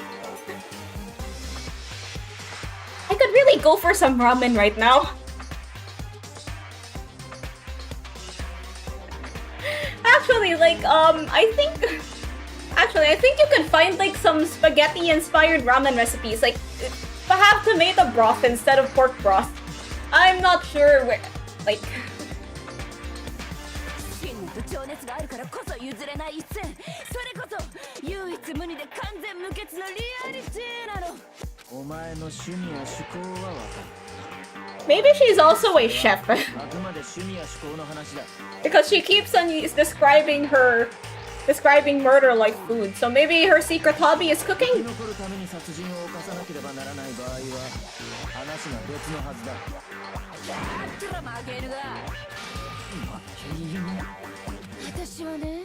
I could really go for some ramen right now. Actually, like, I think you could find like some spaghetti-inspired ramen recipes. Like, have tomato broth instead of pork broth. I'm not sure where, like. 信念と情熱があるからこそ譲れない一線。それこそ唯一無二で完全無欠のリアリティなの。お前の趣味や趣向はわかる。 Maybe she's also a chef あくまで趣味や趣向の話だ。 because she keeps on describing murder like food. So maybe her secret hobby is 生 cooking. き残るために殺人を犯さなければならない場合は話が別のはずだ。だったら負けるが。私はね、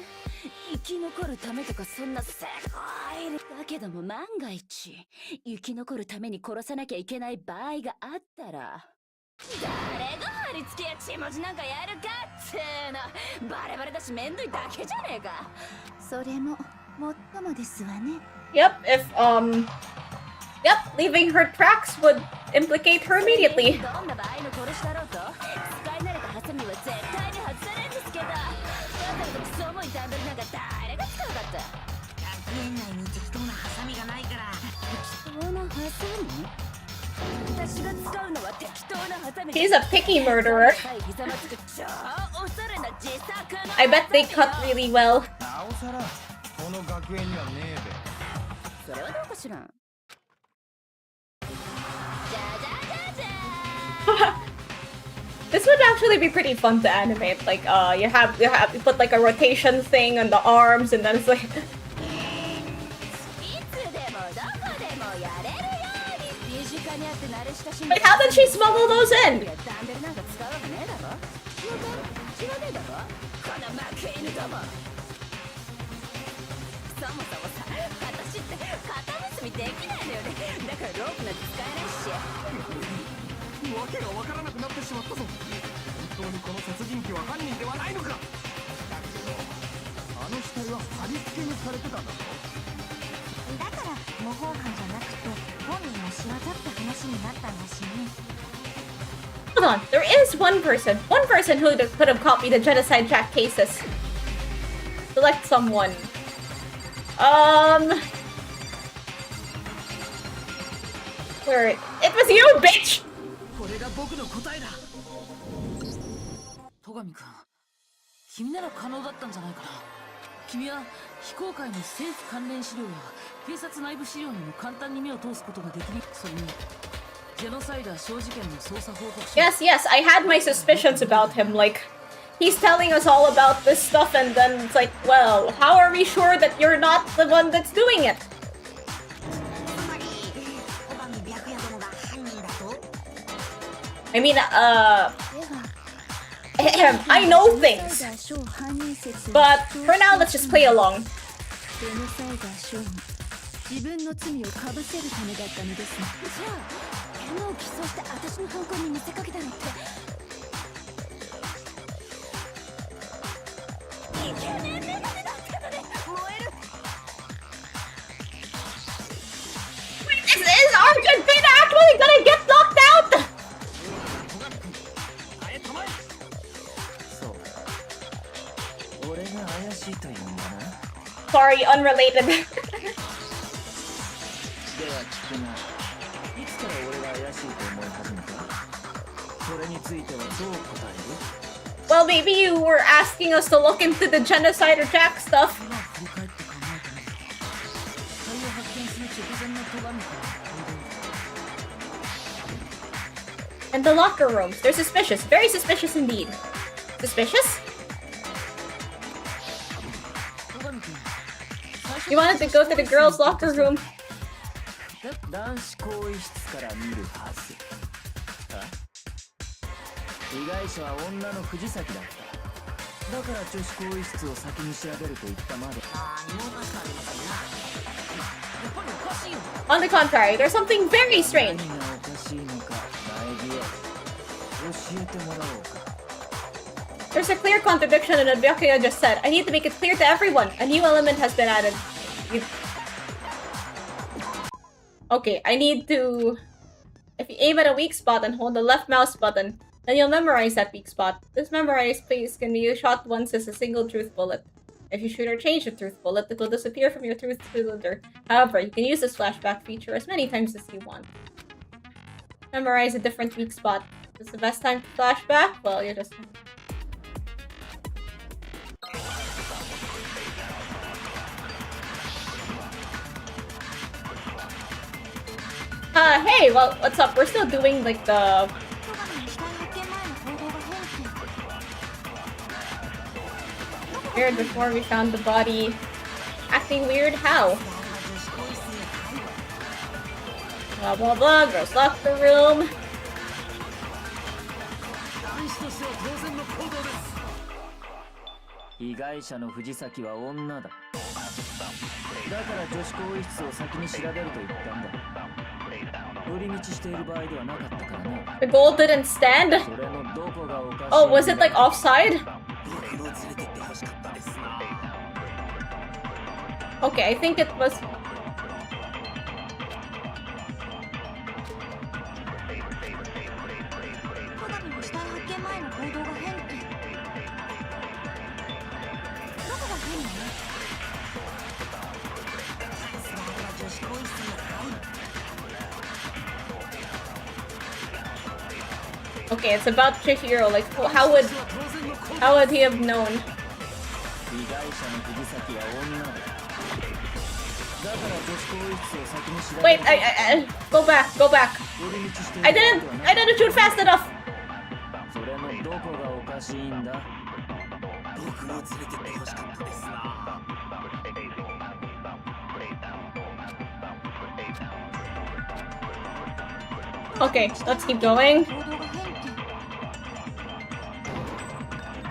生き残るためとかそんなせこいだけども、万が一生き残るために殺さなきゃいけない場合があったら、誰が貼り付けや血文字なんかやるかっつーの。バレバレだしめんどいだけじゃねえか。それももっともですわね。 Yep, leaving her tracks would implicate her immediately. どんな場合の殺しだろうと、使い慣れたハサミは絶対に外さないんですけど、だからとクソ重いダンベルなんか誰が使うかって。100円内に適当なハサミがないから。適当なハサミ？私が使うのは適当なハサミ。 He's a picky murderer. I bet they cut really well. なおさらこの学園にはねえべ。それはどうかしらん。This would actually be pretty fun to animate. Like, you put like a rotation thing on the arms, and then it's like. Wait, how did she smuggle those in? Hold on, there is one person who could have copied the genocide track cases. Select someone. Where it was you, bitch! これが僕の答えだ。戸上君、君なら可能だったんじゃないかな。君は非公開の政府関連資料や警察内部資料にも簡単に目を通すことができる。それにジェノサイダー小事件の捜査報告書。 Yes, I had my suspicions about him. Like, he's telling us all about this stuff, and then it's like, well, how are we sure that you're not the one that's doing it? I mean, I know things, but for now, let's just play along. 自分の罪をかぶせるためだったのですね。じゃあ、変を偽装して私の犯行に見せかけたのって。イケメンメガネだったので燃える。Wait, is Argentina actually gonna get knocked out? そう俺が怪しいというんだな。 Sorry, unrelated. では聞くが、いつから俺が怪しいと思い始めた？それについてはどう答える？ Well, maybe you were asking us to look into the genocide or Jack stuff. 今振り返って考えてみる。死体を発見する直前の戸上から And the locker rooms. They're suspicious. Very suspicious indeed. Suspicious? 戸上君、 You wanted to go to the girls' locker room. 男子更衣室から見るはず。あ？被害者は女の藤崎だった。だから女子更衣室を先に調べると言ったまで。On the contrary, there's something very strange. 何がおかしいのか、苗木へ教えてもらおうか。There's a clear contradiction in what Byakuya just said. I need to make it clear to everyone. A new element has been added. Okay, I need to... If you aim at a weak spot and hold the left mouse button, then you'll memorize that weak spot. This memorized place can be shot once as a single truth bullet. If you shoot or change the truth bullet, it will disappear from your truth cylinder. However, you can use this flashback feature as many times as you want. Memorize a different weak spot. Is this the best time to flashback? Well, you're just... Hey, well, what's up? We're still doing, like, the... Weird before we found the body. Acting weird? How? Blah, blah, blah. Girls locked the room. The goal didn't stand? Oh, was it like offside? Okay, I think it was... Okay, it's about Chihiro. Like, how would he have known? Wait, I go back, go back. I didn't shoot fast enough. Okay, let's keep going.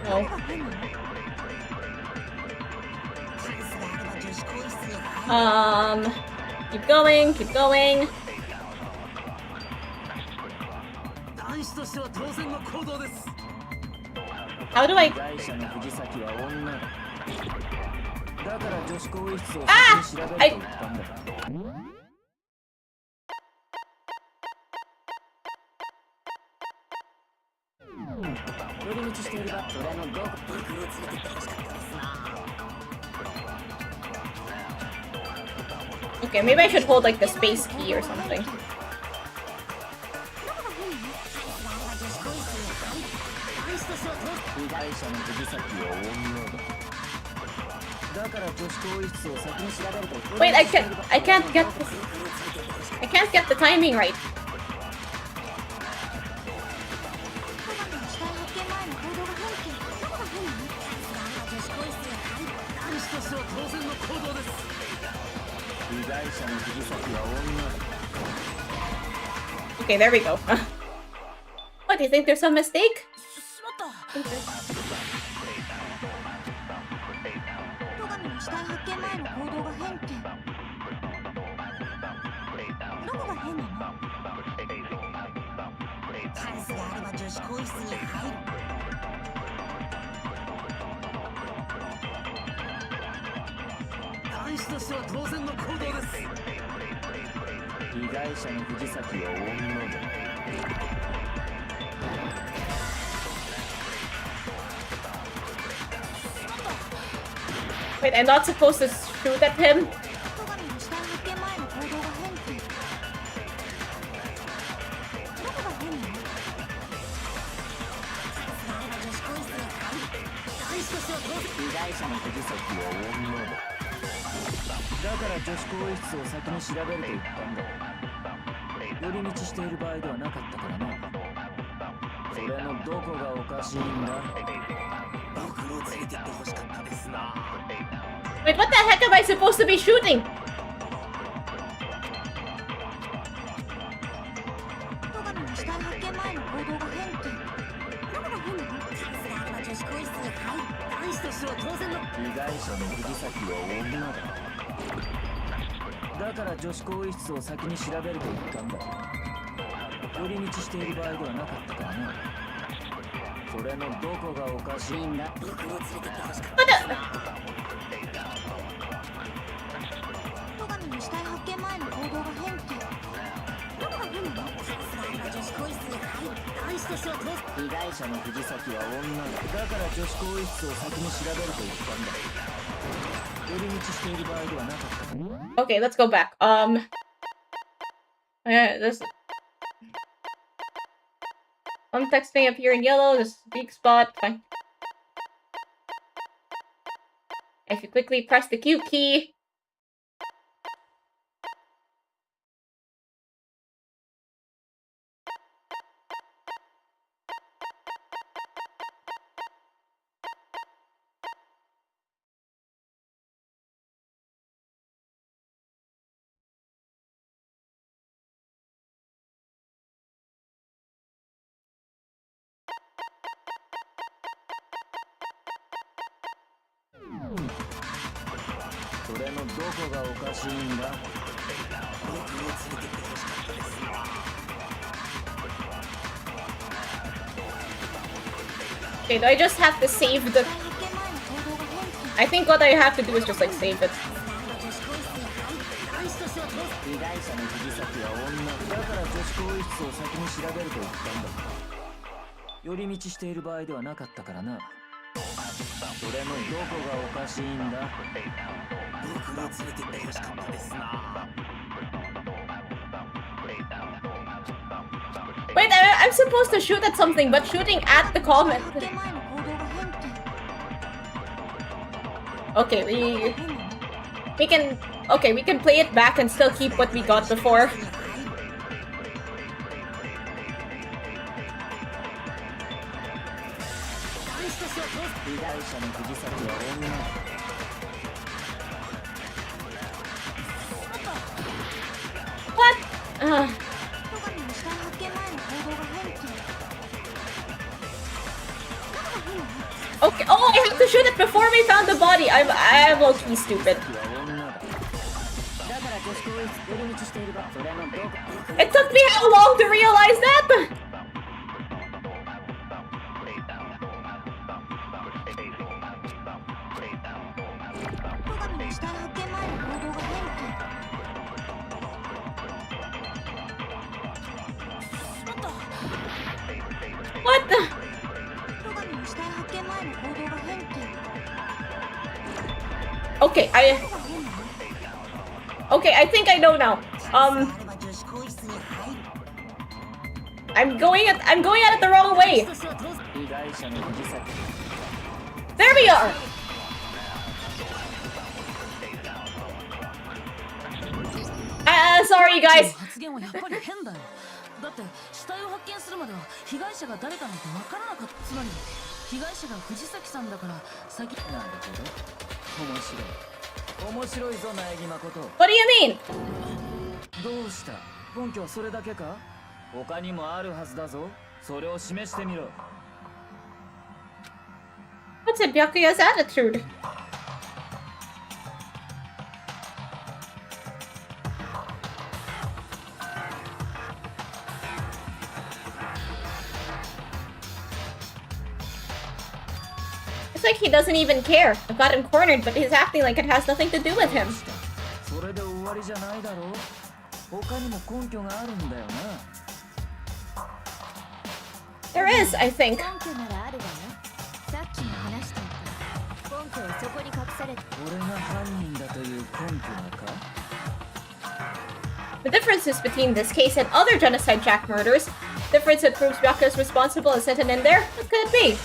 No. Keep going, keep going. How do I... Ah! Okay, maybe I should hold like the space key or something. Wait, I can't get this. I can't get the timing right. Okay, there we go. What, do you think there's some mistake? Wait, I'm not supposed to shoot at him? Wait, what the heck am I supposed to be shooting? 子更衣室に入る。男子としては当然の。被害者の藤崎は女だ。だから女子更衣室を先に調べると言ったんだ。寄り道している場合ではなかったからな。それのどこがおかしいんだ。僕を連れてってほしかった。戸上の死体発見前の行動が変って。どこが変なの？女子更衣室に入る。男子としては当然。被害者の藤崎は女だ。だから女子更衣室を先に調べると言ったんだ。寄り道している場合ではなかったから。Okay, let's go back. Okay, this some text may appear in yellow. This is a weak spot. Fine. If you quickly press the Q key. Okay, do I just have to save the... I think what I have to do is just like save it. 被害者の藤崎は女だから女子更衣室を先に調べると言ったんだ。寄り道している場合ではなかったからな。それのどこがおかしいんだ。僕を連れてってほしかったですな。Wait, I'm supposed to shoot at something, but shooting at the comment. Okay, we can... Okay, we can play it back and still keep what we got before. What? Okay, oh, I have to shoot it before we found the body. I'm low-key stupid. It took me how long to realize that? What the? Okay, I think I know now. I'm going at it the wrong way. There we are. Sorry guys. だって死体を発見するまでは被害者が誰かなんて分からなかった。つまり被害者が藤崎さんだから先なんだけど。面白いぞ苗木誠。 What do you mean? どうした？根拠はそれだけか？他にもあるはずだぞ。それを示してみろ。 What's in Byakuya's attitude? It's like he doesn't even care. I've got him cornered, but he's acting like it has nothing to do with him. それで終わりじゃないだろう。他にも根拠があるんだよな。There is, I think. 根拠ならあるわよ。さっきも話していた。根拠はそこに隠されて。俺が犯人だという根拠がか？ The differences between this case and other genocide jack murders, difference that proves Byakuya is responsible and sent in there. What could it be?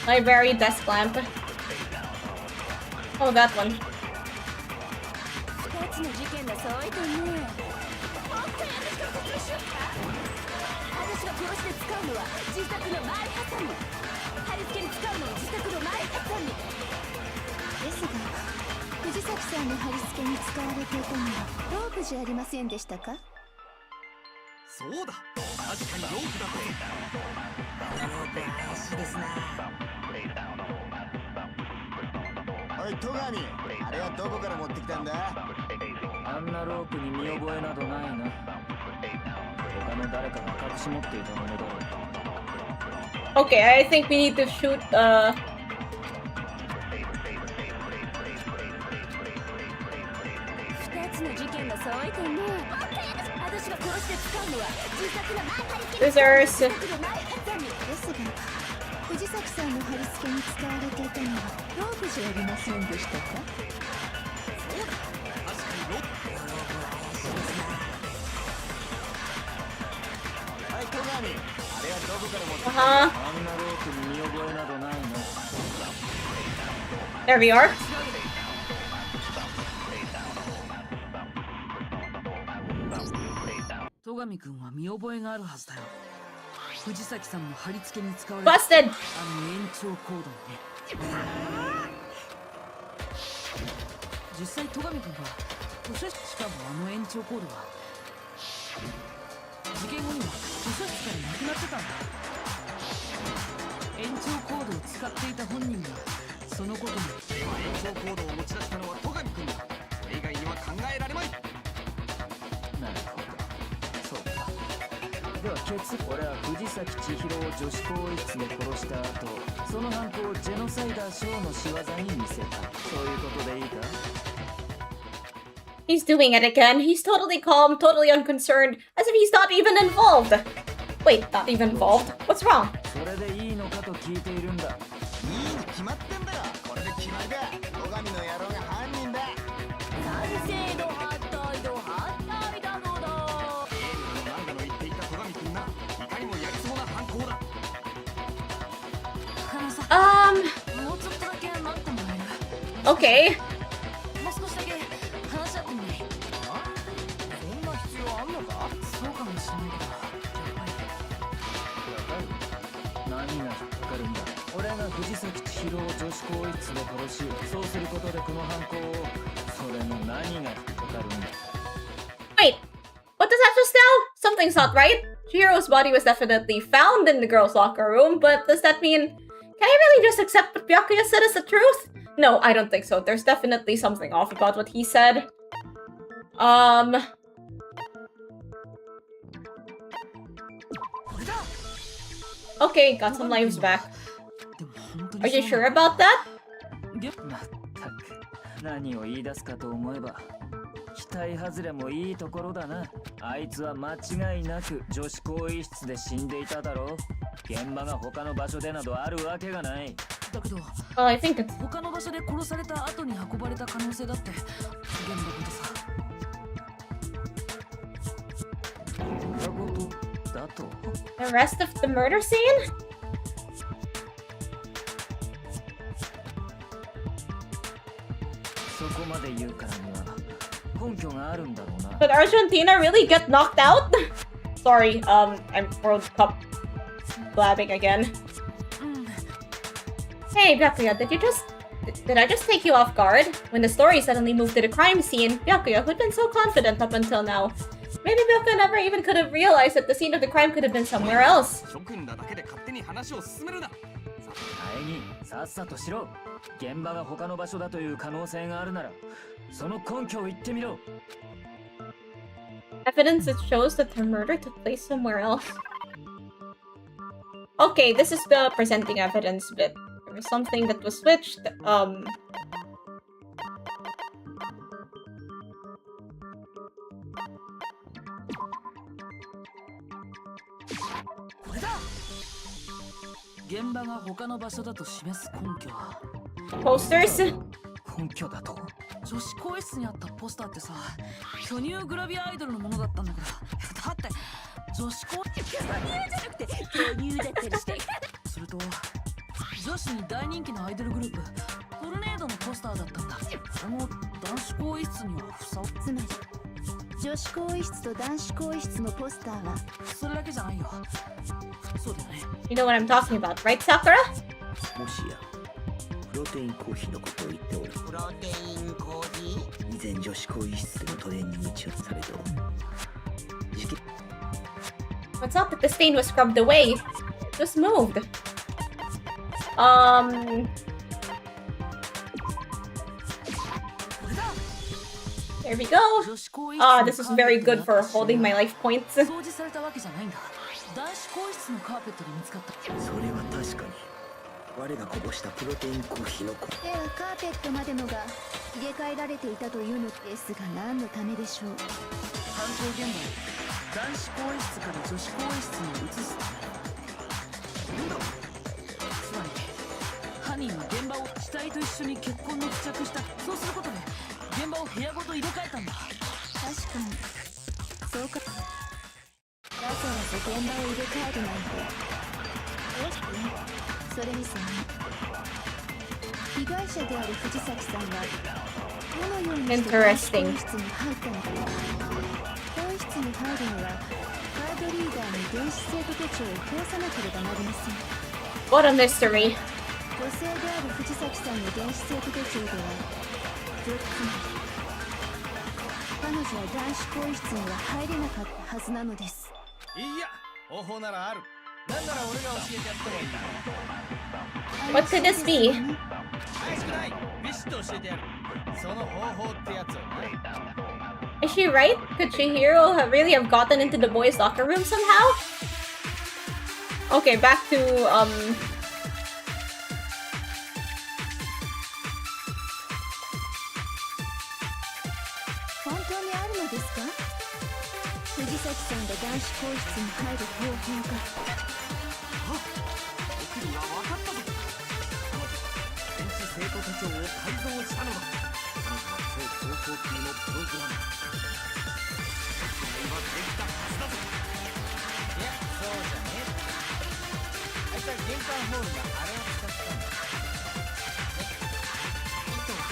Library desk lamp. Oh, that one. 二つの事件が騒いでね。本当に私が殺して使うのは自宅の前ハサミ。貼り付けに使うのは自宅の前ハサミ。ですが、藤崎さんの貼り付けに使われていたのはロープじゃありませんでしたか？そうだ、確かにロープだこそ。ロープ怪しいですな。おい、戸上、あれはどこから持ってきたんだ？あんなロープに見覚えなどないな。他の誰かが隠し持っていたものだろう。 Okay, I think we need to shoot, 2つの事件が騒いでんね。私が殺して使うのは自作の貼り付け scissors. ですが、藤崎さんの貼り付けに使われていたのはロープじゃありませんでしたか？そうだ、確かにロープ怪しいですな。はい、戸上、あれはどこから持ってきたんだ？ Uh-huh. あんなロープに見覚えなどないな。 There we are. 戸上くんは見覚えがあるはずだよ。藤崎さんの貼り付けに使われた Busted! 延長コードにね。実際戸上くんは図書室、しかも延長コードは事件後には図書室からなくなってたんだ。延長コードを使っていた本人がそのことに。では延長コードを持ち出したのは戸上君だ。それ以外には考えられまい。なるほど、そうか。では俺は藤崎千尋を女子更衣室で殺した後、その犯行をジェノサイダーショーの仕業に見せた。そういうことでいいか？ He's doing it again. He's totally calm, totally unconcerned, as if he's not even involved. Wait, not even involved? What's wrong? それでいいのかと聞いているんだ。いいに決まってんだよ。これで決まりだ。戸上の野郎が犯人だ。賛成度反対度反対だのだ。ゲームの漫画の言っていた戸上君な、いかにもやりそうな犯行だ。もうちょっとだけ待ってもらえる？ Okay. もう少しだけ話し合ってみない？そんな必要あんのか？そうかもしれないけど、やっぱり何が引っかかるんだ？俺が藤崎千尋を女子更衣室で殺し、そうすることでこの犯行を、それの何が引っかかるんだ？ Wait, what does that just now? Something's not right. Chihiro's body was definitely found in the girls' locker room, but does that mean... Can I really just accept what Byakuya said as the truth? No, I don't think so. There's definitely something off about what he said. Okay, got some lives back. でも本当に Are you そうな sure の？ about that? まったく、何を言い出すかと思えば、期待外れもいいところだな。あいつは間違いなく女子更衣室で死んでいただろう。現場が他の場所でなどあるわけがない。だけど Well, I think it's... 他の場所で殺された後に運ばれた可能性だって現場でさ。そんなことだと。 The rest of the murder scene? そこまで言うからには根拠があるんだろうな。 Did Argentina really get knocked out? Sorry, I'm World Cup blabbing again. Hey, Byakuya, did I just take you off guard? When the story suddenly moved to the crime scene, Byakuya, who'd been so confident up until now. Maybe Byakuya never even could have realized that the scene of the crime could have been somewhere else. 諸君らだけで勝手に話を進めるな。前にさっさとしろ。現場が他の場所だという可能性があるなら、その根拠を言ってみろ。 Evidence that shows that the murder took place somewhere else. Okay, this is the presenting evidence bit. There was something that was switched.これだ。現場が他の場所だと示す根拠は Posters? 根拠だと。女子更衣室にあったポスターってさ、巨乳グラビアアイドルのものだったんだけど、だって女子更衣室じゃなくて巨乳だったりして。それと女子に大人気のアイドルグループトルネードのポスターだったんだ。それも男子更衣室にはふさわつまり女子更衣室と男子更衣室のポスターはそれだけじゃないよ。そうだよね。 You know what I'm talking about, right, Sakura? もしやプロテインコーヒーのことを言っておる。プロテインコーヒー。以前女子更衣室でのトレーニング中されと事件 What's up that the stain was scrubbed away? Just moved. There we go. This is very good for holding my life points. 掃除されたわけじゃないんだ。男子更衣室のカーペットで見つかった。それは確かに我がこぼしたプロテインコーヒーのこではカーペットまでのが入れ替えられていたというのですが何のためでしょう。犯行現場を男子更衣室から女子更衣室に移すため。つまり犯人は現場を死体と一緒に血痕の付着した。そうすることで現場を部屋ごと入れ替えたんだ。確かにそうか。わざわざ現場を入れ替えるなんて。それにさ被害者である藤崎さんはどのようにして更衣室に入ったのか。更衣室に入るにはカードリーダーに電子生徒手帳を通さなければなりません。 What a mystery. 女性である藤崎さんの電子生徒手帳では彼女は男子更衣室には入れなかったはずなのです。いや方法ならある。なんなら俺が教えてやってもいい。 What could this be? 怪しくない。ビシッと教えてやる。その方法ってやつをな。 Is she right? Could Chihiro really have gotten into the boys' locker room somehow? Okay, back to本当にあるのですか。藤崎さんが男子更衣室に入る方法が。僕には分かったぞ。電子生徒手帳を改造したのだ。彼女は超高校級のプログラマー。僕にはできたはずだぞ。いやそうじゃねえ。あいつは玄関ホールがあれを使ったんだ。意図は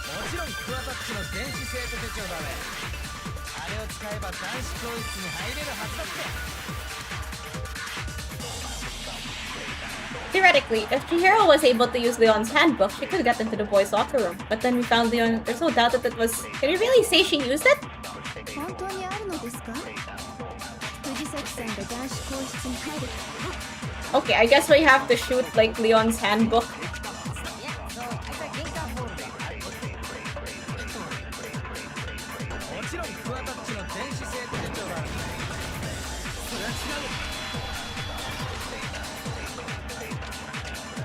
もちろんクワタッチの電子生徒手帳だね。あれを使えば男子更衣室に入れるはずだって。 theoretically, if Chihiro was able to use Leon's handbook, she could get into the boys' locker room. But then we found Leon. There's no doubt that it was. Can you really say she used it? 本当にあるのですか。藤崎さんが男子更衣室に入る。Okay, I guess we have to shoot like Leon's handbook. いやそうあいつは玄関ホールで。もちろんクワタッチの電子生徒手帳だ。それは違う。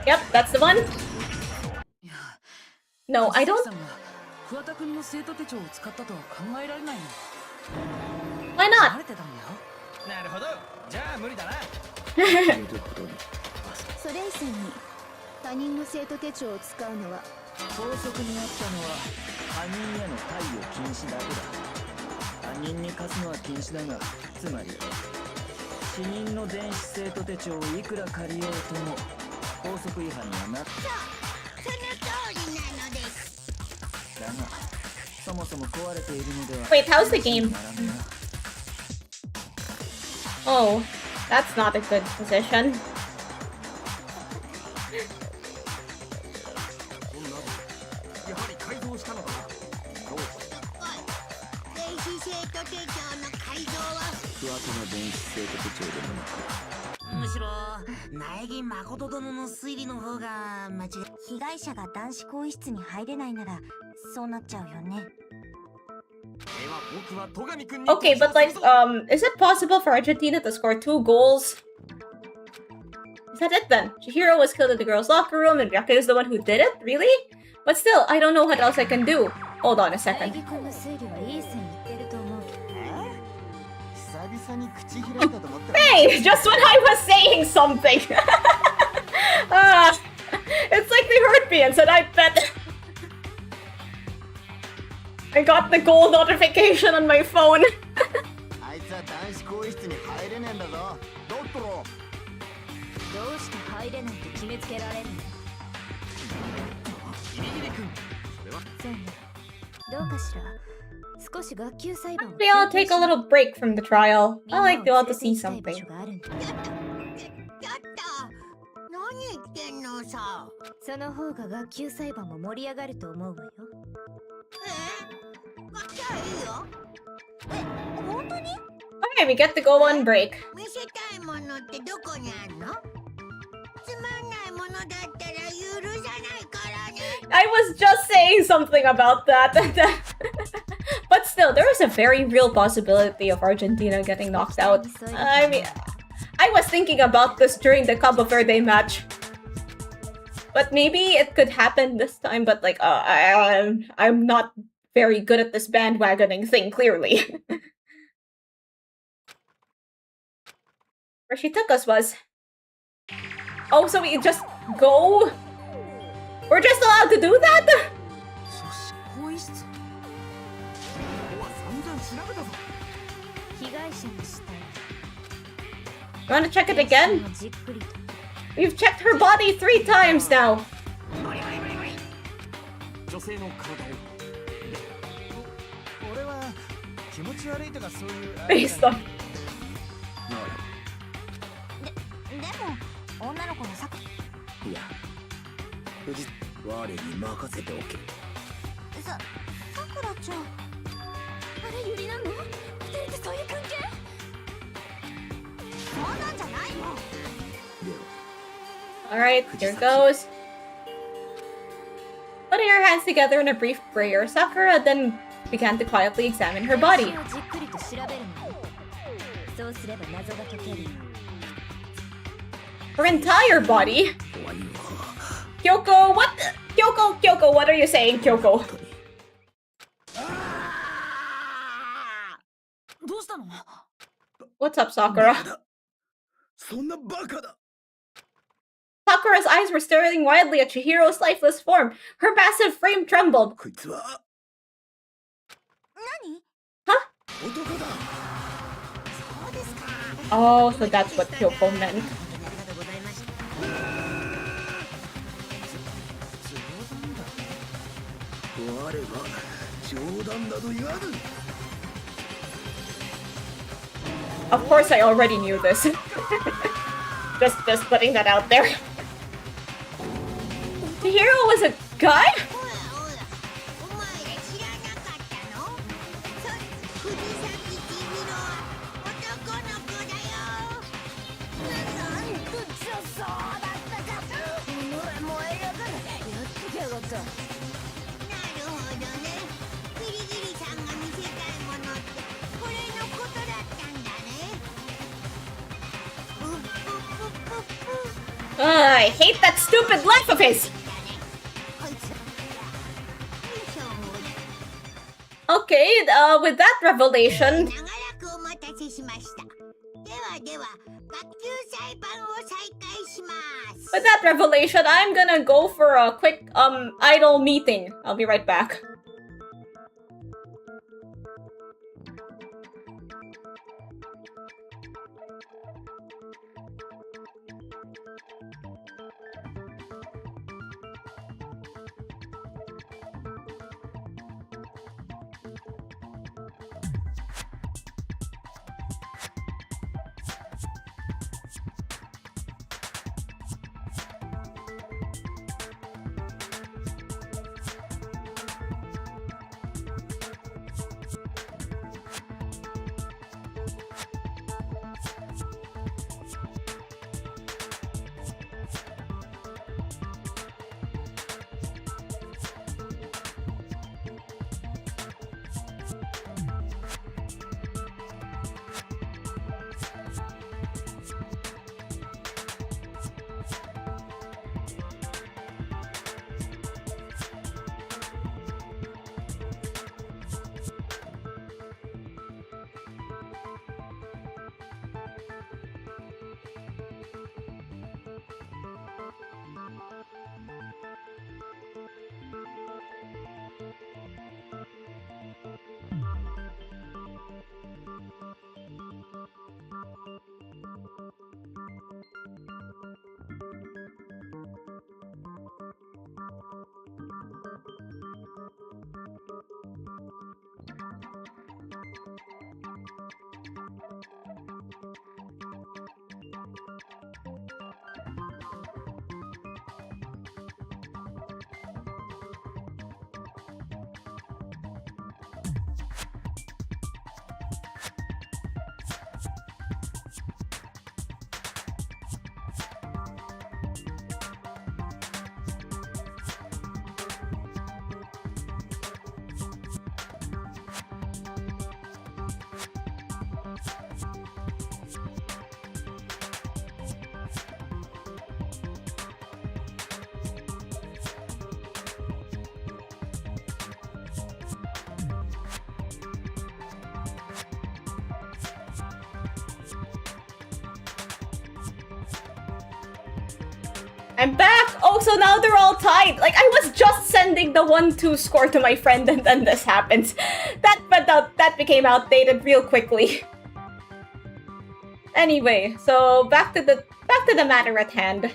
Yep, that's the one. いや No, I 藤 don't. 崎さんが桑田君の生徒手帳を使ったとは考えられないよ。 Why 慣 not? れてたんだよ。なるほど。じゃあ無理だな。見ることにそれ以前に他人の生徒手帳を使うのは法則にあったのは他人への貸与禁止だけだ。他人に貸すのは禁止だが、つまり死人の電子生徒手帳をいくら借りようとも法則違反にはなって。その通りなのです。だがそもそも壊れているのでは。 Wait, how's the game? ならんな。 Oh, that's not a good position. やはり改造したのだな。そう電子生徒手帳の改造は不当な電子生徒手帳でもなく、むしろ苗木誠殿の推理の方が間違い。被害者が男子更衣室に入れないならそうなっちゃうよね。では僕は戸上君に。 Okay, but like, is it possible for Argentina to score 2 goals? Is that it then? Chihiro was killed in the girls' locker room and Ryaka is the one who did it? Really? But still, I don't know what else I can do. Hold on a 苗 second. 木君の推理はいい線いってると思うけど。久々に口開いたと思ったら。 Hey, just when I was saying something! It's like they heard me and said I bet. I got the goal notification on my phone. あいつは男子更衣室に入れねえんだぞ。だったら。どうして入れないと決めつけられるの。ギリギリ君。それは。そうね。どうかしら。少し学級裁判を We all take a little break from the trial. I like to all to see 場 something. 所があるんだ。ちょっと何言ってんのさ。その方が学級裁判も盛り上がると思うわよ。じゃあいいよ。本当に？ Okay, we get to go on break. 見せたいものってどこにあんの？つまんないものだったら許さないからね。 I was just saying something about that. But still, there is a very real possibility of Argentina getting knocked out. I mean, I was thinking about this during the Cabo Verde match. But maybe it could happen this time, but like, I'm not very good at this bandwagoning thing, clearly. Where she took us was... Oh, so we just go? We're just allowed to do that? 更衣室。ここは散々調べたぞ。被害者の死体 You wanna check it again? じっくりと We've checked her body 3 times now. 女性の体を。俺は気持ち悪いとかそういう。 Based on... でも女の子のさいや藤我に任せておけ。さくらちゃん、あれユリなの？二人ってそういう関係？そんなんじゃないもん。では Alright, here goes. Putting her hands together in a brief prayer, Sakura then began to quietly examine her body. じっくりと調べるの。そうすれば謎が解ける。 Her entire body? 終わりは Kyoko, what? Kyoko, what are you saying, Kyoko? どうしたの？ What's up, Sakura? そんなバカだ。 Sakura's eyes were staring wildly at Chihiro's lifeless form. Her massive frame trembled. こいつは何？男だ。そうですか。 Oh, so that's what Kyoko meant. ありがとうございました。我は冗談など言わぬ。 Of course, I already knew this. just putting that out there. Chihiro was a guy? おやおや、お前ら知らなかったの？藤崎千尋は男の子だよ。なんと女装だったか。俺もえやがる。やってきやがった。なるほどね。キリギリさんが見せたいものってこれのことだったんだね。うっぷっぷっぷっぷ。 I hate that stupid laugh of his! こいつ。よいしょ。 Okay, with that revelation... 長らくお待たせしました。では、学級裁判を再開します。 With that revelation, I'm gonna go for a quick, idle meeting. I'll be right back. I'm back! Oh, so now they're all tied! Like, I was just sending the 1-2 score to my friend and then this happens. That became outdated real quickly. Anyway, so back to the matter at hand.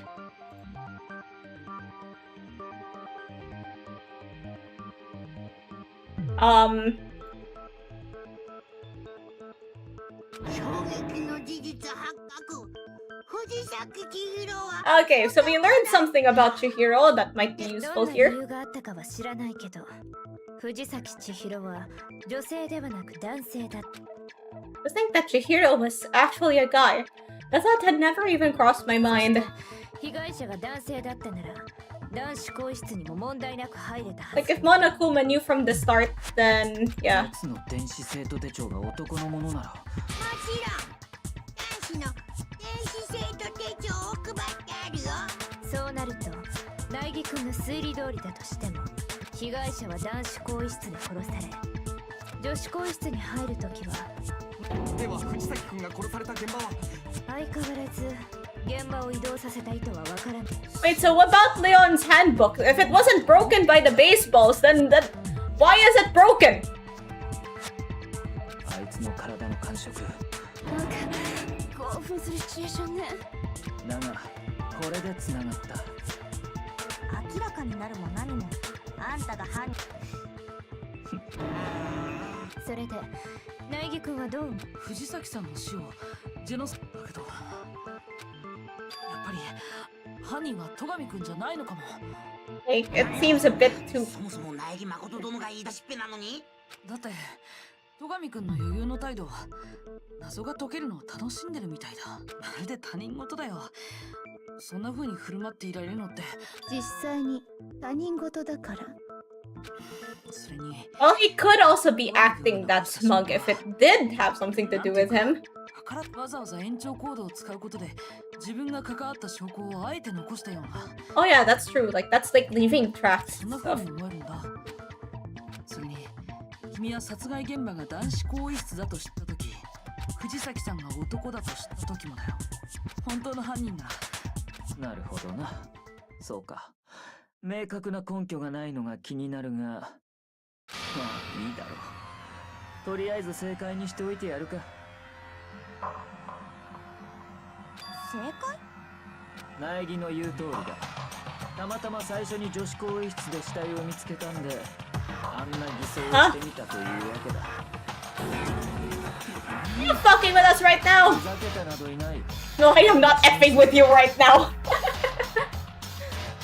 Okay, so we learned something about Chihiro that might be useful here. To think that Chihiro was actually a guy. The thought had never even crossed my mind. Like, if Monokuma knew from the start, then yeah. Wait, so what about Leon's handbook? If it wasn't broken by the baseballs, then why is it broken? Like, it seems a bit too... だって戸上くんの余裕の態度は謎が解けるのを楽しんでるみたいだ。まるで他人事だよ。そんな風に振る舞っていられるのって実際に他人事だから。 Well, he could also be acting that smug if it did have something to do with him. Oh yeah, that's true. Like, that's like leaving tracks and stuff. Are you fucking with us right now? No, I am not effing with you right now.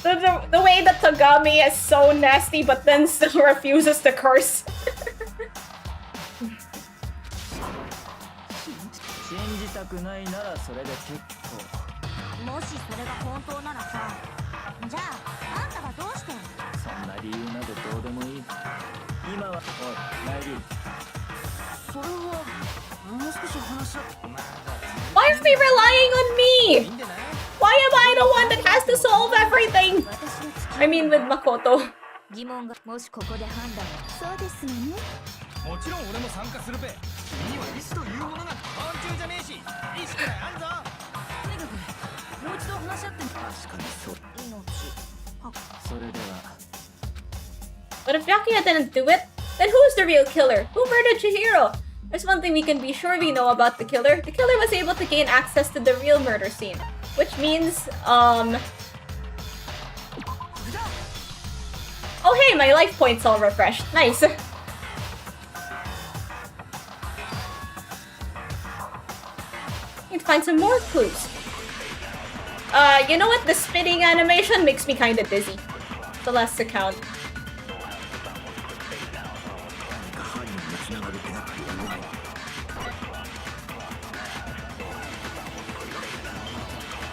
The way that Togami is so nasty but then still refuses to curse. Why are they relying on me? Why am I the one that has to solve everything? I mean, with Makoto. But if Yakuya didn't do it, then who's the real killer? Who murdered Chihiro? There's one thing we can be sure we know about the killer. The killer was able to gain access to the real murder scene. Which means, oh hey, my life points all refreshed. Nice. Need to find some more clues. You know what? The spitting animation makes me kinda dizzy. The last account.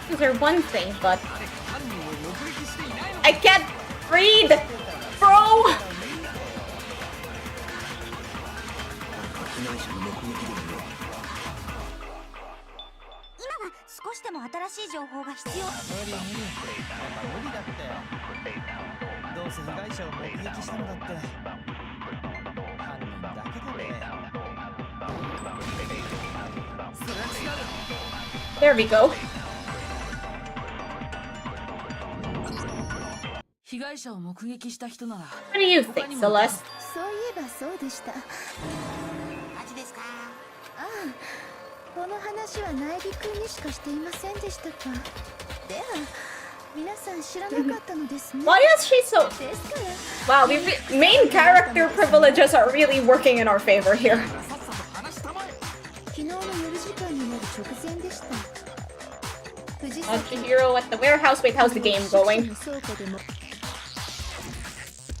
These are one thing, but I can't read, bro. There we go. 者を目撃した人なら What do you think, Celeste? そういえばそうでした。マジですか？ああ、この話は内陸君にしかしていませんでしたか。では皆さん知らなかったのですね。 Why is she so... ですから Wow, main character privileges are really working in our favor here. 昨日の夜時間になる直前でした。藤 Chihiro at the warehouse. Wait, how's the game going? 倉庫でも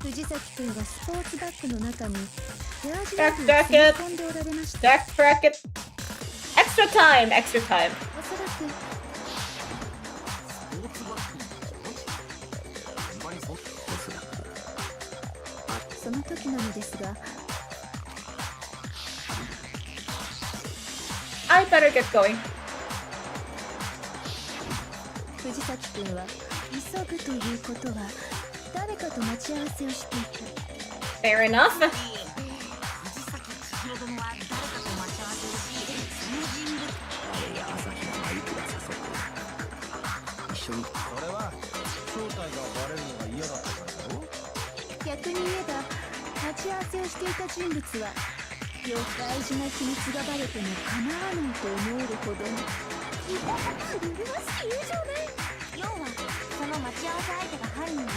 藤崎君がスポーツバッグの中にジャージなどを詰め込んでおられました。 Backtrack it. Extra time, extra time. おそらくその時なのですが、 I better get going. 藤崎君は急ぐということは誰かと待ち合わせをしていた。 Fair enough. 藤崎千尋殿は誰かと待ち合わせをし、その人物。あれや朝日がマイクが誘って一緒に。それは正体がバレるのが嫌だったからだろ。逆に言えば待ち合わせをしていた人物はよく大事な秘密がバレても構わないと思えるほどに麗しい友情ね。要はその待ち合わせ相手が犯人で、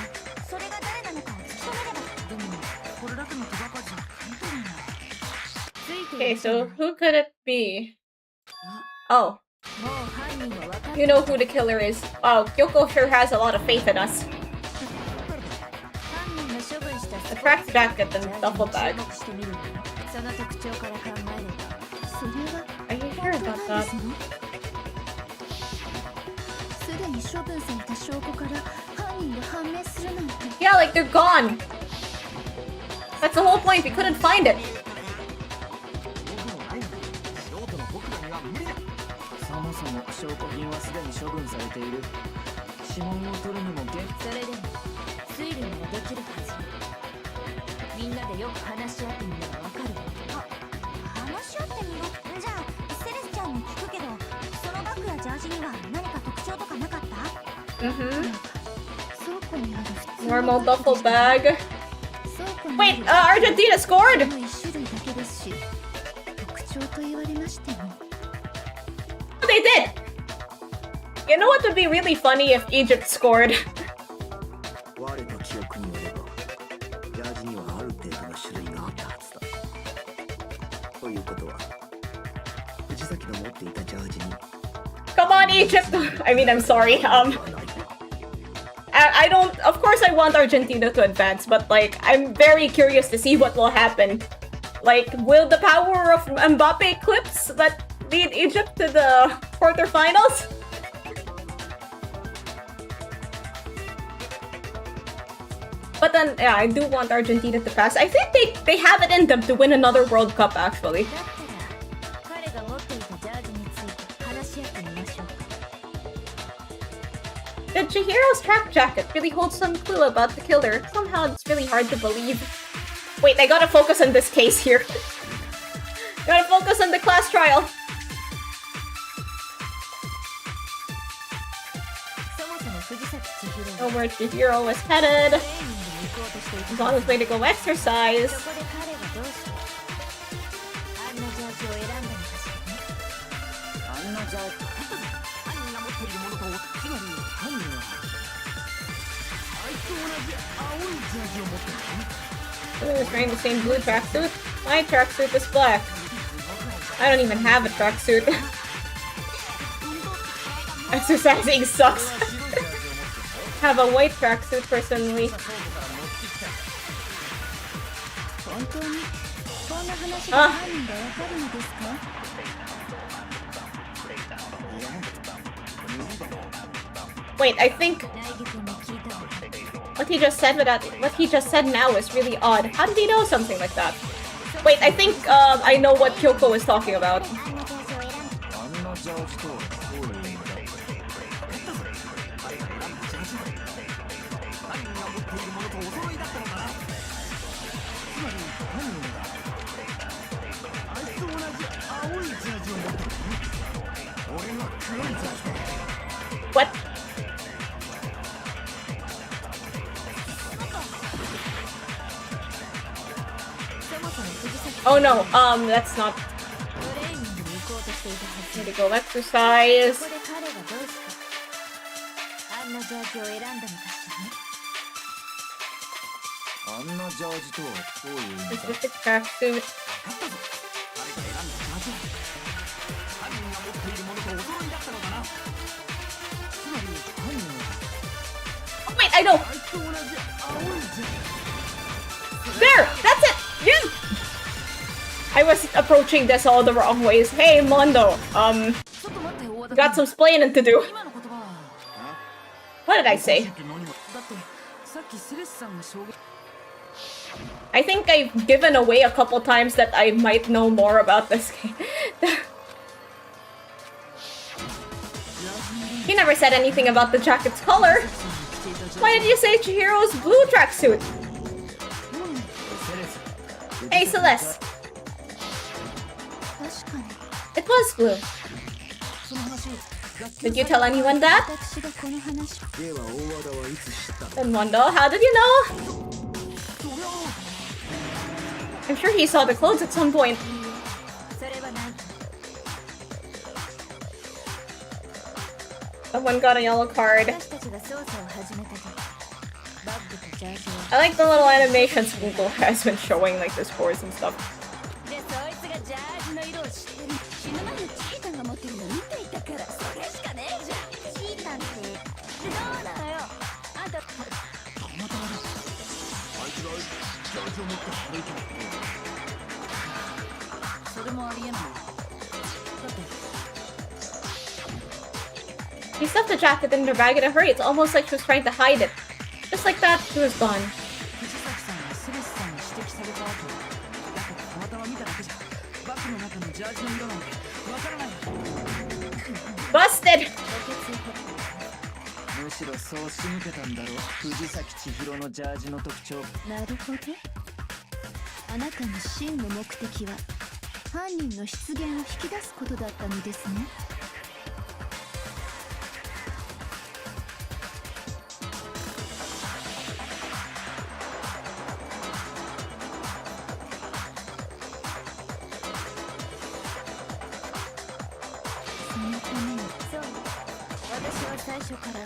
それが誰なのかを突き止めれば。でもこれだけの手がかりじゃ簡単だな。 Okay, so who could it be? Oh, もう犯人は分かっ you know who the killer is. Wow, Kyoko sure has a lot of faith in us. 犯人が処分した The track jacket and duffel bag. してみる。その特徴から考えればそれは Are you sure about that? すでに処分された証拠から犯人が判明するなんて。 Yeah, like they're gone. That's the whole point. We couldn't find it. そもそも証拠品はすでに処分されている。指紋を取るにもそれでも推理ならできるはず。みんなでよく話し合ってみればわかる。話し合ってみろ。じゃあセレスちゃんに聞くけど、そのバッグやジャージには何か特徴とかなかった？ Mm-hmm. 倉庫にある普通の Normal duffel bag. 倉庫にあ Wait, る Argentina scored! の一種類だけですし、特徴と言われましても。 They did! You know what would be really funny if Egypt scored? 我の記憶によればジャージにはある程度の種類があったはずだ。ということは藤崎の持っていたジャージに Come on, Egypt! I mean, I'm sorry. I don't... Of course I want Argentina to advance, but like, I'm very curious to see what will happen. Like, will the power of Mbappe eclipse that lead Egypt to the quarterfinals? But then, yeah, I do want Argentina to pass. I think they have it in them to win another World Cup, actually. だったら彼が持っていたジャージについて話し合ってみましょう。 The Chihiro's track jacket really holds some clue about the killer. Somehow it's really hard to believe. Wait, I gotta focus on this case here. Gotta focus on the class trial. そもそも藤崎千尋 Know は where Chihiro was headed. トレーニングに行こうとしてい He's た。 on his way to go exercise. そこで彼がどうしてあんなジャージを選んだのかしらね。あんなジャージ。犯人が持っているものと、つまり犯人はあいつと同じ青いジャージを持ってる。 Who's wearing the same blue tracksuit? My tracksuit is black. I don't even have a tracksuit. Exercising sucks. Have a white tracksuit personally. 本当にこんな話が犯人がわかるのですか？ Wait, I think 大義君に聞いたわ。 what he just said now is really odd. How did he know something like that? Wait, I think I know what Kyoko was talking about. あんなジャージを選んだ。あんなジャージとはどういう意味だ。犯人が持っているものとお揃いだったのかな。つまり犯人があいつと同じ青いジャージを持ってる。俺が黒いジャージだ。 What? Oh no, that's not. トレーニングに行こうとしていたはず Need to go exercise. ここで彼がどうしてあんなジャージを選んだのかしらねあんなジャージとはどういう意味だ Specific tracksuit. 彼が選んだジャージは犯人が持っているものとお揃いだったのかな。つまり犯人は Oh wait, I know. あいつと同じ青いジャージ。 There, that's it. Yeah. I was approaching this all the wrong ways. Hey, Mondo. ちょっと待って大和田 Got some explaining to do. 今の言葉は What did I say? だってさっきセレスさんが証言 I think I've given away a couple times that I might know more about this game. He never said anything about the jacket's color. Why did you say Chihiro's blue tracksuit? Hey, Celeste. 確かに It was blue. その話 Did you tell anyone that? 私がこの話を では大和田はいつ知ったの？ Then Mondo, how did you know? I'm sure he saw the clothes at some point. それはない Someone got a yellow card. 私たちが捜査を始めた時バッグとジャージを I like the little animations Google has been showing, like the scores and stuff. でそいつがジャージの色を知ってる死ぬ前にチータンが持ってるの見ていたからそれしかねえじゃんチータンってでどうなのよあんたたまたまだ。あいつがジャージを持って歩いてる。それもありえないだって She stuffed the jacket in her bag in a hurry. It's almost like she was trying to hide it. Just like that, she was gone. 藤崎さんがセレスさんに指摘された後だってたまたま見ただけじゃバッグの中のジャージの色なんてわからない Busted! むしろそう仕向けたんだろう。藤崎千尋のジャージの特徴。なるほどあなたの真の目的は犯人の出現を引き出すことだったのですねそのためにそう私は最初からどう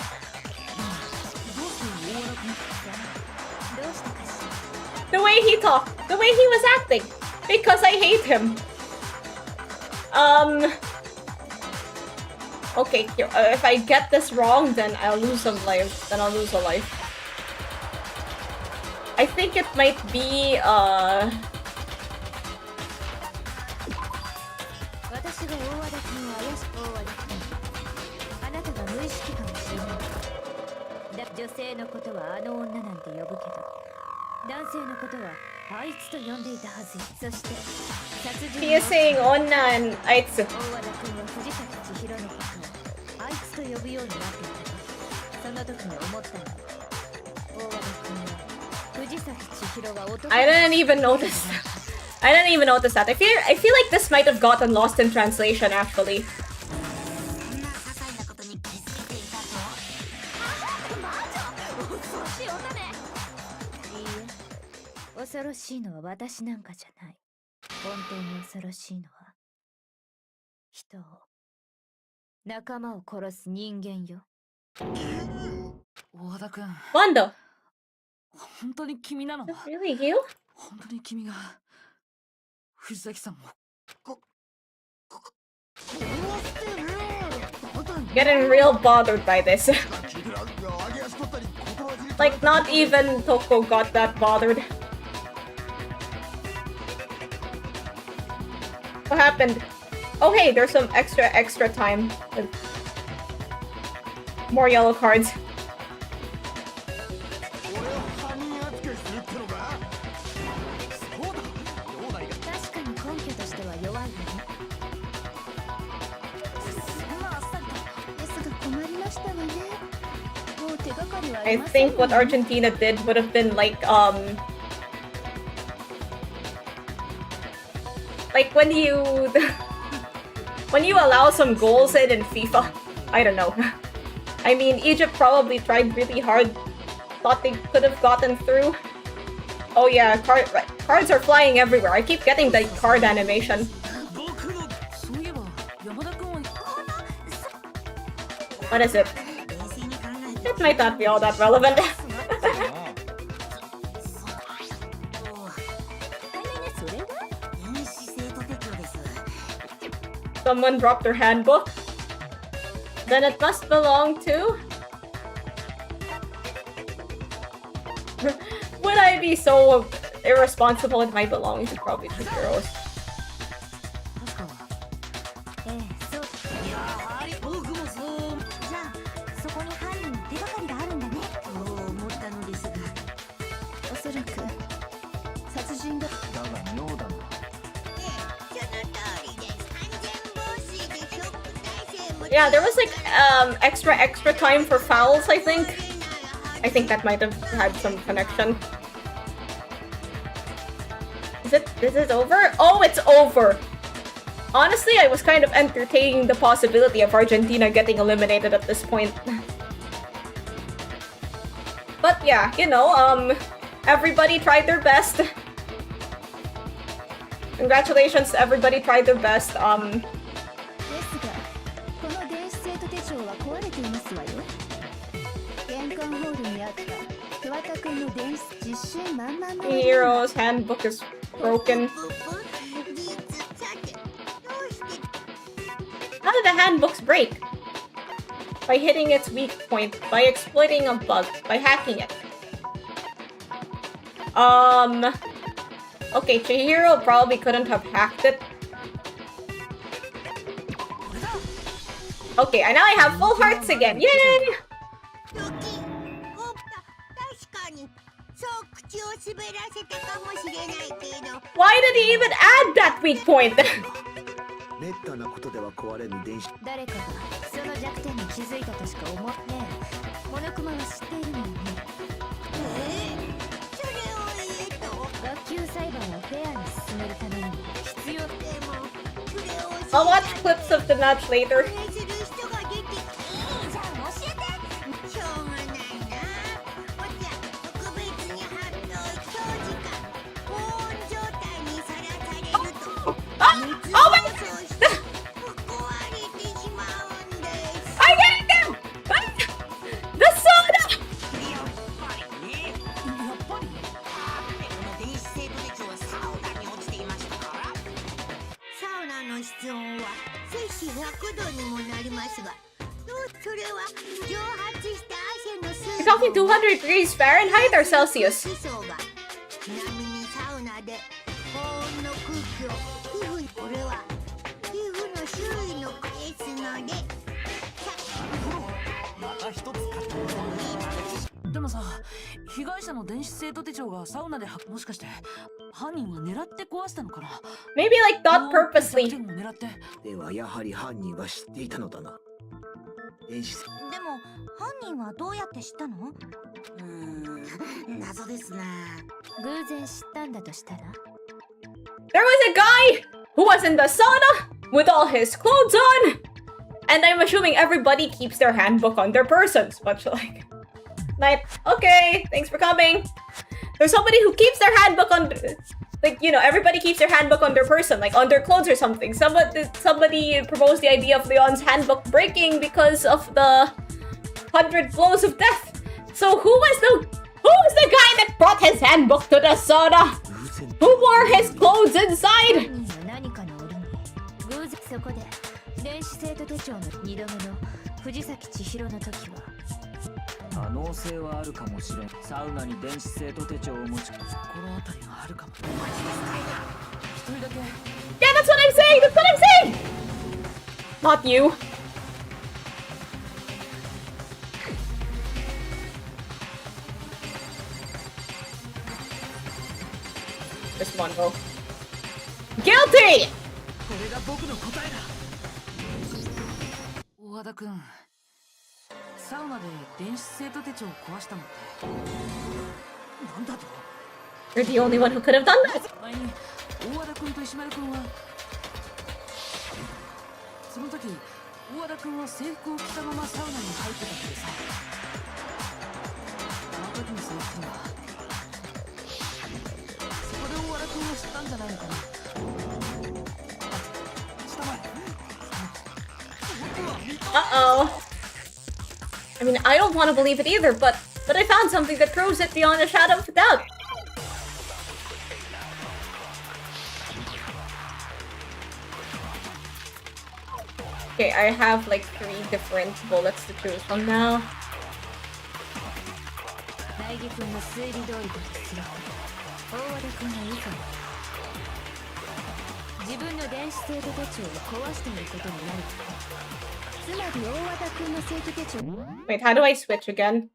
して大和田君どうしたかし The way he talked, the way he was acting. Because I hate him. Okay, here, if I get this wrong, then I'll lose some life. Then I'll lose a life. I think it might be, 私が大和田君を怪しく大和田君あなたが無意識かもしれないだ女性のことはあの女なんて呼ぶけど男性のことはあいつと呼んでいたはずよそして殺人 he is saying Onna and Aitsu. 大和田君は藤崎千尋のことをあいつと呼ぶようになっていたその時に思ったの大和田君は藤崎千尋が男 I didn't even notice. I didn't even notice that. I feel like this might have gotten lost in translation actually. そんな些細なことに気づいていたと魔女恐ろしい女ねいいえ恐ろしいのは私なんかじゃない本当に恐ろしいのは人を仲間を殺す人間よ大和田君 Mondo, 本当に君なの really you? 本当に君が藤崎さんも Getting real bothered by this. Like, not even Toko got that bothered. What happened? Oh hey, there's some extra time. More yellow cards. 俺を犯人扱いするってのか。そうだ。兄弟が確かに根拠としては弱いわねそんなあっさりとですが困りましたわねもう手がかりはあ I りません think what Argentina did would have been like when you allow some goals in FIFA. I don't know. I mean, Egypt probably tried really hard. Thought they could have gotten through. Oh yeah, Cards are flying everywhere. I keep getting the card animation. そういえば山田君は What is it? It might not be all that relevant. Someone dropped their handbook. Then it must belong to... Would I be so irresponsible? It might belong to probably the heroes. ええ、そう。僕もそう。じゃあそこに犯人の手がかりがあるんだね。そう思ったのですが。おそらく殺人がだが妙だな。 Yeah, there was like extra time for fouls, I think. I think that might have had some connection. Is it over? Oh, it's over! Honestly, I was kind of entertaining the possibility of Argentina getting eliminated at this point. But yeah, you know, everybody tried their best. Congratulations to everybody tried their best. ですが、この電子生徒手帳は壊れていますわよ。玄関ホールにあった桑田くんの電子実習満々の Hero's handbook is broken. How did the handbooks break? By hitting its weak point, by exploiting a bug, by hacking it. Okay, Chihiro probably couldn't have hacked it. Okay, and now I have full hearts again. Yay! Why did he even add that weak point? めったなことでは壊れぬ電子。誰かがその弱点に気づいたとしか思ってねえ。モノクマは知っているのよね。それを学級裁判をフェアに進めるために必要でもそれを I'll watch clips of the match later. する人が出てきてじゃあ教えて。しょうがないな。おじゃ特別に発動長時間高温状態にさらされると Oh my god! I get it now! The soda! やっぱりこの電子生徒手帳はサウナに落ちていましたから。サウナの室温は摂氏100度にもなりますが、それは蒸発した汗の水 You're talking 200 degrees Fahrenheit or Celsius? 気層がちなみにサウナで高温の空気を皮膚にこれは皮膚の周囲のですのでまた一つ買ってでもさ、被害者の電子生徒手帳がサウナでもしかして犯人は狙って壊したのかな。 Maybe like not purposely. 弱点を狙って。ではやはり犯人は知っていたのだな。電子。でも犯人はどうやって知ったの？謎ですな。偶然知ったんだとしたら There was a guy who was in the sauna with all his clothes on! And I'm assuming everybody keeps their handbook on their persons, much like... Like, okay, thanks for coming. There's somebody who keeps their handbook on... Like, you know, everybody keeps their handbook on their person, like on their clothes or something. Somebody proposed the idea of Leon's handbook breaking because of the 100 blows of death. So who was the guy that brought his handbook to the sauna? Who wore his clothes inside? 犯人は何かにおるね。偶然そこで電子生徒手帳の2度目の藤崎千尋の時は可能性はあるかもしれん。サウナに電子生徒手帳を持ち心当たりがあるかも。一人だけ。 Yeah, that's what I'm saying! That's what I'm saying! Not you. Just one go. Guilty! これが僕の答えだ。大和田くん、サウナで電子生徒手帳を壊したのってなんだと。 You're the only one who could have done that. 前に大和田くんと石丸くんはその時大和田くんは制服を着たままサウナに入ってたってさ。あの時の制服にはそこで大和田君を知ったんじゃないのかな。下前。Uh-oh. I mean, I don't want to believe it either, but I found something that proves it beyond a shadow of a doubt. Okay, I have like 3 different bullets to choose from now. 大義君の推理通りだとすると大和田君がいいかも。自分の電子生徒手帳を壊していることになる。つまり大和田君の生徒手帳。 Wait, how do I switch again?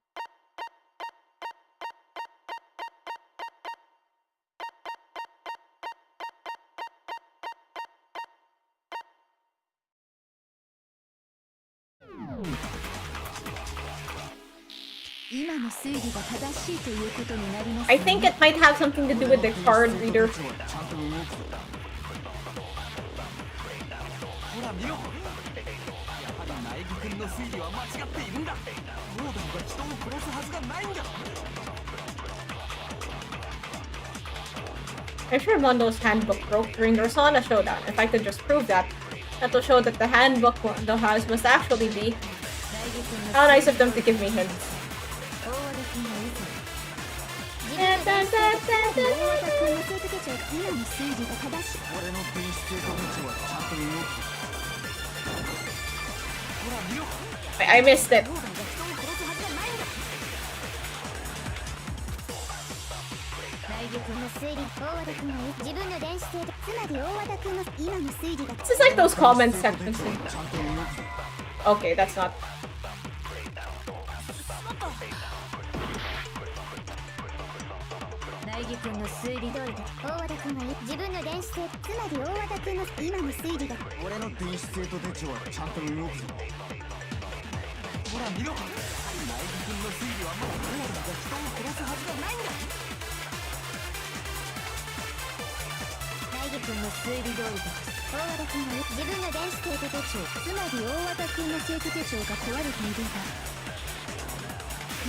I think it might have something to do with the card reader. ほら見ろ。やはり苗木君の推理は間違っているんだ。モーダンが人を殺すはずがないんだ。 I'm sure Mondo's handbook broke during their sauna showdown. If I could just prove that, that will show that the handbook Mondo has must actually be. How nice of them to give me hints. 俺の電子生徒手帳はちゃんと動く。ほら見ろ。 I missed it. モーダンが人を殺すはずがないんだ。大義君の推理、大和田君が自分の電子生徒、つまり大和田君の今の推理が。 This is like those comment sections. Okay, that's not. 大義君の推理通りだ。大和田君が自分の電子生徒、つまり大和田君の今の推理が。俺の電子生徒手帳はちゃんと動くぞ。ほら見ろ。苗木君の推理はまだモーダンが人を殺すはずがないんだ。大義君の推理通りだ。大和田君が自分の電子生徒手帳、つまり大和田君の生徒手帳が壊れているんだ。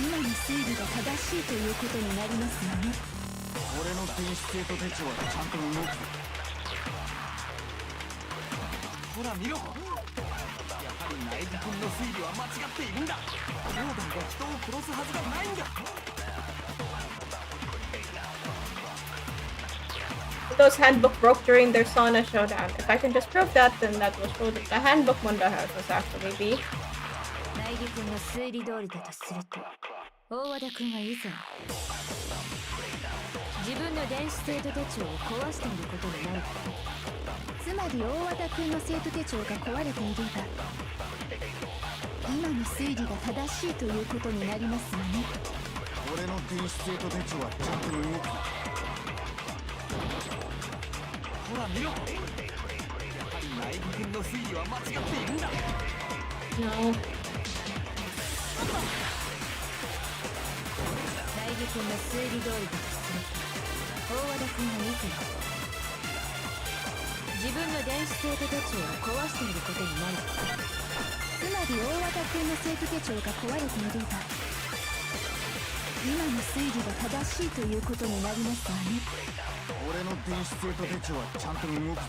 今の推理が正しいということになりますよね。俺の電子生徒手帳はちゃんと動くぞ。ほら見ろ。やはり苗木君の推理は間違っているんだ。モーダンが人を殺すはずがないんだ。 Mondo's handbook broke during their sauna showdown. If I can just prove that, then that will show that the handbook Mondo has must actually be. 苗木君の推理通りだとすると大和田君が以前自分の電子生徒手帳を壊していることになる。つまり大和田君の生徒手帳が壊れているんだ。今の推理が正しいということになりますよね。俺の電子生徒手帳はちゃんと動くぞ。ほら見ろ。やはり苗木君の推理は間違っているんだ。 No. 大義君の推理通りだとすると大和田君が以前自分の電子生徒手帳を壊していることになる。つまり大和田君の生徒手帳が壊れているんだ。今の推理が正しいということになりますわね。俺の電子生徒手帳はちゃんと動くぞ。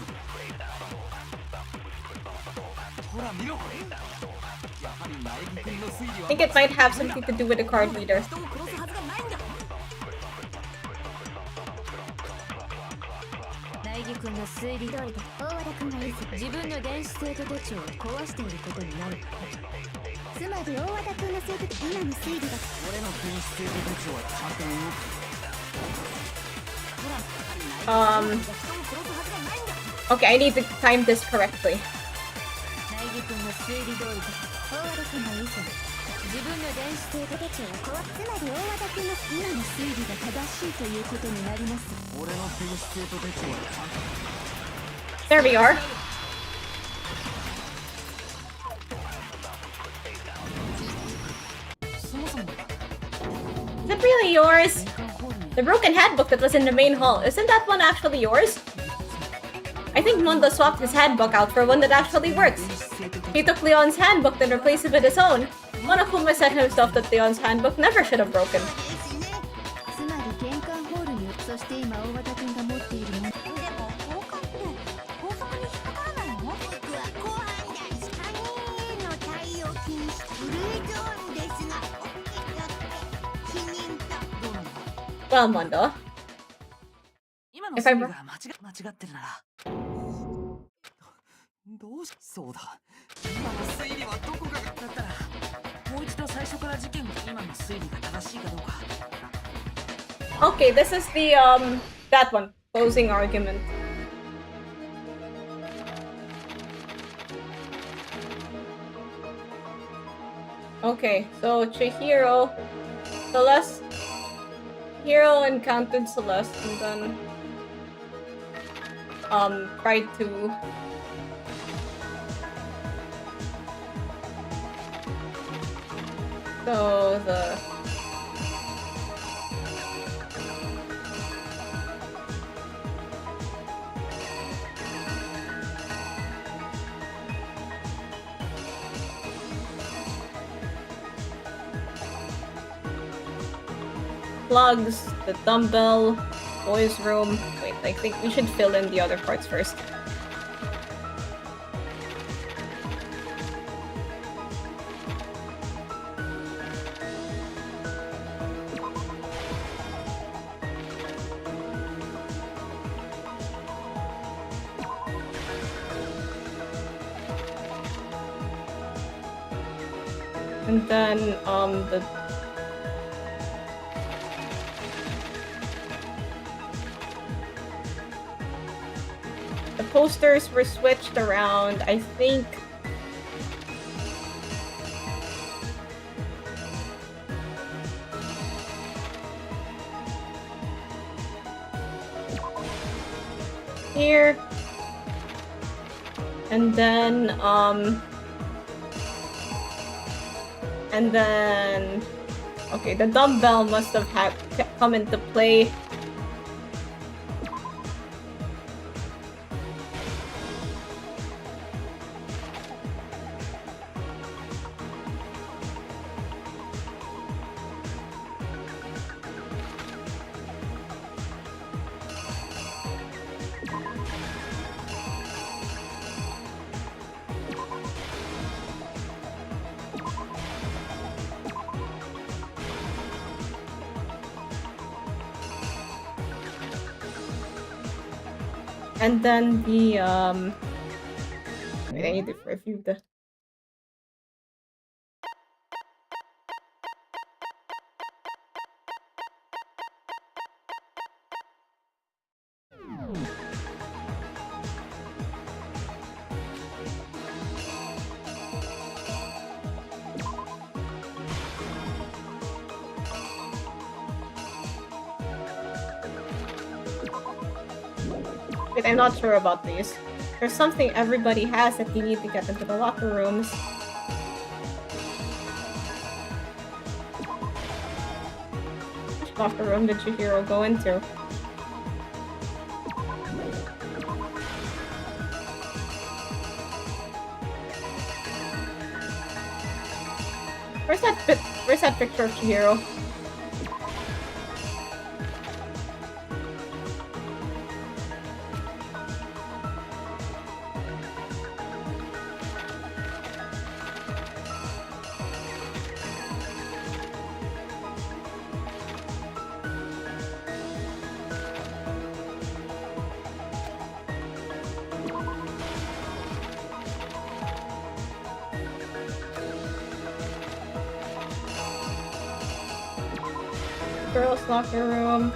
ほら見ろ。やはり苗木君の推理は I think it might have something to do with the card reader. 人を殺すはずがないんだ。大義君の推理通りで大和田君が以前自分の電子生徒手帳を壊していることになる。つまり大和田君の生徒今の推理が。俺の電子生徒手帳はちゃんと動くぞ。 Okay, I need to time this correctly. 大義君の推理通りで大和田君が以前自分の電子生徒手帳を壊す。つまり大和田君の今の推理が正しいということになります。俺の電子生徒手帳はちゃんと。 There we are. Is it really yours? The broken handbook that was in the main hall, isn't that one actually yours? I think Mondo swapped his handbook out for one that actually works. He took Leon's handbook and replaced it with his own. Monokuma said himself that Leon's handbook never should have broken. つまり玄関ホールにそして今大和田君が持ってい Well, Mondo. 今の If I 推理が間違ってるならどうしそうだ。今の推理はどこかが。だったらもう一度最初から事件が今の推理が正しいかどうか。 Okay, this is the that one, closing argument. Okay, so Chihiro, Celeste, Hiro encountered Celeste and then tried to the plugs, the dumbbell, boys' room. Wait, I think we should fill in the other parts first. And then the posters were switched around, I think. Here. And then okay, the dumbbell must have come into play. And then the wait, I need to review the Wait, I'm not sure about these. There's something everybody has that you need to get into the locker rooms. Which locker room did Chihiro go into? Where's that picture of Chihiro? Girls' locker room.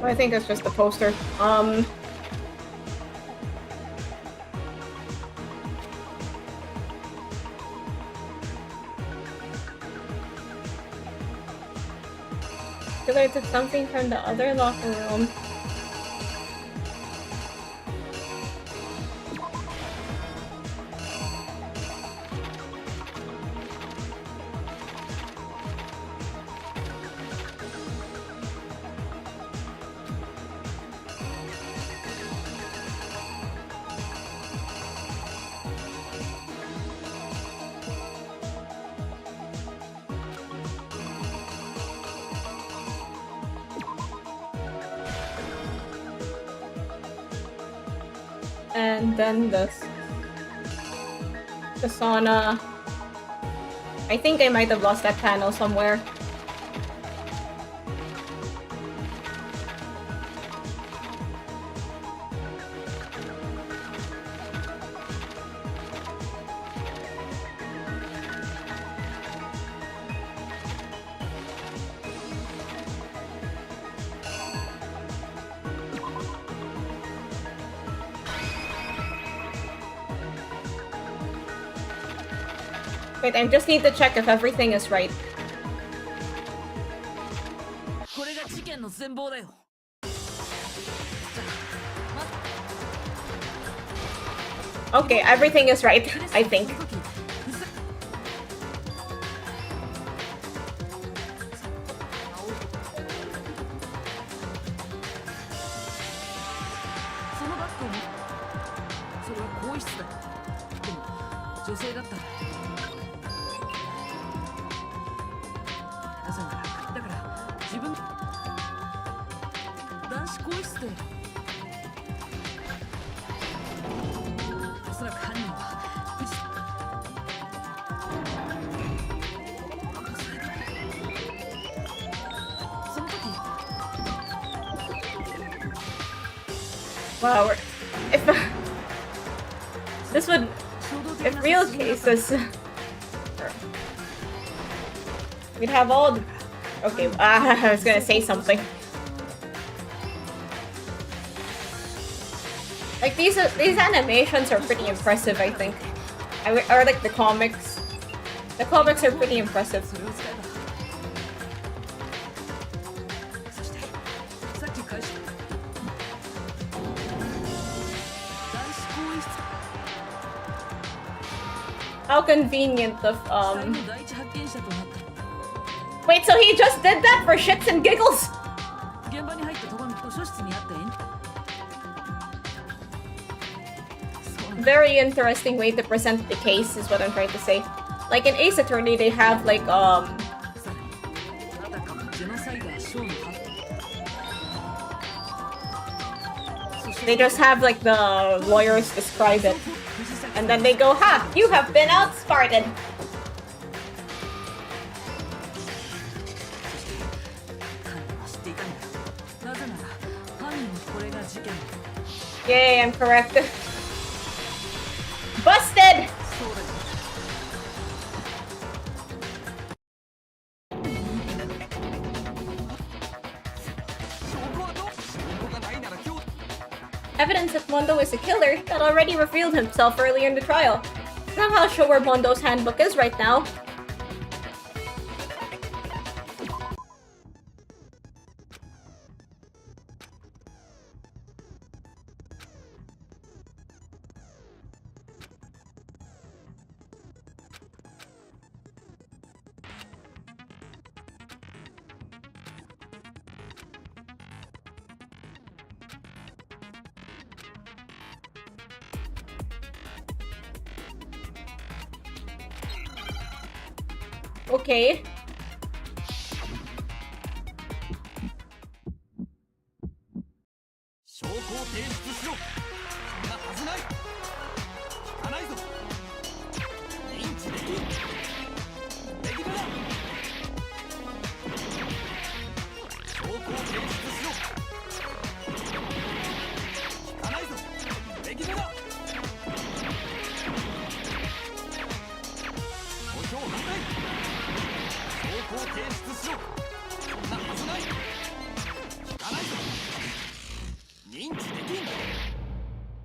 I think it's just a poster. I took something from the other locker room. And then the sauna. I think I might have lost that panel somewhere. Wait, I just need to check if everything is right. これが事件の全貌だよ。 Okay, everything is right, I think. そのバッグを持ってそれは更衣室だ。でも女性だったら。なぜならだから自分男子更衣室でおそらく犯人は藤その時 Wow, if this would, if real cases, we'd have all the, okay, I was gonna say something. Like these animations are pretty impressive, I think. Or like the comics. The comics are pretty impressive. それを使えばそしてさっき返した男子更衣室 How convenient of 最後第一発見者となった Wait, so he just did that for shits and giggles? 現場に入った戸上図書室にあったVery interesting way to present the case is what I'm trying to say. Like in Ace Attorney, they have like あたかもジェノサイダーショーのは they just have like the lawyers describe it, and then they go, "Ha! You have been outsmarted." 彼は知っていたんだ。なぜなら犯人はこれが事件 Yay, I'm correct. Busted! そうだよ Evidence that Mondo is a killer that already revealed himself early in the trial. Somehow show where Mondo's handbook is right now. Okay. 証拠を提出しろ。そんなはずない。聞かないぞ。認知できん。できるな。証拠を提出しろ。聞かないぞ。できるな。故障反対。証拠を提出しろ。そんなはずない。聞かないぞ。認知できん。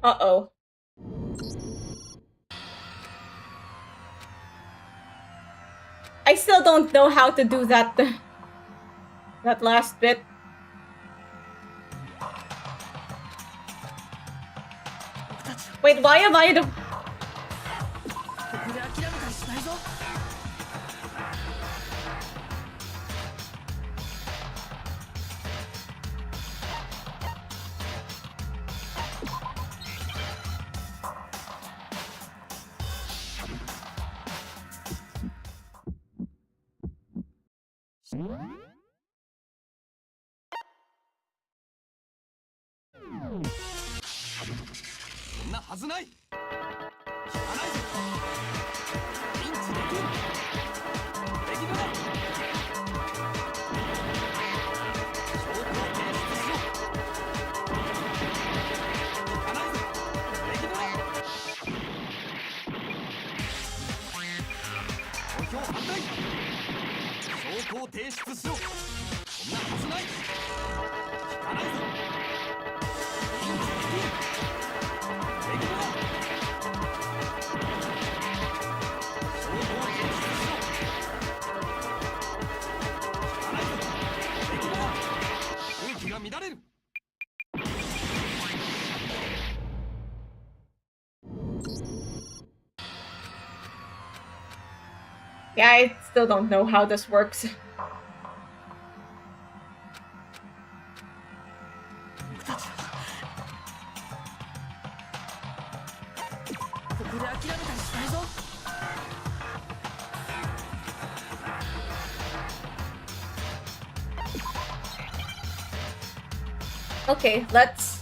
Uh-oh. I still don't know how to do that that last bit. Wait, why am I the ここで諦めたりしないぞ そんなはずない。引かないぞ。ピンチできる。レギュラー。証拠を提出しろ。引かないぞ。レギュラー。投票反対。証拠を提出しろ。そんなはずない。引かないぞ。ピンチできる。レギュラー。証拠を提出しろ。引かないぞ。レギュラー。空気が乱れる。Yeah, I still don't know how this works. 僕たちはここで諦めたりしないぞ。 Okay, let's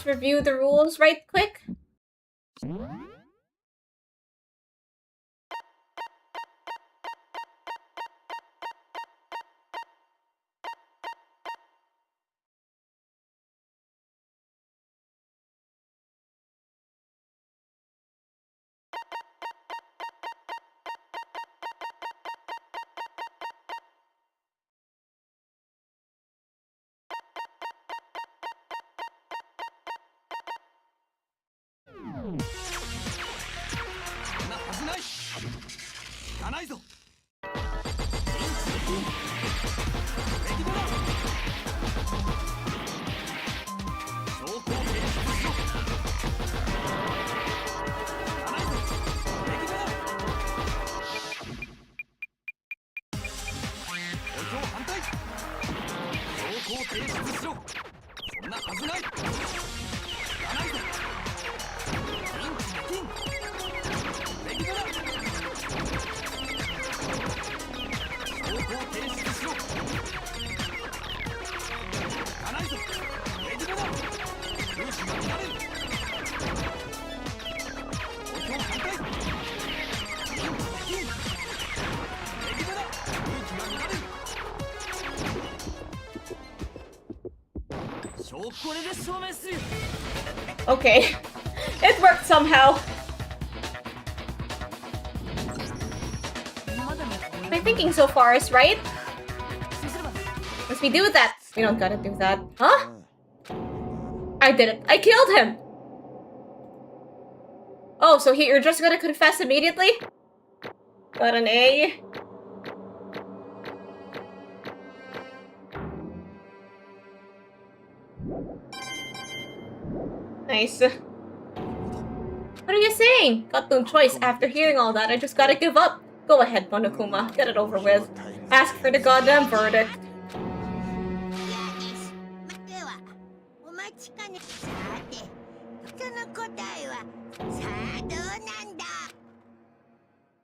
review the rules right quick. Okay, it worked somehow. My thinking so far is right. Once we do that, we don't gotta do that. Huh? I did it. I killed him. Oh, so you're just gonna confess immediately? Got an A. Nice. What are you saying? Got no choice. After hearing all that, I just gotta give up. Go ahead, Monokuma. Get it over with. Ask for the goddamn verdict.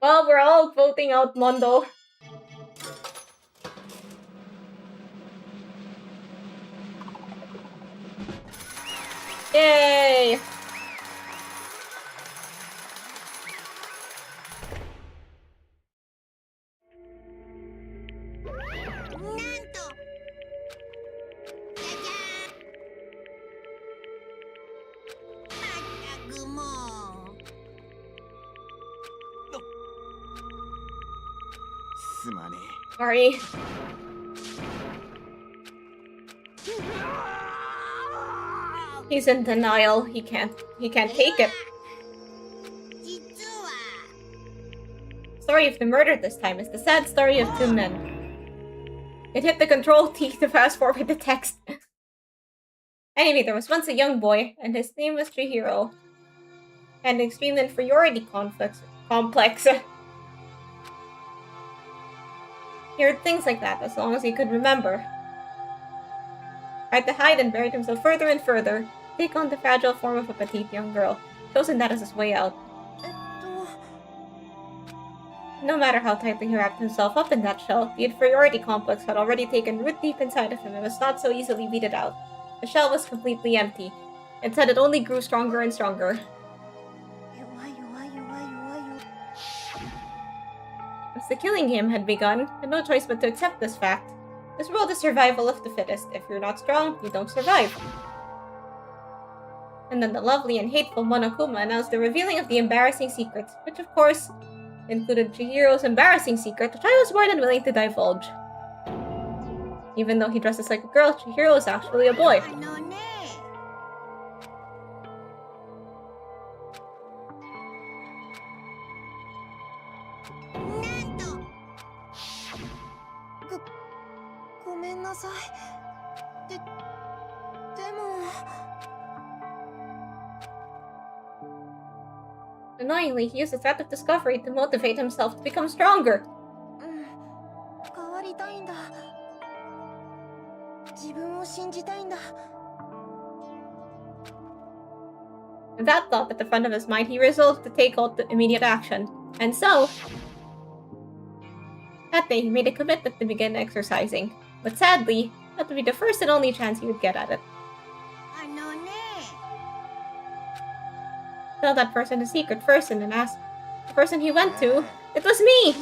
Well, we're all voting out Mondo. Yay! Sorry. He's in denial. He can't take it. Story of the murder this time is the sad story of two men. It hit the control key to fast forward the text. Anyway, there was once a young boy, and his name was Chihiro. And an extreme inferiority complex. He heard things like that as long as he could remember. Tried to hide and buried himself further and further, take on the fragile form of a petite young girl, chosen that as his way out. No matter how tightly he wrapped himself up in that shell, the inferiority complex had already taken root deep inside of him and was not so easily weeded out. The shell was completely empty. Instead, it only grew stronger and stronger. As the killing game had begun, I had no choice but to accept this fact. This world is survival of the fittest. If you're not strong, you don't survive. And then the lovely and hateful Monokuma announced the revealing of the embarrassing secrets, which of course included Chihiro's embarrassing secret, which I was more than willing to divulge. Even though he dresses like a girl, Chihiro is actually a boy. Annoyingly, he used the threat of discovery to motivate himself to become stronger. With that thought at the front of his mind, he resolved to take immediate action. And so, that day he made a commitment to begin exercising. But sadly, that would be the first and only chance he would get at it. Tell that person the secret first and then ask the person he went to. It was me!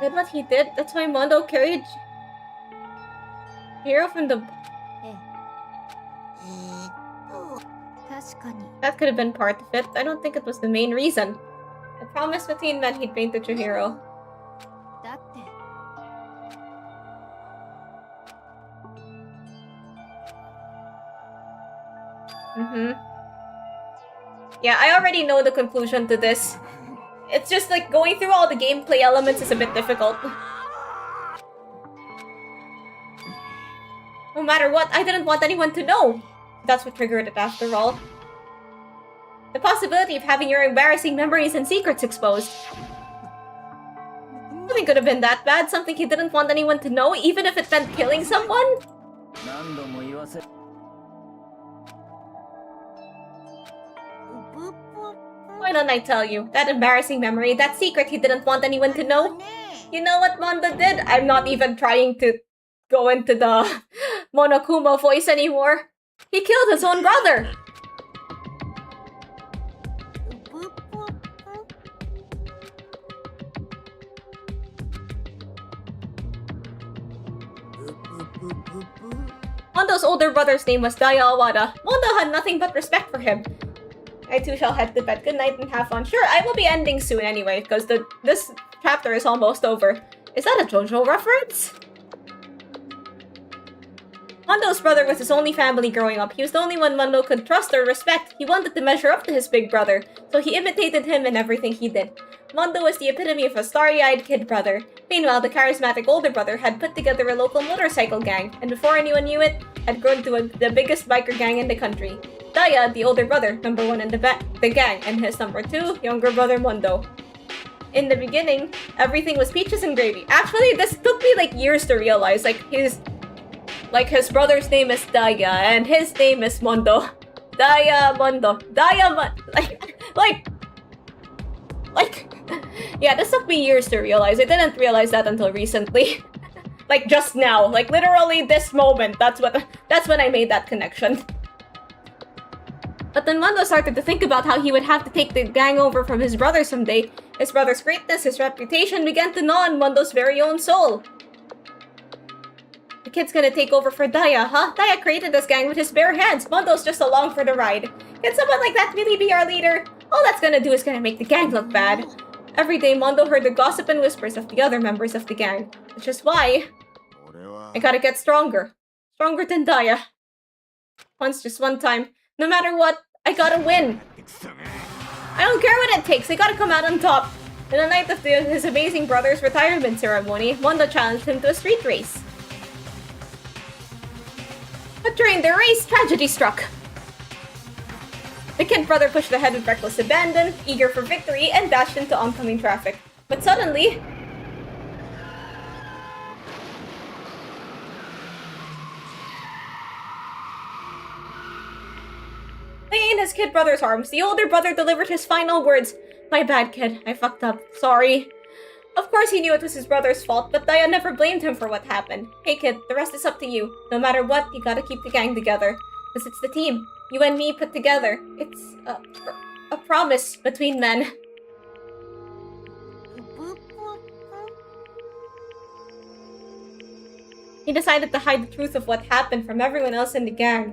Did what he did? That's why Mondo carried Hero from the... That could have been part of it. I don't think it was the main reason. The promise between men he'd made to Chihiro. Yeah, I already know the conclusion to this. It's just like going through all the gameplay elements is a bit difficult. No matter what, I didn't want anyone to know. That's what triggered it after all. The possibility of having your embarrassing memories and secrets exposed. Nothing could have been that bad, something he didn't want anyone to know, even if it meant killing someone? Why don't I tell you? That embarrassing memory, that secret he didn't want anyone to know? You know what Mondo did? I'm not even trying to go into the Monokuma voice anymore. He killed his own brother! Mondo's older brother's name was Daya Awada. Mondo had nothing but respect for him. I too shall head to bed. Good night and have fun. Sure, I will be ending soon anyway, because this chapter is almost over. Is that a JoJo reference? Mondo's brother was his only family growing up. He was the only one Mondo could trust or respect. He wanted to measure up to his big brother, so he imitated him in everything he did. Mondo was the epitome of a starry-eyed kid brother. Meanwhile, the charismatic older brother had put together a local motorcycle gang, and before anyone knew it, had grown to the biggest biker gang in the country. Daya, the older brother, number 1 in the gang, and his number 2, younger brother Mondo. In the beginning, everything was peaches and gravy. Actually, this took me like years to realize. His brother's name is Daya, and his name is Mondo. Daya Mondo. Yeah, this took me years to realize. I didn't realize that until recently. Like just now. Like literally this moment. That's when I made that connection. But then Mondo started to think about how he would have to take the gang over from his brother someday. His brother's greatness, his reputation began to gnaw on Mondo's very own soul. The kid's gonna take over for Daya, huh? Daya created this gang with his bare hands. Mondo's just along for the ride. Can someone like that really be our leader? All that's gonna do is gonna make the gang look bad. Every day, Mondo heard the gossip and whispers of the other members of the gang. Which is why I gotta get stronger. Stronger than Daya. Just one time. No matter what, I gotta win. I don't care what it takes, I gotta come out on top. In the night of his amazing brother's retirement ceremony, Mondo challenged him to a street race. But during the race, tragedy struck. The kid brother pushed ahead with reckless abandon, eager for victory, and dashed into oncoming traffic. But suddenly... kid brother's arms. The older brother delivered his final words. My bad, kid. I fucked up. Sorry. Of course he knew it was his brother's fault, but Daya never blamed him for what happened. Hey kid, the rest is up to you. No matter what, you gotta keep the gang together. Because it's the team. You and me put together. It's a promise between men. He decided to hide the truth of what happened from everyone else in the gang.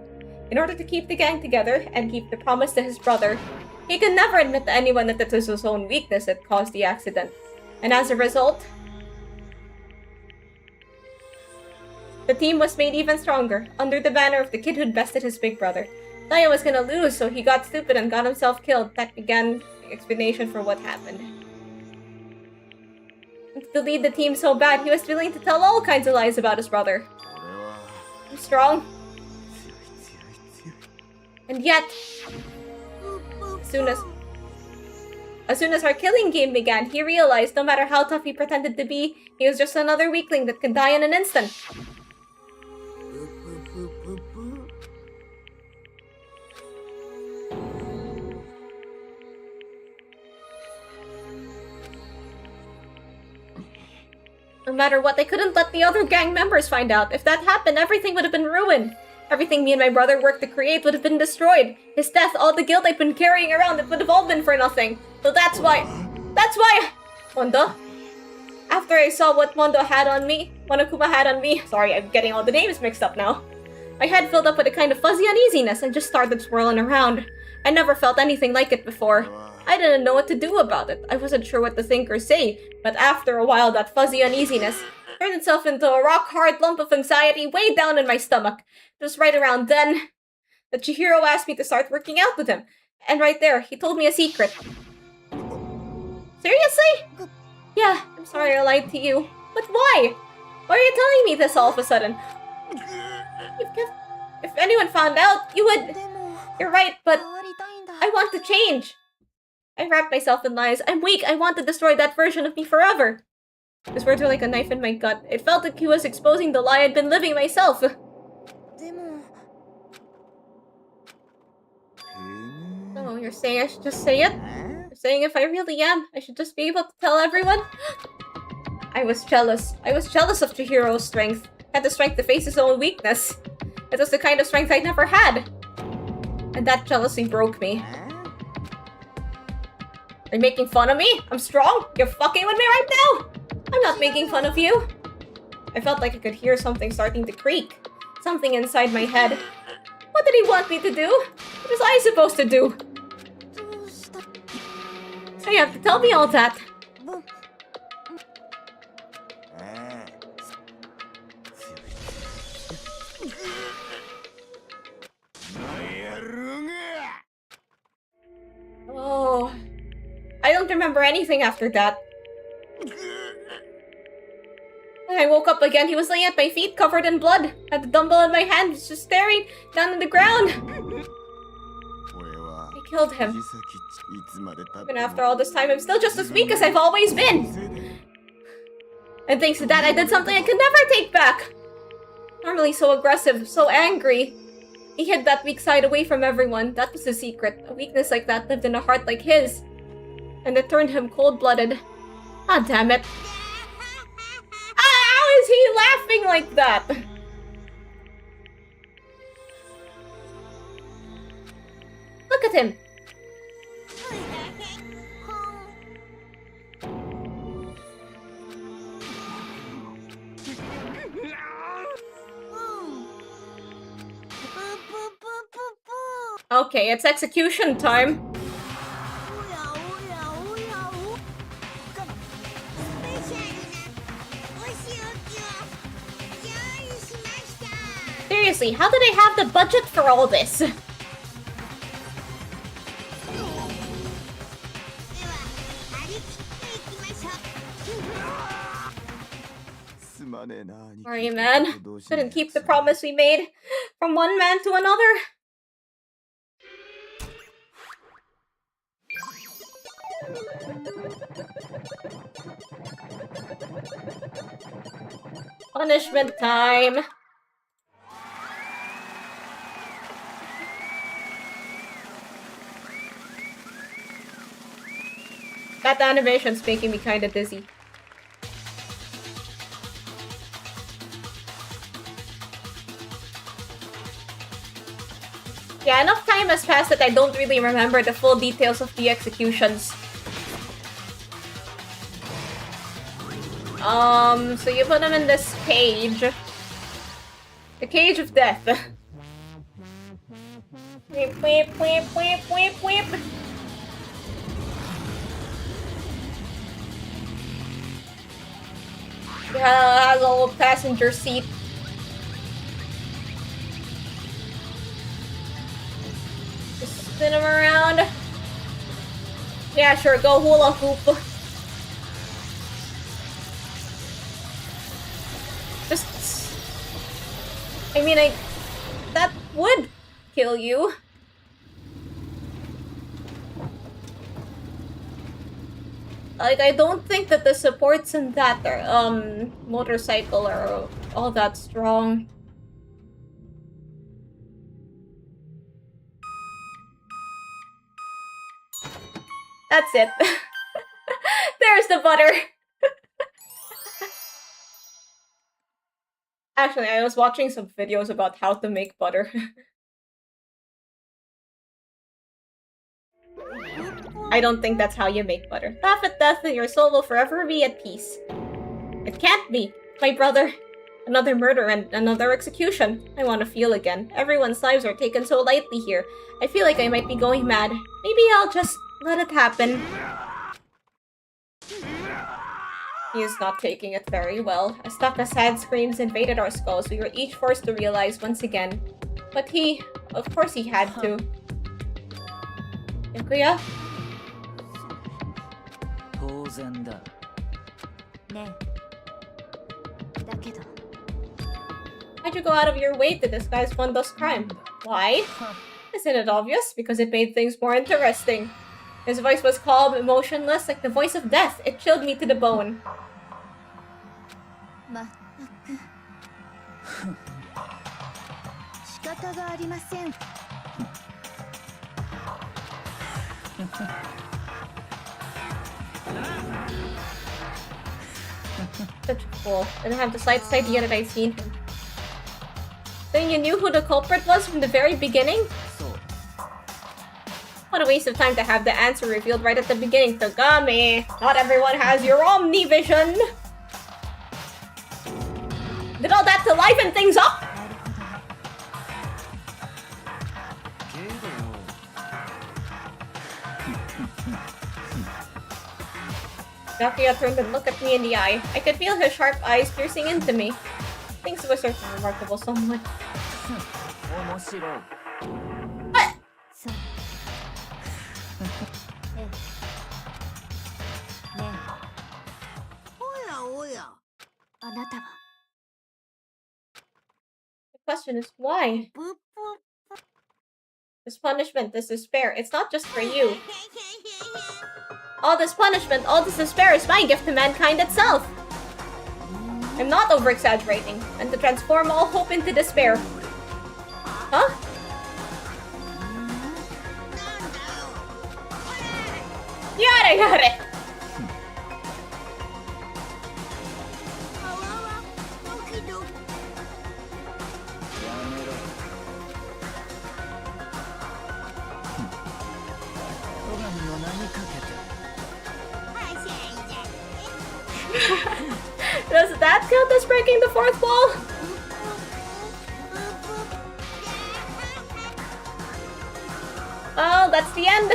In order to keep the gang together and keep the promise to his brother, he could never admit to anyone that it was his own weakness that caused the accident. And as a result, the team was made even stronger, under the banner of the kid who'd bested his big brother. Daya was gonna lose, so he got stupid and got himself killed. That began the explanation for what happened. And to lead the team so bad, he was willing to tell all kinds of lies about his brother. I'm strong. And yet, as soon as our killing game began, he realized no matter how tough he pretended to be, he was just another weakling that could die in an instant. No matter what, I couldn't let the other gang members find out. If that happened, everything would have been ruined. Everything me and my brother worked to create would have been destroyed. His death, all the guilt I've been carrying around, it would have all been for nothing. So that's why... Mondo? After I saw what Monokuma had on me... Sorry, I'm getting all the names mixed up now. My head filled up with a kind of fuzzy uneasiness and just started swirling around. I never felt anything like it before. I didn't know what to do about it. I wasn't sure what to think or say, but after a while that fuzzy uneasiness turned itself into a rock-hard lump of anxiety way down in my stomach. It was right around then that Chihiro asked me to start working out with him. And right there, he told me a secret. Seriously? Yeah, I'm sorry I lied to you. But why? Why are you telling me this all of a sudden? If anyone found out, you would... You're right, but I want to change. I wrapped myself in lies. I'm weak. I want to destroy that version of me forever. His words were like a knife in my gut. It felt like he was exposing the lie I'd been living myself. Oh, you're saying I should just say it? You're saying if I really am, I should just be able to tell everyone? I was jealous. I was jealous of Chihiro's strength. Had the strength to face his own weakness. It was the kind of strength I'd never had. And that jealousy broke me. Are you making fun of me? I'm strong? You're fucking with me right now? I'm not making fun of you. I felt like I could hear something starting to creak. Something inside my head. What did he want me to do? What was I supposed to do? So you have to tell me all that. Oh... I don't remember anything after that. When I woke up again, he was laying at my feet, covered in blood. Had the dumbbell in my hand, just staring down on the ground. I killed him. Even after all this time, I'm still just as weak as I've always been. And thanks to that, I did something I could never take back. Normally so aggressive, so angry. He hid that weak side away from everyone. That was the secret. A weakness like that lived in a heart like his. And it turned him cold-blooded. Ah, damn it. How is he laughing like that? Look at him. Okay, it's execution time. Seriously, how did I have the budget for all this? Sorry, man. Couldn't keep the promise we made from one man to another. Punishment time. That animation's making me kinda dizzy. Yeah, enough time has passed that I don't really remember the full details of the executions. So you put him in this cage. The cage of death. Weep, weep, weep, weep, weep, weep. Yeah, has a little passenger seat. Just spin him around. Yeah, sure, go hula hoop. I mean, that would kill you. Like, I don't think that the supports in that motorcycle are all that strong. That's it. There's the butter. Actually, I was watching some videos about how to make butter. I don't think that's how you make butter. Laugh at death and your soul will forever be at peace. It can't be. My brother. Another murder and another execution. I want to feel again. Everyone's lives are taken so lightly here. I feel like I might be going mad. Maybe I'll just let it happen. He is not taking it very well. As Taka's sad screams invaded our skulls, we were each forced to realize once again. But of course he had to. Yakuya? Why'd you go out of your way to disguise Fondo's crime? Why? Isn't it obvious? Because it made things more interesting. His voice was calm, emotionless, like the voice of death. It chilled me to the bone. Such a fool. Didn't have the slightest idea that I'd seen him. Then you knew who the culprit was from the very beginning? What a waste of time to have the answer revealed right at the beginning, Kagami! Not everyone has your omnivision! Did all that to liven things up? Yakuya turned and looked at me in the eye. I could feel his sharp eyes piercing into me. Things were certainly remarkable someone. What? The question is why? This punishment, this despair, it's not just for you. All this punishment, all this despair is my gift to mankind itself. I'm not over-exaggerating, and to transform all hope into despair. Huh? Yare yare! Does that count as breaking the fourth wall? Oh, that's the end!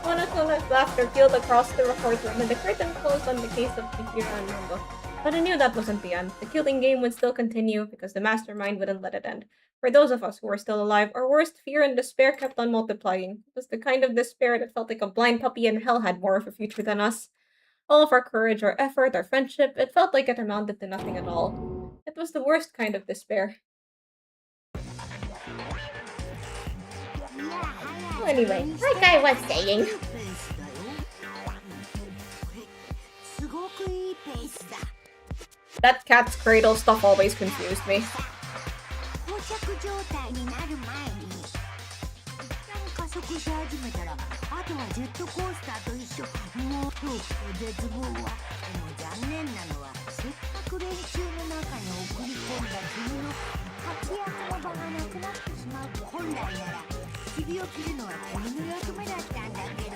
Monotonous laughter peeled across the courtroom and the curtain closed on the case of Chihiro and Nobu. But I knew that wasn't the end. The killing game would still continue because the mastermind wouldn't let it end. For those of us who were still alive, our worst fear and despair kept on multiplying. It was the kind of despair that felt like a blind puppy in hell had more of a future than us. All of our courage, our effort, our friendship, it felt like it amounted to nothing at all. It was the worst kind of despair. Anyway, like I was saying. That cat's cradle stuff always confused me. 絶望はでも残念なのはせっかく練習の中に送り込んだ君の活躍の場がなくなってしまう。本来なら首を切るのは君の役目だったんだけど、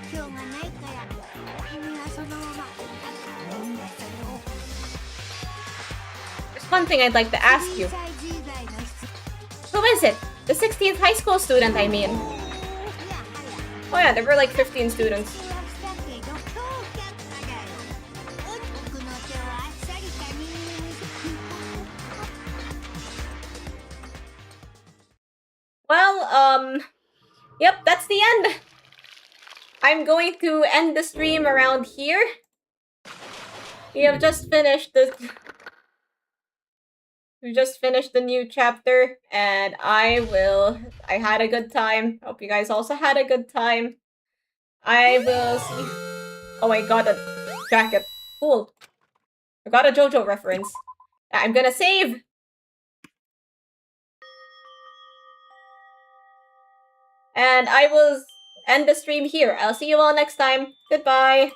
しょうがないから君はそのままみんなそれを There's one thing I'd like to ask you. Who is it? The 16th high school student, I mean. Oh yeah, there were like 15 students. Well, yep, that's the end. I'm going to end the stream around here. We have just finished the... We just finished the new chapter, and I had a good time. Hope you guys also had a good time. I will see... Oh, I got a jacket. Cool. I got a JoJo reference. I'm gonna save! And I will end the stream here. I'll see you all next time. Goodbye!